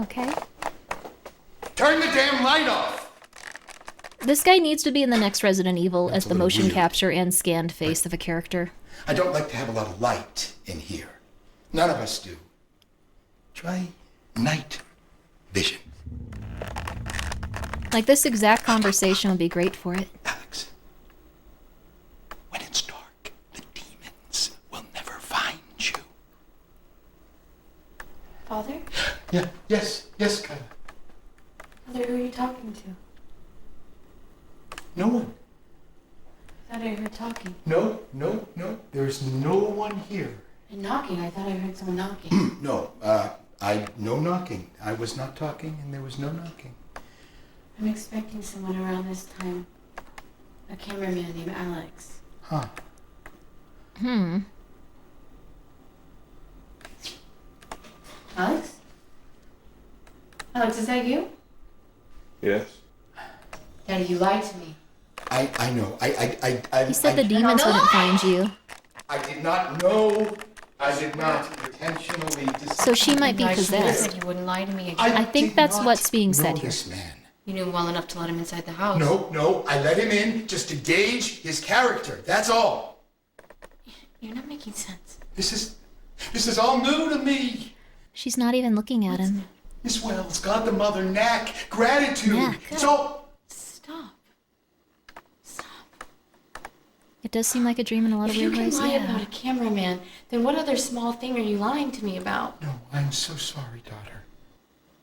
Okay. Turn the damn light off! This guy needs to be in the next Resident Evil That's as a the little motion weird. capture and scanned face of a character. I don't like to have a lot of light in here. None of us do. Try night vision. Like, this exact conversation would be great for it. Alex, when it's dark, the demons will never find you. Father? Yeah, yes, Kyla. Father, who are you talking to? No one. I thought I heard talking. No. There's no one here. And knocking. I thought I heard someone knocking. No, no knocking. I was not talking and there was no knocking. I'm expecting someone around this time. A cameraman named Alex. Huh. Alex? Alex, is that you? Yes. Daddy, you lied to me. I know. He said the demons wouldn't find you. I did not know. I did not intentionally deceive. So she might be You possessed. said you wouldn't lie to me again. I think did that's not what's being know said here. this man. You knew him well enough to let him inside the house. No, I let him in just to gauge his character. That's all. You're not making sense. This is all new to me. She's not even looking at him. Miss Wells, God the Mother, knack, gratitude. Knack. It's all. Stop. It does seem like a dream in a lot If of you weird can ways. lie Yeah. about a cameraman, then what other small thing are you lying to me about? No, I'm so sorry, daughter.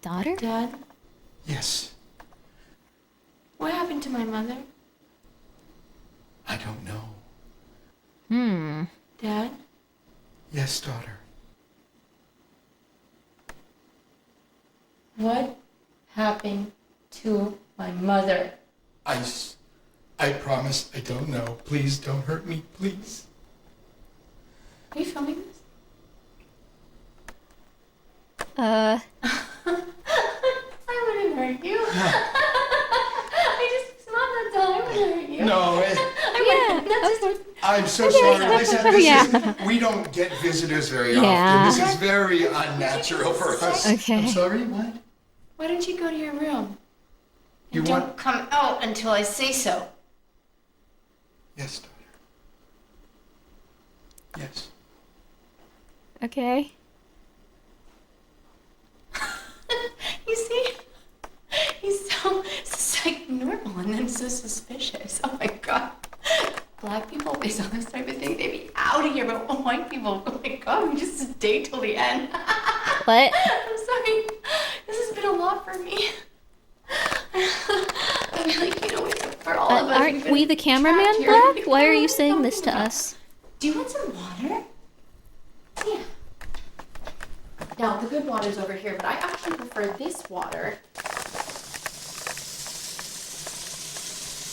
Daughter? Dad, Yes, what happened to my mother? I don't know. Dad? Yes, daughter. What happened to my mother? I promise I don't know. Please don't hurt me, please. Are you filming this? Uh, I wouldn't hurt you. I just Mom, that's all. I wouldn't hurt you. No, I'm so Okay. sorry. Listen, Yeah. we don't get visitors very Yeah. often. This is very unnatural for us. Okay. I'm sorry, what? Why don't you go to your room? You And want- don't come out until I say so. Yes, daughter. Yes. okay. You see? He's so like normal and then so suspicious. Oh my god. Black people based on this type of thing, they'd be out of here, but white people, oh my god, we just stay till the end. What? I'm sorry. This has been a lot for me. I feel like, for all of us. Aren't we the cameraman, trapped here. Black? Why are you saying this to us? Do you want some water? Yeah. Now, the good water's over here, but I actually prefer this water.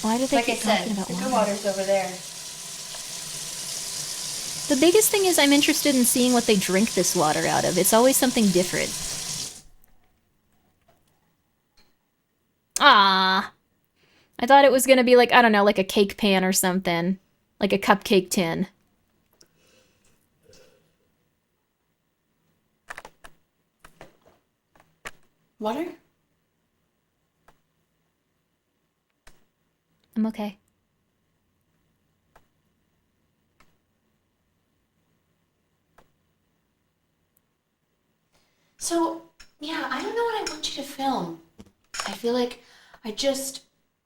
Why do they Like I keep said, talking about the good water? water's over there. The biggest thing is I'm interested in seeing what they drink this water out of. It's always something different. Ah, I thought it was gonna be like, I don't know, like a cake pan or something. Like a cupcake tin. Water? I'm okay. So, yeah, I don't know what I want you to film. I feel like I just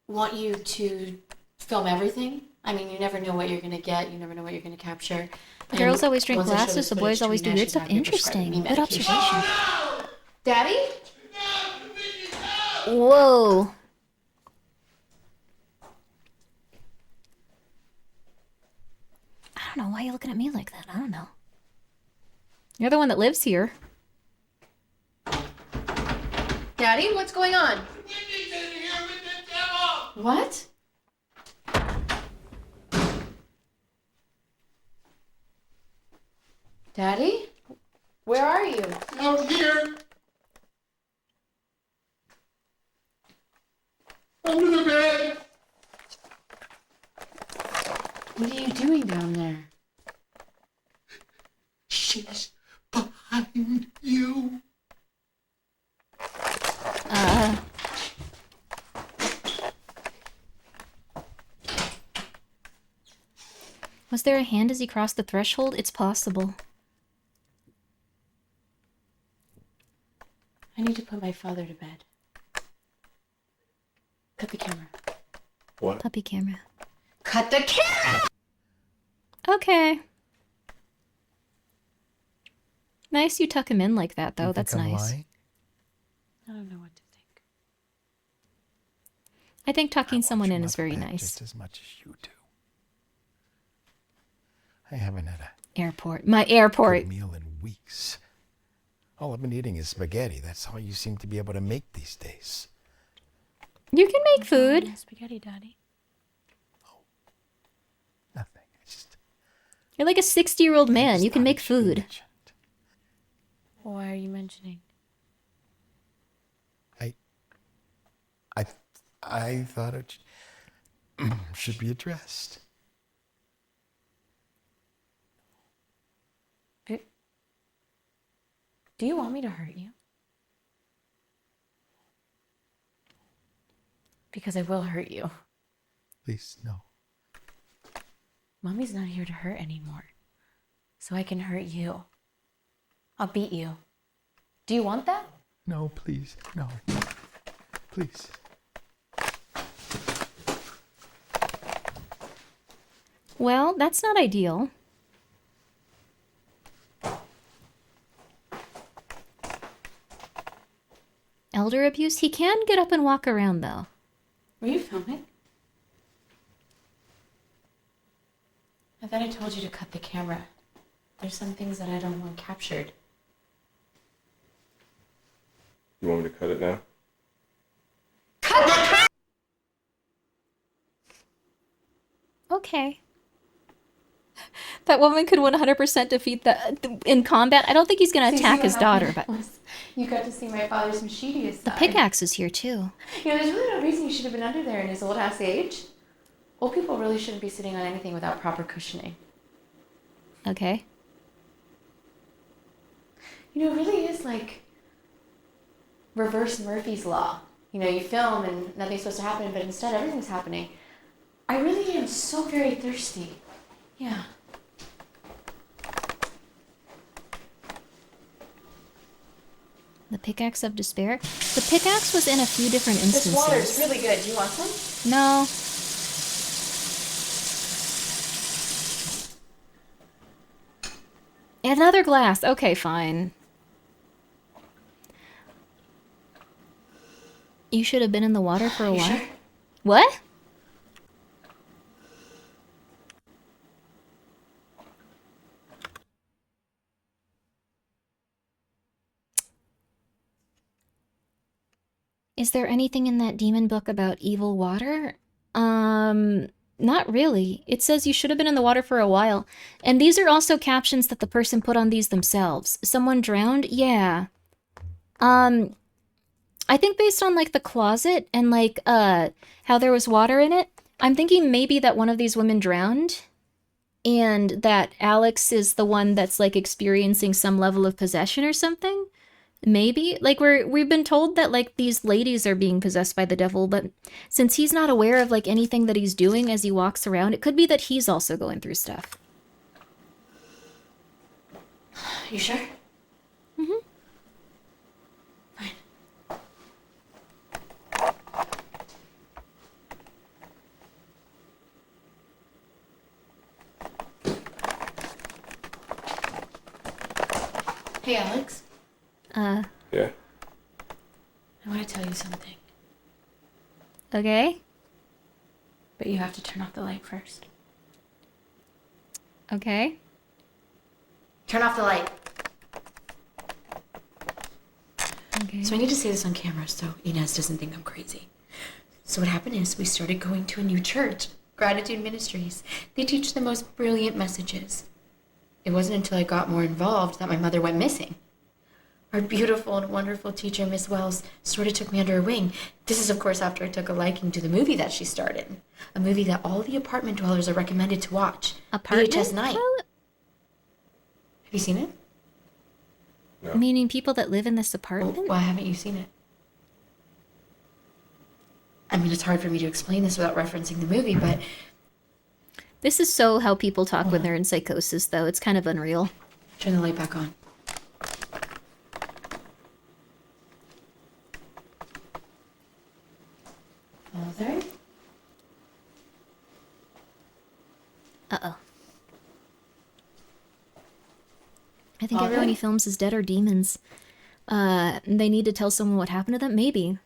want you to film everything. I mean, you never know what you're gonna get. You never know what you're gonna capture. The girls always drink once I show glasses, this the footage boys to always do Rena, weird she's stuff. gonna have to prescribe Interesting. me Good medication. observation. Daddy? Whoa. I don't know why you're looking at me like that. I don't know. You're the one that lives here. Daddy, what's going on? What? Daddy? Where are you? Out here. Under the bed. What are you doing down there? She's behind you. Was there a hand as he crossed the threshold? It's possible. I need to put my father to bed. Cut the camera. What? Puppy camera. Cut the camera! Okay. Nice you tuck him in like that, though. You That's think I'm nice. lying? I don't know what to think. I think tucking someone your in is mother very back nice. Just as much as you do. I haven't had a Airport. My airport. good meal in weeks. All I've been eating is spaghetti. That's all you seem to be able to make these days. You can make food. Spaghetti, Daddy. Nothing. It's just You're like a 60-year-old man. You can make food. Why are you mentioning? I thought it should be addressed. Do you want me to hurt you? Because I will hurt you. Please, no. Mommy's not here to hurt anymore. So I can hurt you. I'll beat you. Do you want that? No, please. No. Please. Well, that's not ideal. Elder abuse? He can get up and walk around, though. Were you filming? I thought I told you to cut the camera. There's some things that I don't want captured. You want me to cut it now? Okay. That woman could 100% defeat the in combat. I don't think he's going to attack his daughter, but You got to see my father's mischievous the side. pickaxe is here too. You know, there's really no reason you should have been under there in his old ass age. Old people really shouldn't be sitting on anything without proper cushioning. Okay. You know, it really is like reverse Murphy's Law. You know, you film and nothing's supposed to happen, but instead everything's happening. I really am so very thirsty. Yeah. The pickaxe of despair. The pickaxe was in a few different instances. This water's really good. Do you want some? No. Another glass. Okay, fine. You should have been in the water for a while. Sure? What? Is there anything in that demon book about evil water? Not really. It says you should have been in the water for a while. And these are also captions that the person put on these themselves. Someone drowned? Yeah. I think based on, like, the closet and, like, how there was water in it, I'm thinking maybe that one of these women drowned and that Alex is the one that's, like, experiencing some level of possession or something. Maybe. Like, we've been told that, like, these ladies are being possessed by the devil, but since he's not aware of, like, anything that he's doing as he walks around, it could be that he's also going through stuff. You sure? Mm-hmm. Hey, Alex. Yeah. I want to tell you something. Okay. But you have to turn off the light first. Okay. Turn off the light. Okay. So I need to say this on camera so Inez doesn't think I'm crazy. So what happened is we started going to a new church, Gratitude Ministries. They teach the most brilliant messages. It wasn't until I got more involved that my mother went missing. Our beautiful and wonderful teacher, Miss Wells, sort of took me under her wing. This is, of course, after I took a liking to the movie that she starred in. A movie that all the apartment dwellers are recommended to watch. Apartment VHS Night. Have you seen it? No. Meaning people that live in this apartment? Well, why haven't you seen it? I mean, it's hard for me to explain this without referencing the movie, but... This is so how people talk when they're in psychosis, though. It's kind of unreal. Turn the light back on. Father? Uh-oh. I think everyone he films is dead or demons. They need to tell someone what happened to them? Maybe.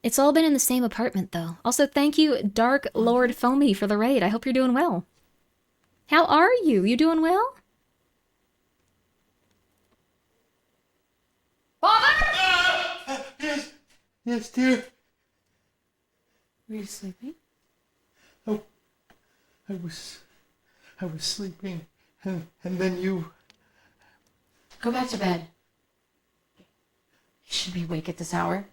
It's all been in the same apartment, though. Also, thank you, Dark Lord Foamy, for the raid. I hope you're doing well. How are you? You doing well? Father! Yes, dear. Were you sleeping? Oh, I was sleeping, and then you... Go back to bed. You should be awake at this hour.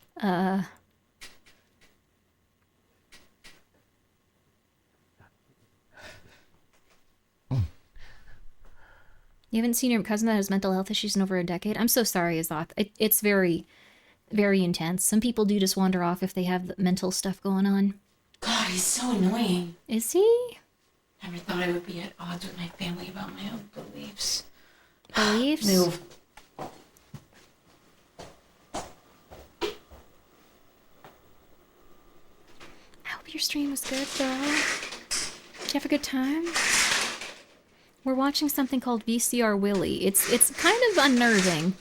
You haven't seen your cousin that has mental health issues in over a decade? I'm so sorry, Azoth. It's very, very intense. Some people do just wander off if they have mental stuff going on. God, he's so annoying. Is he? Never thought I would be at odds with my family about my own beliefs. Beliefs? Move. I hope your stream was good, though. Did you have a good time? We're watching something called VCR Willy. It's kind of unnerving.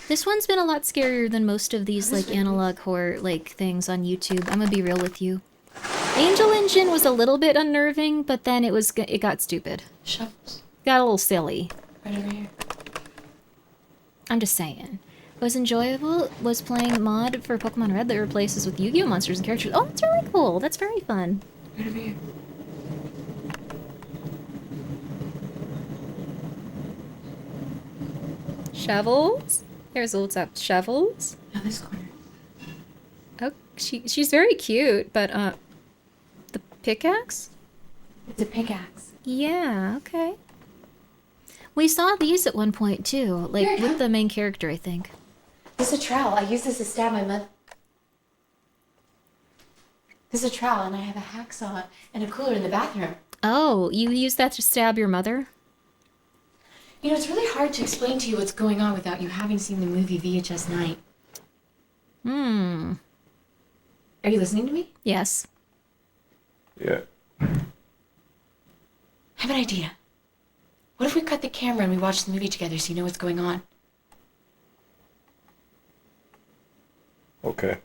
This one's been a lot scarier than most of these like analog horror like things on YouTube. I'm gonna be real with you. Angel Engine was a little bit unnerving, but then it got stupid. Shovels. Got a little silly. Right over here. I'm just saying. What was enjoyable was playing mod for Pokemon Red that replaces with Yu-Gi-Oh monsters and characters. Oh, that's really cool. That's very fun. Right over here. Shovels? Here's what's up. Shovels? Now this corner. Oh, she's very cute, but the pickaxe? It's a pickaxe. Yeah, okay. We saw these at one point too, like with the main character, I think. This is a trowel. I use this to stab my mother. This is a trowel, and I have a hacksaw and a cooler in the bathroom. Oh, you use that to stab your mother? You know, it's really hard to explain to you what's going on without you having seen the movie VHS Night. Are you listening to me? Yes. Yeah. I have an idea. What if we cut the camera and we watch the movie together so you know what's going on? Okay.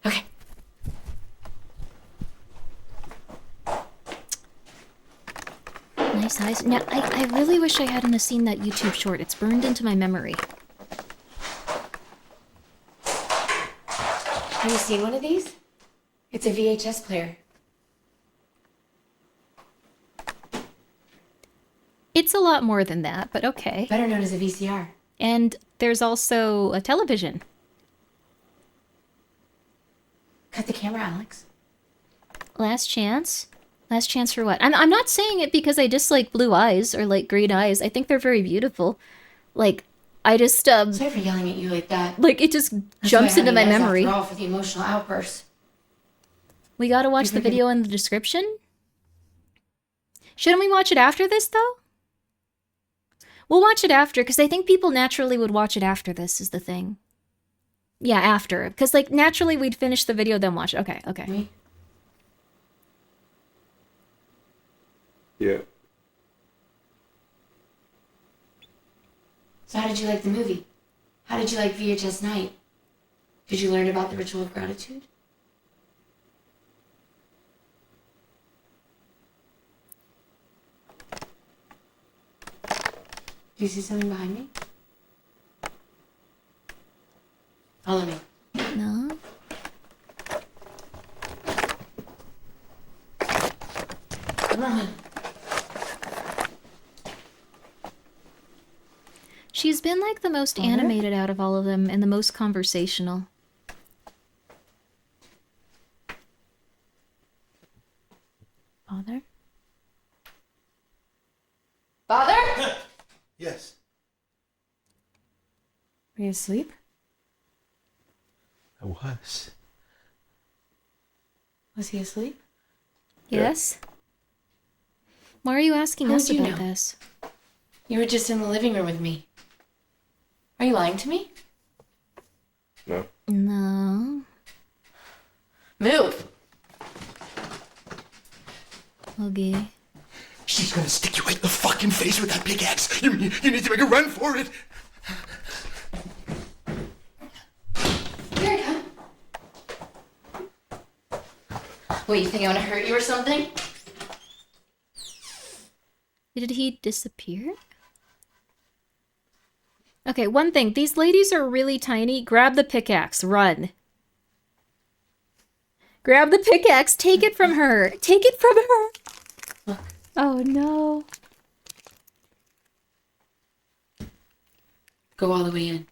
Okay. Nice eyes. Now, I really wish I hadn't have seen that YouTube short. It's burned into my memory. Have you seen one of these? It's a VHS player. It's a lot more than that, but okay. Better known as a VCR. And there's also a television. Cut the camera, Alex. Last chance? Last chance for what? I'm not saying it because I dislike blue eyes or like green eyes. I think they're very beautiful. Like, I just Sorry for yelling at you like that. like it just That's jumps why I into my mean, as memory. After all, for the emotional outburst. We gotta watch the video in the description. Shouldn't we watch it after this though? We'll watch it after because I think people naturally would watch it after this is the thing. Yeah, after. Because like naturally we'd finish the video then watch it. Okay, okay. Me? Yeah. So how did you like the movie? How did you like VHS Night? Did you learn about the ritual of gratitude? Do you see something behind me? Follow me. No. Come on. She's been like the most animated out of all of them and the most conversational. Father? Father? Yes. Are you asleep? I was. Was he asleep? Yes? Why are you asking How us would you about know? this? You were just in the living room with me. Are you lying to me? No. No. Move! Okay. She's gonna stick you right in the fucking face with that big axe. You need to make a run for it. Here I come. What, you think I want to hurt you or something? Did he disappear? Okay, one thing. These ladies are really tiny. Grab the pickaxe. Run. Grab the pickaxe. Take it from her. Take it from her. Look. Oh, no. Go all the way in.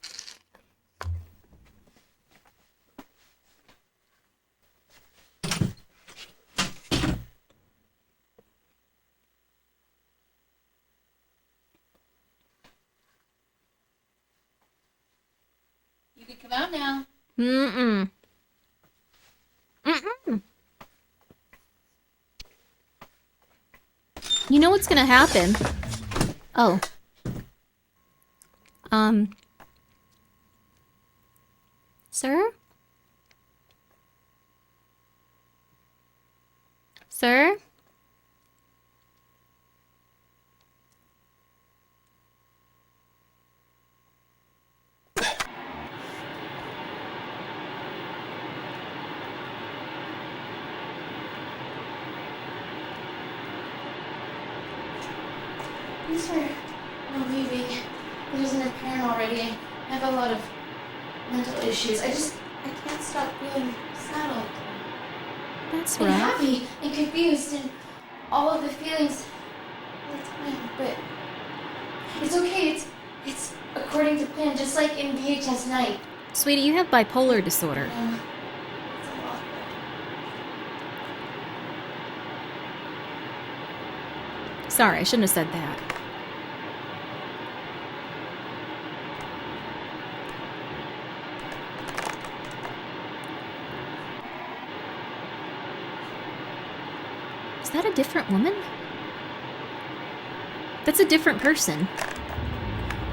You can come out now. Mm-mm. Mm-mm. You know what's gonna happen? Oh. Sir? Sir? Thanks for not leaving. There's an apparent already. I have a lot of mental issues. I can't stop feeling sad all the time. That's And rough. happy and confused and all of the feelings all the time. But it's okay. It's according to plan, just like in VHS Night. Sweetie, you have bipolar disorder. It's a lot. Sorry, I shouldn't have said that. Is that a different woman? That's a different person.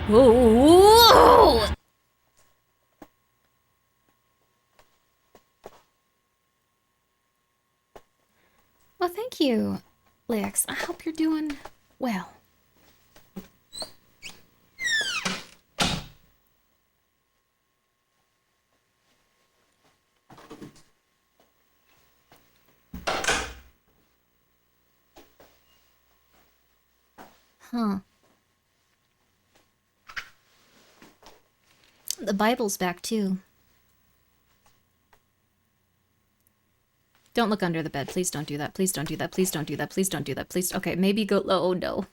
Whoa! Well, thank you, Lex. I hope you're doing well. Huh. The Bible's back too. Don't look under the bed. Please don't do that. Please don't do that. Please don't do that. Please don't do that. Please. Okay, maybe go. Oh no.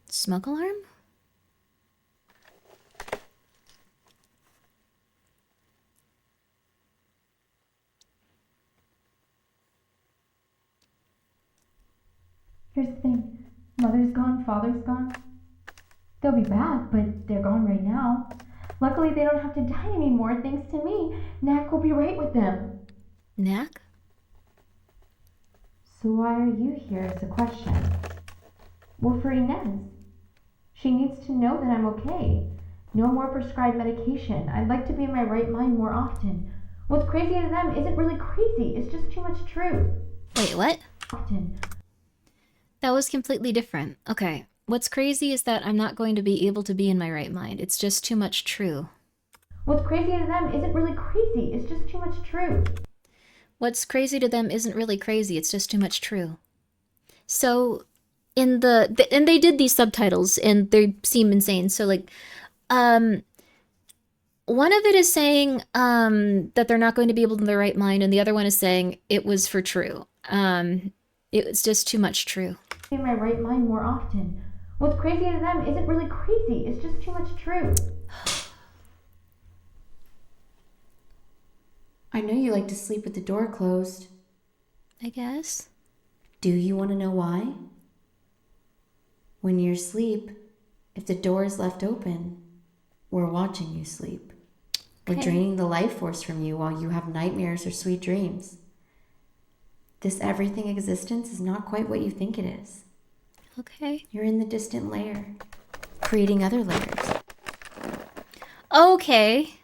Smoke alarm? Here's the thing. Mother's gone, father's gone. They'll be back, but they're gone right now. Luckily, they don't have to die anymore, thanks to me. Knack will be right with them. Knack? So why are you here is the question. Well, for Inez. She needs to know that I'm okay. No more prescribed medication. I'd like to be in my right mind more often. What's crazy to them isn't really crazy. It's just too much truth. Wait, what? Often. That was completely different. Okay. What's crazy is that I'm not going to be able to be in my right mind. It's just too much true. What's crazy to them isn't really crazy. It's just too much truth. What's crazy to them isn't really crazy. It's just too much true. So, in the and they did these subtitles, and they seem insane. So, like, one of it is saying that they're not going to be able to in their right mind, and the other one is saying it was for true. It was just too much true. In my right mind more often. What's crazy to them isn't really crazy. It's just too much truth. I know you like to sleep with the door closed. I guess. Do you want to know why? When you're asleep, if the door is left open, we're watching you sleep. We're draining the life force from you while you have nightmares or sweet dreams. This everything existence is not quite what you think it is. Okay. You're in the distant layer, creating other layers. Okay.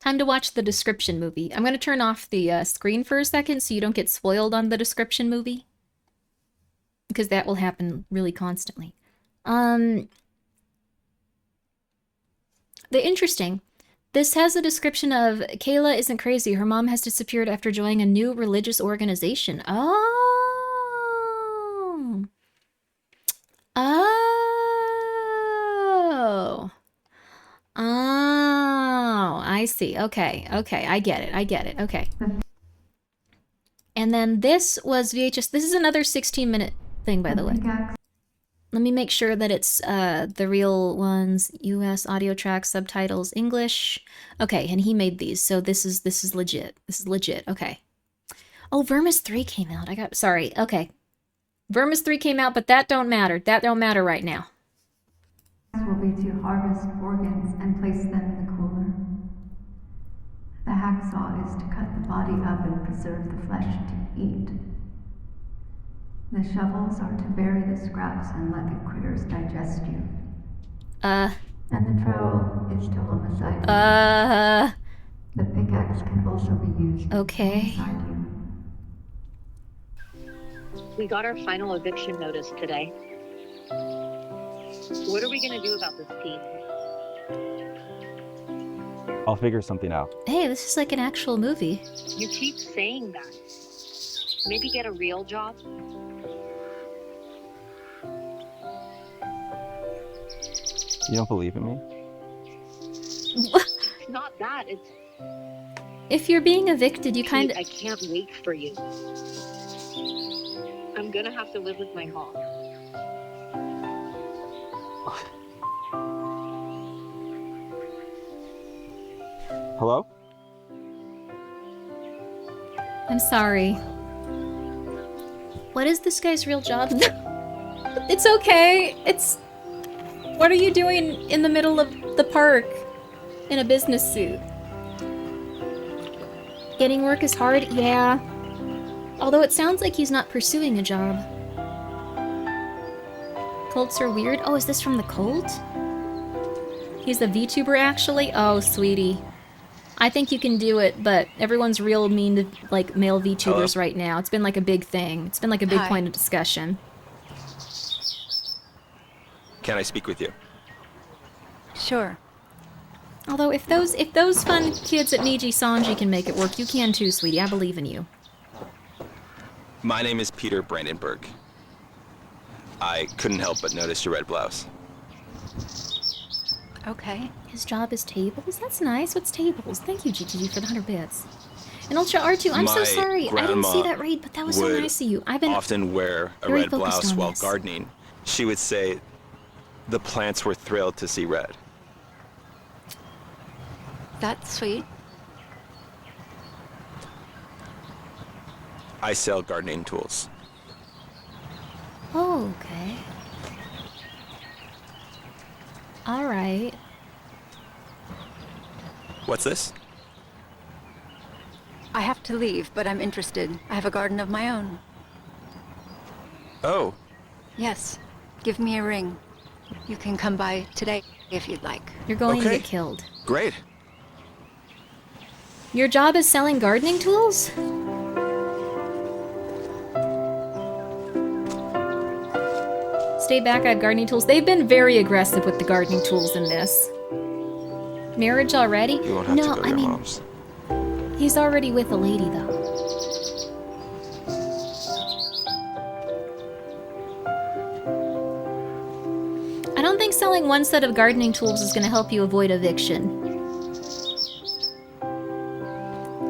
Time to watch the description movie. I'm going to turn off the screen for a second so you don't get spoiled on the description movie. Because that will happen really constantly. The interesting. This has a description of Kayla isn't crazy. Her mom has disappeared after joining a new religious organization. Oh. Oh. Oh, I see. Okay, okay, I get it, okay. And then this was VHS. This is another 16-minute thing, by the way. Let me make sure that it's the real ones. US audio tracks, subtitles, English. Okay, and he made these, so this is legit. This is legit, okay. Oh, Vermis 3 came out. Sorry, okay. Vermis 3 came out, but that don't matter. That don't matter right now. Will be to harvest organs and place them in the cooler. The hacksaw is to cut the body up and preserve the flesh to eat. The shovels are to bury the scraps and let the critters digest you. And the trowel is to homicide you. The pickaxe can also be used to homicide you. We got our final eviction notice today. What are we gonna do about this, Pete? I'll figure something out. Hey, this is like an actual movie. You keep saying that. Maybe get a real job? You don't believe in me? It's not that, it's... If you're being evicted, you kind of... I can't wait for you. I'm gonna have to live with my mom. Hello? I'm sorry. What is this guy's real job? It's okay. It's... What are you doing in the middle of the park in a business suit? Getting work is hard? Yeah. Although it sounds like he's not pursuing a job. Cults are weird. Oh, is this from the cult? He's a VTuber, actually? Oh, sweetie. I think you can do it, but everyone's real mean to, like, male VTubers right now. It's been, like, a big thing. It's been, like, a big point of discussion. Can I speak with you? Sure. Although, if those fun kids at Niji Sanji can make it work, you can too, sweetie. I believe in you. My name is Peter Brandenburg. I couldn't help but notice your red blouse. Okay. His job is tables? That's nice. What's tables? Thank you, GTG, for the 100 bits. And Ultra R2, I'm so My sorry. I didn't see grandma that raid, but that was so would nice of you. I've been often wear a very red focused blouse on while this. gardening. She would say the plants were thrilled to see red. That's sweet. I sell gardening tools. Oh, okay. All right. What's this? I have to leave, but I'm interested. I have a garden of my own. Oh, Yes. Give me a ring. You can come by today if you'd like. You're going to Okay. get killed. great. Your job is selling gardening tools? Stay back, I have gardening tools. They've been very aggressive with the gardening tools in this. Marriage already? You won't have No, to go to I your mean, mom's. he's already with a lady, though. I don't think selling one set of gardening tools is going to help you avoid eviction.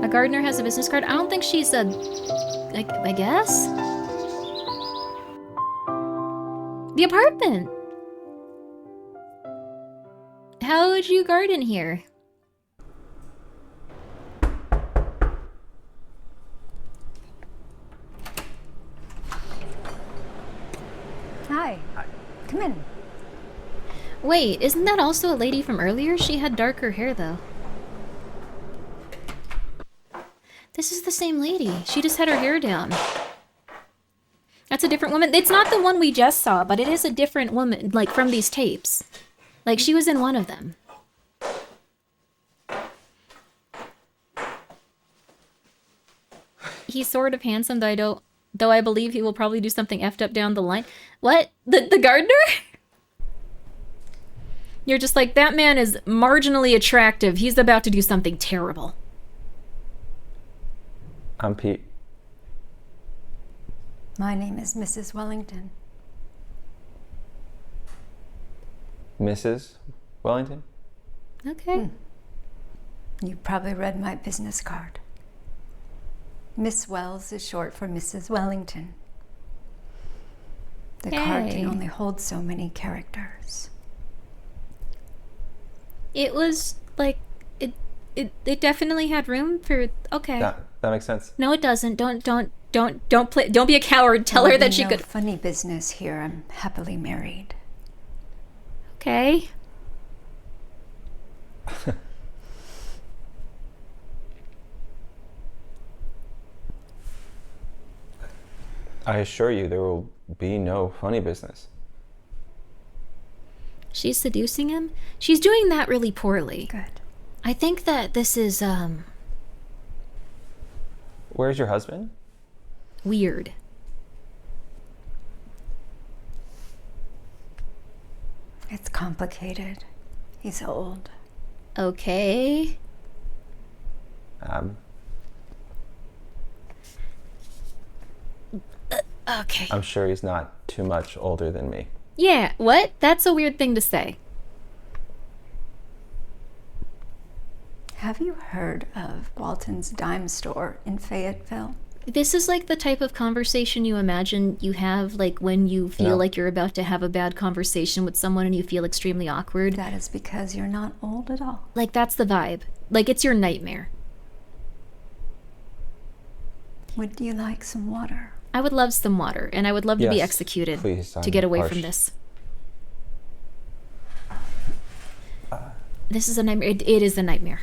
A gardener has a business card? I don't think she's a... I guess? The apartment! How would you garden here? Hi. Come in. Wait, isn't that also a lady from earlier? She had darker hair, though. This is the same lady. She just had her hair down. That's a different woman. It's not the one we just saw, but it is a different woman, like, from these tapes. Like, she was in one of them. He's sort of handsome, though I believe he will probably do something effed up down the line. What? The gardener? You're just like, that man is marginally attractive. He's about to do something terrible. I'm Pete. My name is Mrs. Wellington. Mrs. Wellington? Okay. You probably read my business card. Miss Wells is short for Mrs. Wellington. The card Hey. can only hold so many characters. It was, like, it definitely had room for, okay. That makes sense. No, it doesn't. Don't be a coward. Tell her There'll that be she no could. funny business here. I'm happily married. Okay. I assure you there will be no funny business. She's seducing him? She's doing that really poorly. Good. I think that this is, Where's your husband? weird. It's complicated. He's old. Okay. Okay. I'm sure he's not too much older than me. Yeah, what? That's a weird thing to say. Have you heard of Walton's Dime Store in Fayetteville? This is like the type of conversation you imagine you have, like, when you feel No. like you're about to have a bad conversation with someone and you feel extremely awkward. That is because you're not old at all. Like, that's the vibe. Like, it's your nightmare. Would you like some water? I would love some water, and I would love to be Yes, executed please, to I'm get away harsh. from this. This is a nightmare. It is a nightmare.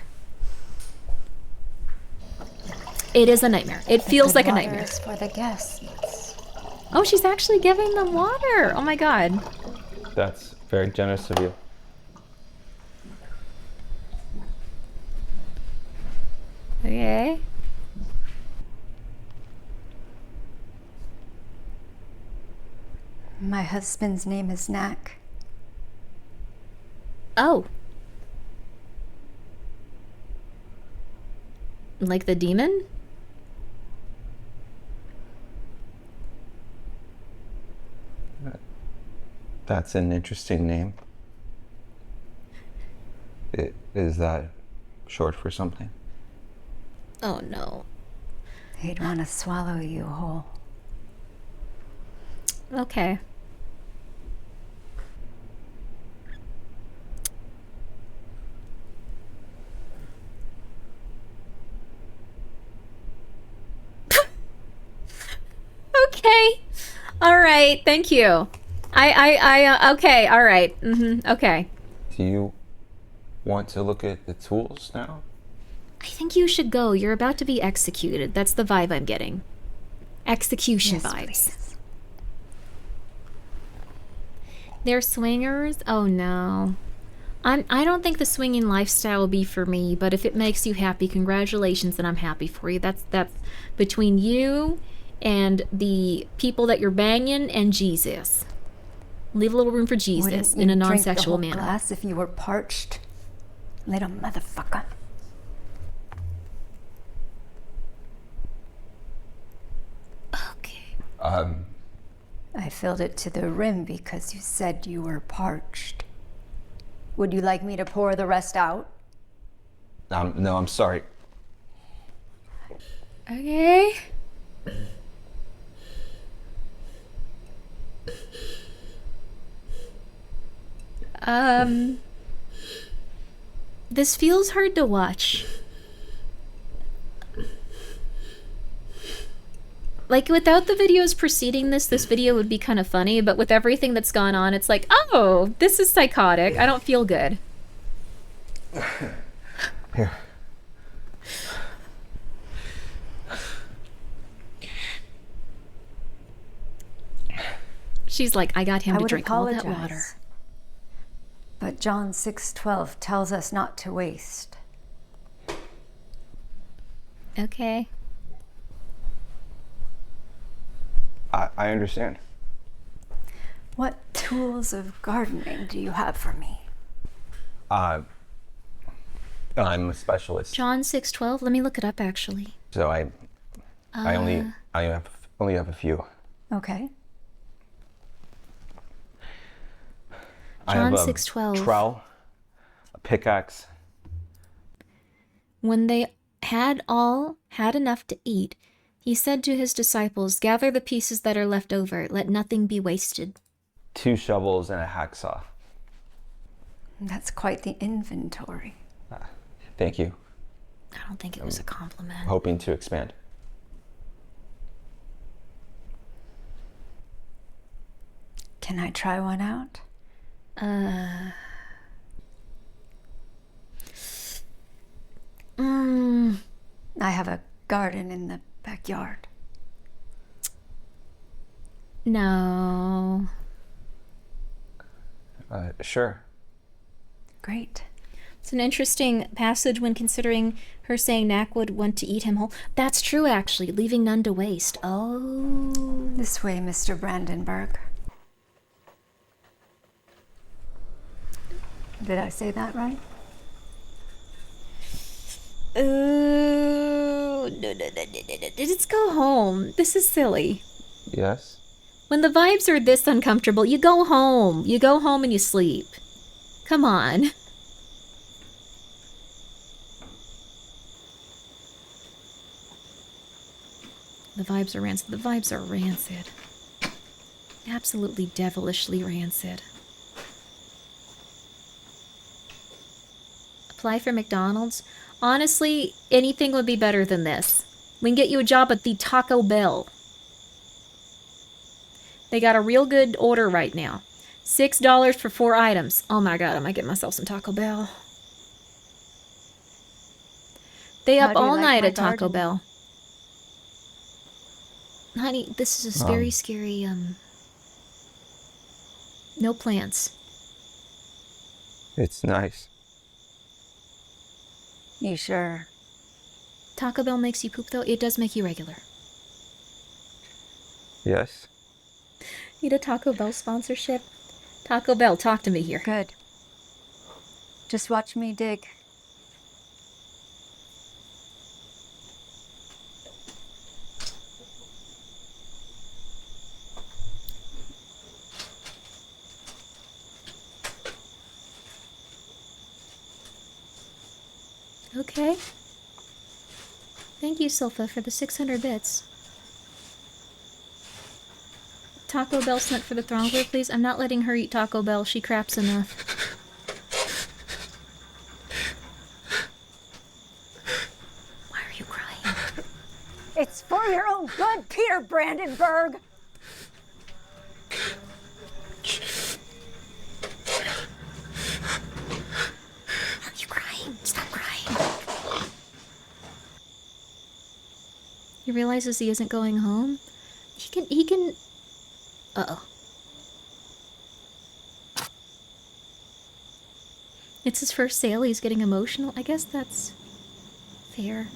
It is a nightmare. It feels like a Water nightmare. is for the guests. Oh, she's actually giving them water. Oh my god. That's very generous of you. Okay. My husband's name is Knack. Oh. Like the demon? That's an interesting name. Is that short for something? Oh no. He'd want to swallow you whole. Okay. Okay. All right. Thank you. Okay. All right. Okay. Do you want to look at the tools now? I think you should go. You're about to be executed. That's the vibe I'm getting. Execution vibes. Please. They're swingers? Oh no. I don't think the swinging lifestyle will be for me, but if it makes you happy, congratulations, and I'm happy for you. That's between you and the people that you're banging and Jesus. Leave a little room for Jesus Wouldn't in a you drink the non-sexual whole manner. glass if you were parched, little motherfucker. Okay. I filled it to the rim because you said you were parched. Would you like me to pour the rest out? No, I'm sorry. Okay. This feels hard to watch. Like, without the videos preceding this video would be kind of funny, but with everything that's gone on, it's like, oh, this is psychotic. I don't feel good. Here. She's like, I got him I to would drink all that apologize, water. but John 6:12 tells us not to waste. Okay. I understand. What tools of gardening do you have for me? I'm a specialist, John 6:12. Let me look it up, actually. so I only have a few. Okay. I have John a 6:12. trowel, a pickaxe. When they had enough to eat, he said to his disciples, "Gather the pieces that are left over. Let nothing be wasted." 2 shovels and a hacksaw. That's quite the inventory. Thank you. I don't think it was a compliment. Hoping to expand. Can I try one out? I have a garden in the backyard. No. Sure. Great. It's an interesting passage when considering her saying Knack would want to eat him whole. That's true, actually, leaving none to waste. Oh. This way, Mr. Brandenburg. Did I say that right? No. Just go home. This is silly. Yes? When the vibes are this uncomfortable, you go home. You go home and you sleep. Come on. The vibes are rancid. The vibes are rancid. Absolutely devilishly rancid. Apply for McDonald's? Honestly, anything would be better than this. We can get you a job at the Taco Bell. They got a real good order right now. $6 for 4 items. Oh my god, I might get myself some Taco Bell. They How up do you all like night my at Taco garden? Bell. Honey, this is a very scary, no plants. It's nice. You sure? Taco Bell makes you poop, though? It does make you regular. Yes? Need a Taco Bell sponsorship? Taco Bell, talk to me here. Good. Just watch me dig. Okay. Thank you, Silpha, for the 600 bits. Taco Bell sent for the Throngler, please. I'm not letting her eat Taco Bell. She craps enough. Why are you crying? It's for your own good, Peter Brandenburg. Are you crying? Stop crying. He realizes he isn't going home. He can... Uh-oh. It's his first sale, he's getting emotional. I guess that's fair.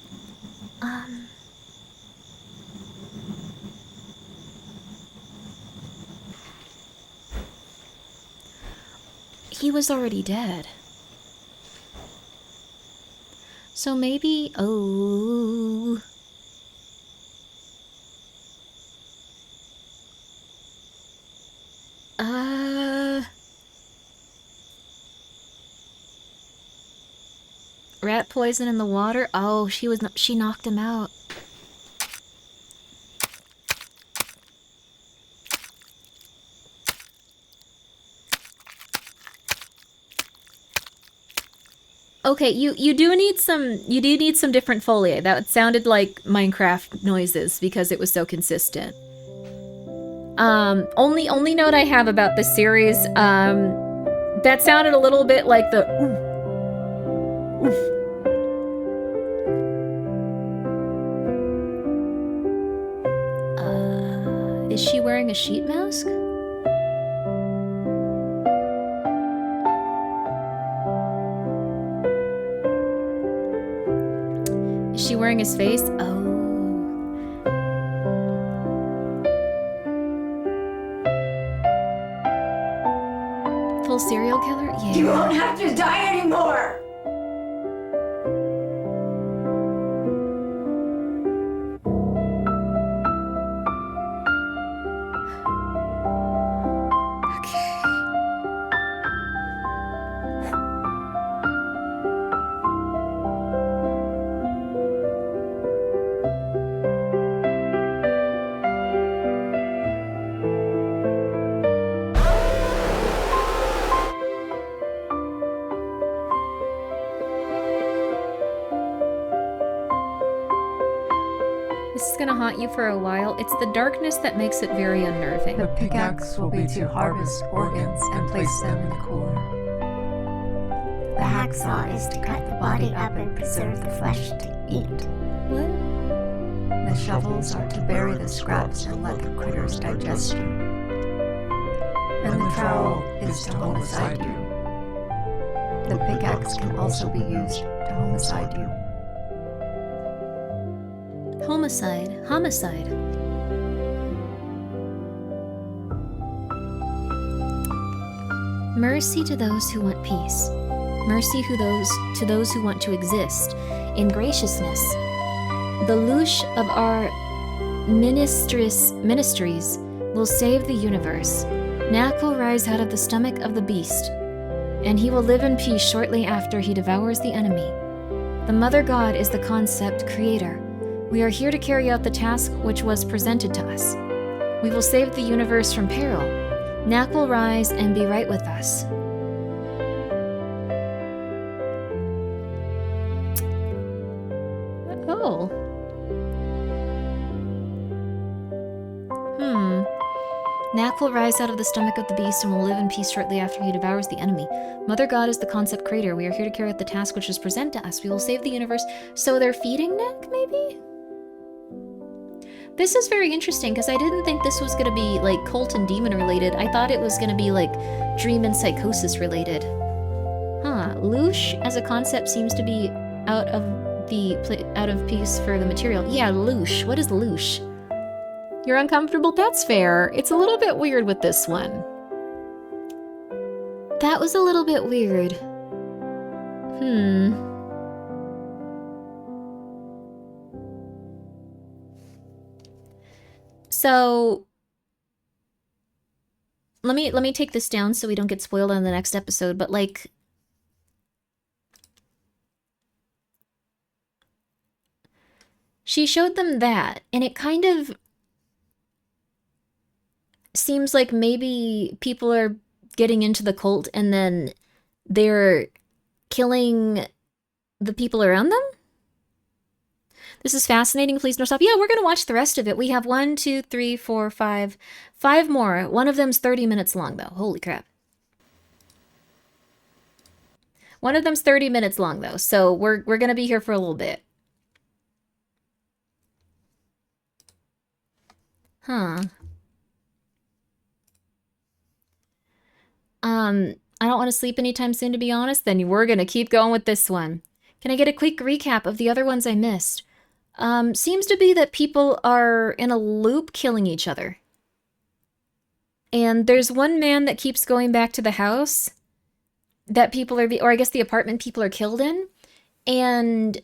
He was already dead. So maybe... Oh... Rat poison in the water? Oh, she knocked him out. Okay, you do need some different foliage. That sounded like Minecraft noises because it was so consistent. Only note I have about this series, that sounded a little bit like the oof. Oof. Is she wearing a sheet mask? Is she wearing his face? Oh. Full serial killer? Yeah. You won't have to die anymore. This is gonna haunt you for a while. It's the darkness that makes it very unnerving. The pickaxe will be to harvest organs and place them in the cooler. The hacksaw is to cut the body up and preserve the flesh to eat. What? The shovels are to bury the scraps and let the critters digest you. And the trowel is to homicide you. The pickaxe can also be used to homicide you. Homicide. Mercy to those who want peace. Mercy to those who want to exist. In graciousness. The louche of our ministries will save the universe. Nak will rise out of the stomach of the beast, and he will live in peace shortly after he devours the enemy. The Mother God is the concept creator. We are here to carry out the task which was presented to us. We will save the universe from peril. Nak will rise and be right with us. Oh. Nak will rise out of the stomach of the beast and will live in peace shortly after he devours the enemy. Mother God is the concept creator. We are here to carry out the task which is presented to us. We will save the universe. So they're feeding Nak, maybe? This is very interesting because I didn't think this was going to be like cult and demon related. I thought it was going to be like dream and psychosis related. Huh. Louche as a concept seems to be out of piece for the material. Yeah, louche. What is louche? You're uncomfortable? That's fair. It's a little bit weird with this one. That was a little bit weird. So let me take this down so we don't get spoiled on the next episode, but like She showed them that, and it kind of seems like maybe people are getting into the cult and then they're killing the people around them? This is fascinating. Please don't stop. Yeah, we're going to watch the rest of it. We have 1, 2, 3, 4, 5, 5 more. One of them's 30 minutes long, though. Holy crap. One of them's 30 minutes long, though, so we're going to be here for a little bit. Huh. I don't want to sleep anytime soon, to be honest. Then we're going to keep going with this one. Can I get a quick recap of the other ones I missed? Seems to be that people are in a loop killing each other. And there's one man that keeps going back to the house that people are, or I guess the apartment people are killed in. And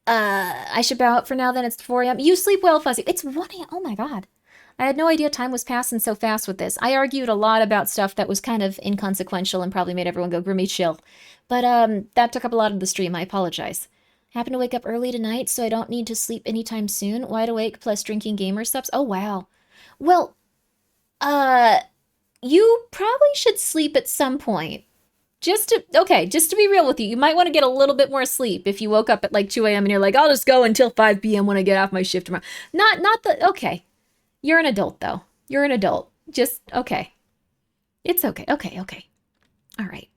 I should bow out for now, then it's 4 a.m. You sleep well, Fuzzy. It's 1 a.m. Oh my god. I had no idea time was passing so fast with this. I argued a lot about stuff that was kind of inconsequential and probably made everyone go, Grimmy, chill. But that took up a lot of the stream. I apologize. Happen to wake up early tonight, so I don't need to sleep anytime soon. Wide awake plus drinking gamer subs. Oh, wow. Well, you probably should sleep at some point. Just to be real with you, you might want to get a little bit more sleep if you woke up at like 2 a.m. and you're like, I'll just go until 5 p.m. when I get off my shift tomorrow. Okay. You're an adult, though. You're an adult. Just, okay. It's okay. Okay. All right.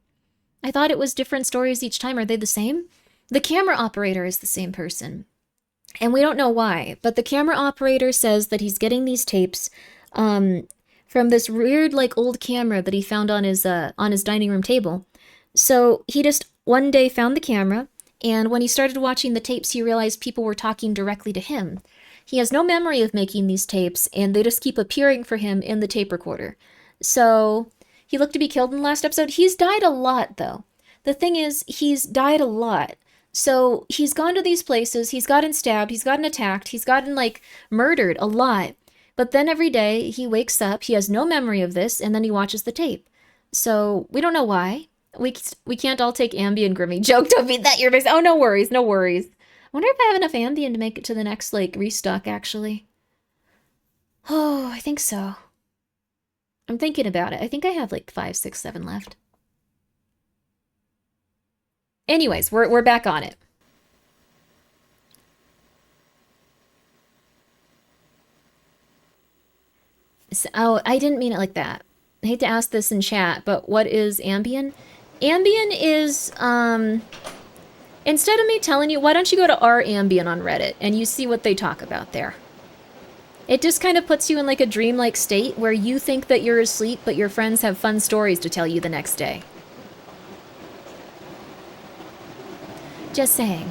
I thought it was different stories each time. Are they the same? The camera operator is the same person. And we don't know why, but the camera operator says that he's getting these tapes from this weird, like, old camera that he found on his dining room table. So he just one day found the camera, and when he started watching the tapes, he realized people were talking directly to him. He has no memory of making these tapes, and they just keep appearing for him in the tape recorder. So he looked to be killed in the last episode. He's died a lot, though. The thing is, he's died a lot. So he's gone to these places, he's gotten stabbed, he's gotten attacked, he's gotten, like, murdered a lot. But then every day he wakes up, he has no memory of this, and then he watches the tape. So we don't know why. We can't all take Ambien, Grimmy. Joke, don't beat that your face. Oh, no worries. I wonder if I have enough Ambien to make it to the next, like, restock, actually. Oh, I think so. I'm thinking about it. I think I have, like, 5, 6, 7 left. Anyways, we're back on it. So, oh, I didn't mean it like that. I hate to ask this in chat, but what is Ambien? Ambien is, instead of me telling you, why don't you go to our Ambien on Reddit and you see what they talk about there? It just kind of puts you in like a dreamlike state where you think that you're asleep, but your friends have fun stories to tell you the next day. Just saying.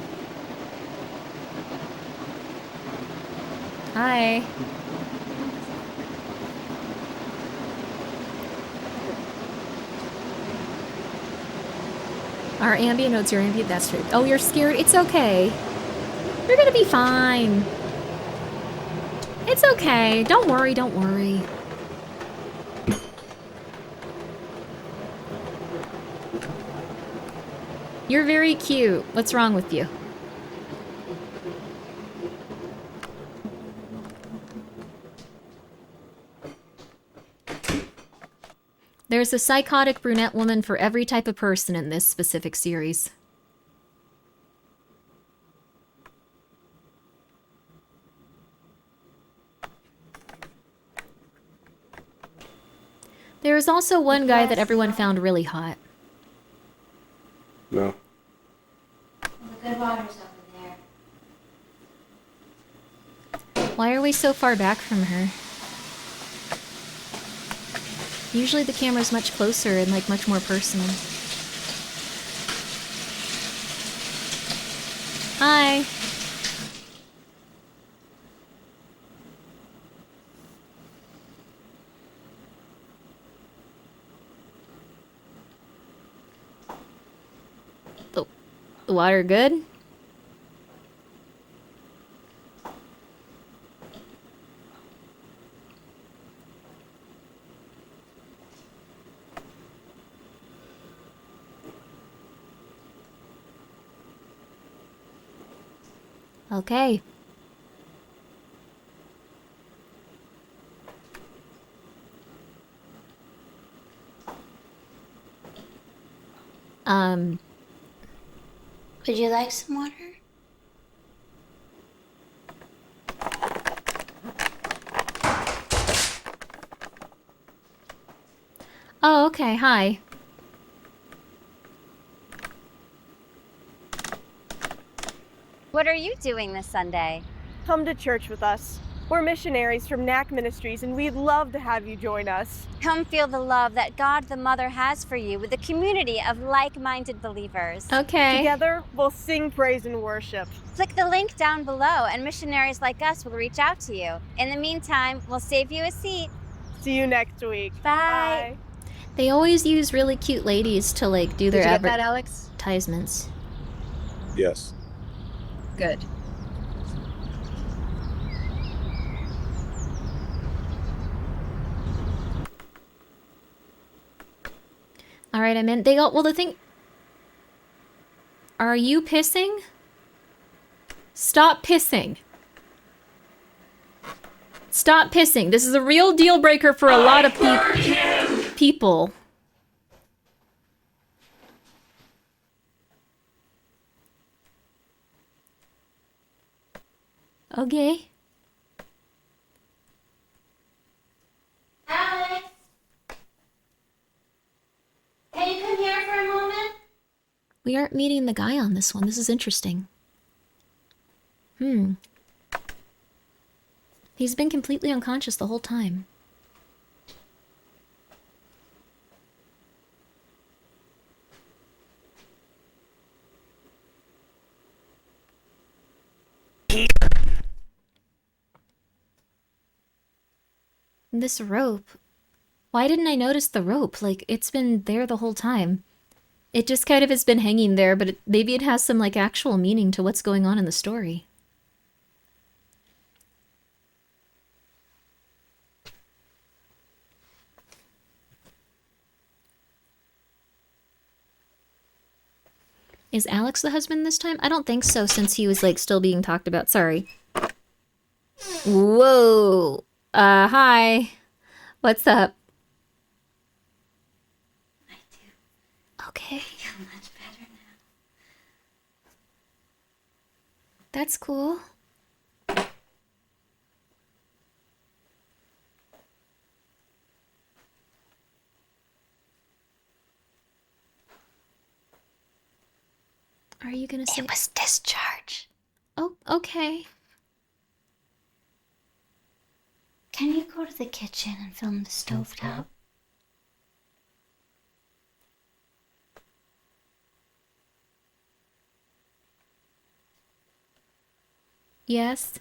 Hi. Our Ambien notes, your Ambien, that's true. Oh, you're scared? It's okay. You're gonna be fine. It's okay. Don't worry, don't worry. You're very cute. What's wrong with you? There's a psychotic brunette woman for every type of person in this specific series. There is also one guy that everyone found really hot. No. The good water's over there. Why are we so far back from her? Usually the camera's much closer and like much more personal. Hi. The water good? Okay. Um, Would you like some water? oh, okay, hi. What are you doing this Sunday? Come to church with us. We're missionaries from NAC Ministries, and we'd love to have you join us. Come feel the love that God the Mother has for you with a community of like-minded believers. Okay. Together, we'll sing praise and worship. Click the link down below, and missionaries like us will reach out to you. In the meantime, we'll save you a seat. See you next week. Bye. They always use really cute ladies to like do their Did you get that, Alex? advertisements. Yes. Good. All right, I'm in. They got, well, the thing. Are you pissing? Stop pissing. Stop pissing. This is a real deal breaker for a lot of people. Okay. Alex! Can you come here for a moment? We aren't meeting the guy on this one. This is interesting. He's been completely unconscious the whole time. This rope. Why didn't I notice the rope? Like, it's been there the whole time. It just kind of has been hanging there, but maybe it has some, like, actual meaning to what's going on in the story. Is Alex the husband this time? I don't think so, since he was, like, still being talked about. Sorry. Whoa. Hi. What's up? Okay. I feel much better now. That's cool. Are you gonna say it was discharge? Oh, okay. Can you go to the kitchen and film the stovetop? Yes.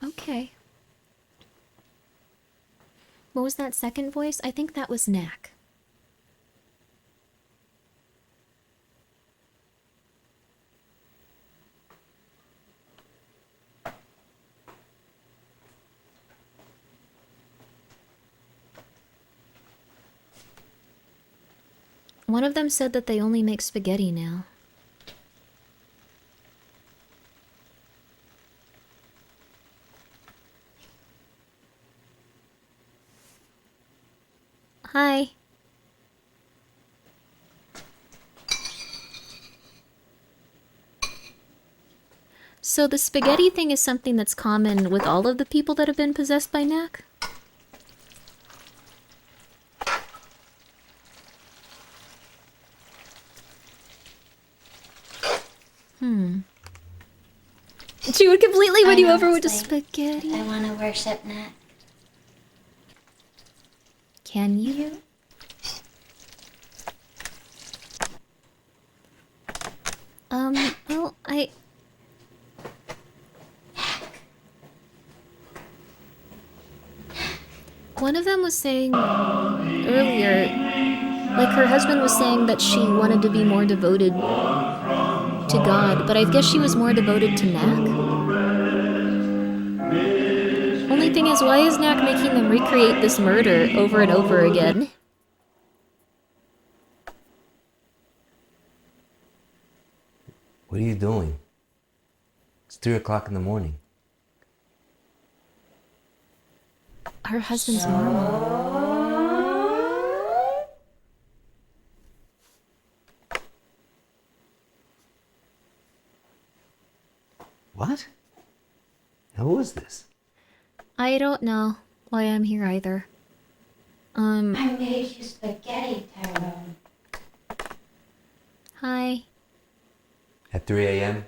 Okay. What was that second voice? I think that was Knack. One of them said that they only make spaghetti now. Hi. So the spaghetti thing is something that's common with all of the people that have been possessed by Knack? She would completely win you over with the spaghetti. I want to worship Nat. Can you? Well, One of them was saying earlier, like her husband was saying that she wanted to be more devoted to God, but I guess she was more devoted to Knack. Only thing is, why is Knack making them recreate this murder over and over again? What are you doing? It's 3 o'clock in the morning. her husband's normal. What? Who is this? I don't know why I'm here either. I made you spaghetti, Tyrone. Hi. At 3 a.m.?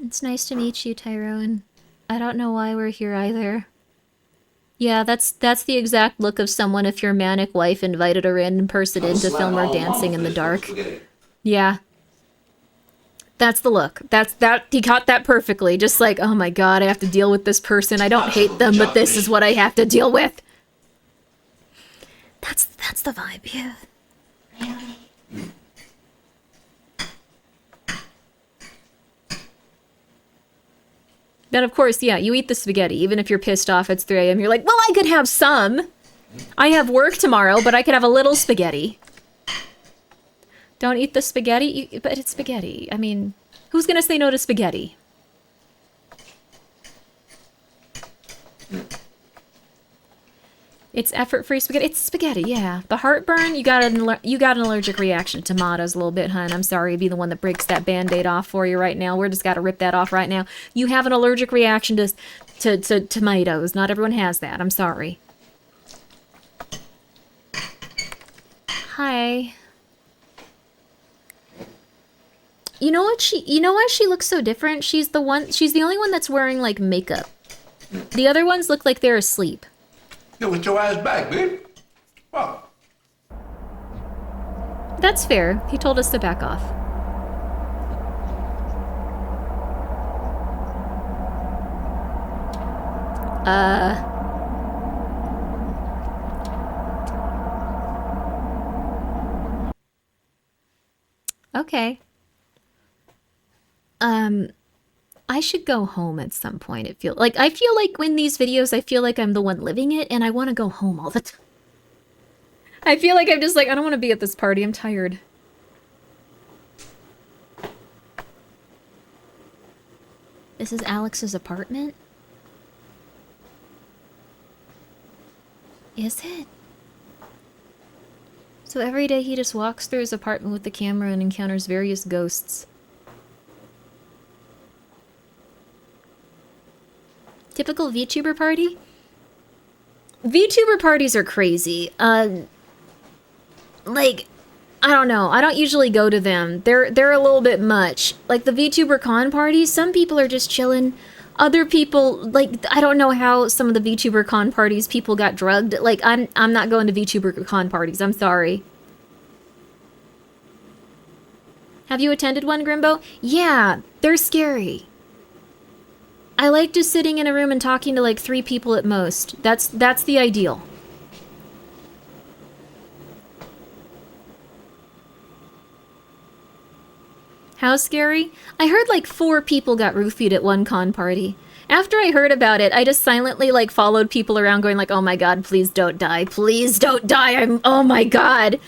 It's nice to meet you, Tyrone. I don't know why we're here either. Yeah, that's the exact look of someone if your manic wife invited a random person in to film her dancing in the dark. Yeah. That's the look. He caught that perfectly. Just like, oh my god, I have to deal with this person. I don't hate them, but this is what I have to deal with. That's the vibe, yeah. Really? Then of course, yeah, you eat the spaghetti. Even if you're pissed off, it's 3 a.m. You're like, well, I could have some. I have work tomorrow, but I could have a little spaghetti. Don't eat the spaghetti, but it's spaghetti. I mean, who's gonna say no to spaghetti? It's effort-free spaghetti. It's spaghetti, yeah. The heartburn, you got an allergic reaction to tomatoes a little bit, hun. I'm sorry to be the one that breaks that Band-Aid off for you right now. We're just gotta rip that off right now. You have an allergic reaction to tomatoes. Not everyone has that. I'm sorry. Hi. You know why she looks so different? She's the only one that's wearing like makeup. The other ones look like they're asleep. Yo, get your ass back, babe. Wow. That's fair. He told us to back off. Okay. I should go home at some point. I feel like in these videos, I feel like I'm the one living it, and I want to go home all the time. I feel like I'm just like, I don't want to be at this party. I'm tired. This is Alex's apartment? Is it? So every day he just walks through his apartment with the camera and encounters various ghosts. Typical VTuber party? VTuber parties are crazy. Like, I don't know. I don't usually go to them. They're a little bit much. Like the VTuber con parties, some people are just chilling. Other people, like, I don't know how some of the VTuber con parties people got drugged. Like, I'm not going to VTuber con parties. I'm sorry. Have you attended one, Grimbo? Yeah, they're scary. I like just sitting in a room and talking to like 3 people at most. That's the ideal. How scary? I heard like 4 people got roofied at one con party. After I heard about it, I just silently like followed people around going like, oh my god, please don't die. Please don't die. Oh my god.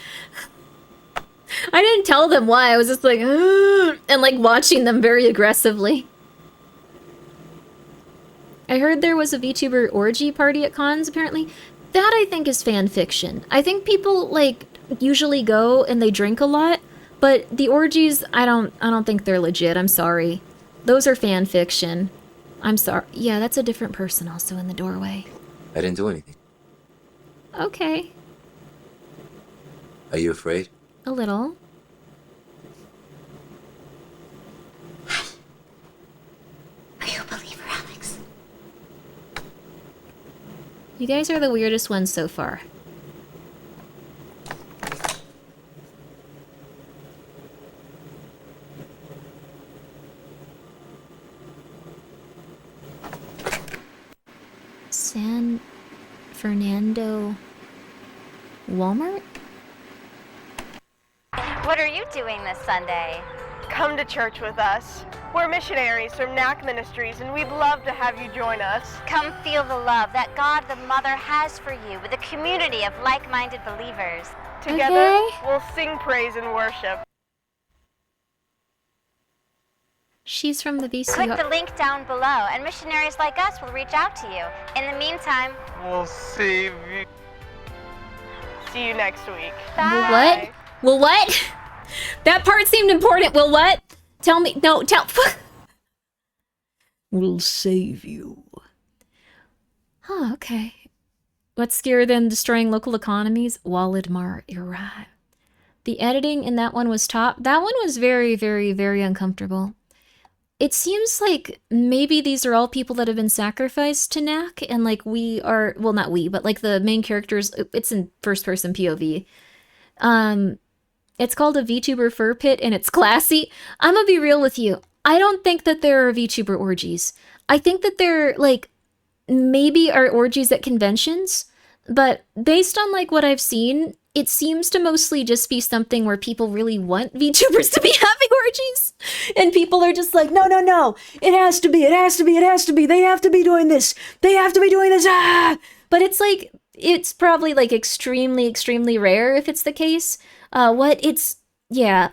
I didn't tell them why. I was just like, ugh, and like watching them very aggressively. I heard there was a VTuber orgy party at cons, apparently. That, I think, is fan fiction. I think people, like, usually go and they drink a lot, but the orgies, I don't think they're legit. I'm sorry. Those are fan fiction. I'm sorry. Yeah, that's a different person also in the doorway. I didn't do anything. Okay. Are you afraid? A little. Are you a believer, Alex? You guys are the weirdest ones so far. San Fernando Walmart? What are you doing this Sunday? Come to church with us. We're missionaries from NAC Ministries, and we'd love to have you join us. Come feel the love that God the Mother has for you with a community of like-minded believers. Together, we'll sing praise and worship. She's from the Click VCR. the link down below, and missionaries like us will reach out to you. In the meantime, We'll save you. See you next week. Well, what? Well, what? That part seemed important. Well, what? Tell me. No, tell. We'll save you. Huh, okay. What's scarier than destroying local economies? Walidmar, you're right. The editing in that one was top. That one was very, very, very uncomfortable. It seems like maybe these are all people that have been sacrificed to Knack, and like we are, well, not we, but like the main characters, it's in first person POV. It's called a VTuber fur pit, and it's classy. I'm gonna be real with you. I don't think that there are VTuber orgies. I think that there, like, maybe are orgies at conventions, but based on like what I've seen, it seems to mostly just be something where people really want VTubers to be having orgies, and people are just like, no, no, no, it has to be, it has to be, it has to be, they have to be doing this, they have to be doing this, ah! But it's like, it's probably like extremely, extremely rare if it's the case. Yeah,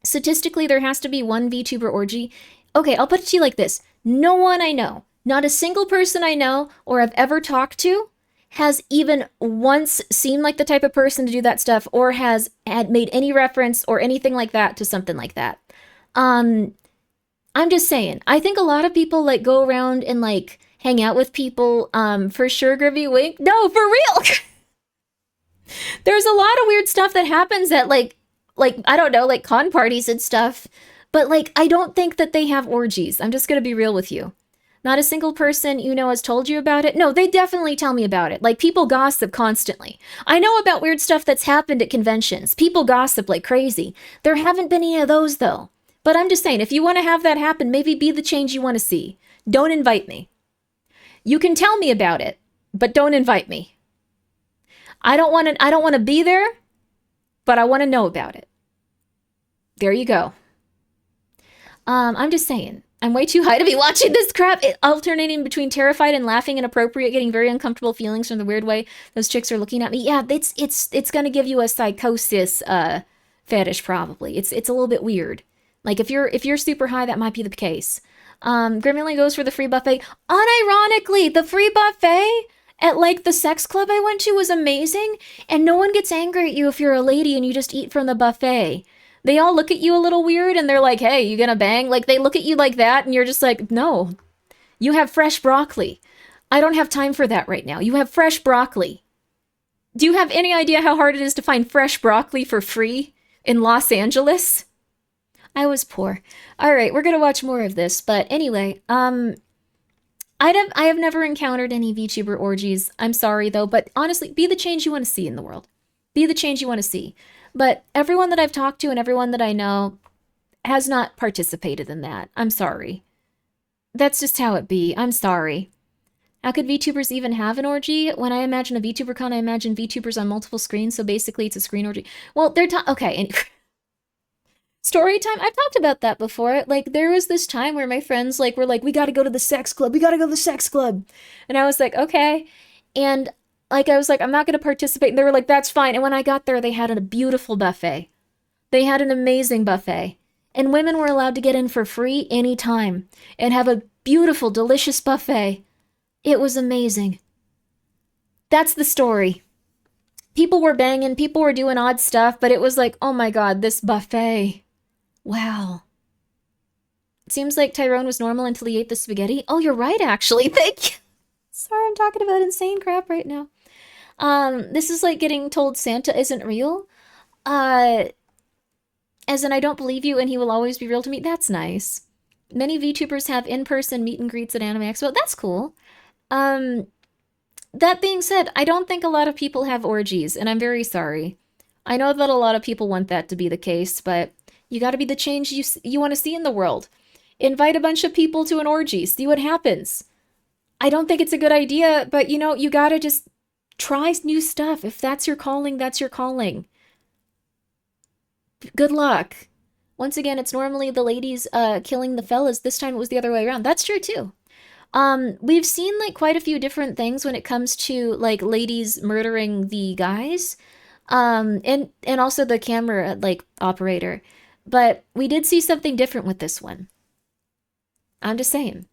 statistically there has to be one VTuber orgy. Okay, I'll put it to you like this. No one I know, not a single person I know or I've ever talked to has even once seemed like the type of person to do that stuff or had made any reference or anything like that to something like that. I'm just saying, I think a lot of people like go around and like hang out with people, for sure, Grimmy wink. No, for real. There's a lot of weird stuff that happens at like, I don't know, like con parties and stuff, but like, I don't think that they have orgies. I'm just gonna be real with you. Not a single person you know has told you about it. No, they definitely tell me about it. Like, people gossip constantly. I know about weird stuff that's happened at conventions. People gossip like crazy. There haven't been any of those, though. But I'm just saying, if you want to have that happen, maybe be the change you want to see. Don't invite me. You can tell me about it, but don't invite me. I don't want to be there, but I want to know about it. There you go. I'm just saying. I'm way too high to be watching this crap. Alternating between terrified and laughing inappropriate, getting very uncomfortable feelings from the weird way those chicks are looking at me. Yeah, it's gonna give you a psychosis fetish probably. It's a little bit weird. Like if you're super high, that might be the case. Grimmy goes for the free buffet. Unironically, the free buffet at like the sex club I went to was amazing, and no one gets angry at you if you're a lady and you just eat from the buffet. They all look at you a little weird and they're like, hey, you gonna bang? Like, they look at you like that and you're just like, no. You have fresh broccoli. I don't have time for that right now. You have fresh broccoli. Do you have any idea how hard it is to find fresh broccoli for free in Los Angeles? I was poor. All right, we're gonna watch more of this. But anyway, I have never encountered any VTuber orgies. I'm sorry, though. But honestly, be the change you want to see in the world. Be the change you want to see. But everyone that I've talked to and everyone that I know has not participated in that. I'm sorry. That's just how it be. I'm sorry. How could VTubers even have an orgy? When I imagine a VTuber con, I imagine VTubers on multiple screens, so basically it's a screen orgy. Well, okay. Story time? I've talked about that before. Like, there was this time where my friends were like, we gotta go to the sex club. We gotta go to the sex club. And I was like, okay. And I was like, I'm not going to participate. And they were like, that's fine. And when I got there, they had a beautiful buffet. They had an amazing buffet. And women were allowed to get in for free anytime and have a beautiful, delicious buffet. It was amazing. That's the story. People were banging, people were doing odd stuff, but it was like, oh my God, this buffet. Wow. It seems like Tyrone was normal until he ate the spaghetti. Oh, you're right, actually. Thank you. Sorry, I'm talking about insane crap right now. This is like getting told Santa isn't real. As in, I don't believe you and he will always be real to me. That's nice. Many VTubers have in-person meet and greets at Anime Expo. That's cool. That being said, I don't think a lot of people have orgies, and I'm very sorry. I know that a lot of people want that to be the case, but you gotta be the change you want to see in the world. Invite a bunch of people to an orgy. See what happens. I don't think it's a good idea, but you gotta just try new stuff. If that's your calling, that's your calling. Good luck. Once again, it's normally the ladies killing the fellas. This time it was the other way around. That's true too. We've seen quite a few different things when it comes to ladies murdering the guys. And also the camera operator. But we did see something different with this one. I'm just saying.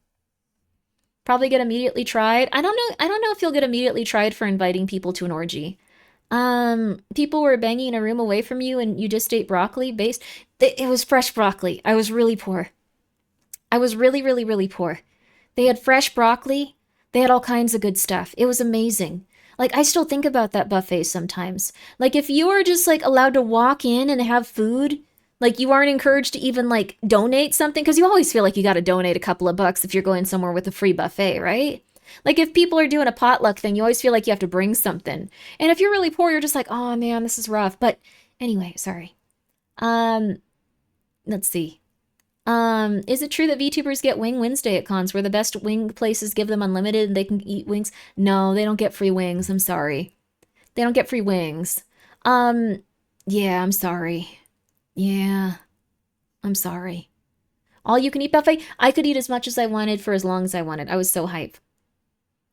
Probably get immediately tried. I don't know if you'll get immediately tried for inviting people to an orgy. People were banging in a room away from you and you just ate broccoli based. It was fresh broccoli. I was really poor. I was really, really, really poor. They had fresh broccoli. They had all kinds of good stuff. It was amazing. Like, I still think about that buffet sometimes. Like, if you are just, like, allowed to walk in and have food, like, you aren't encouraged to even, like, donate something, because you always feel like you gotta donate a couple of bucks if you're going somewhere with a free buffet, right? Like, if people are doing a potluck thing, you always feel like you have to bring something. And if you're really poor, you're just like, oh, man, this is rough. But anyway, sorry. Let's see. Is it true that VTubers get Wing Wednesday at cons where the best wing places give them unlimited and they can eat wings? No, they don't get free wings. I'm sorry. They don't get free wings. Yeah, I'm sorry. Yeah, I'm sorry. All you can eat buffet? I could eat as much as I wanted for as long as I wanted. I was so hype.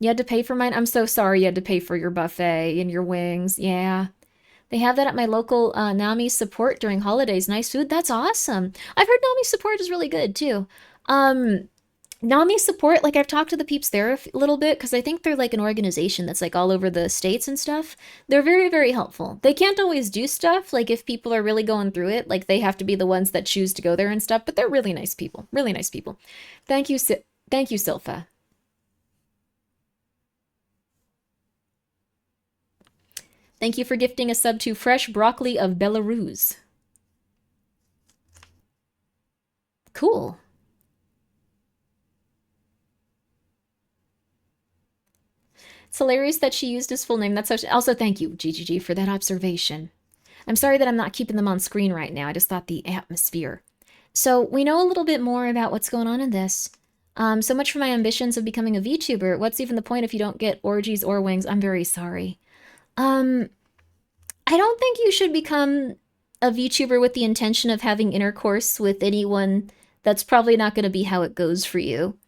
You had to pay for mine? I'm so sorry you had to pay for your buffet and your wings. Yeah. They have that at my local Nami support during holidays. Nice food. That's awesome. I've heard Nami support is really good too. Nami support, like I've talked to the peeps there a little bit because I think they're like an organization that's like all over the states and stuff. They're very, very helpful. They can't always do stuff. Like if people are really going through it, like they have to be the ones that choose to go there and stuff. But they're really nice people. Really nice people. Thank you, thank you, Silpha. Thank you for gifting a sub to Fresh Broccoli of Belarus. Cool. It's hilarious that she used his full name. That's also thank you, GGG, for that observation. I'm sorry that I'm not keeping them on screen right now. I just thought the atmosphere. So we know a little bit more about what's going on in this. So much for my ambitions of becoming a VTuber. What's even the point if you don't get orgies or wings? I'm very sorry. I don't think you should become a VTuber with the intention of having intercourse with anyone. That's probably not going to be how it goes for you.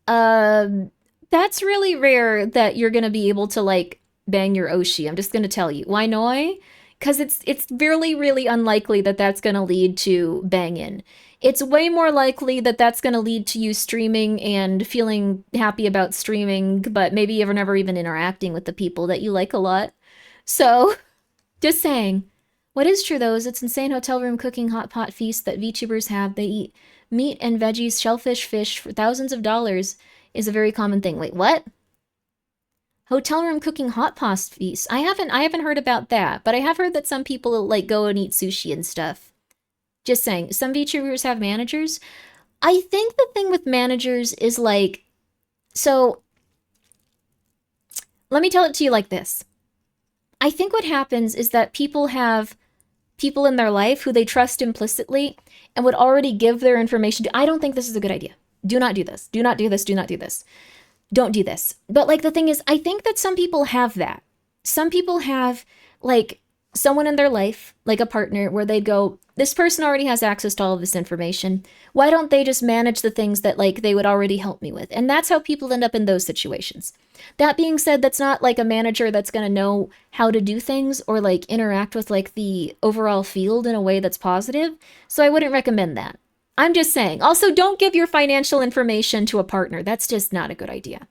That's really rare that you're going to be able to, like, bang your Oshi. I'm just going to tell you. Why no? Because it's really, really unlikely that that's going to lead to banging. It's way more likely that that's going to lead to you streaming and feeling happy about streaming, but maybe you're never even interacting with the people that you like a lot. So, just saying. What is true, though, is it's insane hotel room cooking hot pot feasts that VTubers have. They eat meat and veggies, shellfish, fish for thousands of dollars is a very common thing. Wait, what? Hotel room cooking hot pot feasts. I haven't heard about that, but I have heard that some people like go and eat sushi and stuff. Just saying. Some VTubers have managers. I think the thing with managers is like, so let me tell it to you like this. I think what happens is that people have people in their life who they trust implicitly and would already give their information to. I don't think this is a good idea. Do not do this. Do not do this. Do not do this. Don't do this. But like the thing is, I think that some people have that. Some people have like someone in their life, like a partner, where they go, this person already has access to all of this information. Why don't they just manage the things that like they would already help me with? And that's how people end up in those situations. That being said, that's not like a manager that's going to know how to do things or like interact with like the overall field in a way that's positive. So I wouldn't recommend that. I'm just saying. Also, don't give your financial information to a partner. That's just not a good idea.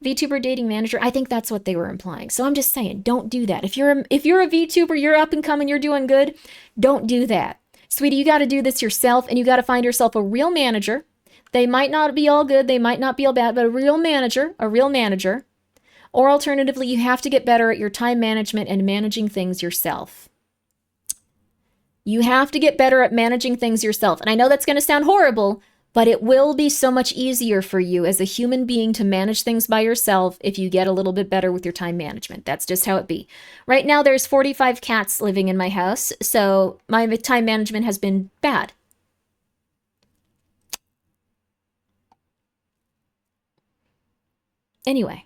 VTuber dating manager, I think that's what they were implying. So I'm just saying, don't do that. If you're a VTuber, you're up and coming, you're doing good, don't do that. Sweetie, you got to do this yourself, and you got to find yourself a real manager. They might not be all good, they might not be all bad, but a real manager. Or alternatively, you have to get better at your time management and managing things yourself. You have to get better at managing things yourself. And I know that's going to sound horrible, but it will be so much easier for you as a human being to manage things by yourself if you get a little bit better with your time management. That's just how it be. Right now, there's 45 cats living in my house, so my time management has been bad. Anyway.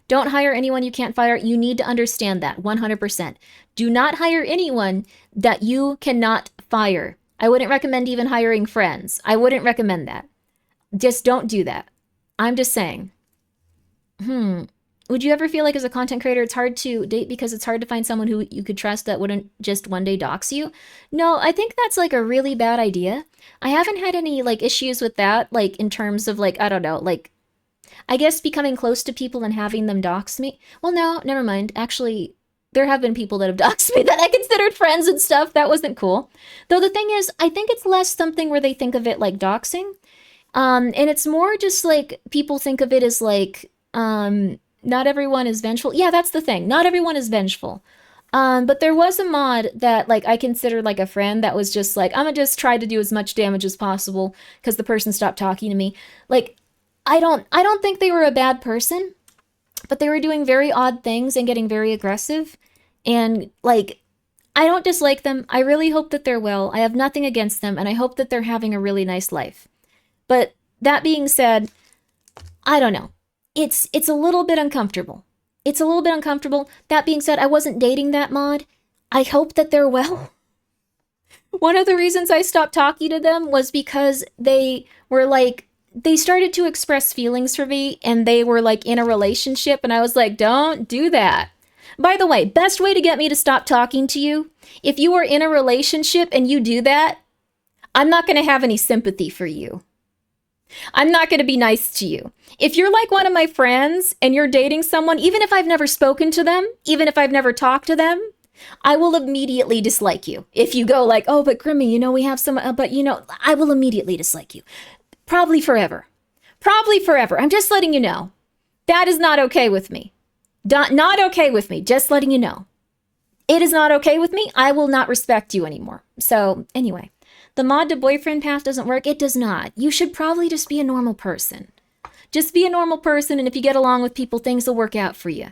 Don't hire anyone you can't fire. You need to understand that 100%. Do not hire anyone that you cannot fire. I wouldn't recommend even hiring friends. I wouldn't recommend that. Just don't do that. I'm just saying. would you ever feel like as a content creator it's hard to date because it's hard to find someone who you could trust that wouldn't just one day dox you? No, I think that's like a really bad idea. I haven't had any like issues with that, like in terms of like, I don't know, like I guess becoming close to people and having them dox me. Well, no, never mind. Actually, there have been people that have doxed me that I considered friends and stuff. That wasn't cool. Though the thing is, I think it's less something where they think of it like doxing. And it's more just like people think of it as like, not everyone is vengeful. Yeah, that's the thing. Not everyone is vengeful. But there was a mod that like I considered like a friend that was just like, I'm gonna just try to do as much damage as possible because the person stopped talking to me. Like, I don't think they were a bad person, but they were doing very odd things and getting very aggressive. And like, I don't dislike them. I really hope that they're well. I have nothing against them, and I hope that they're having a really nice life. But that being said, I don't know. It's a little bit uncomfortable. It's a little bit uncomfortable. That being said, I wasn't dating that mod. I hope that they're well. One of the reasons I stopped talking to them was because they were like, they started to express feelings for me and they were like in a relationship and I was like, don't do that. By the way, best way to get me to stop talking to you, if you are in a relationship and you do that, I'm not going to have any sympathy for you. I'm not going to be nice to you. If you're like one of my friends and you're dating someone, even if I've never spoken to them, even if I've never talked to them, I will immediately dislike you. If you go like, oh, but Grimmi, you know, we have some, but you know, I will immediately dislike you. Probably forever. Probably forever. I'm just letting you know. That is not okay with me. Not okay with me. Just letting you know. It is not okay with me. I will not respect you anymore. So anyway, the mod to boyfriend path doesn't work. It does not. You should probably just be a normal person. Just be a normal person, and if you get along with people, things will work out for you.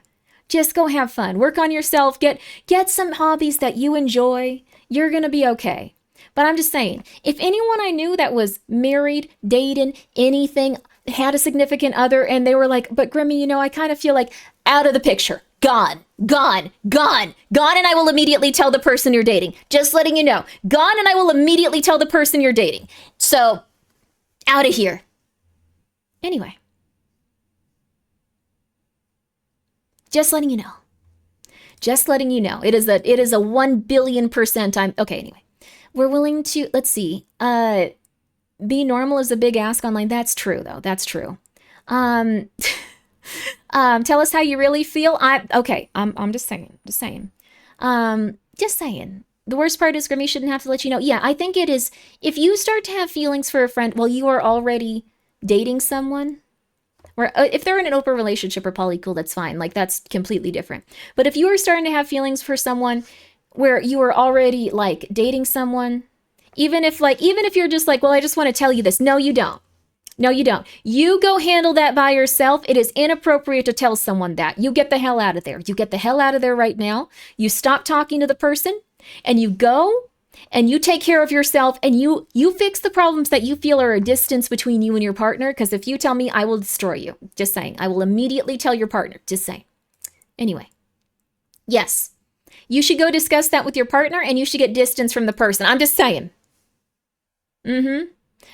Just go have fun. Work on yourself. Get some hobbies that you enjoy. You're going to be okay. But I'm just saying, if anyone I knew that was married, dating, anything, had a significant other, and they were like, but Grimmi, you know, I kind of feel like out of the picture. Gone, gone, gone, gone, and I will immediately tell the person you're dating. Just letting you know. Gone, and I will immediately tell the person you're dating. So, out of here. Anyway. Just letting you know. Just letting you know. It is a 1,000,000,000% I'm... Okay, anyway. We're willing to... Let's see. Be normal is a big ask online. That's true, though. That's true. Tell us how you really feel. I'm just saying. Just saying. Just saying. The worst part is Grimmi shouldn't have to let you know. Yeah, I think it is. If you start to have feelings for a friend while you are already dating someone, or if they're in an open relationship or polycool, that's fine. Like, that's completely different. But if you are starting to have feelings for someone where you are already like dating someone, even if you're just like, well, I just want to tell you this. No, you don't. No, you don't. You go handle that by yourself. It is inappropriate to tell someone that. You get the hell out of there. You get the hell out of there right now. You stop talking to the person and you go and you take care of yourself and you fix the problems that you feel are a distance between you and your partner. Because if you tell me, I will destroy you. Just saying. I will immediately tell your partner. Just saying. Anyway. Yes. You should go discuss that with your partner and you should get distance from the person. I'm just saying.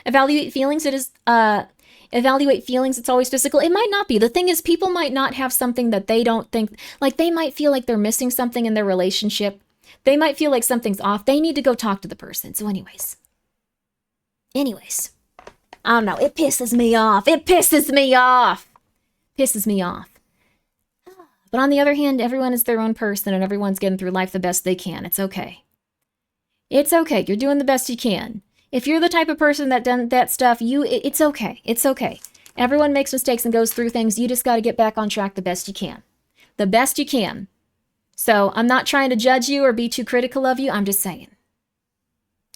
Evaluate feelings. It is, evaluate feelings. It's always physical. It might not be. The thing is, people might not have something that they don't think, like they might feel like they're missing something in their relationship. They might feel like something's off. They need to go talk to the person. So anyways, I don't know. It pisses me off. It pisses me off. Pisses me off. But on the other hand, everyone is their own person and everyone's getting through life the best they can. It's okay. It's okay. You're doing the best you can. If you're the type of person that done that stuff, it's okay. It's okay. Everyone makes mistakes and goes through things. You just got to get back on track the best you can. The best you can. So I'm not trying to judge you or be too critical of you. I'm just saying.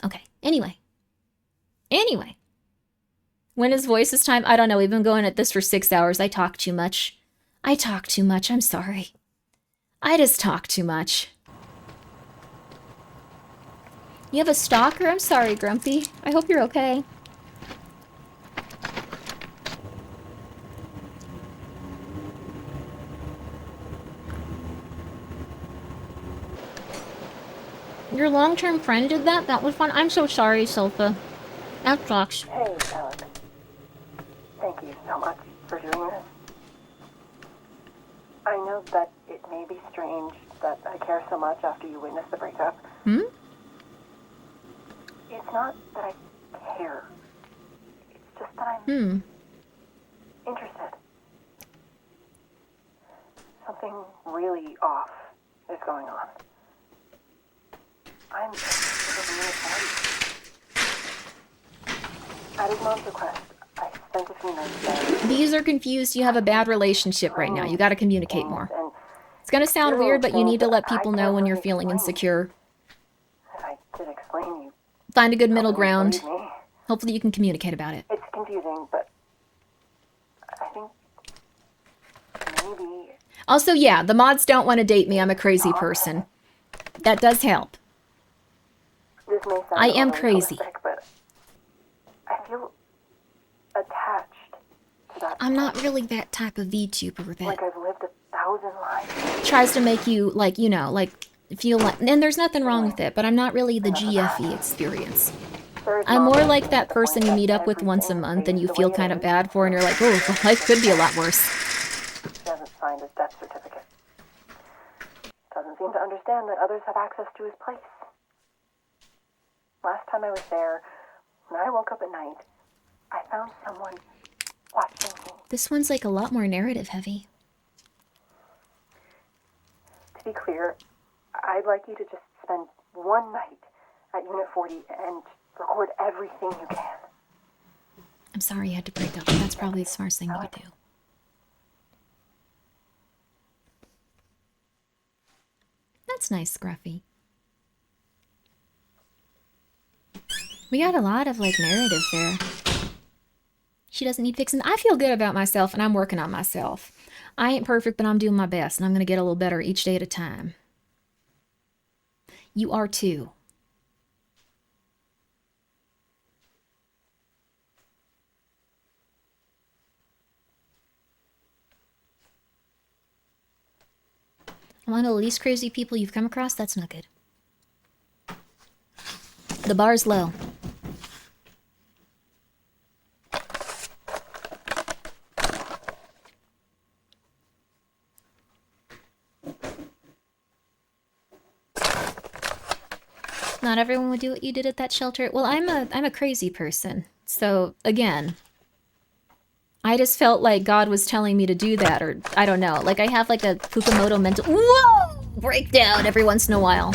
Okay. Anyway. When is voices time? I don't know. We've been going at this for 6 hours. I talk too much. I'm sorry. I just talk too much. You have a stalker? I'm sorry, Grumpy. I hope you're okay. Your long-term friend did that? That was fun. I'm so sorry, Sofa. That sucks. Hey, Alex. Thank you so much for doing this. know that it may be strange that I care so much after you witness the breakup. Hmm? It's not that I care. It's just that I'm interested. Something really off is going on. I'm at his mom's request, I spent a few nights there. These are confused. You have a bad relationship right now. You got to communicate more. It's going to sound weird, but you need to let people know when you're feeling insecure. If I did explain, you Find a good middle ground. believe me. Hopefully you can communicate about it. It's confusing, but I think maybe Also, yeah, the mods don't want to date me. I'm a crazy person. That does help. this may sound I am overly crazy. holistic, but I feel attached to that. I'm not really that type of VTuber that Like I've lived 1,000 lives. tries to make you, like, you know, like, feel like... And there's nothing wrong with it, but I'm not really the GFE experience. I'm more like that person you meet up with once a month and you feel kind of bad for and you're like, oh, life could be a lot worse. He hasn't signed his death certificate. Doesn't seem to understand that others have access to his place. Last time I was there, when I woke up at night, I found someone watching me. This one's like a lot more narrative heavy. To be clear, I'd like you to just spend one night at Unit 40 and record everything you can. I'm sorry you had to break up, but that's probably the smartest thing you could do. That's nice, Scruffy. We got a lot of, like, narrative there. She doesn't need fixing. I feel good about myself, and I'm working on myself. I ain't perfect, but I'm doing my best, and I'm going to get a little better each day at a time. You are too. I'm one of the least crazy people you've come across? That's not good. The bar's low. Not everyone would do what you did at that shelter. Well, I'm a crazy person. So, again, I just felt like God was telling me to do that, or I don't know. Like, I have like a Fukumoto mental breakdown every once in a while.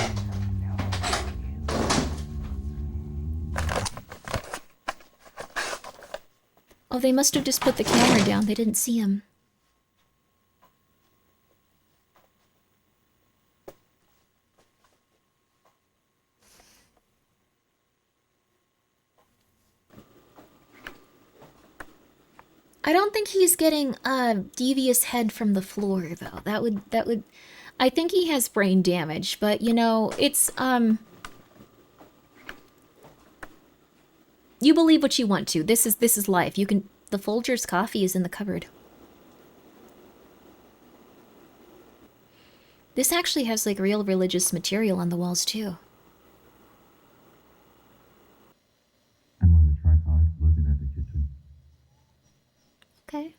Oh, they must have just put the camera down. They didn't see him. I don't think he's getting a devious head from the floor, though. That would... I think he has brain damage, but, you know, it's, you believe what you want to. This is life. You can... The Folgers coffee is in the cupboard. This actually has, like, real religious material on the walls, too. I'm on the tripod looking at the kitchen. Okay.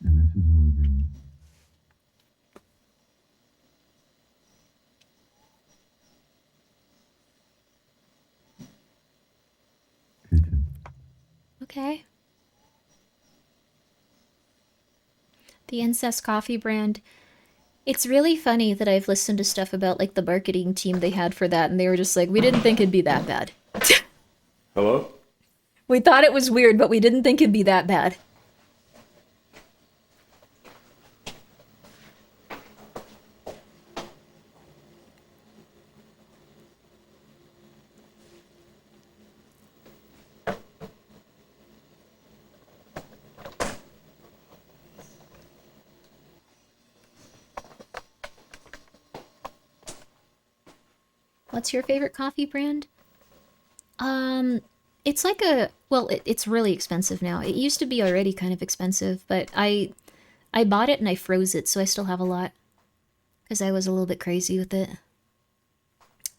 And this is the living room. Kitchen. Okay. The Incest Coffee brand. It's really funny that I've listened to stuff about, like, the marketing team they had for that, and they were just like, we didn't think it'd be that bad. Hello? We thought it was weird, but we didn't think it'd be that bad. What's your favorite coffee brand? It's like a... Well, it's really expensive now. It used to be already kind of expensive, but I bought it and I froze it, so I still have a lot. Because I was a little bit crazy with it.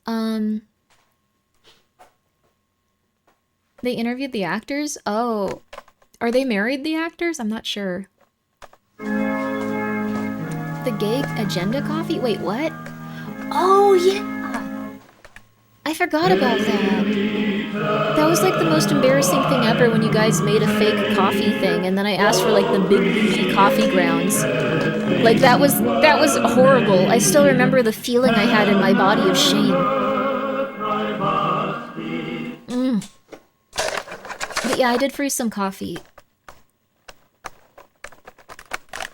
They interviewed the actors? Oh. Are they married, the actors? I'm not sure. The Gay Agenda Coffee? Wait, what? Oh, yeah! I forgot about that. That was like the most embarrassing thing ever when you guys made a fake coffee thing, and then I asked for like the big bougie coffee grounds. Like that was horrible. I still remember the feeling I had in my body of shame. But yeah, I did freeze some coffee.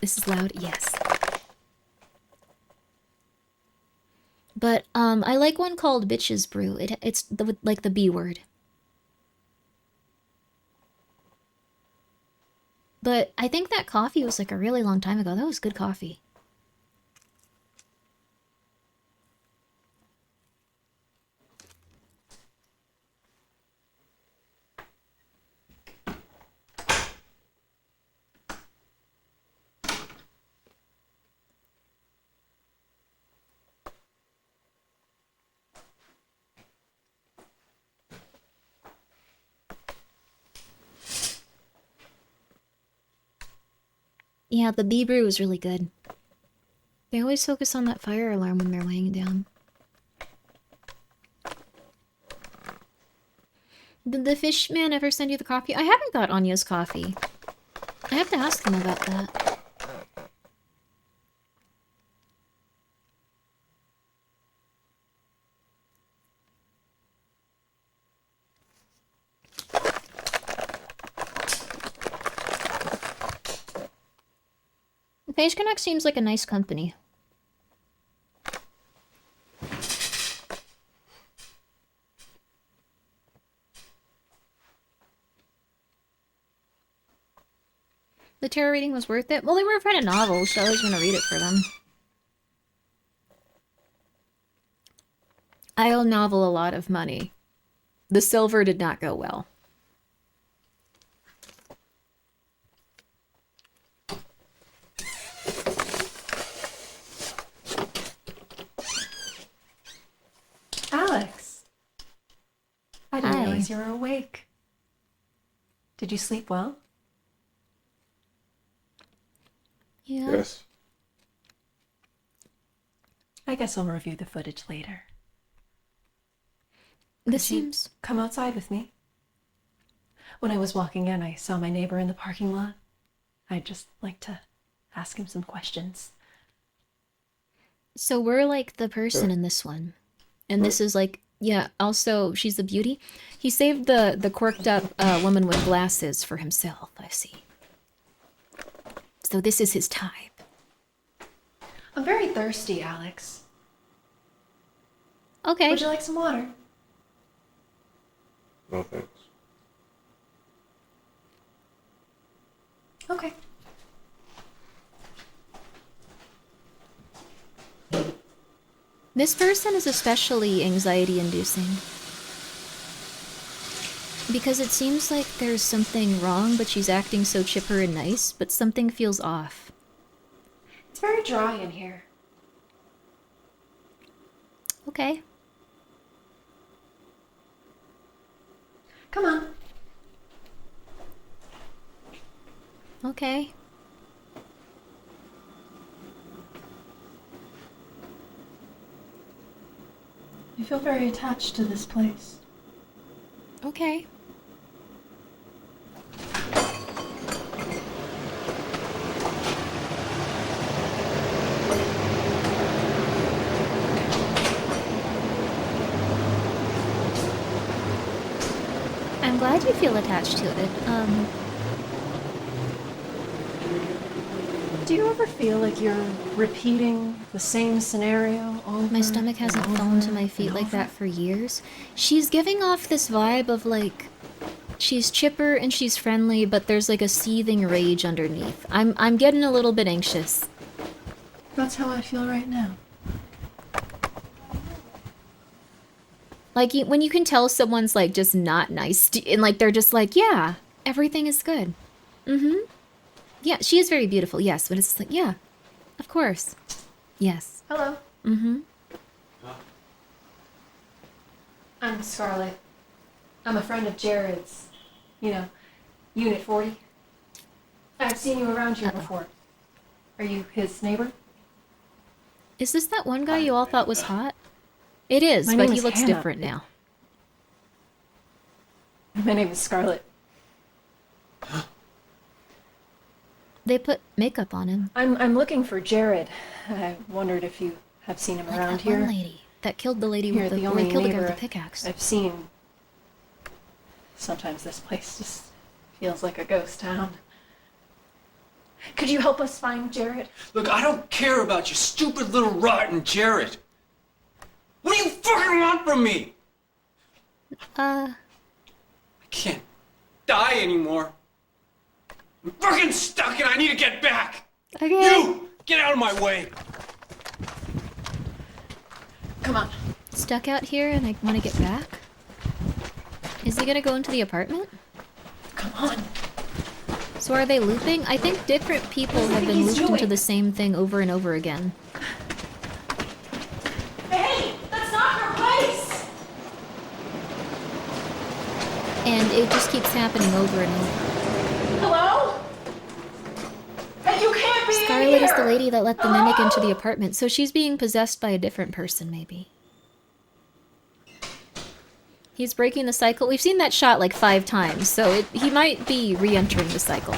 This is loud? Yes. But I like one called Bitches Brew. It's like the B word. But I think that coffee was like a really long time ago. That was good coffee. Yeah, the bee brew was really good. They always focus on that fire alarm when they're laying down. Did the fish man ever send you the coffee? I haven't got Anya's coffee. I have to ask him about that. Page Connect seems like a nice company. The tarot reading was worth it? Well, they were kind of novels, so I was gonna read it for them. I owe Novel a lot of money. The silver did not go well. Alex! I didn't Hi. realize you were awake. Did you sleep well? Yeah. Yes. I guess I'll review the footage later. This Could you seems... come outside with me? When I was walking in, I saw my neighbor in the parking lot. I'd just like to ask him some questions. So we're like the person in this one. And this is like, yeah, also, she's the beauty. He saved the corked up woman with glasses for himself, I see. So this is his type. I'm very thirsty, Alex. Okay. Would you like some water? No thanks. Okay. This person is especially anxiety-inducing. Because it seems like there's something wrong, but she's acting so chipper and nice, but something feels off. It's very dry in here. Okay. Come on. Okay. You feel very attached to this place. Okay. I'm glad you feel attached to it. Do you ever feel like you're repeating the same scenario over? My stomach hasn't fallen to my feet like that for years. She's giving off this vibe of like, she's chipper and she's friendly, but there's like a seething rage underneath. I'm getting a little bit anxious. That's how I feel right now. Like when you can tell someone's like just not nice and like they're just like, yeah, everything is good. Mm-hmm. Yeah, she is very beautiful, yes, but it's like, yeah, of course. Yes. Hello. Mm-hmm. I'm Scarlett. I'm a friend of Jared's. You know, Unit 40. I've seen you around here before. Are you his neighbor? Is this that one guy you all thought was hot? It is, My but name he is looks Hannah. different now. My name is Scarlett. They put makeup on him. I'm looking for Jared. I wondered if you have seen him around That here. one lady that killed the lady You're with the, the or only killed the guy neighbor with the pickaxe. I've seen. Sometimes this place just feels like a ghost town. Could you help us find Jared? Look, I don't care about your stupid little rotten Jared. What do you fucking want from me? I can't die anymore. I'm fucking stuck and I need to get back. Okay. You, get out of my way. Come on. Stuck out here and I want to get back? Is he gonna go into the apartment? Come on. So are they looping? I think different people have been he's looped into doing? the same thing over and over again. Hey, that's not her place! And it just keeps happening over and over. Hello? Hey, you can't be in Scarlett is the here! lady that let the mimic into the apartment, so she's being possessed by a different person, maybe. He's breaking the cycle. We've seen that shot like 5 times, so he might be re-entering the cycle.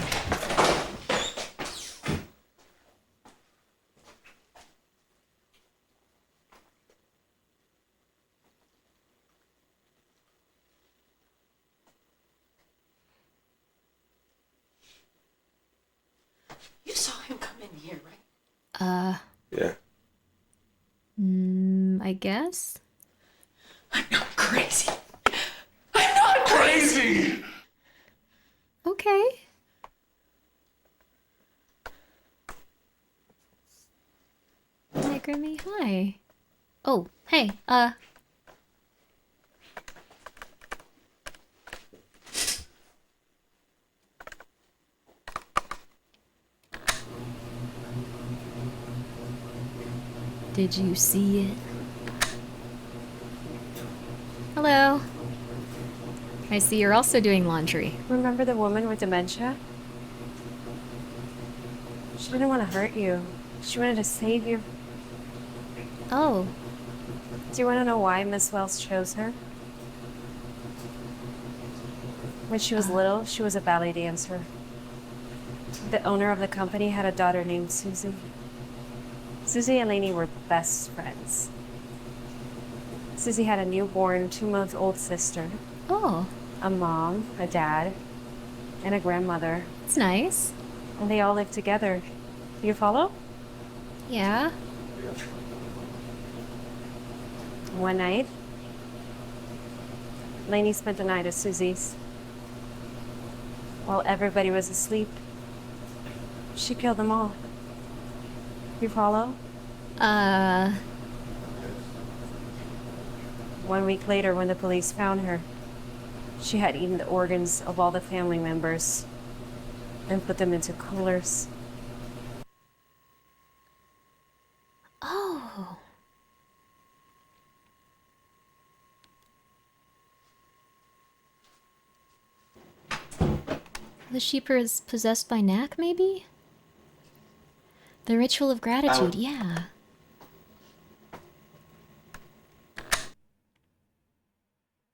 You saw him come in here, right? Yeah. I guess? I'm not crazy. I'm not crazy! Okay. Hi, Grimmi. Hi. Oh, hey, Did you see it? Hello. I see you're also doing laundry. Remember the woman with dementia? She didn't want to hurt you. She wanted to save you. Oh. Do you want to know why Miss Wells chose her? When she was little, she was a ballet dancer. The owner of the company had a daughter named Susie. Susie and Lainey were best friends. Susie had a newborn 2-month-old sister. Oh. A mom, a dad, and a grandmother. It's nice. And they all lived together. Do you follow? Yeah. One night, Lainey spent the night at Susie's. While everybody was asleep, she killed them all. You follow? 1 week later, when the police found her, she had eaten the organs of all the family members and put them into coolers. Oh. The sheep is possessed by Knack, maybe? The ritual of gratitude, yeah.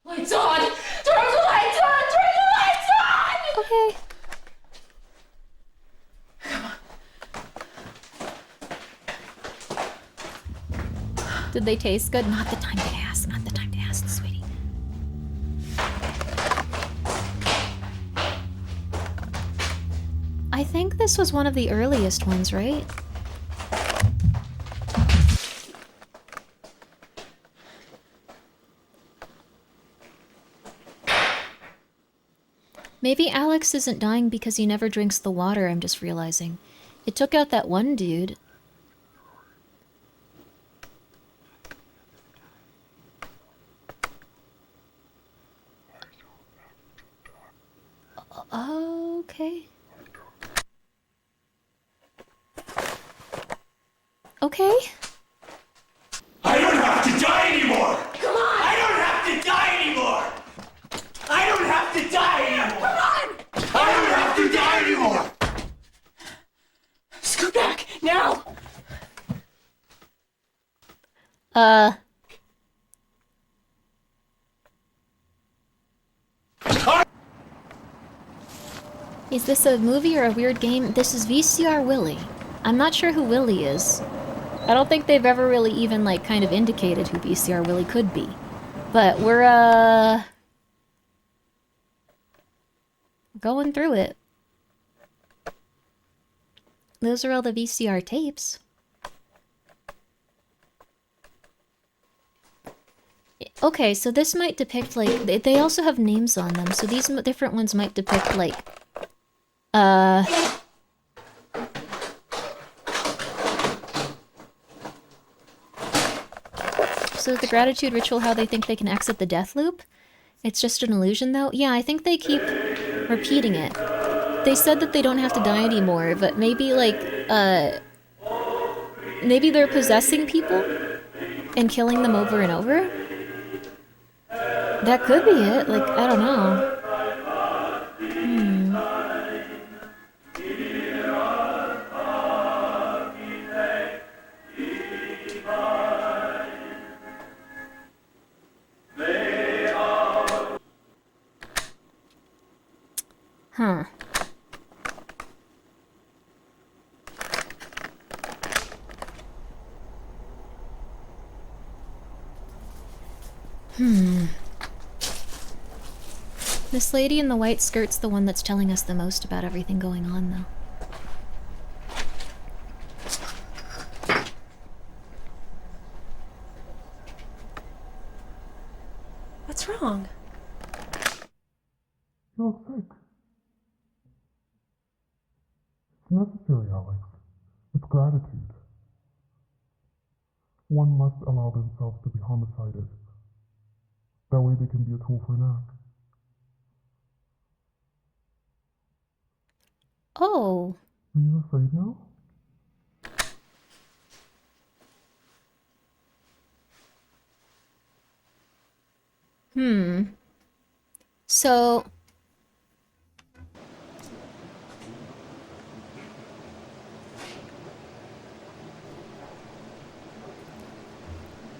Lights on! Turn the lights on! Turn the lights on! Okay. Did they taste good? Not the time to ask. Not the time to ask, sweetie. I think this was one of the earliest ones, right? Maybe Alex isn't dying because he never drinks the water, I'm just realizing. It took out that one dude. Okay. Okay. I don't have to die anymore! Come on! I don't have to die anymore! I don't have to die anymore! Come on! I don't have to die anymore! back, now! Is this a movie or a weird game? This is VCR Willie. I'm not sure who Willie is. I don't think they've ever really even, like, kind of indicated who VCR Willie could be. But we're, going through it. Those are all the VCR tapes. Okay, so this might depict, like, they also have names on them, so these different ones might depict, like, so the gratitude ritual, how they think they can exit the death loop? It's just an illusion, though? Yeah, I think they keep repeating it. They said that they don't have to die anymore, but maybe, like, maybe they're possessing people and killing them over and over? That could be it. Like, I don't know. Huh. This lady in the white skirt's the one that's telling us the most about everything going on, though. What's wrong? You look sick. It's necessary, Alex. It's gratitude. One must allow themselves to be homicided. That way they can be a tool for Knack. Oh. Are you afraid now? So...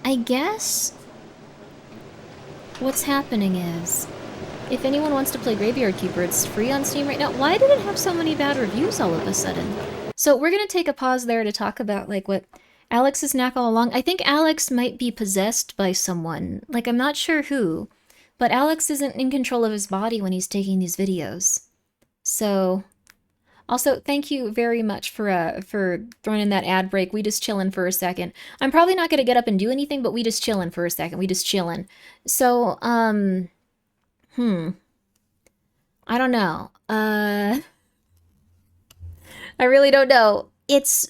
I guess what's happening is, if anyone wants to play Graveyard Keeper, it's free on Steam right now. Why did it have so many bad reviews all of a sudden? So we're gonna take a pause there to talk about, like, what Alex is Knack all along. I think Alex might be possessed by someone. Like, I'm not sure who, but Alex isn't in control of his body when he's taking these videos. So... Also, thank you very much for throwing in that ad break. We just chillin' for a second. I'm probably not gonna get up and do anything, but we just chillin' for a second. We just chillin'. So, I don't know. I really don't know. It's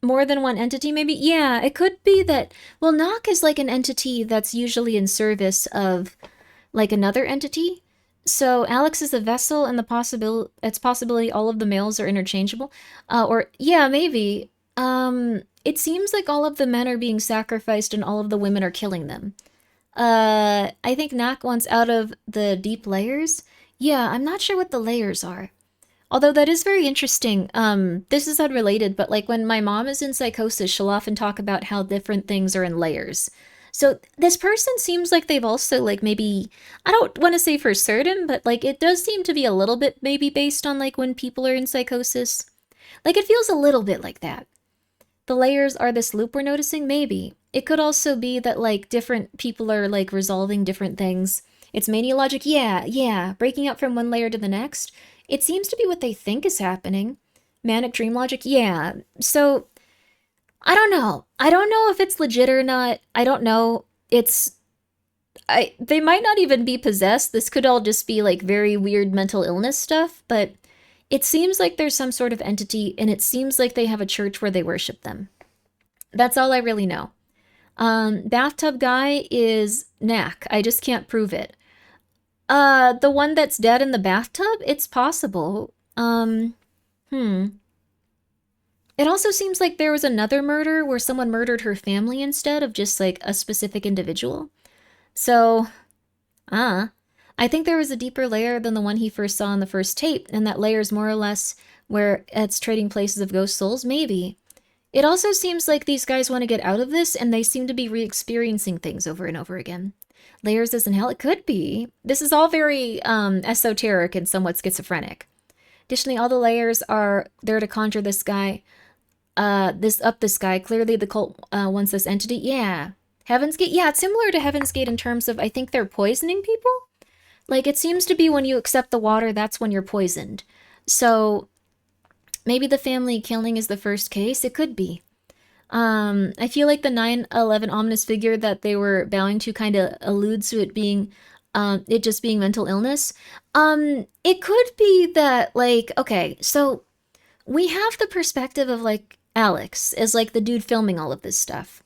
more than one entity, maybe? Yeah, it could be that... Well, Knock is like an entity that's usually in service of, like, another entity. So Alex is a vessel, and it's possibility all of the males are interchangeable. Or, yeah, maybe. It seems like all of the men are being sacrificed and all of the women are killing them. I think Knack wants out of the deep layers. Yeah, I'm not sure what the layers are. Although that is very interesting. This is unrelated, but like when my mom is in psychosis, she'll often talk about how different things are in layers. So this person seems like they've also, like, maybe, I don't want to say for certain, but like it does seem to be a little bit maybe based on like when people are in psychosis. Like it feels a little bit like that. The layers are this loop we're noticing? Maybe. It could also be that like different people are like resolving different things. It's mania logic, yeah, breaking up from one layer to the next. It seems to be what they think is happening. Manic dream logic, yeah. So, I don't know. I don't know if it's legit or not. I don't know. They might not even be possessed. This could all just be like very weird mental illness stuff, but it seems like there's some sort of entity, and it seems like they have a church where they worship them. That's all I really know. Bathtub guy is Knack. I just can't prove it. The one that's dead in the bathtub? It's possible. It also seems like there was another murder where someone murdered her family instead of just, like, a specific individual. So, I think there was a deeper layer than the one he first saw in the first tape, and that layer's more or less where it's trading places of ghost souls? Maybe. It also seems like these guys want to get out of this, and they seem to be re-experiencing things over and over again. Layers isn't hell? It could be. This is all very esoteric and somewhat schizophrenic. Additionally, all the layers are there to conjure this guy, this guy. Clearly the cult wants this entity. Yeah. Heaven's Gate? Yeah, it's similar to Heaven's Gate in terms of, I think they're poisoning people? Like, it seems to be when you accept the water, that's when you're poisoned. So, maybe the family killing is the first case? It could be. I feel like the 9/11 ominous figure that they were bowing to kind of alludes to it being, it just being mental illness. It could be that, like, okay, so we have the perspective of, like, Alex as, like, the dude filming all of this stuff.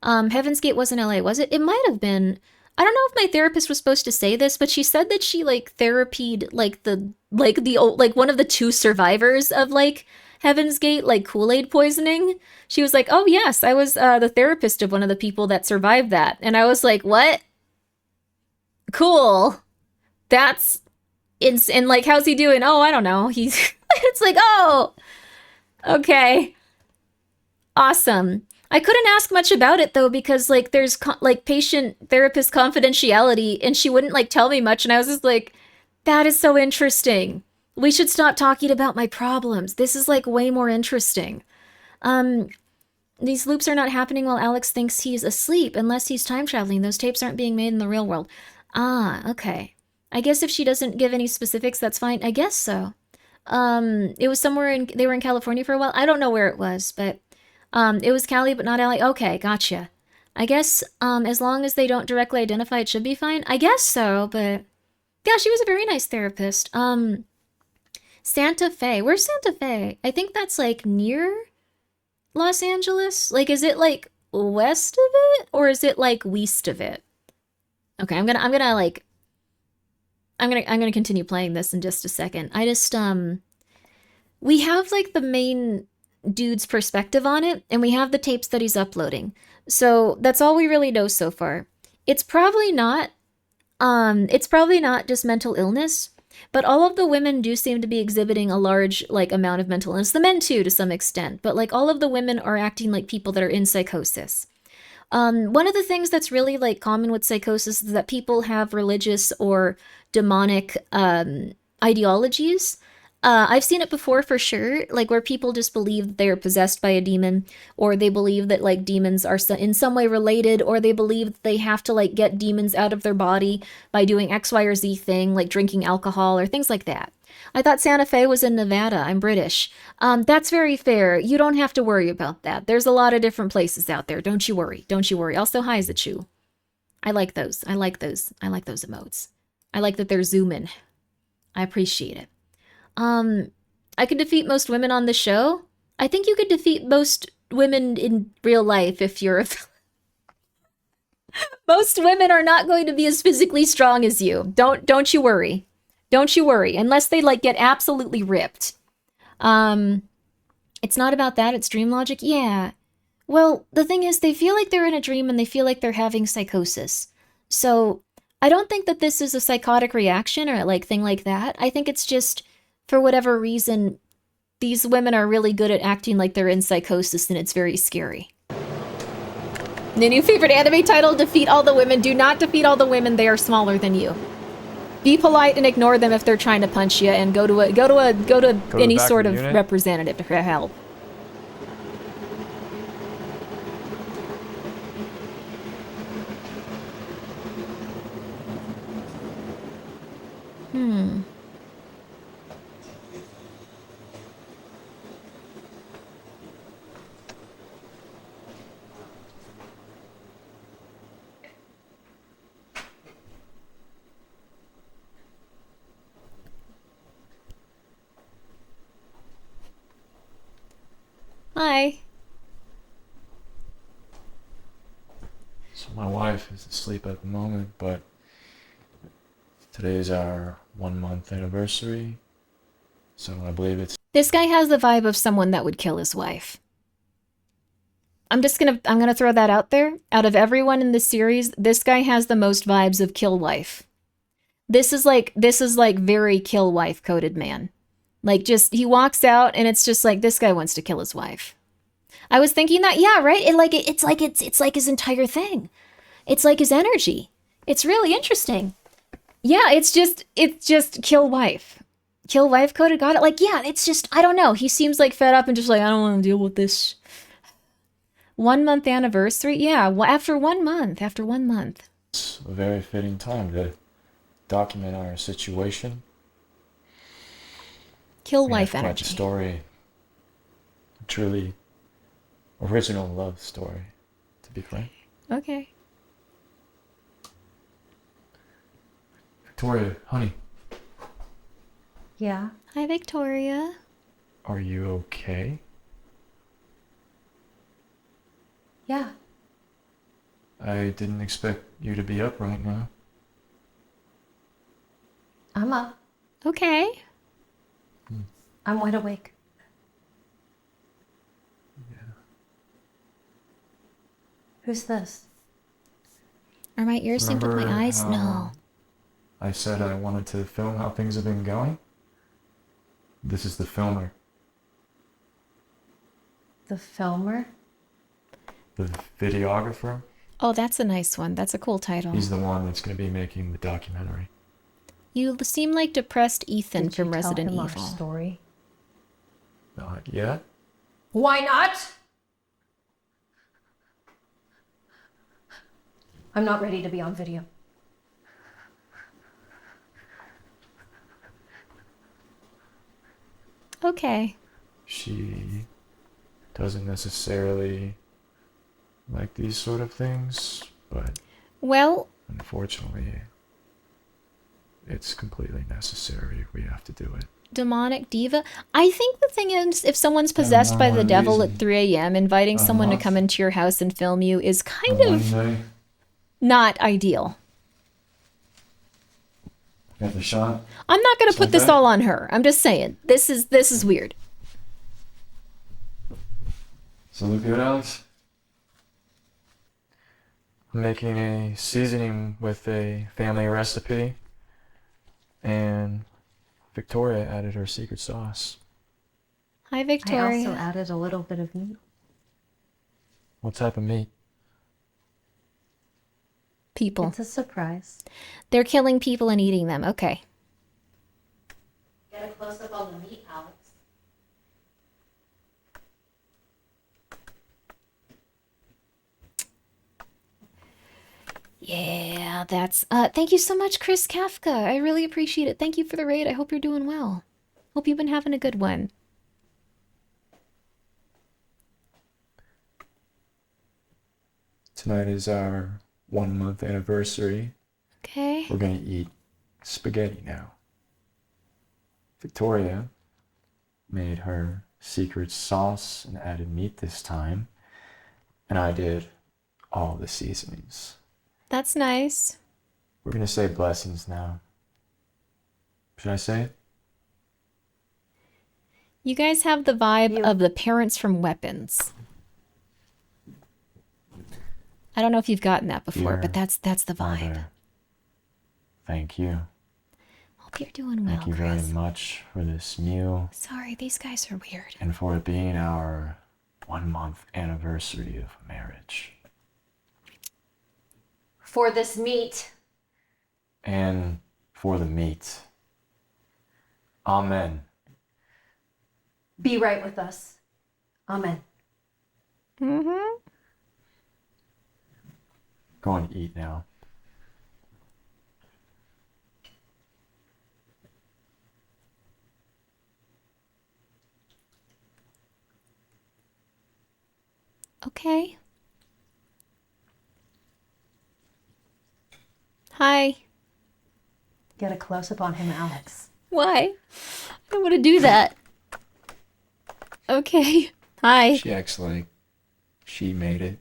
Heaven's Gate wasn't LA, was it? It might have been. I don't know if my therapist was supposed to say this, but she said that she, like, therapied, like, one of the 2 survivors of, like, Heaven's Gate, like, Kool-Aid poisoning. She was like, oh, yes, I was the therapist of one of the people that survived that. And I was like, what? Cool. That's... And, like, how's he doing? Oh, I don't know. He's... It's like, oh! Okay. Awesome. I couldn't ask much about it, though, because, like, there's, like, patient-therapist confidentiality, and she wouldn't, like, tell me much, and I was just like, that is so interesting. We should stop talking about my problems. This is, like, way more interesting. These loops are not happening while Alex thinks he's asleep, unless he's time-traveling. Those tapes aren't being made in the real world. Ah, okay. I guess if she doesn't give any specifics, that's fine. I guess so. It was somewhere they were in California for a while. I don't know where it was, but... it was Cali, but not LA. Okay, gotcha. I guess, as long as they don't directly identify, it should be fine. I guess so, but... Yeah, she was a very nice therapist. Santa Fe. Where's Santa Fe? I think that's, like, near Los Angeles? Like, is it, like, west of it? Or is it, like, west of it? Okay, I'm gonna continue playing this in just a second. I just, we have, like, the main... dude's perspective on it, and we have the tapes that he's uploading. So that's all we really know so far. It's probably not just mental illness, but all of the women do seem to be exhibiting a large, like, amount of mental illness. The men too, to some extent, but, like, all of the women are acting like people that are in psychosis. One of the things that's really, like, common with psychosis is that people have religious or demonic ideologies. I've seen it before for sure, like where people just believe they're possessed by a demon, or they believe that, like, demons are in some way related, or they believe that they have to, like, get demons out of their body by doing X, Y, or Z thing, like drinking alcohol or things like that. I thought Santa Fe was in Nevada. I'm British. That's very fair. You don't have to worry about that. There's a lot of different places out there. Don't you worry. Don't you worry. Also, hi's at you. I like those. I like those emotes. I like that they're zooming. I appreciate it. I could defeat most women on the show. I think you could defeat most women in real life if you're a... Most women are not going to be as physically strong as you. Don't you worry. Don't you worry. Unless they, like, get absolutely ripped. It's not about that, it's dream logic. Yeah. Well, the thing is, they feel like they're in a dream and they feel like they're having psychosis. So, I don't think that this is a psychotic reaction or, like, thing like that. I think it's just... for whatever reason, these women are really good at acting like they're in psychosis, and it's very scary. The new favorite anime title, Defeat All the Women. Do not defeat all the women, they are smaller than you. Be polite and ignore them if they're trying to punch you, and go to any sort of representative to help. Hi. So my wife is asleep at the moment, but today's our 1-month anniversary, so I believe it's... This guy has the vibe of someone that would kill his wife. I'm gonna throw that out there. Out of everyone in this series, this guy has the most vibes of kill wife. This is like very kill wife coded man. Like, just, he walks out and it's just like, this guy wants to kill his wife. I was thinking that, yeah, right? It's like his entire thing. It's like his energy. It's really interesting. Yeah, it's just kill wife. Kill wife coded, got it? Like, yeah, it's just, I don't know. He seems like fed up and just like, I don't want to deal with this. 1 month anniversary? Yeah, after 1 month. After 1 month. It's a very fitting time to document our situation. Kill We wife have quite energy. a story. A truly original love story, to be frank. Okay. Victoria, honey, Yeah. Hi, Victoria. are you okay? Yeah. I didn't expect you to be up right now. I'm up. Okay. I'm wide awake. Who's this? Are my ears synced with Remember my eyes? how No. I said I wanted to film how things have been going? This is the filmer. The filmer? The videographer. Oh, that's a nice one. That's a cool title. He's the one that's going to be making the documentary. You seem like depressed Ethan Did you from Resident tell him Evil. our story? Not yet. Why not? I'm not ready to be on video. Okay. She doesn't necessarily like these sort of things, but Well, unfortunately, it's completely necessary. We have to do it. demonic diva. I think the thing is, if someone's possessed by the devil at 3 a.m., inviting someone to come into your house and film you is kind of not ideal. Got the shot? I'm not going to put this Okay. all on her. I'm just saying. This is weird. So look good, Alex. I'm making a seasoning with a family recipe, and Victoria added her secret sauce. Hi, Victoria. I also added a little bit of meat. What type of meat? People. It's a surprise. They're killing people and eating them. Okay. Get a close up on the meat, Alex. Yeah, that's thank you so much, Chris Kafka. I really appreciate it. Thank you for the raid. I hope you're doing well. Hope you've been having a good one. Tonight is our 1 month anniversary. Okay. We're gonna eat spaghetti now. Victoria made her secret sauce and added meat this time, and I did all the seasonings. That's nice. We're gonna say blessings now. Should I say it? You guys have the vibe of the parents from Weapons. I don't know if you've gotten that before, but Dear that's the vibe. Mother, thank you. Hope you're doing well, Thank you very much for this meal Sorry, these guys are weird. and for it being our 1 month anniversary of marriage. For this meat. And for the meat. Amen. Be right with us. Amen. Mm-hmm. Go and eat now. Okay. Hi. Get a close up on him, Alex. Why? I don't want to do that. Okay. Hi. She acts like she made it.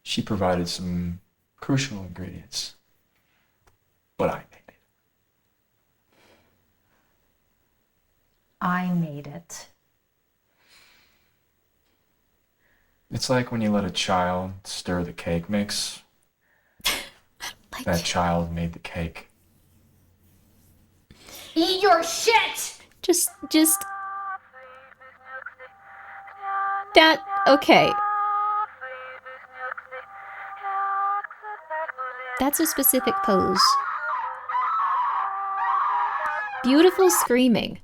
She provided some crucial ingredients, but I made it. I made it. It's like when you let a child stir the cake mix. That child made the cake. Eat your shit! Just that okay. That's a specific pose. Beautiful screaming.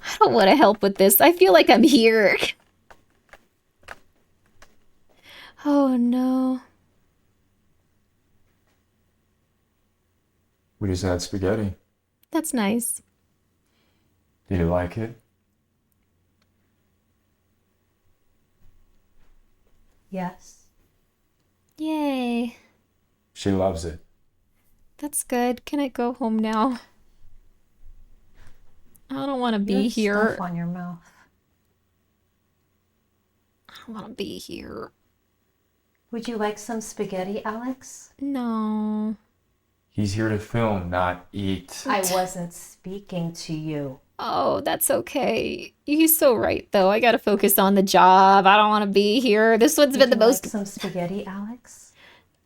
I don't want to help with this. I feel like I'm here. Oh no. We just had spaghetti. That's nice. Do you like it? Yes. Yay. She loves it. That's good. Can I go home now? I don't want to be here. Stuff on your mouth. I don't want to be here. Would you like some spaghetti, Alex? No. He's here to film, not eat. I wasn't speaking to you. Oh, that's okay. He's so right, though. I gotta focus on the job. I don't want to be here. This one's been the most. Like some spaghetti, Alex?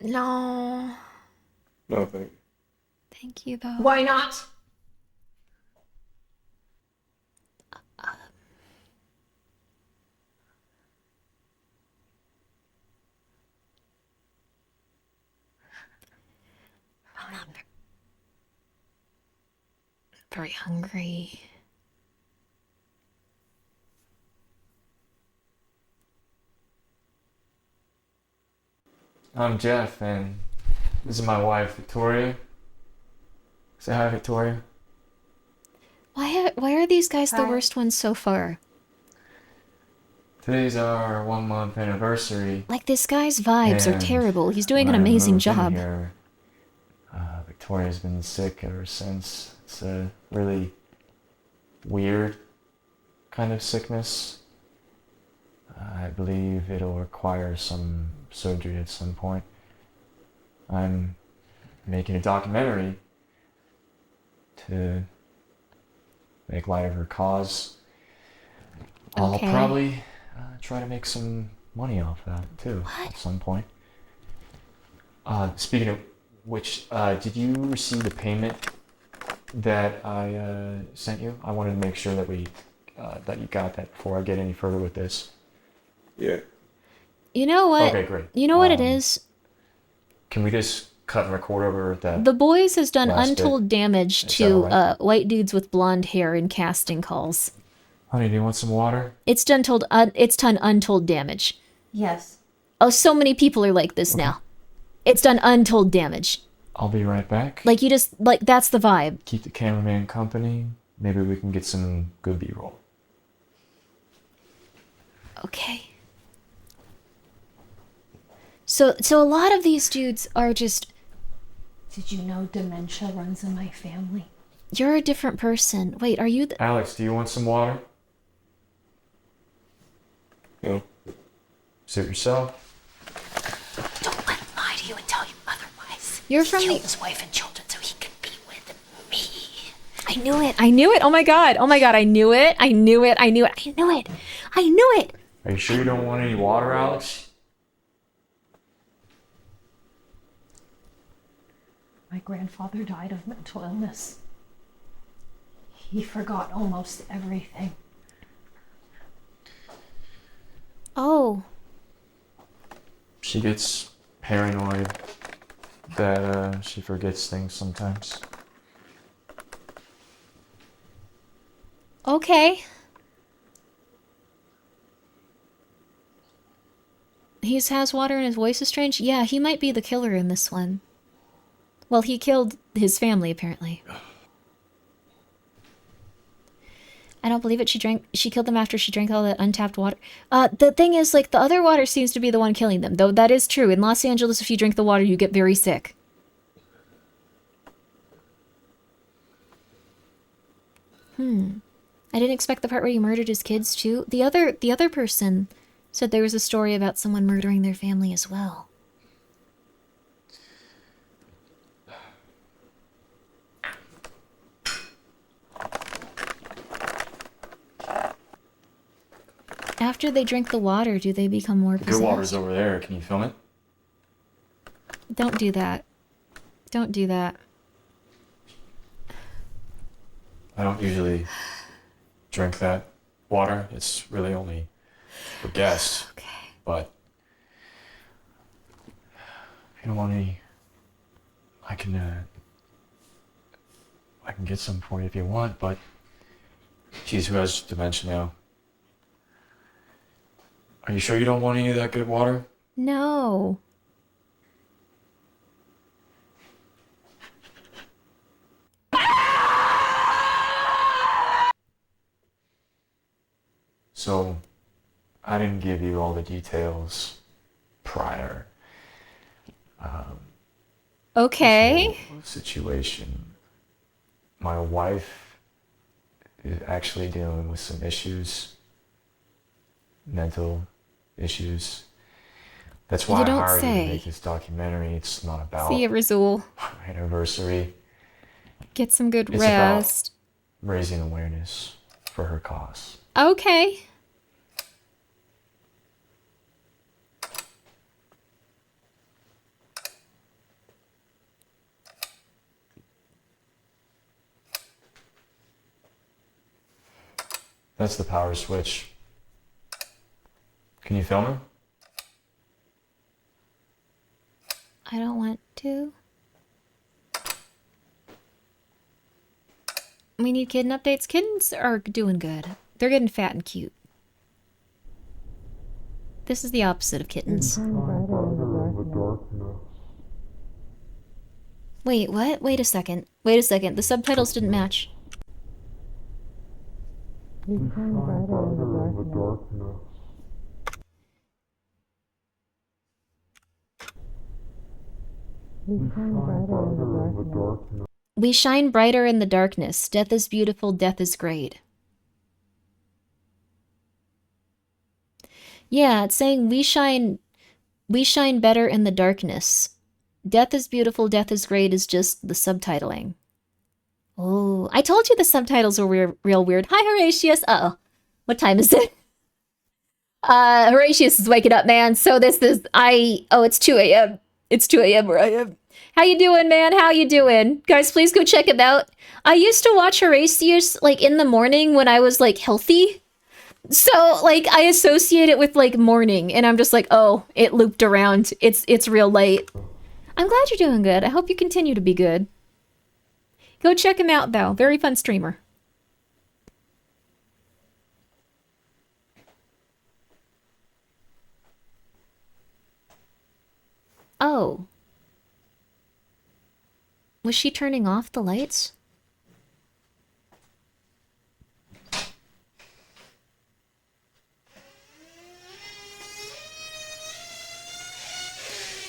No. No, thank you. Thank you, though. Why not? I'm very hungry. I'm Jeff, and this is my wife, Victoria. Say hi, Victoria. Why are these guys the worst ones so far? Today's our 1-month anniversary. Like, this guy's vibes are And terrible. He's doing an when I amazing moved in job. here, Victoria's been sick ever since. It's a really weird kind of sickness. I believe it'll require some surgery at some point. I'm making a documentary to make light of her cause. I'll Okay. probably try to make some money off that too at some point. Speaking of which, did you receive the payment that I sent you? I wanted to make sure that that you got that before I get any further with this. Yeah. You know what? Okay, great. You know what it is? Can we just cut and record over that? The Boys has done last bit? untold damage Is that to alright? white dudes with blonde hair in casting calls. Honey, do you want some water? It's done untold damage. Yes. Oh, so many people are like this now. It's done untold damage. I'll be right back. Like, you just, like, that's the vibe. Keep the cameraman company. Maybe we can get some good B-roll. Okay. So a lot of these dudes are just... Did you know dementia runs in my family? You're a different person. Wait, are you... Alex, do you want some water? No. Suit yourself. Don't let him lie to you and tell you otherwise. You're from he the... killed his wife and children so he could be with me. I knew it. I knew it. Oh my god. Oh my god. I knew it. I knew it. I knew it. I knew it. I knew it. Are you sure you don't want any water, Alex? My grandfather died of mental illness. He forgot almost everything. Oh. She gets paranoid that she forgets things sometimes. Okay. He has water and his voice is strange? Yeah, he might be the killer in this one. Well, he killed his family, apparently. I don't believe it. She killed them after she drank all that untapped water. The thing is, like, the other water seems to be the one killing them, though that is true. In Los Angeles, if you drink the water, you get very sick. I didn't expect the part where he murdered his kids, too. The other person said there was a story about someone murdering their family as well. After they drink the water, do they become more Your possessed? water's over there. Can you film it? Don't do that. Don't do that. I don't usually drink that water. It's really only for guests. Okay. But if you don't want any, I can get some for you if you want, but geez, who has dementia now? Are you sure you don't want any of that good water? No. So, I didn't give you all the details prior. Okay. This whole situation. My wife is actually dealing with some issues, mental issues. That's why You I don't hired you say. to make this documentary. It's not about See you, Razul. our anniversary. Get some good It's rest. about raising awareness for her cause. Okay. That's the power switch. Can you film her? I don't want to. We need kitten updates. Kittens are doing good. They're getting fat and cute. This is the opposite of kittens. Wait, what? Wait a second. Wait a second. The subtitles didn't match. We shine brighter in the darkness. Death is beautiful, death is great. Yeah, it's saying we shine better in the darkness. Death is beautiful, death is great is just the subtitling. Oh, I told you the subtitles were real weird. Hi, Horatius. Uh-oh. What time is it? Horatius is waking up, man. So this is, it's 2 a.m. It's 2 a.m. where I am. How you doing, man? How you doing? Guys, please go check him out. I used to watch Horatius, like, in the morning when I was, like, healthy. So, like, I associate it with, like, morning. And I'm just like, oh, it looped around. It's real late. I'm glad you're doing good. I hope you continue to be good. Go check him out, though. Very fun streamer. Oh. Was she turning off the lights?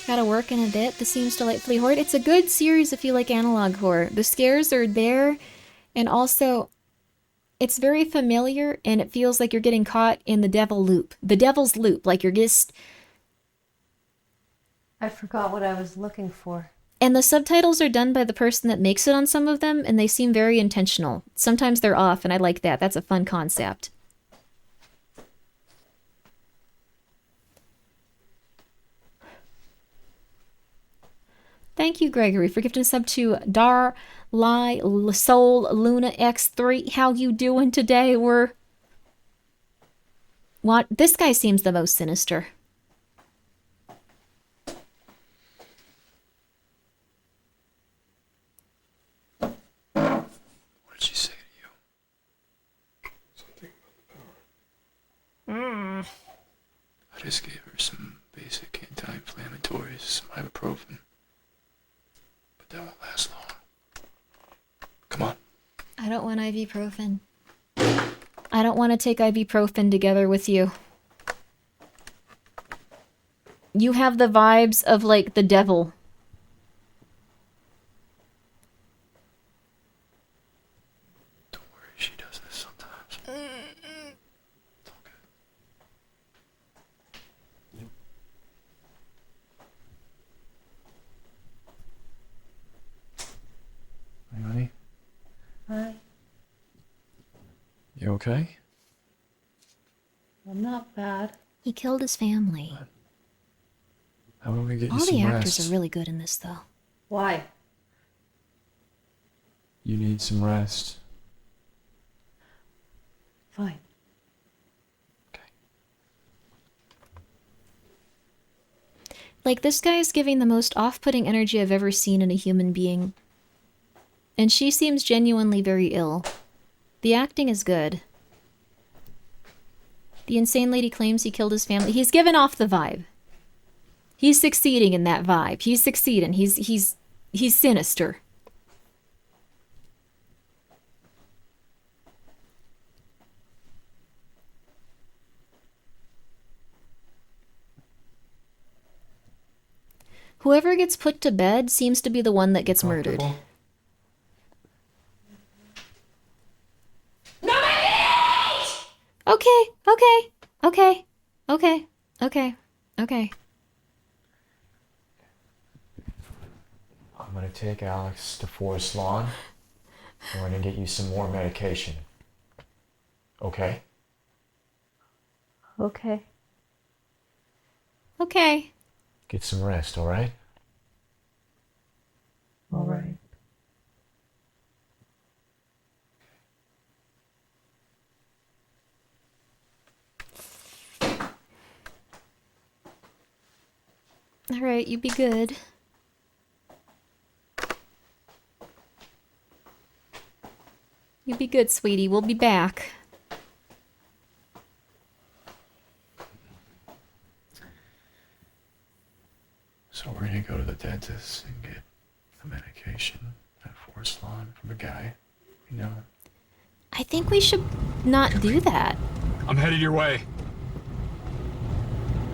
Gotta work in a bit. This seems delightfully horrid. It's a good series if you like analog horror. The scares are there, and also it's very familiar, and it feels like you're getting caught in the devil's loop, like you're just... I forgot what I was looking for. And the subtitles are done by the person that makes it on some of them, and they seem very intentional. Sometimes they're off, and I like that. That's a fun concept. Thank you, Gregory, for gifting a sub to Dar Lai Soul Luna X3. How you doing today? What? This guy seems the most sinister. What did she say to you? Something about the power. I just gave her some basic anti-inflammatories, some ibuprofen. But that won't last long. Come on. I don't want ibuprofen. I don't want to take ibuprofen together with you. You have the vibes of, like, the devil. Don't worry, she does this sometimes. It's all good. Hey, honey. Hi. You okay? I'm not bad. He killed his family. How about we get All you some the rest? actors are really good in this, though. Why? You need some rest. Fine. Like, this guy is giving the most off-putting energy I've ever seen in a human being. And she seems genuinely very ill. The acting is good. The insane lady claims he killed his family. He's given off the vibe. He's succeeding in that vibe. He's succeeding. He's sinister. Whoever gets put to bed seems to be the one that gets murdered. Okay, okay, okay, okay, okay, okay. I'm gonna take Alex to Forest Lawn. And we're gonna get you some more medication. Okay? Okay. Okay. Get some rest, alright? All right. All right, you be good. You be good, sweetie. We'll be back. So we're gonna go to the dentist and get a medication at Forest Lawn from a guy, you know. I think we should not do that. I'm headed your way.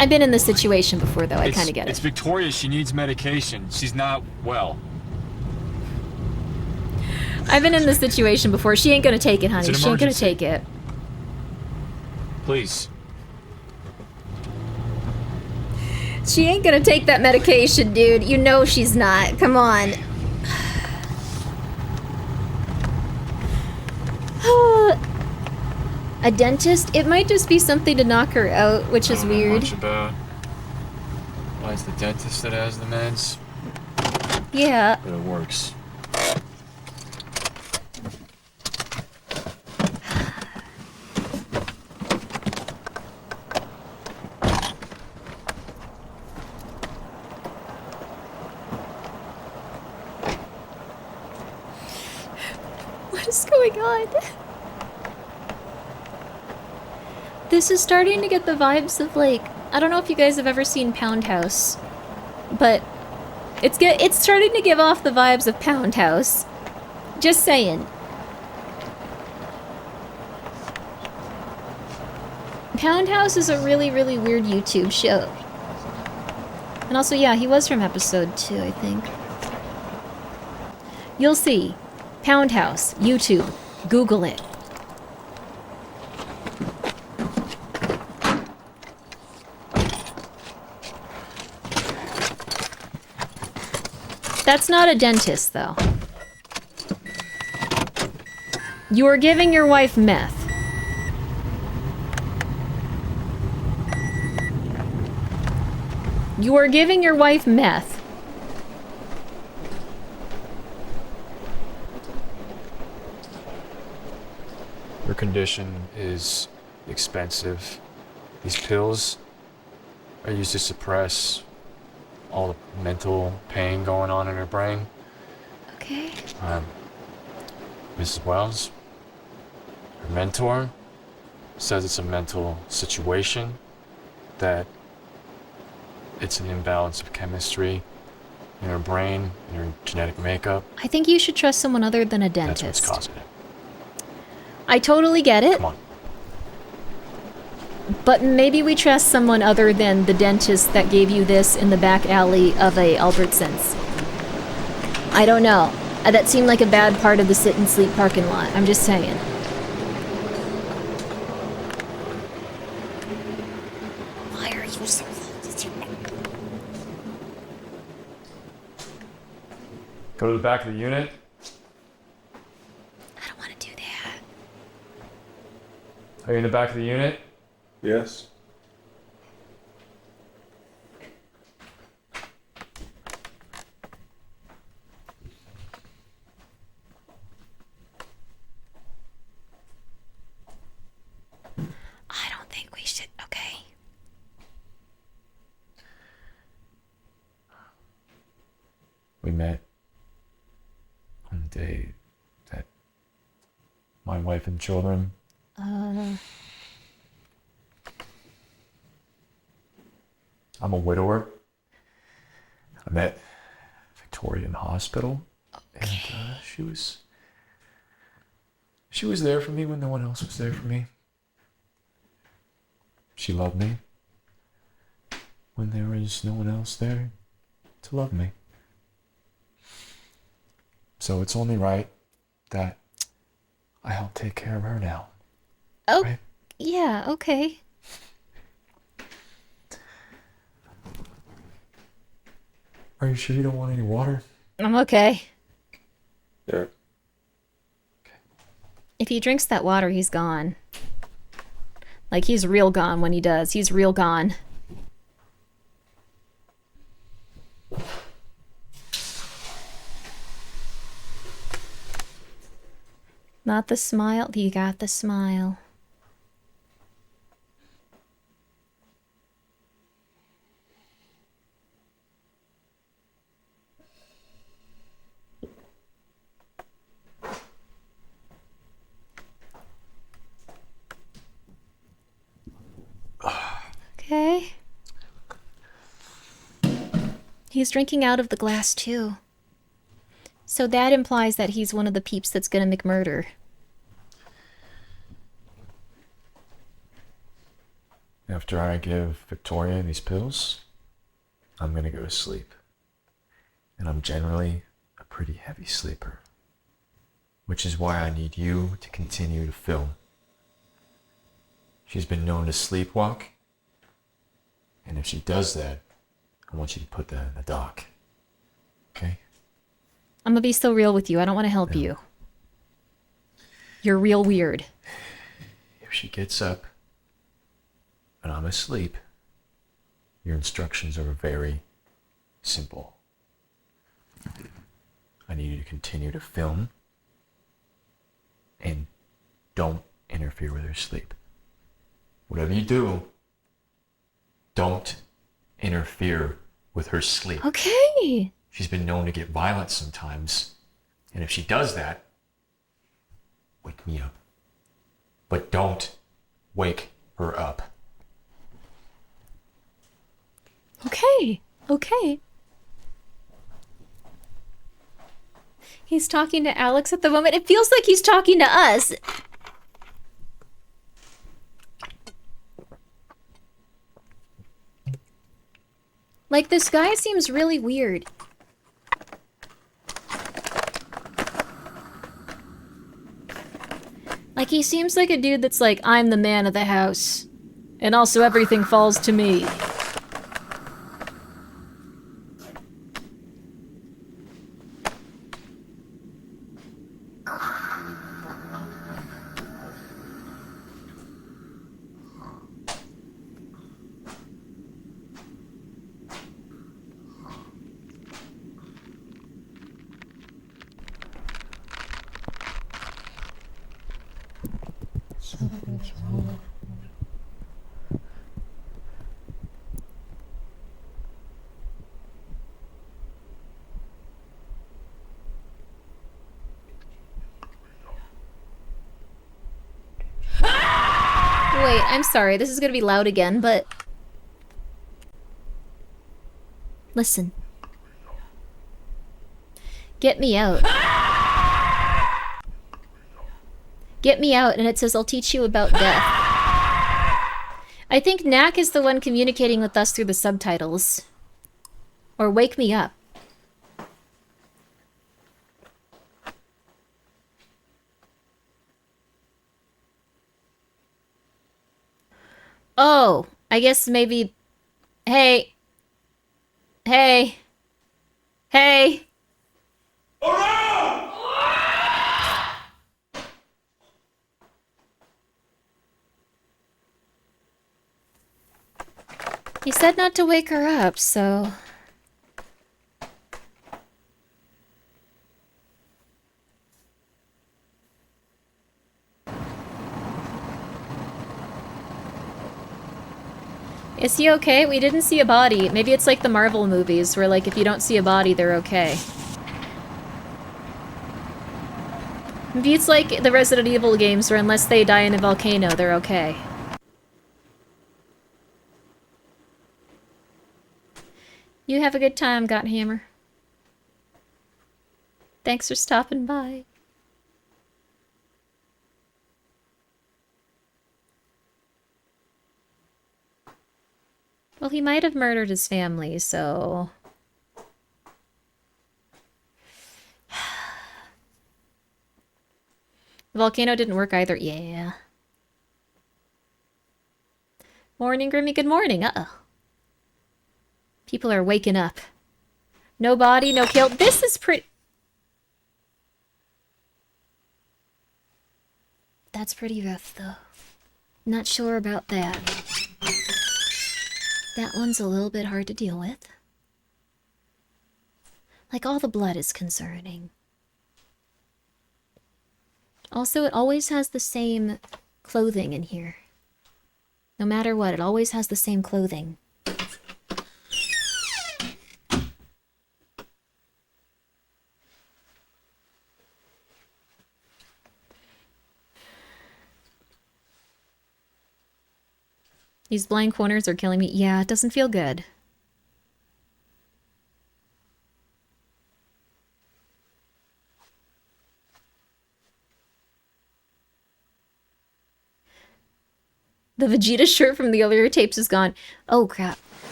I've been in this situation before, though. I kind of get It's it. Victoria. She needs medication. She's not well. I've been in this situation before. She ain't gonna take it, honey. It's an She ain't gonna emergency. take it. Please. She ain't gonna take that medication, dude. You know she's not. Come on. A dentist? It might just be something to knock her out, which is I don't know weird. much about why it's the dentist that has the meds, Yeah. but it works. What is going on? This is starting to get the vibes of, like, I don't know if you guys have ever seen Pound House, but it's starting to give off the vibes of Pound House. Just saying. Pound House is a really, really weird YouTube show. And also, yeah, he was from episode 2, I think. You'll see. Pound House, YouTube. Google it. That's not a dentist, though. You are giving your wife meth. You are giving your wife meth. Her condition is expensive. These pills are used to suppress all the mental pain going on in her brain. Okay. Mrs. Wells, her mentor, says it's a mental situation, that it's an imbalance of chemistry in her brain, in her genetic makeup. I think you should trust someone other than a That's dentist. what's causing it. I totally get it. Come on. But maybe we trust someone other than the dentist that gave you this in the back alley of a Albertsons. I don't know. That seemed like a bad part of the sit and sleep parking lot. I'm just saying. Why are you so Go to the back of the unit. I don't want to do that. Are you in the back of the unit? Yes. wife and children. Uh, I'm a widower. I met Victoria in the hospital, and she was there for me when no one else was there for me. She loved me when there was no one else there to love me. So it's only right that I help take care of her now. oh, Right? yeah, okay. Are you sure you don't want any water? I'm okay. There. If he drinks that water, he's gone. Like, he's real gone when he does. He's real gone. Not the smile. You got the smile. Okay. He's drinking out of the glass, too. So that implies that he's one of the peeps that's gonna McMurder. After I give Victoria these pills, I'm gonna go to sleep. And I'm generally a pretty heavy sleeper. Which is why I need you to continue to film. She's been known to sleepwalk. And if she does that, I want you to put that in the doc. Okay? I'm gonna be so real with you. I don't want to help you. You're real weird. If she gets up and I'm asleep, your instructions are very simple. I need you to continue to film and don't interfere with her sleep. Whatever you do, don't interfere with her sleep. Okay. She's been known to get violent sometimes, and if she does that, wake me up. But don't wake her up. Okay. Okay. He's talking to Alex at the moment. It feels like he's talking to us. Like, this guy seems really weird. Like, he seems like a dude that's like, I'm the man of the house. And also everything falls to me. Wait, I'm sorry, this is gonna be loud again, but... Listen. Get me out. Get me out, and it says, I'll teach you about death. I think Knack is the one communicating with us through the subtitles. Or wake me up. Oh, I guess maybe... Hey. Hey. Hey. He said not to wake her up, so... Is he okay? We didn't see a body. Maybe it's like the Marvel movies, where like if you don't see a body, they're okay. Maybe it's like the Resident Evil games where unless they die in a volcano, they're okay. You have a good time, Gothammer. Thanks for stopping by. Well, he might have murdered his family, so... The volcano didn't work either. Yeah. Morning, Grimmy. Good morning. Uh-oh. People are waking up. No body, no kill. This is pretty... That's pretty rough, though. Not sure about that. That one's a little bit hard to deal with. Like, all the blood is concerning. Also, it always has the same clothing in here. No matter what, it always has the same clothing. These blind corners are killing me. Yeah, it doesn't feel good. The Vegeta shirt from the earlier tapes is gone. Oh, crap.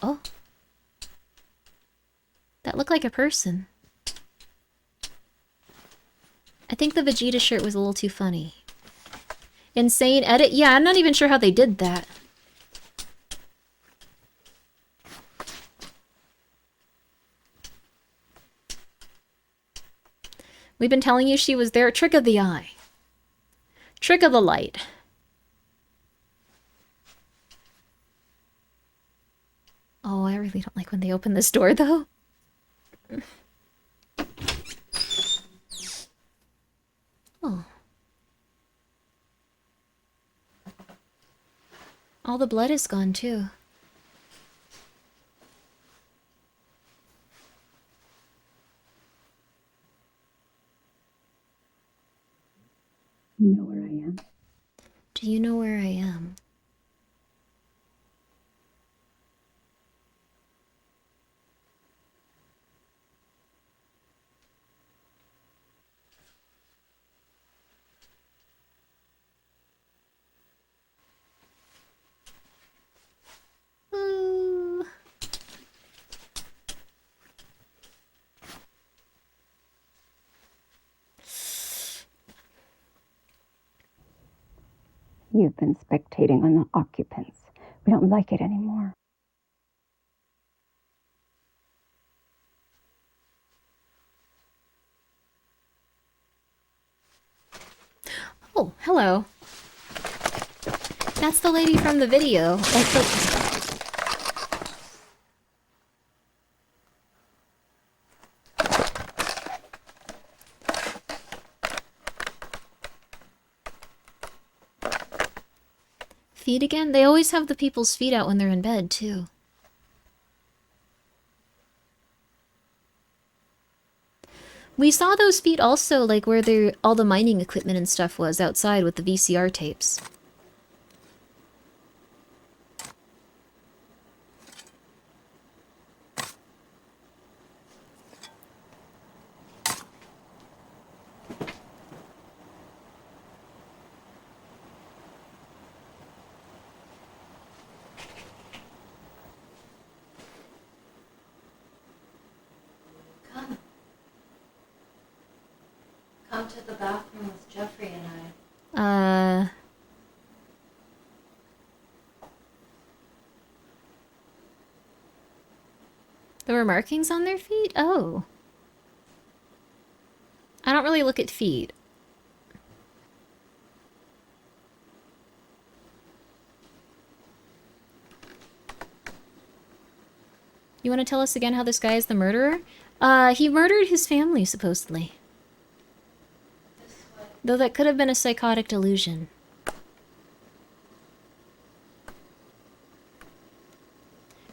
Oh. That looked like a person. I think the Vegeta shirt was a little too funny. Insane edit? Yeah, I'm not even sure how they did that. We've been telling you she was there. Trick of the eye. Trick of the light. Oh, I really don't like when they open this door, though. Oh. All the blood is gone, too. You know where I am? Do you know where I am? Ooh. You've been spectating on the occupants. We don't like it anymore. Oh, hello. That's the lady from the video. Like the... Feet again? They always have the people's feet out when they're in bed, too. We saw those feet also, like, where all the mining equipment and stuff was outside with the VCR tapes. Come to the bathroom with Jeffrey and I. There were markings on their feet? Oh. I don't really look at feet. You want to tell us again how this guy is the murderer? He murdered his family, supposedly. Though that could have been a psychotic delusion.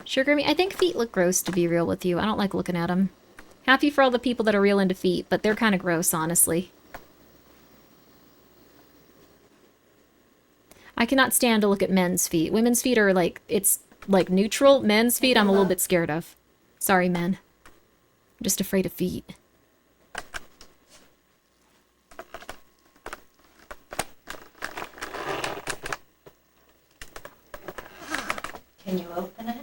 Sure, Grimmy, I think feet look gross, to be real with you. I don't like looking at them. Happy for all the people that are real into feet, but they're kind of gross, honestly. I cannot stand to look at men's feet. Women's feet are like, it's like neutral. Men's feet I'm a little bit scared of. Sorry, men. I'm just afraid of feet. Can you open it?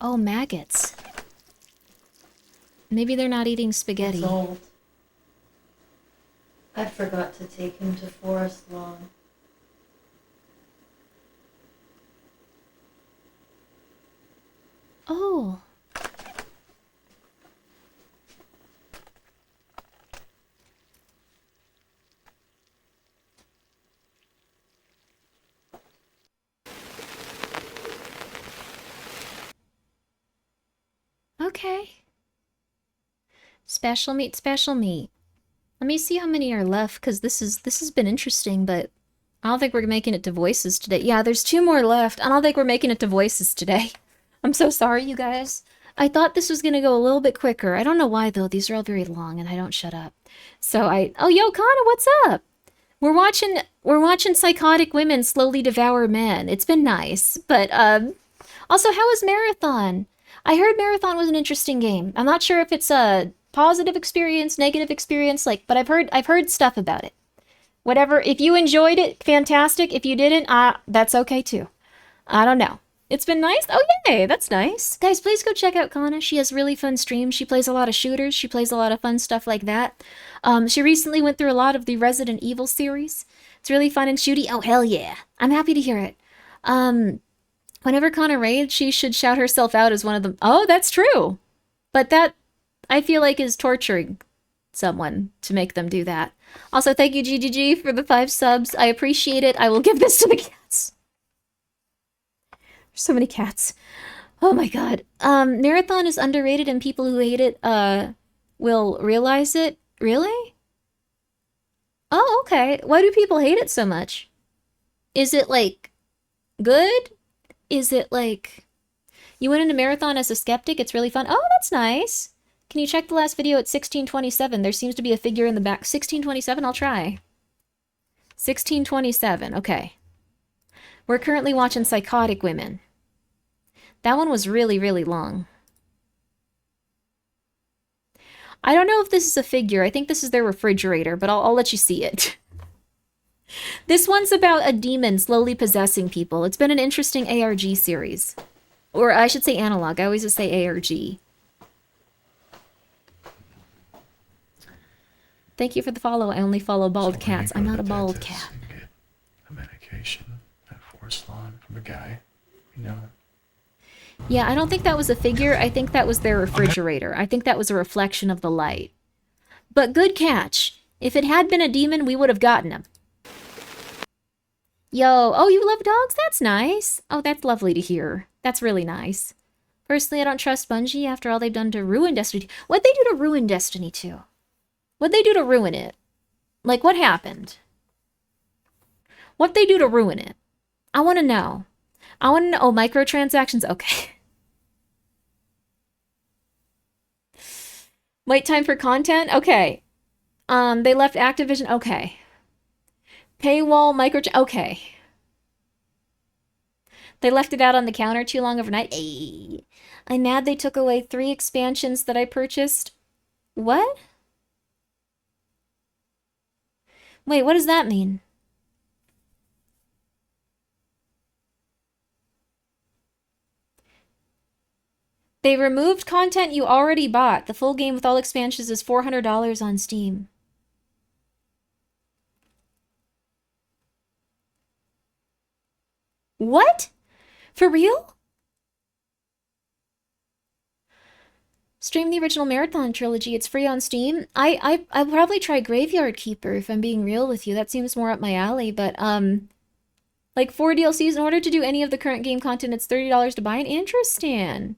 Oh, maggots. Maybe they're not eating spaghetti. It's old. I forgot to take him to Forest Lawn. Oh. Okay. Special meat, special meat. Let me see how many are left, because this has been interesting, but I don't think we're making it to voices today. Yeah, there's 2 more left. I don't think we're making it to voices today. I'm so sorry, you guys. I thought this was gonna go a little bit quicker. I don't know why though. These are all very long, and I don't shut up. So oh, yo, Kana, what's up? We're watching psychotic women slowly devour men. It's been nice, but also, how was Marathon? I heard Marathon was an interesting game. I'm not sure if it's a positive experience, negative experience, like, but I've heard stuff about it. Whatever, if you enjoyed it, fantastic. If you didn't, that's okay too. I don't know. It's been nice. Oh, yay, that's nice. Guys, please go check out Kana. She has really fun streams. She plays a lot of shooters. She plays a lot of fun stuff like that. She recently went through a lot of the Resident Evil series. It's really fun and shooty. Oh, hell yeah. I'm happy to hear it. Whenever Kana raids, she should shout herself out as one of them. Oh, that's true. But that, I feel like, is torturing someone to make them do that. Also, thank you, GGG, for the 5 subs. I appreciate it. I will give this to the cats. There's so many cats. Oh my god. Marathon is underrated and people who hate it, will realize it. Really? Oh, okay. Why do people hate it so much? Is it, like, good? Is it, like... You went into Marathon as a skeptic? It's really fun. Oh, that's nice. Can you check the last video at 1627? There seems to be a figure in the back. 1627? I'll try. 1627. Okay. We're currently watching Psychotic Women. That one was really, really long. I don't know if this is a figure. I think this is their refrigerator, but I'll let you see it. This one's about a demon slowly possessing people. It's been an interesting ARG series. Or I should say analog. I always just say ARG. Thank you for the follow. I only follow bald cats. I'm not a bald cat. Get a medication at Forest Lawn from a guy, you know. Yeah, I don't think that was a figure. I think that was their refrigerator. I think that was a reflection of the light. But good catch. If it had been a demon, we would have gotten him. Yo, oh, you love dogs? That's nice. Oh, that's lovely to hear. That's really nice. Personally, I don't trust Bungie after all they've done to ruin Destiny. What'd they do to ruin Destiny 2? What'd they do to ruin it? Like, what happened? What'd they do to ruin it? I want to know. I want to know. Oh, microtransactions? Okay. Wait time for content? Okay. They left Activision? Okay. Paywall, okay. They left it out on the counter too long overnight? Ay. I'm mad they took away 3 expansions that I purchased. What? Wait, what does that mean? They removed content you already bought. The full game with all expansions is $400 on Steam. What? For real? Stream the original Marathon trilogy. It's free on Steam. I'll probably try Graveyard Keeper if I'm being real with you. That seems more up my alley, but like 4 DLCs in order to do any of the current game content, it's $30 to buy it. Interesting.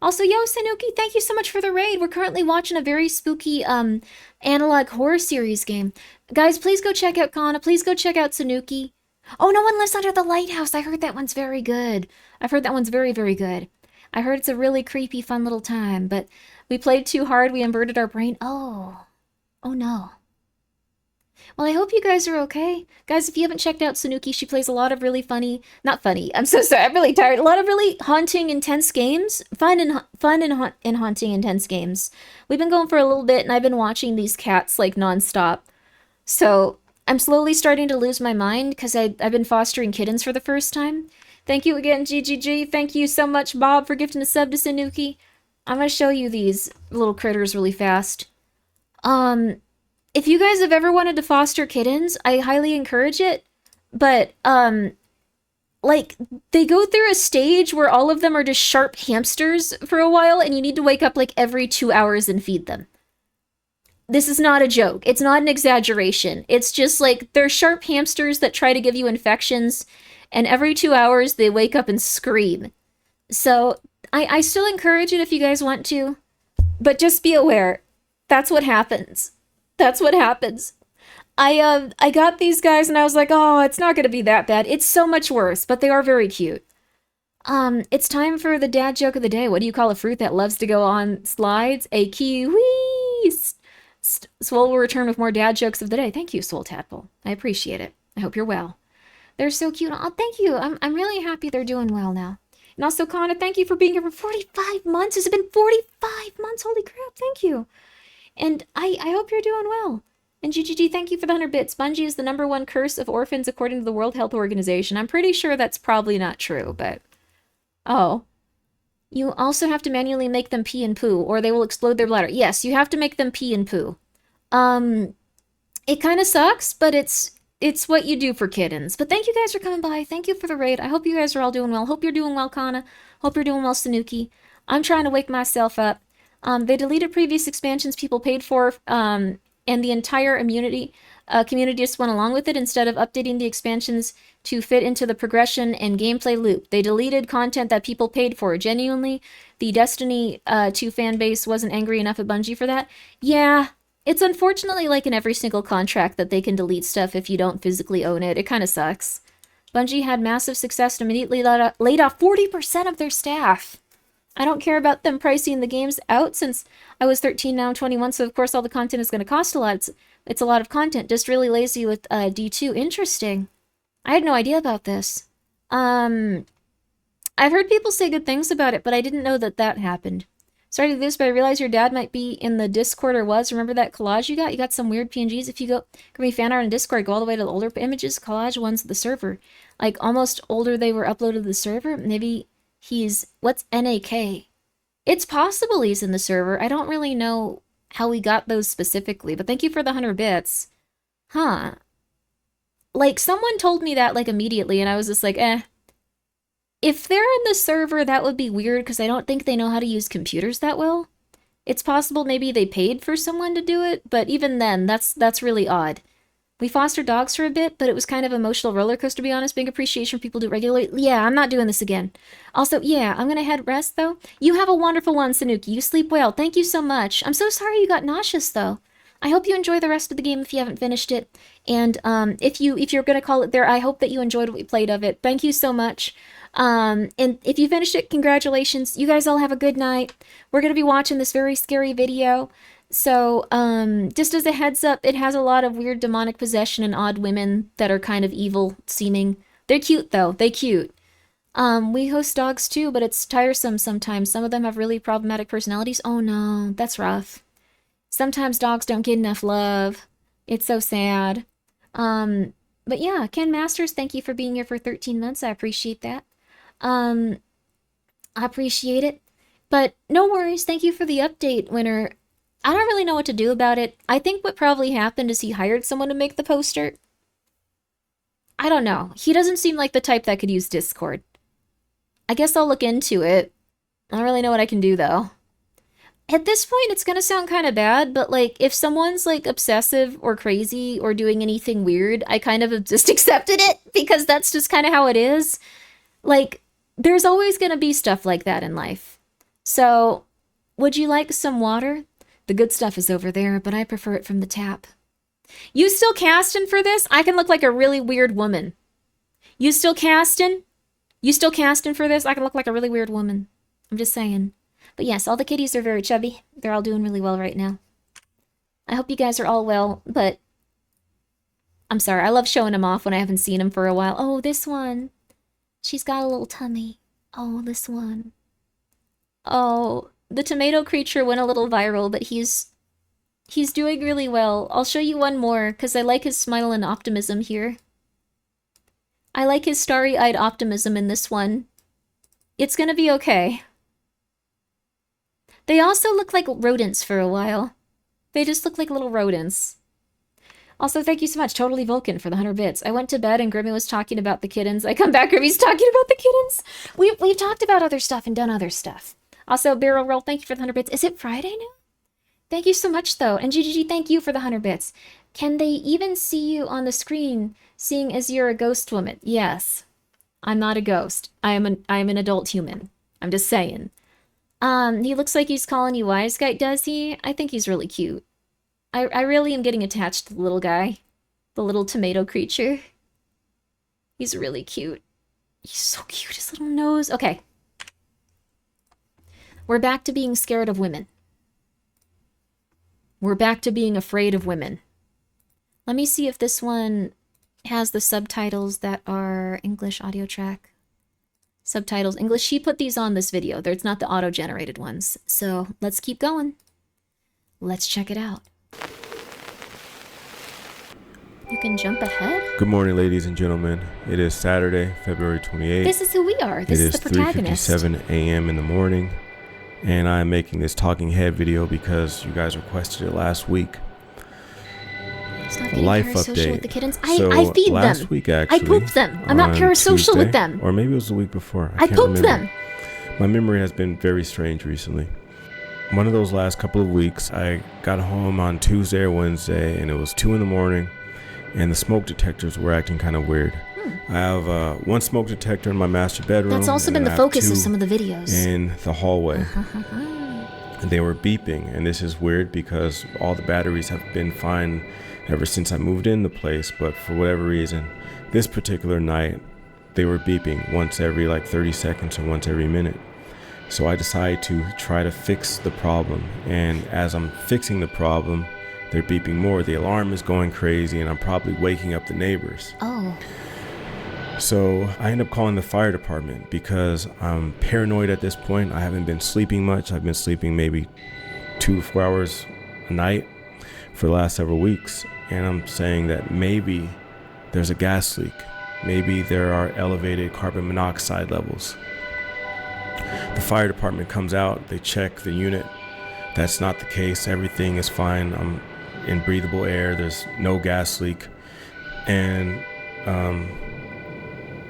Also, yo, Sanuki, thank you so much for the raid. We're currently watching a very spooky analog horror series game. Guys, please go check out Kana. Please go check out Sanuki. Oh, No One Lives Under the Lighthouse. I heard that one's very good. I've heard that one's very, very good. I heard it's a really creepy, fun little time, but we played too hard. We inverted our brain. Oh. Oh no. Well, I hope you guys are okay. Guys, if you haven't checked out Sanuki, she plays a lot of really funny, not funny, I'm so sorry, I'm really tired. A lot of really haunting, intense games. Fun and haunting, intense games. We've been going for a little bit, and I've been watching these cats, like, nonstop. So, I'm slowly starting to lose my mind, because I've been fostering kittens for the first time. Thank you again, GGG. Thank you so much, Bob, for gifting a sub to Sanuki. I'm gonna show you these little critters really fast. If you guys have ever wanted to foster kittens, I highly encourage it. But, like, they go through a stage where all of them are just sharp hamsters for a while, and you need to wake up, like, every 2 hours and feed them. This is not a joke. It's not an exaggeration. It's just, like, they're sharp hamsters that try to give you infections, and every 2 hours they wake up and scream. So, I still encourage it if you guys want to. But just be aware. That's what happens. That's what happens. I got these guys and I was like, oh, it's not gonna be that bad. It's so much worse, but they are very cute. It's time for the dad joke of the day. What do you call a fruit that loves to go on slides? A kiwi! Swole will return with more dad jokes of the day. Thank you, Swole Tadpole. I appreciate it. I hope you're well. They're so cute. Oh, thank you. I'm really happy they're doing well now. And also, Connor, thank you for being here for 45 months. Has it been 45 months? Holy crap, thank you. And I hope you're doing well. And GGG, thank you for the 100 bits. Bungie is the #1 curse of orphans according to the World Health Organization. I'm pretty sure that's probably not true, but... Oh. You also have to manually make them pee and poo, or they will explode their bladder. Yes, you have to make them pee and poo. It kind of sucks, but it's what you do for kittens. But thank you guys for coming by. Thank you for the raid. I hope you guys are all doing well. Hope you're doing well, Kana. Hope you're doing well, Sanuki. I'm trying to wake myself up. They deleted previous expansions people paid for, and the entire community just went along with it instead of updating the expansions to fit into the progression and gameplay loop. They deleted content that people paid for. Genuinely, the Destiny 2 fan base wasn't angry enough at Bungie for that. Yeah, it's unfortunately like in every single contract that they can delete stuff if you don't physically own it. It kind of sucks. Bungie had massive success and immediately laid off 40% of their staff. I don't care about them pricing the games out since I was 13, now I'm 21, so of course all the content is going to cost a lot. It's a lot of content. Just really lazy with D2. Interesting. I had no idea about this. I've heard people say good things about it, but I didn't know that that happened. Sorry to do this, but I realized your dad might be in the Discord or was. Remember that collage you got? You got some weird PNGs. If you go Grimmi fan art on Discord, go all the way to the older images, collage ones of the server. Like almost older they were uploaded to the server. Maybe he's, what's NAK? It's possible he's in the server. I don't really know how we got those specifically, but thank you for the 100 bits. Huh. Like, someone told me that, like, immediately, and I was just like, eh. If they're in the server, that would be weird, because I don't think they know how to use computers that well. It's possible maybe they paid for someone to do it, but even then, that's really odd. We fostered dogs for a bit, but it was kind of emotional roller coaster, to be honest. Big appreciation for people do it regularly. Yeah, I'm not doing this again. Also, yeah, I'm gonna head rest, though. You have a wonderful one, Sanuki. You sleep well. Thank you so much. I'm so sorry you got nauseous, though. I hope you enjoy the rest of the game if you haven't finished it. And if you're gonna call it there, I hope that you enjoyed what we played of it. Thank you so much. And if you finished it, congratulations. You guys all have a good night. We're gonna be watching this very scary video. So, just as a heads up, it has a lot of weird demonic possession and odd women that are kind of evil seeming. They're cute though, they cute. We host dogs too, but it's tiresome sometimes. Some of them have really problematic personalities. Oh no, that's rough. Sometimes dogs don't get enough love. It's so sad. But yeah, Ken Masters, thank you for being here for 13 months. I appreciate that. I appreciate it. But no worries, thank you for the update, Winner. I don't really know what to do about it. I think what probably happened is he hired someone to make the poster. I don't know. He doesn't seem like the type that could use Discord. I guess I'll look into it. I don't really know what I can do, though. At this point, it's gonna sound kind of bad, but, like, if someone's, like, obsessive or crazy or doing anything weird, I kind of have just accepted it, because that's just kind of how it is. Like, there's always gonna be stuff like that in life. So, would you like some water? The good stuff is over there, but I prefer it from the tap. You still casting for this? I can look like a really weird woman. You still casting? You still casting for this? I can look like a really weird woman. I'm just saying. But yes, all the kitties are very chubby. They're all doing really well right now. I hope you guys are all well, but I'm sorry. I love showing him off when I haven't seen him for a while. Oh, this one. She's got a little tummy. Oh, this one. Oh, the tomato creature went a little viral, but he's doing really well. I'll show you one more, because I like his smile and optimism here. I like his starry-eyed optimism in this one. It's gonna be okay. They also look like rodents for a while. They just look like little rodents. Also, thank you so much, Totally Vulcan, for the 100 bits. I went to bed and Grimmy was talking about the kittens. I come back, Grimmy's talking about the kittens. We've talked about other stuff and done other stuff. Also, Barrel Roll, thank you for the 100 bits. Is it Friday now? Thank you so much, though. And GGG, thank you for the 100 bits. Can they even see you on the screen, seeing as you're a ghost woman? Yes. I'm not a ghost. I am an adult human. I'm just saying. He looks like he's calling you wise guy, does he? I think he's really cute. I really am getting attached to the little guy. The little tomato creature. He's really cute. He's so cute, his little nose. Okay. We're back to being scared of women. We're back to being afraid of women. Let me see if this one has the subtitles that are English audio track. Subtitles English. She put these on this video. There's not the auto-generated ones. So let's keep going. Let's check it out. You can jump ahead? Good morning, ladies and gentlemen. It is Saturday, February 28th. This is who we are. This is the protagonist. It is 3:57 a.m. in the morning, and I'm making this talking head video because you guys requested it last week. Stop getting Life parasocial update. with the kittens. So I feed last them. week, actually, I poop them. I'm not on parasocial Tuesday, with them. Or maybe it was the week before. I can't poop remember. them. My memory has been very strange recently. One of those last couple of weeks, I got home on Tuesday or Wednesday, and it was 2 in the morning, and the smoke detectors were acting kind of weird. I have one smoke detector in my master bedroom. That's also been and the I have focus of two some of the videos. in the hallway. And they were beeping, and this is weird because all the batteries have been fine ever since I moved in the place, but for whatever reason, this particular night, they were beeping once every like 30 seconds or once every minute. So I decided to try to fix the problem, and as I'm fixing the problem, they're beeping more. The alarm is going crazy, and I'm probably waking up the neighbors. Oh. So I end up calling the fire department because I'm paranoid at this point. I haven't been sleeping much. I've been sleeping maybe 2 to 4 hours a night for the last several weeks, and I'm saying that maybe there's a gas leak. Maybe there are elevated carbon monoxide levels. The fire department comes out, they check the unit. That's not the case. Everything is fine. I'm in breathable air. There's no gas leak. And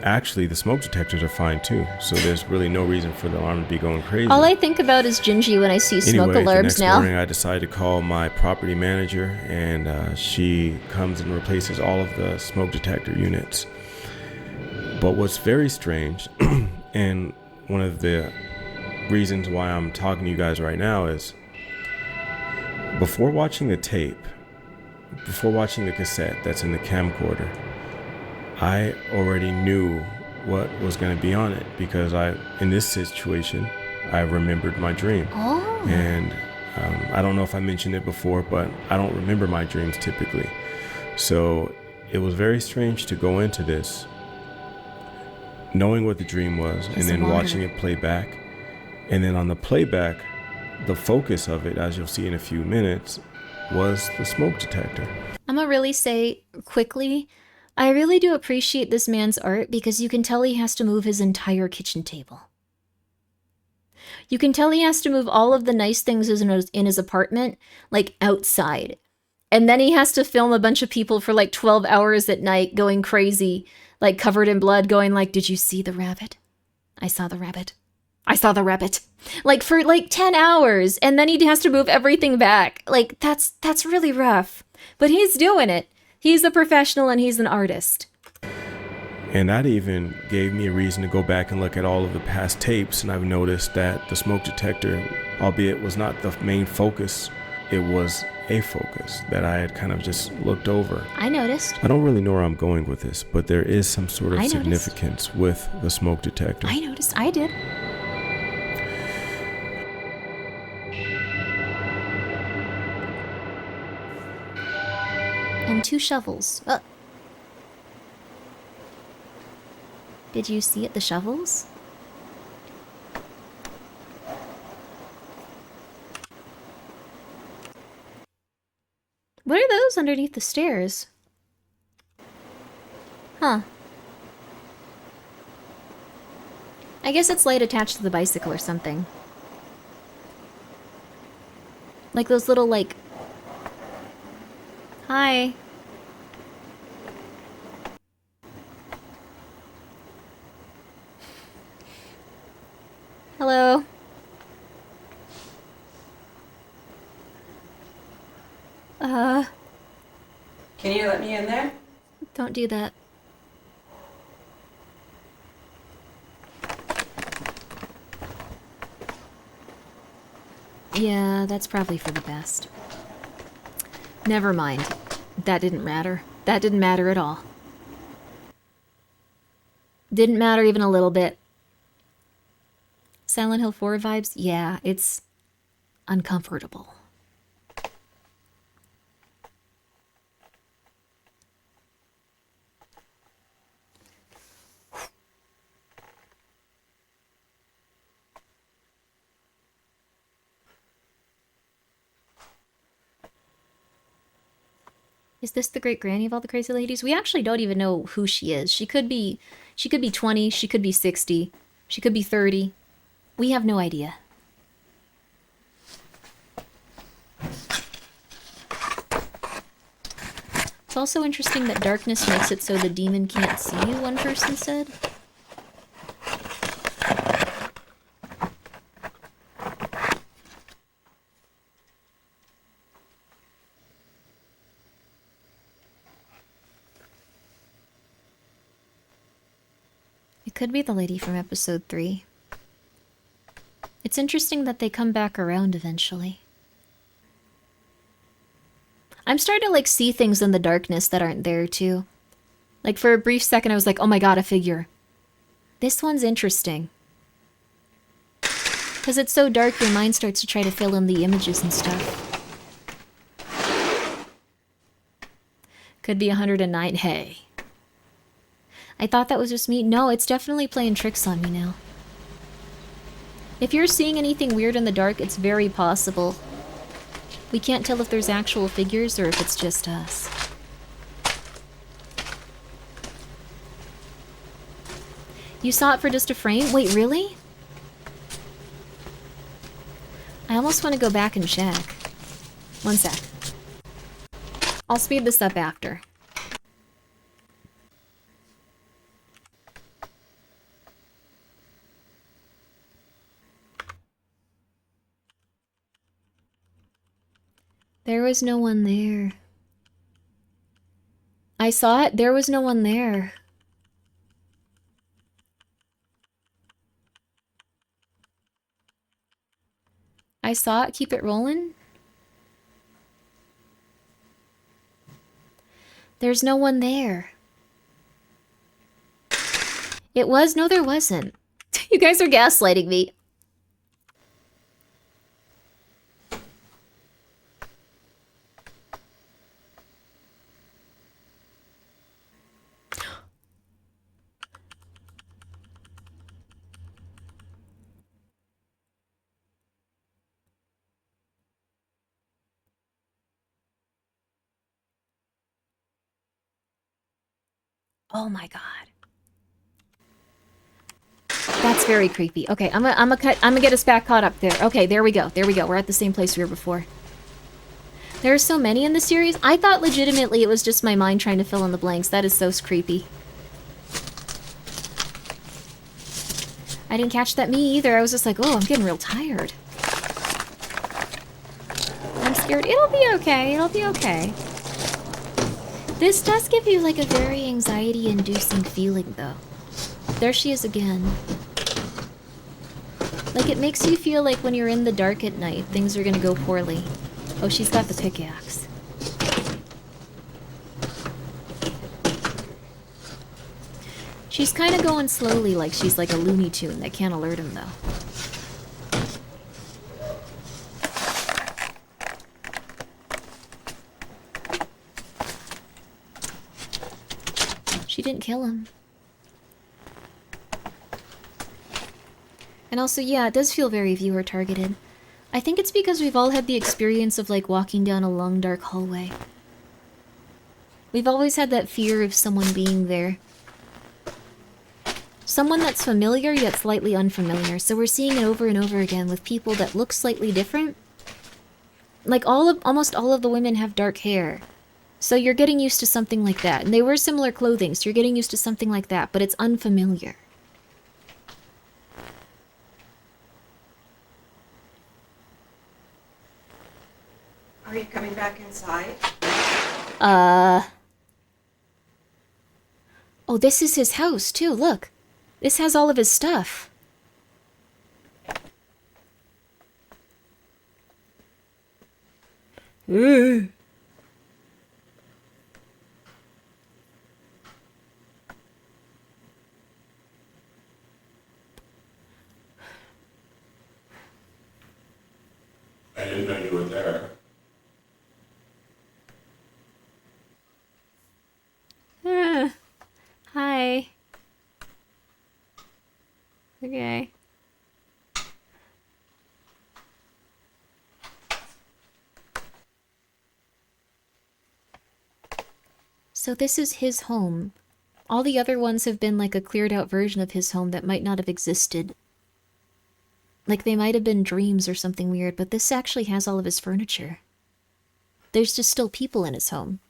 actually, the smoke detectors are fine too. So there's really no reason for the alarm to be going crazy. All I think about is Gingy when I see smoke Anyway, alarms the next morning, I decided to call my property manager, and she comes and replaces all of the smoke detector units. But what's very strange, and one of the reasons why I'm talking to you guys right now is, before watching the tape, before watching the cassette that's in the camcorder, I already knew what was going to be on it because in this situation, I remembered my dream. Oh. And I don't know if I mentioned it before, but I don't remember my dreams typically. So it was very strange to go into this knowing what the dream was and then watching it play back. And then on the playback, the focus of it, as you'll see in a few minutes, was the smoke detector. I'm gonna really say quickly, I really do appreciate this man's art because you can tell he has to move his entire kitchen table. You can tell he has to move all of the nice things in his apartment, like outside. And then he has to film a bunch of people for like 12 hours at night going crazy, like covered in blood, going like, did you see the rabbit? I saw the rabbit. I saw the rabbit. Like for like 10 hours. And then he has to move everything back. Like that's really rough. But he's doing it. He's a professional and he's an artist. And that even gave me a reason to go back and look at all of the past tapes, and I've noticed that the smoke detector, albeit was not the main focus, it was a focus that I had kind of just looked over. I noticed. I don't really know where I'm going with this, but there is some sort of I significance with the smoke detector. I noticed. I did. And 2 shovels. Did you see it, the shovels? What are those underneath the stairs? Huh. I guess it's light attached to the bicycle or something. Like those little, like... Hi. Hello. Can you let me in there? Don't do that. Yeah, that's probably for the best. Never mind. That didn't matter. That didn't matter at all. Didn't matter even a little bit. Silent Hill 4 vibes? Yeah, it's uncomfortable. Is this the great granny of all the crazy ladies? We actually don't even know who she is. She could be 20, she could be 60, she could be 30. We have no idea. It's also interesting that darkness makes it so the demon can't see you, one person said. Could be the lady from episode 3. It's interesting that they come back around eventually. I'm starting to like see things in the darkness that aren't there too. Like for a brief second I was like, oh my god, a figure. This one's interesting. Because it's so dark your mind starts to try to fill in the images and stuff. Could be 109. Hey. I thought that was just me. No, it's definitely playing tricks on me now. If you're seeing anything weird in the dark, it's very possible. We can't tell if there's actual figures or if it's just us. You saw it for just a frame? Wait, really? I almost want to go back and check. One sec. I'll speed this up after. There was no one there. I saw it. There was no one there. I saw it. Keep it rolling. There's no one there. It was? No, there wasn't. You guys are gaslighting me. Oh my god. That's very creepy. Okay, I'm gonna get us back caught up there. Okay, there we go. There we go. We're at the same place we were before. There are so many in the series. I thought legitimately it was just my mind trying to fill in the blanks. That is so creepy. I didn't catch that me either. I was just like, oh, I'm getting real tired. I'm scared. It'll be okay. It'll be okay. This does give you like a very anxiety-inducing feeling, though. There she is again. Like, it makes you feel like when you're in the dark at night, things are gonna go poorly. Oh, she's got the pickaxe. She's kind of going slowly, like she's like a Looney Tune that can't alert him, though. She didn't kill him. And also, yeah, it does feel very viewer targeted. I think it's because we've all had the experience of like walking down a long dark hallway. We've always had that fear of someone being there. Someone that's familiar yet slightly unfamiliar, so we're seeing it over and over again with people that look slightly different. Like almost all of the women have dark hair. So you're getting used to something like that. And they wear similar clothing, so you're getting used to something like that, but it's unfamiliar. Are you coming back inside? Oh, this is his house, too, look. This has all of his stuff. Hey. I didn't know you were there. Hi. Okay. So this is his home. All the other ones have been like a cleared out version of his home that might not have existed. Like they might have been dreams or something weird, but this actually has all of his furniture. There's just still people in his home.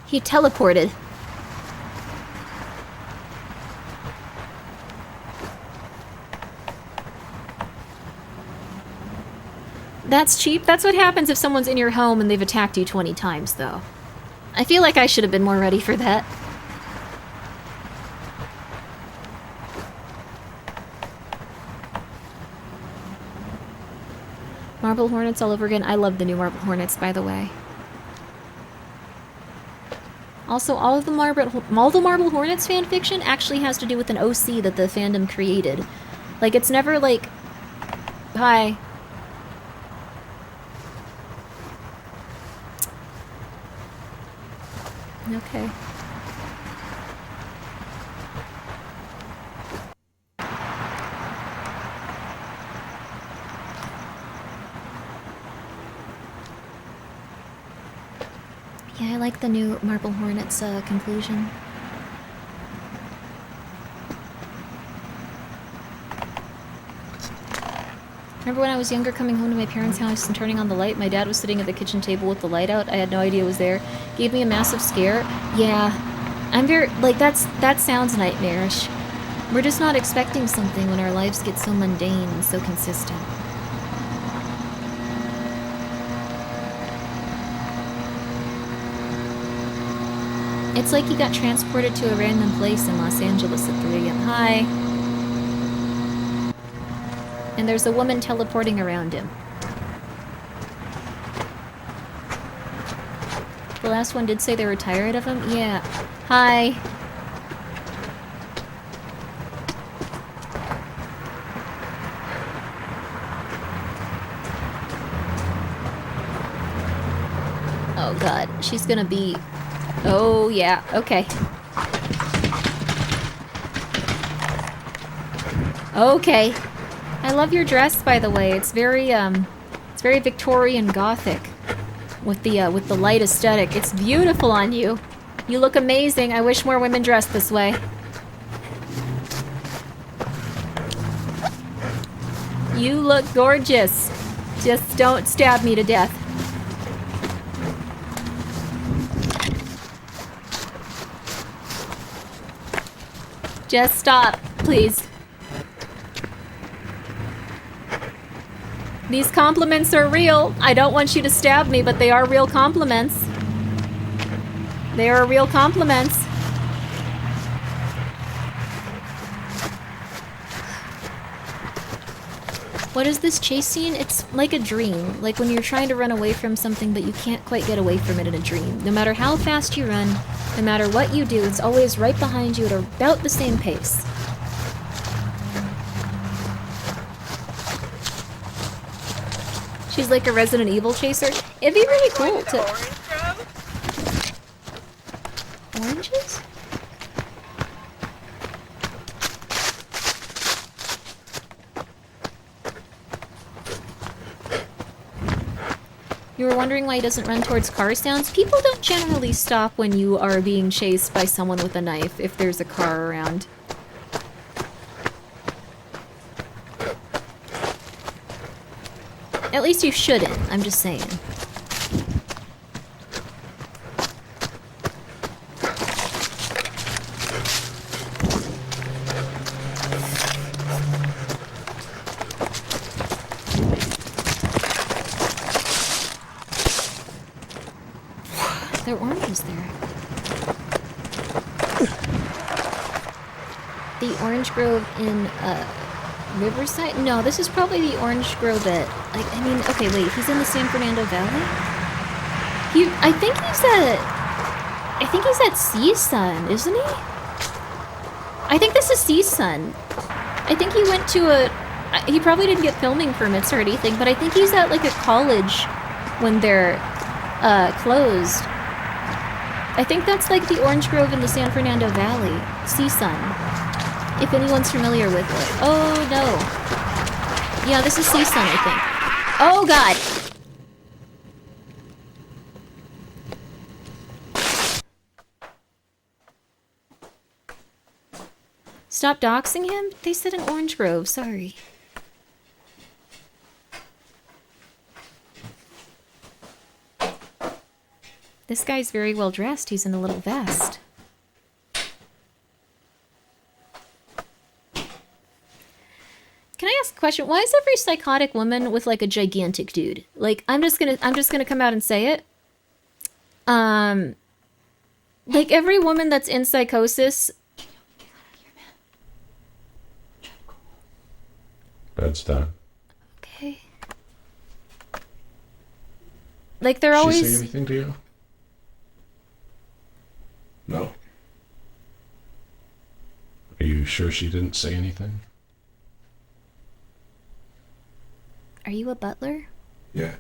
He teleported. That's cheap. That's what happens if someone's in your home and they've attacked you 20 times, though. I feel like I should have been more ready for that. Marble Hornets all over again. I love the new Marble Hornets, by the way. Also, all the Marble Hornets fanfiction actually has to do with an OC that the fandom created. Like, it's never like... Hi. Okay. Yeah, I like the new Marble Hornets conclusion. Remember when I was younger coming home to my parents' house and turning on the light? My dad was sitting at the kitchen table with the light out. I had no idea it was there. Gave me a massive scare. Yeah. I'm very... Like, that sounds nightmarish. We're just not expecting something when our lives get so mundane and so consistent. It's like he got transported to a random place in Los Angeles at 3 a.m. Hi. And there's a woman teleporting around him. The last one did say they were tired of him? Yeah. Hi. Oh god, she's gonna be... Oh yeah, okay. Okay. I love your dress, by the way. It's very Victorian Gothic. With the light aesthetic. It's beautiful on you. You look amazing. I wish more women dressed this way. You look gorgeous. Just don't stab me to death. Just stop, please. These compliments are real. I don't want you to stab me, but they are real compliments. They are real compliments. What is this chase scene? It's like a dream. Like when you're trying to run away from something, but you can't quite get away from it in a dream. No matter how fast you run, no matter what you do, it's always right behind you at about the same pace. She's like a Resident Evil chaser. It'd be really cool to... Oranges? You were wondering why he doesn't run towards car sounds? People don't generally stop when you are being chased by someone with a knife if there's a car around. At least you shouldn't, I'm just saying. There are oranges there. The orange grove in, Riverside? No, this is probably the orange grove at, like, I mean, okay, wait, he's in the San Fernando Valley? I think he's at CSUN, isn't he? I think this is CSUN. I think he went to he probably didn't get filming permits or anything, but I think he's at, like, a college when they're, closed. I think that's like the orange grove in the San Fernando Valley. CSUN. If anyone's familiar with it. Oh, no. Yeah, this is CSUN, I think. Oh, God! Stop doxing him? They said an orange grove, sorry. This guy's very well dressed. He's in a little vest. Can I ask a question? Why is every psychotic woman with like a gigantic dude? Like, I'm just gonna come out and say it. Like every woman that's in psychosis. Bed's done. Okay. Like they're Did always. she say anything to you? No. Are you sure she didn't say anything? Are you a butler? Yeah.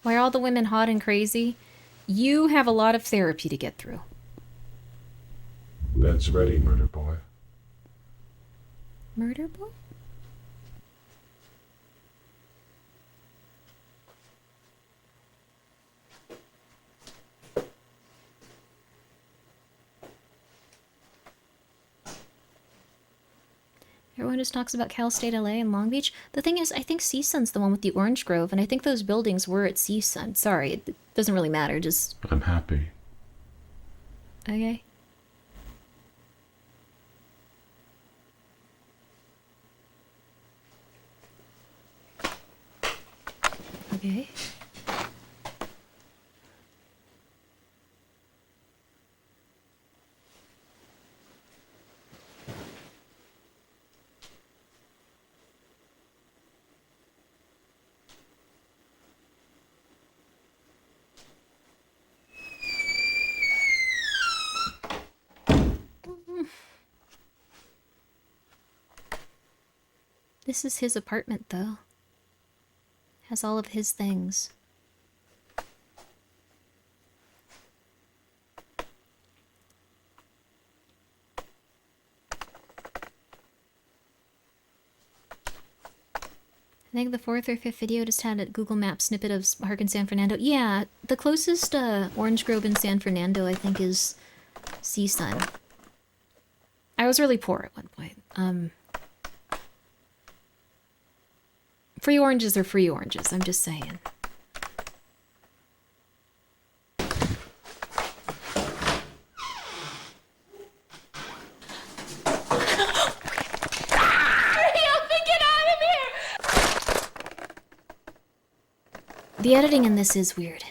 Why are all the women hot and crazy? You have a lot of therapy to get through. Bed's ready, murder boy. Murder boy? Everyone just talks about Cal State LA and Long Beach. The thing is, I think CSUN's the one with the orange grove, and I think those buildings were at CSUN. Sorry, it doesn't really matter, just... I'm happy. Okay. Okay. This is his apartment, though. Has all of his things. I think the 4th or 5th video just had a Google Maps snippet of Park in San Fernando. Yeah, the closest orange grove in San Fernando, I think, is CSUN. I was really poor at one point. Free oranges are free oranges, I'm just saying. The editing in this is weird.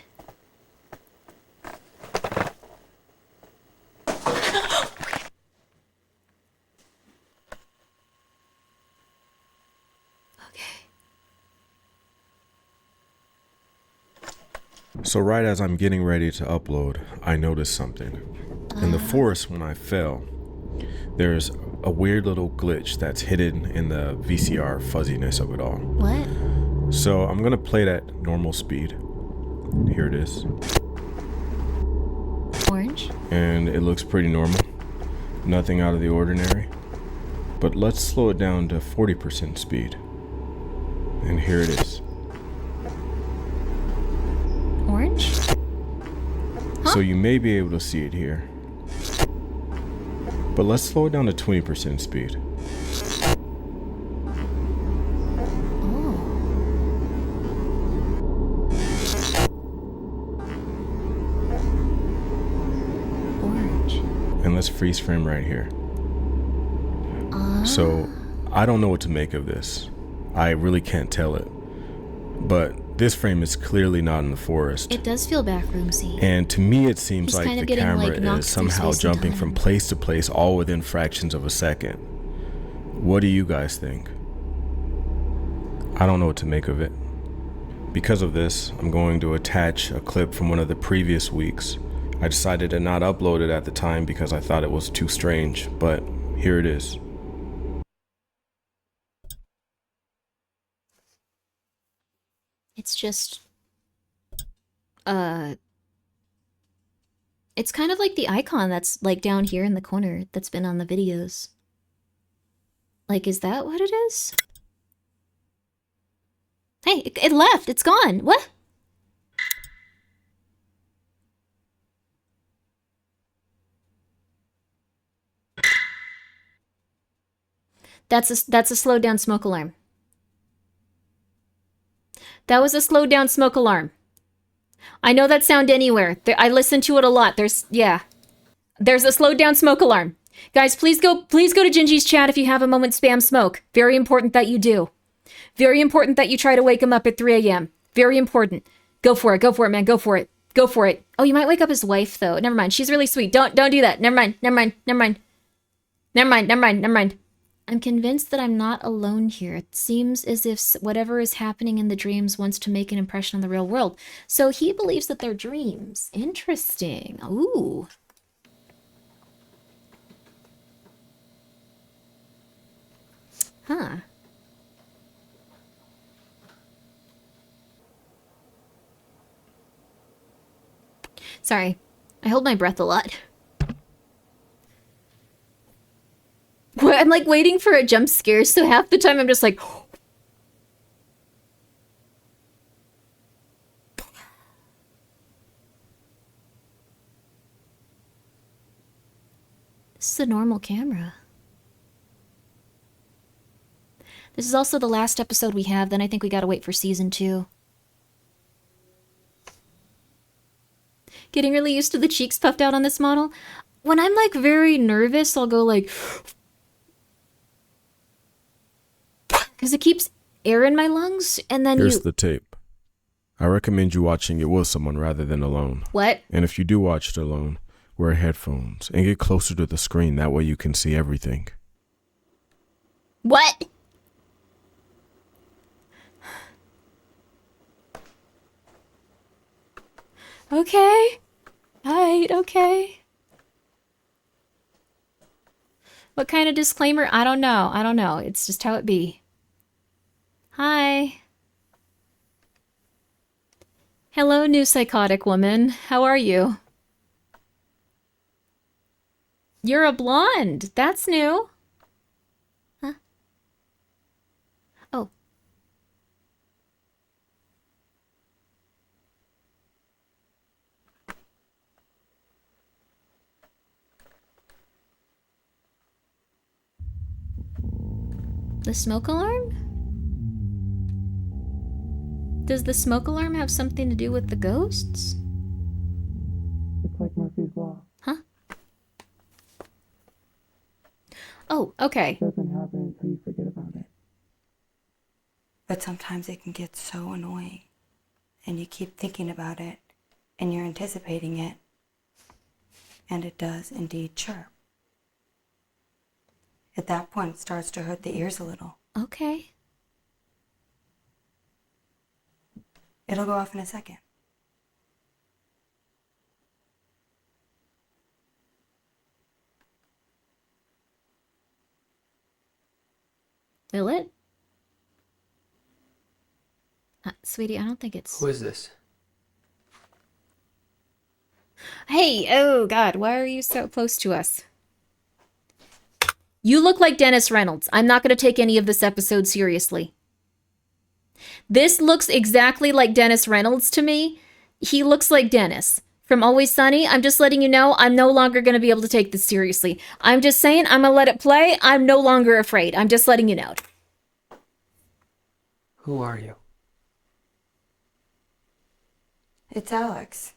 So right as I'm getting ready to upload, I noticed something. In the forest when I fell, there's a weird little glitch that's hidden in the VCR fuzziness of it all. What? So I'm gonna play that normal speed. Here it is. Orange? And it looks pretty normal. Nothing out of the ordinary. But let's slow it down to 40% speed. And here it is. Orange? So you may be able to see it here. But let's slow it down to 20% speed. And let's freeze frame right here. So I don't know what to make of this. I really can't tell it. But this frame is clearly not in the forest. It does feel backroomsy. And to me it seems He's like kind the of getting, camera like, knocked is through somehow space and jumping time. from place to place all within fractions of a second. What do you guys think? I don't know what to make of it. Because of this, I'm going to attach a clip from one of the previous weeks. I decided to not upload it at the time because I thought it was too strange, but here it is. It's just... It's kind of like the icon that's, like, down here in the corner that's been on the videos. Like, is that what it is? Hey, it left! It's gone! What? That's a slowed down smoke alarm. That was a slowed down smoke alarm. I know that sound anywhere. I listen to it a lot. There's a slowed down smoke alarm. Guys, please go to Gingy's chat if you have a moment. Spam smoke. Very important that you do. Very important that you try to wake him up at 3 a.m. Very important. Go for it, man. Go for it. Go for it. Oh, you might wake up his wife though. Never mind. She's really sweet. Don't do that. Never mind. I'm convinced that I'm not alone here. It seems as if whatever is happening in the dreams wants to make an impression on the real world. So he believes that they're dreams. Interesting. Ooh. Huh. Sorry. I hold my breath a lot. I'm like waiting for a jump scare, so half the time I'm just like... This is a normal camera. This is also the last episode we have, then I think we gotta wait for season 2. Getting really used to the cheeks puffed out on this model. When I'm like very nervous, I'll go like... Because it keeps air in my lungs, and then Here's the tape. I recommend you watching it with someone rather than alone. What? And if you do watch it alone, wear headphones and get closer to the screen. That way you can see everything. What? Okay. Alright, okay. What kind of disclaimer? I don't know. It's just how it be. Hi. Hello, new psychotic woman. How are you? You're a blonde. That's new. Huh? Oh. The smoke alarm? Does the smoke alarm have something to do with the ghosts? It's like Murphy's Law. Huh? Oh, okay. It doesn't happen until you forget about it. But sometimes it can get so annoying, and you keep thinking about it, and you're anticipating it, and it does indeed chirp. At that point, it starts to hurt the ears a little. Okay. It'll go off in a second. Will it? Sweetie, I don't think it's... Who is this? Hey, oh god, why are you so close to us? You look like Dennis Reynolds. I'm not going to take any of this episode seriously. This looks exactly like Dennis Reynolds to me. He looks like Dennis from Always Sunny. I'm just letting you know I'm no longer going to be able to take this seriously. I'm just saying I'm going to let it play. I'm no longer afraid. I'm just letting you know. Who are you? It's Alex.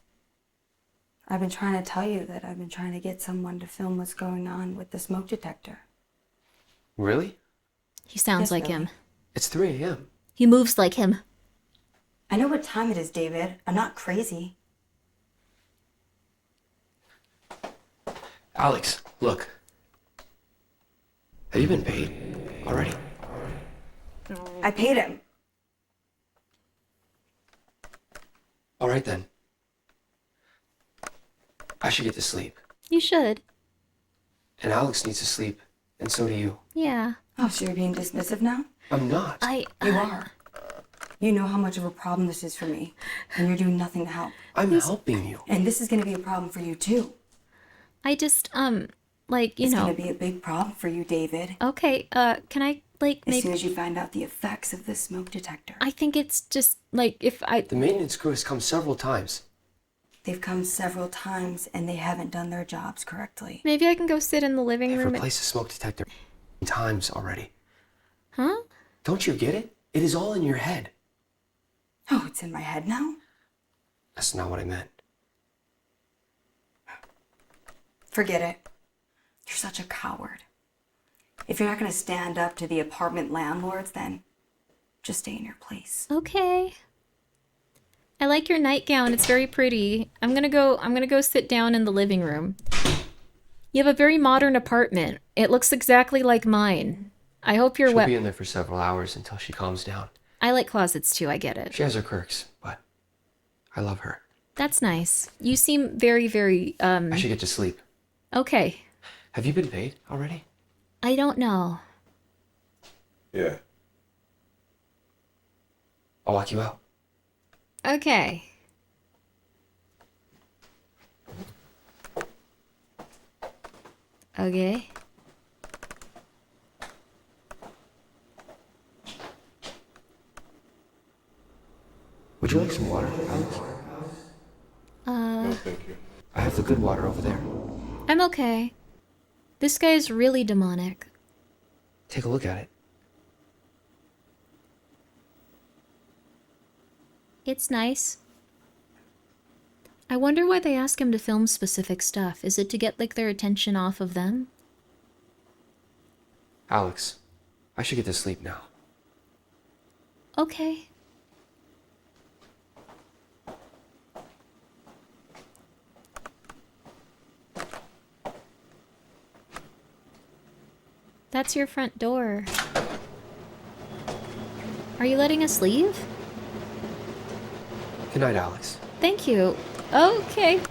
I've been trying to tell you that I've been trying to get someone to film what's going on with the smoke detector. Really? He sounds like him. It's 3 a.m. He moves like him. I know what time it is, David. I'm not crazy. Alex, look. Have you been paid already? I paid him. All right then. I should get to sleep. You should. And Alex needs to sleep, and so do you. Yeah. Oh, so you're being dismissive now? I'm not. You are. You know how much of a problem this is for me, and you're doing nothing to help. I'm helping you. And this is going to be a problem for you, too. I just, like, you It's know. going to be a big problem for you, David. Okay, can I, like, As maybe... soon as you find out the effects of the smoke detector. I think it's just, like, if I... The maintenance crew has come several times. They've come several times, and they haven't done their jobs correctly. Maybe I can go sit in the living I've room replaced the smoke detector times already. Huh? Don't you get it? It is all in your head. Oh, it's in my head now? That's not what I meant. Forget it. You're such a coward. If you're not going to stand up to the apartment landlords, then just stay in your place. Okay. I like your nightgown. It's very pretty. I'm gonna go sit down in the living room. You have a very modern apartment. It looks exactly like mine. I hope you're She'll be in there for several hours until she calms down. I like closets too, I get it. She has her quirks, but I love her. That's nice. You seem very, very, I should get to sleep. Okay. Have you been paid already? I don't know. Yeah. I'll walk you out. Okay. Okay. Would you like some water, Alex? No, thank you. I have the good water over there. I'm okay. This guy is really demonic. Take a look at it. It's nice. I wonder why they ask him to film specific stuff. Is it to get, like, their attention off of them? Alex, I should get to sleep now. Okay. That's your front door. Are you letting us leave? Good night, Alex. Thank you. Okay.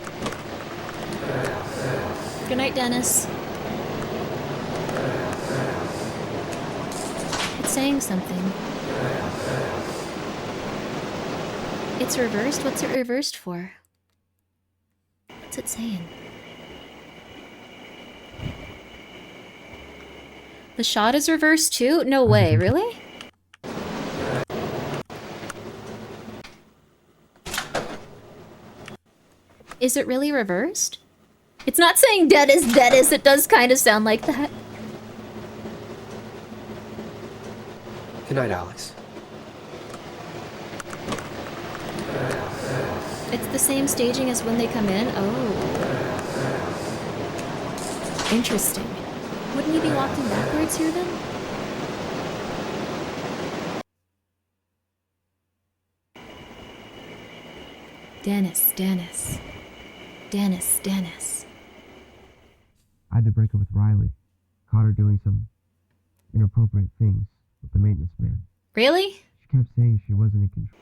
Good night, Dennis. It's saying something. It's reversed? What's it reversed for? What's it saying? The shot is reversed too? No way, really? Is it really reversed? It's not saying dead is Dennis. It does kind of sound like that. Good night, Alex. It's the same staging as when they come in? Oh. Interesting. Wouldn't you be walking backwards here then? Dennis. I had to break up with Riley. Caught her doing some inappropriate things with the maintenance man. Really? She kept saying she wasn't in control.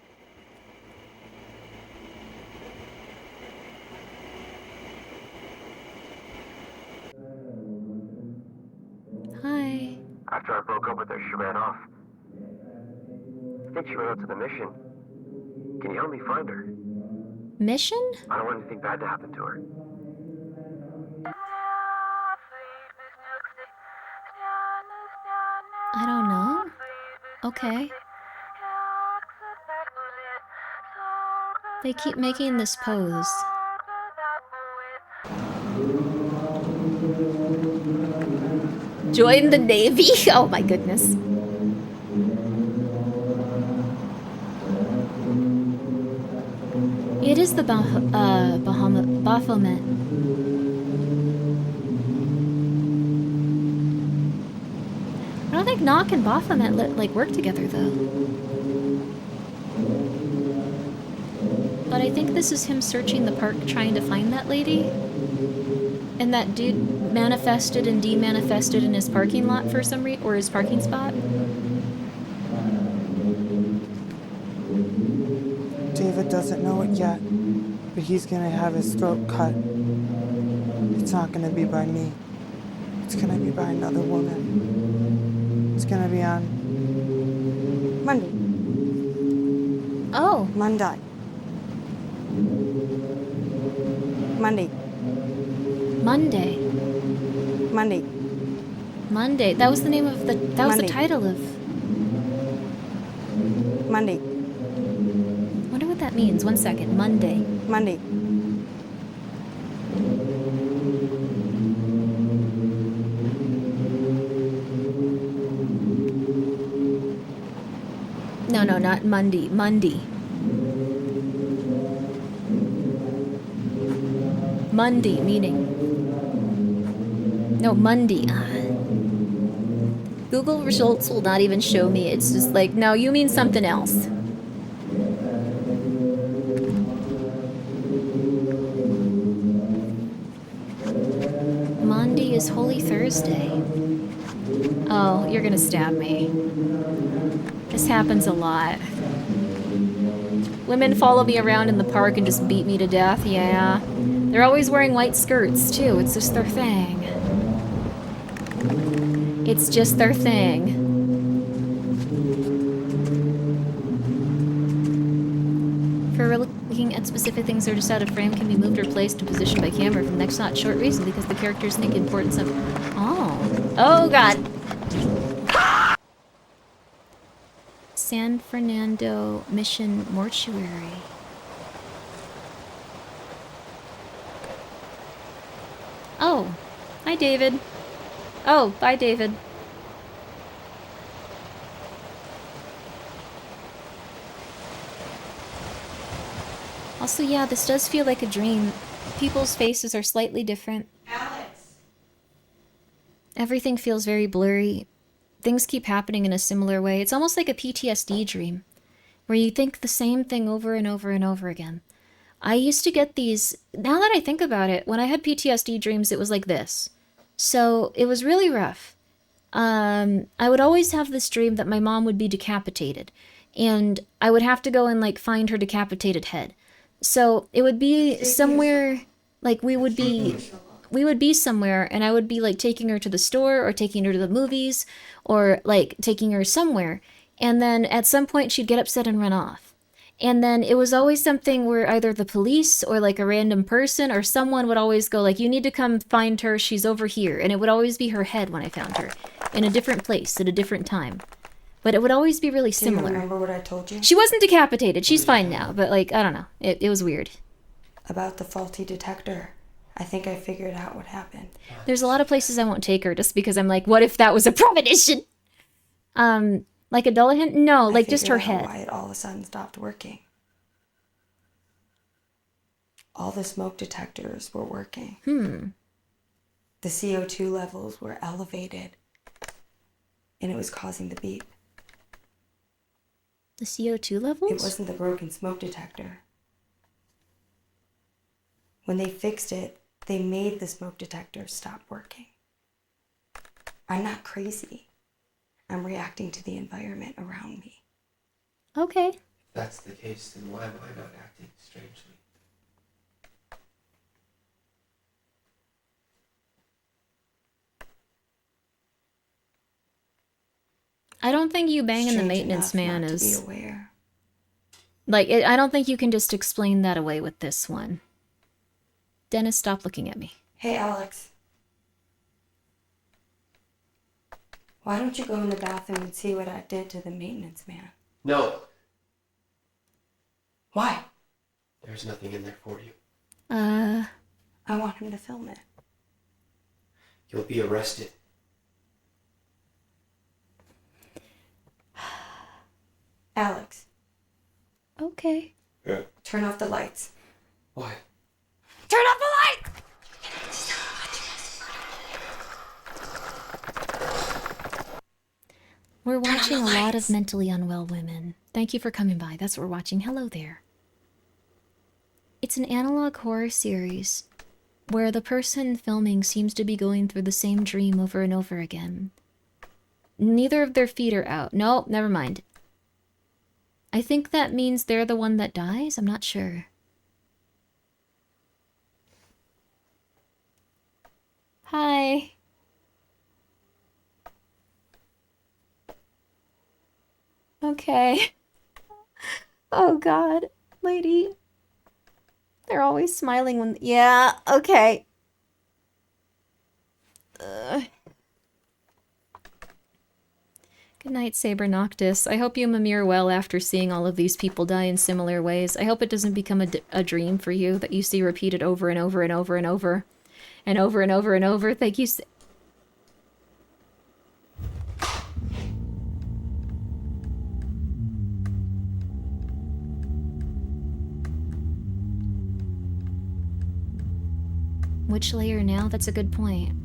Hi. After I broke up with her, she ran off. I think she ran out to the mission. Can you help me find her? Mission? I don't want anything bad to happen to her. I don't know. Okay. They keep making this pose. Join the Navy? Oh my goodness. It is the Baphomet. I don't think Nock and Baphomet like work together though. But I think this is him searching the park trying to find that lady. And that dude manifested and demanifested in his parking lot for some reason, or his parking spot. David doesn't know it yet, but he's gonna have his throat cut. It's not gonna be by me. It's gonna be by another woman. It's gonna be on Monday. Oh. Monday. Monday. Monday. Monday. Monday. That was the name of the. That was Monday. the title of. Monday. Wonder what that means. 1 second. Monday. Monday. No, no, not Monday. Monday. Monday meaning. No, Monday. Google results will not even show me. It's just like, no, you mean something else. Monday is Holy Thursday. Oh, you're gonna stab me. This happens a lot. Women follow me around in the park and just beat me to death, yeah. They're always wearing white skirts, too. It's just their thing. It's just their thing. For looking at specific things that are just out of frame can be moved or placed to position by camera for the next not short reason because the characters think importance of... Oh. Oh, God. San Fernando Mission Mortuary. Oh. Hi, David. Oh, bye, David. Also, yeah, this does feel like a dream. People's faces are slightly different. Alex! Everything feels very blurry. Things keep happening in a similar way. It's almost like a PTSD dream, where you think the same thing over and over and over again. I used to get these, now that I think about it, when I had PTSD dreams, it was like this. So it was really rough. I would always have this dream that my mom would be decapitated, and I would have to go and like find her decapitated head. So it would be somewhere, like we would be somewhere, and I would be like taking her to the store or taking her to the movies or like taking her somewhere. And then at some point she'd get upset and run off. And then it was always something where either the police or like a random person or someone would always go like, you need to come find her, she's over here. And it would always be her head when I found her in a different place at a different time. But it would always be really similar. Do you remember what I told you? She wasn't decapitated. She's fine now. But like, I don't know. It was weird. About the faulty detector. I think I figured out what happened. There's a lot of places I won't take her just because I'm like, what if that was a premonition? Like a Dullahan? No, like just her head. Why it all of a sudden stopped working. All the smoke detectors were working. The CO2 levels were elevated, and it was causing the beep. The CO2 levels? It wasn't the broken smoke detector. When they fixed it, they made the smoke detector stop working. I'm not crazy. I'm reacting to the environment around me. Okay. If that's the case, then why am I not acting strangely? I don't think you banging the Strange maintenance enough man not to be is... aware. Like, I don't think you can just explain that away with this one. Dennis, stop looking at me. Hey, Alex. Why don't you go in the bathroom and see what I did to the maintenance man? No. Why? There's nothing in there for you. I want him to film it. You'll be arrested. Alex. Okay. Yeah. Turn off the lights. Why? Turn off the lights! We're watching a lot of mentally unwell women. Thank you for coming by. That's what we're watching. Hello there. It's an analog horror series where the person filming seems to be going through the same dream over and over again. Neither of their feet are out. Nope, never mind. I think that means they're the one that dies? I'm not sure. Hi. Okay. Oh god, lady. They're always smiling when... Yeah, okay. Good night, Saber Noctis. I hope you mimir well after seeing all of these people die in similar ways. I hope it doesn't become a dream for you that you see repeated over and over and over and over. And over and over and over. Thank you. Which layer now? That's a good point.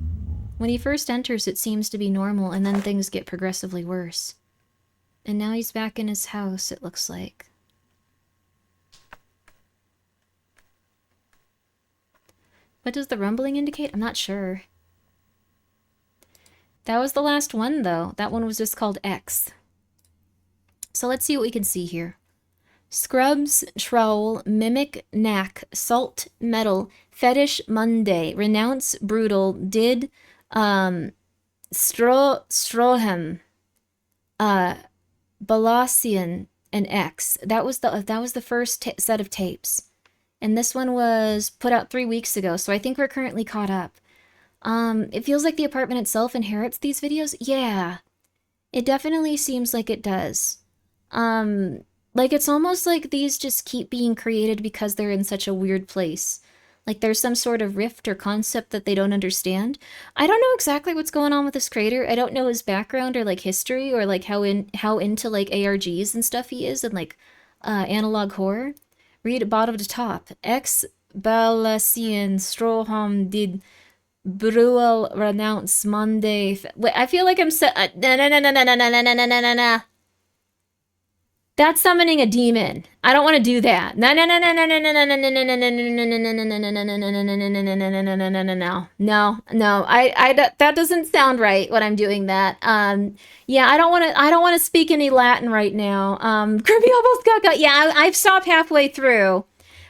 When he first enters, it seems to be normal, and then things get progressively worse. And now he's back in his house, it looks like. What does the rumbling indicate? I'm not sure. That was the last one, though. That one was just called X. So let's see what we can see here. Scrubs, Trowel, Mimic, Knack, Salt, Metal, Fetish, Monday, Renounce, Brutal, Did, Strohem, Balassian, and X. That was the first set of tapes. And this one was put out 3 weeks ago, so I think we're currently caught up. It feels like the apartment itself inherits these videos. Yeah, it definitely seems like it does. Like, it's almost like these just keep being created because they're in such a weird place. Like, there's some sort of rift or concept that they don't understand. I don't know exactly what's going on with this creator. I don't know his background or, like, history or, like, how into, like, ARGs and stuff he is and, like, analog horror. Read bottom to top. Ex Balassian Stroham did Bruel renounce Monday. Wait, I feel like I'm no. That's summoning a demon. I don't want to do that. No. That doesn't sound right when I'm doing that. Yeah, I don't want to speak any Latin right now. Grimmi almost got. Yeah, I've stopped halfway through.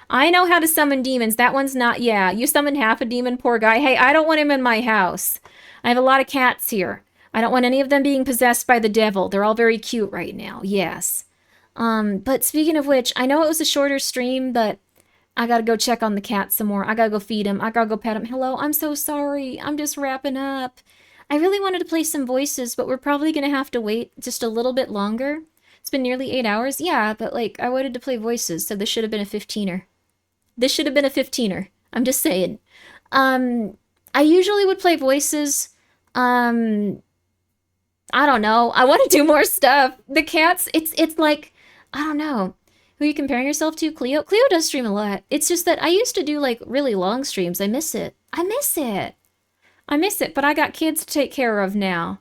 I know how to summon demons. That one's not. Yeah, you summoned half a demon, poor guy. Hey, I don't want him in my house. I have a lot of cats here. I don't want any of them being possessed by the devil. They're all very cute right now. Yes. But speaking of which, I know it was a shorter stream, but I gotta go check on the cat some more. I gotta go feed him. I gotta go pet him. Hello, I'm so sorry. I'm just wrapping up. I really wanted to play some voices, but we're probably gonna have to wait just a little bit longer. It's been nearly 8 hours. Yeah, but like, I wanted to play voices, so this should have been a 15er. This should have been a 15er. I'm just saying. I usually would play voices. I don't know. I want to do more stuff. The cats, it's like, I don't know. Who are you comparing yourself to? Cleo? Cleo does stream a lot. It's just that I used to do like really long streams. I miss it. I miss it, but I got kids to take care of now.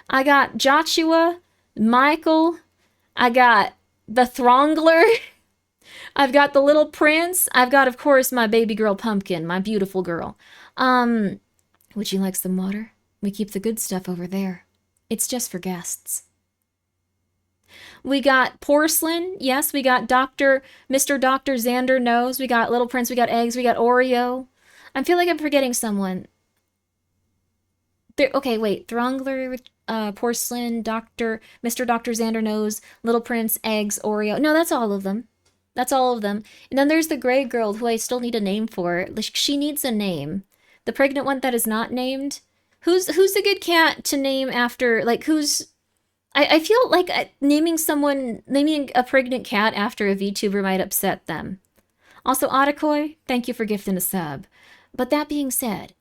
I got Joshua, Michael, I got the Throngler, I've got the little prince, I've got, of course, my baby girl Pumpkin, my beautiful girl. Would you like some water? We keep the good stuff over there. It's just for guests. We got porcelain. Yes, we got Mr. Dr. Xander Knows. We got Little Prince. We got eggs. We got Oreo. I feel like I'm forgetting someone. Okay, wait. Throngler, Porcelain, Mr. Dr. Xander Nose, Little Prince, Eggs, Oreo. No, that's all of them. That's all of them. And then there's the gray girl who I still need a name for. Like, she needs a name. The pregnant one that is not named. Who's a good cat to name after? Like, who's... I feel like naming a pregnant cat after a VTuber might upset them. Also, Otakoi, thank you for gifting a sub. But that being said,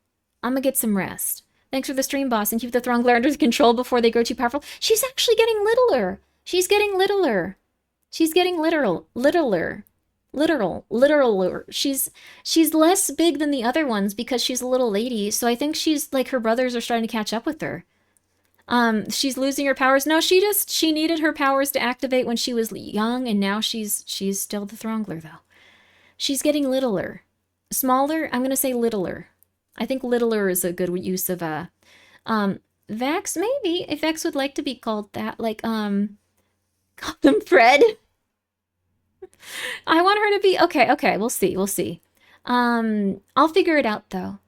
I'm gonna get some rest. Thanks for the stream, boss, and keep the Throngler under control before they grow too powerful. She's actually getting littler. She's getting littler. She's getting littler. She's less big than the other ones because she's a little lady, so I think she's like her brothers are starting to catch up with her. She's losing her powers. No, she needed her powers to activate when she was young, and now she's still the Throngler though. She's getting littler. Smaller, I'm gonna say littler. I think littler is a good use of Vex, maybe, if Vex would like to be called that, like, call them Fred. I want her to be, okay, we'll see. I'll figure it out, though.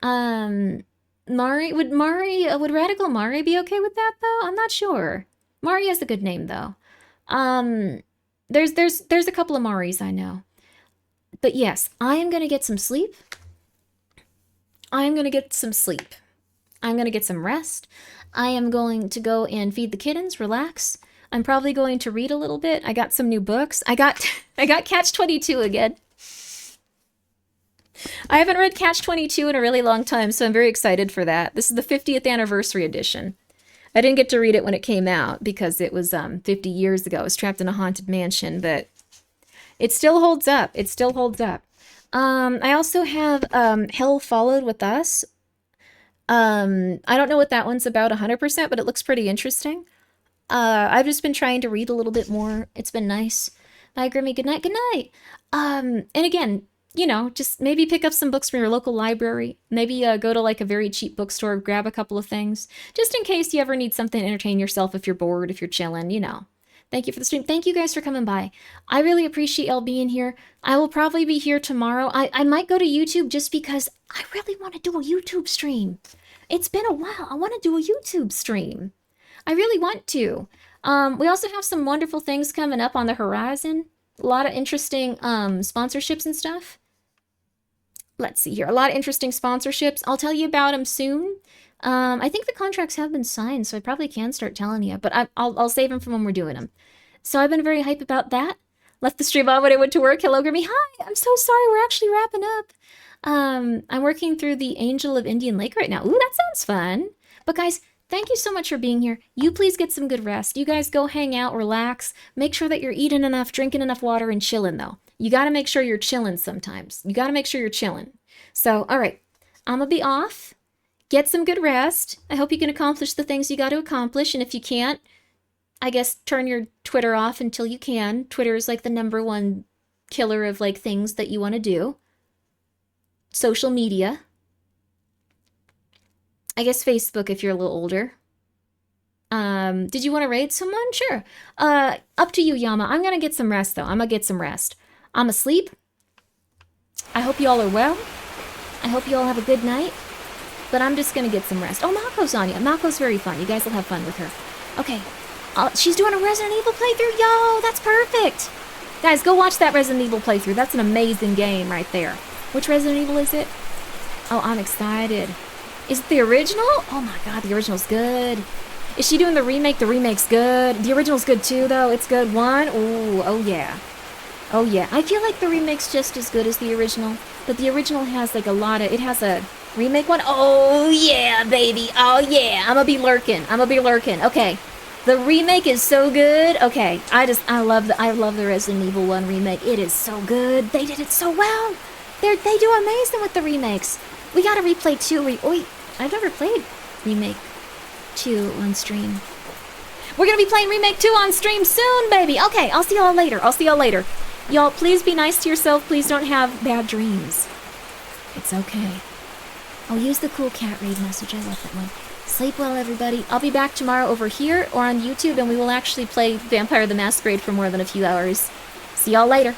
Would Radical Mari be okay with that, though? I'm not sure. Mari has a good name, though. There's a couple of Maris I know. But yes, I am gonna get some sleep. I'm gonna get some rest. I am going to go and feed the kittens, relax. I'm probably going to read a little bit. I got some new books. I got Catch-22 again. I haven't read Catch-22 in a really long time, so I'm very excited for that. This is the 50th anniversary edition. I didn't get to read it when it came out because it was 50 years ago. I was trapped in a haunted mansion, but it still holds up. I also have Hell Followed With Us. I don't know what that one's about 100%, but it looks pretty interesting. I've just been trying to read a little bit more. It's been nice. Bye, Grimmi. Good night. Good night. And again, you know, just maybe pick up some books from your local library. Maybe go to like a very cheap bookstore, grab a couple of things, just in case you ever need something to entertain yourself if you're bored, if you're chilling, you know. Thank you for the stream. Thank you guys for coming by. I really appreciate y'all being here. I will probably be here tomorrow. I might go to YouTube just because I really want to do a YouTube stream. It's been a while. I want to do a YouTube stream. I really want to. We also have some wonderful things coming up on the horizon. A lot of interesting sponsorships and stuff. Let's see here. A lot of interesting sponsorships. I'll tell you about them soon. I think the contracts have been signed, so I probably can start telling you, but I'll save them for when we're doing them. So I've been very hype about that. Left the stream on when I went to work. Hello, Grimmi. Hi, I'm so sorry. We're actually wrapping up. I'm working through the Angel of Indian Lake right now. Ooh, that sounds fun. But guys, thank you so much for being here. You please get some good rest. You guys go hang out, relax. Make sure that you're eating enough, drinking enough water, and chilling, though. You gotta make sure you're chilling sometimes. You gotta make sure you're chilling. So, all right. I'm gonna be off. Get some good rest. I hope you can accomplish the things you got to accomplish. And if you can't, I guess turn your Twitter off until you can. Twitter is like the #1 killer of like things that you want to do. Social media. I guess Facebook if you're a little older. Did you want to raid someone? Sure. Up to you, Yama. I'm going to get some rest, though. I'm going to get some rest. I'm asleep. I hope you all are well. I hope you all have a good night. But I'm just going to get some rest. Oh, Mako's on you. Mako's very fun. You guys will have fun with her. Okay. She's doing a Resident Evil playthrough. Yo, that's perfect. Guys, go watch that Resident Evil playthrough. That's an amazing game right there. Which Resident Evil is it? Oh, I'm excited. Is it the original? Oh my god, the original's good. Is she doing the remake? The remake's good. The original's good too, though. It's good. One. Ooh, oh yeah. Oh yeah. I feel like the remake's just as good as the original. But the original has like a lot of... It has a remake one. Oh yeah, baby. Oh yeah. I'm gonna be lurking. Okay. The remake is so good. Okay. I love the Resident Evil 1 remake. It is so good. They did it so well. They do amazing with the remakes. We gotta replay 2. I've never played Remake 2 on stream. We're gonna be playing Remake 2 on stream soon, baby! Okay, I'll see y'all later. Y'all, please be nice to yourself. Please don't have bad dreams. It's okay. I'll use the cool cat raid message. I love that one. Sleep well, everybody. I'll be back tomorrow over here or on YouTube, and we will actually play Vampire the Masquerade for more than a few hours. See y'all later.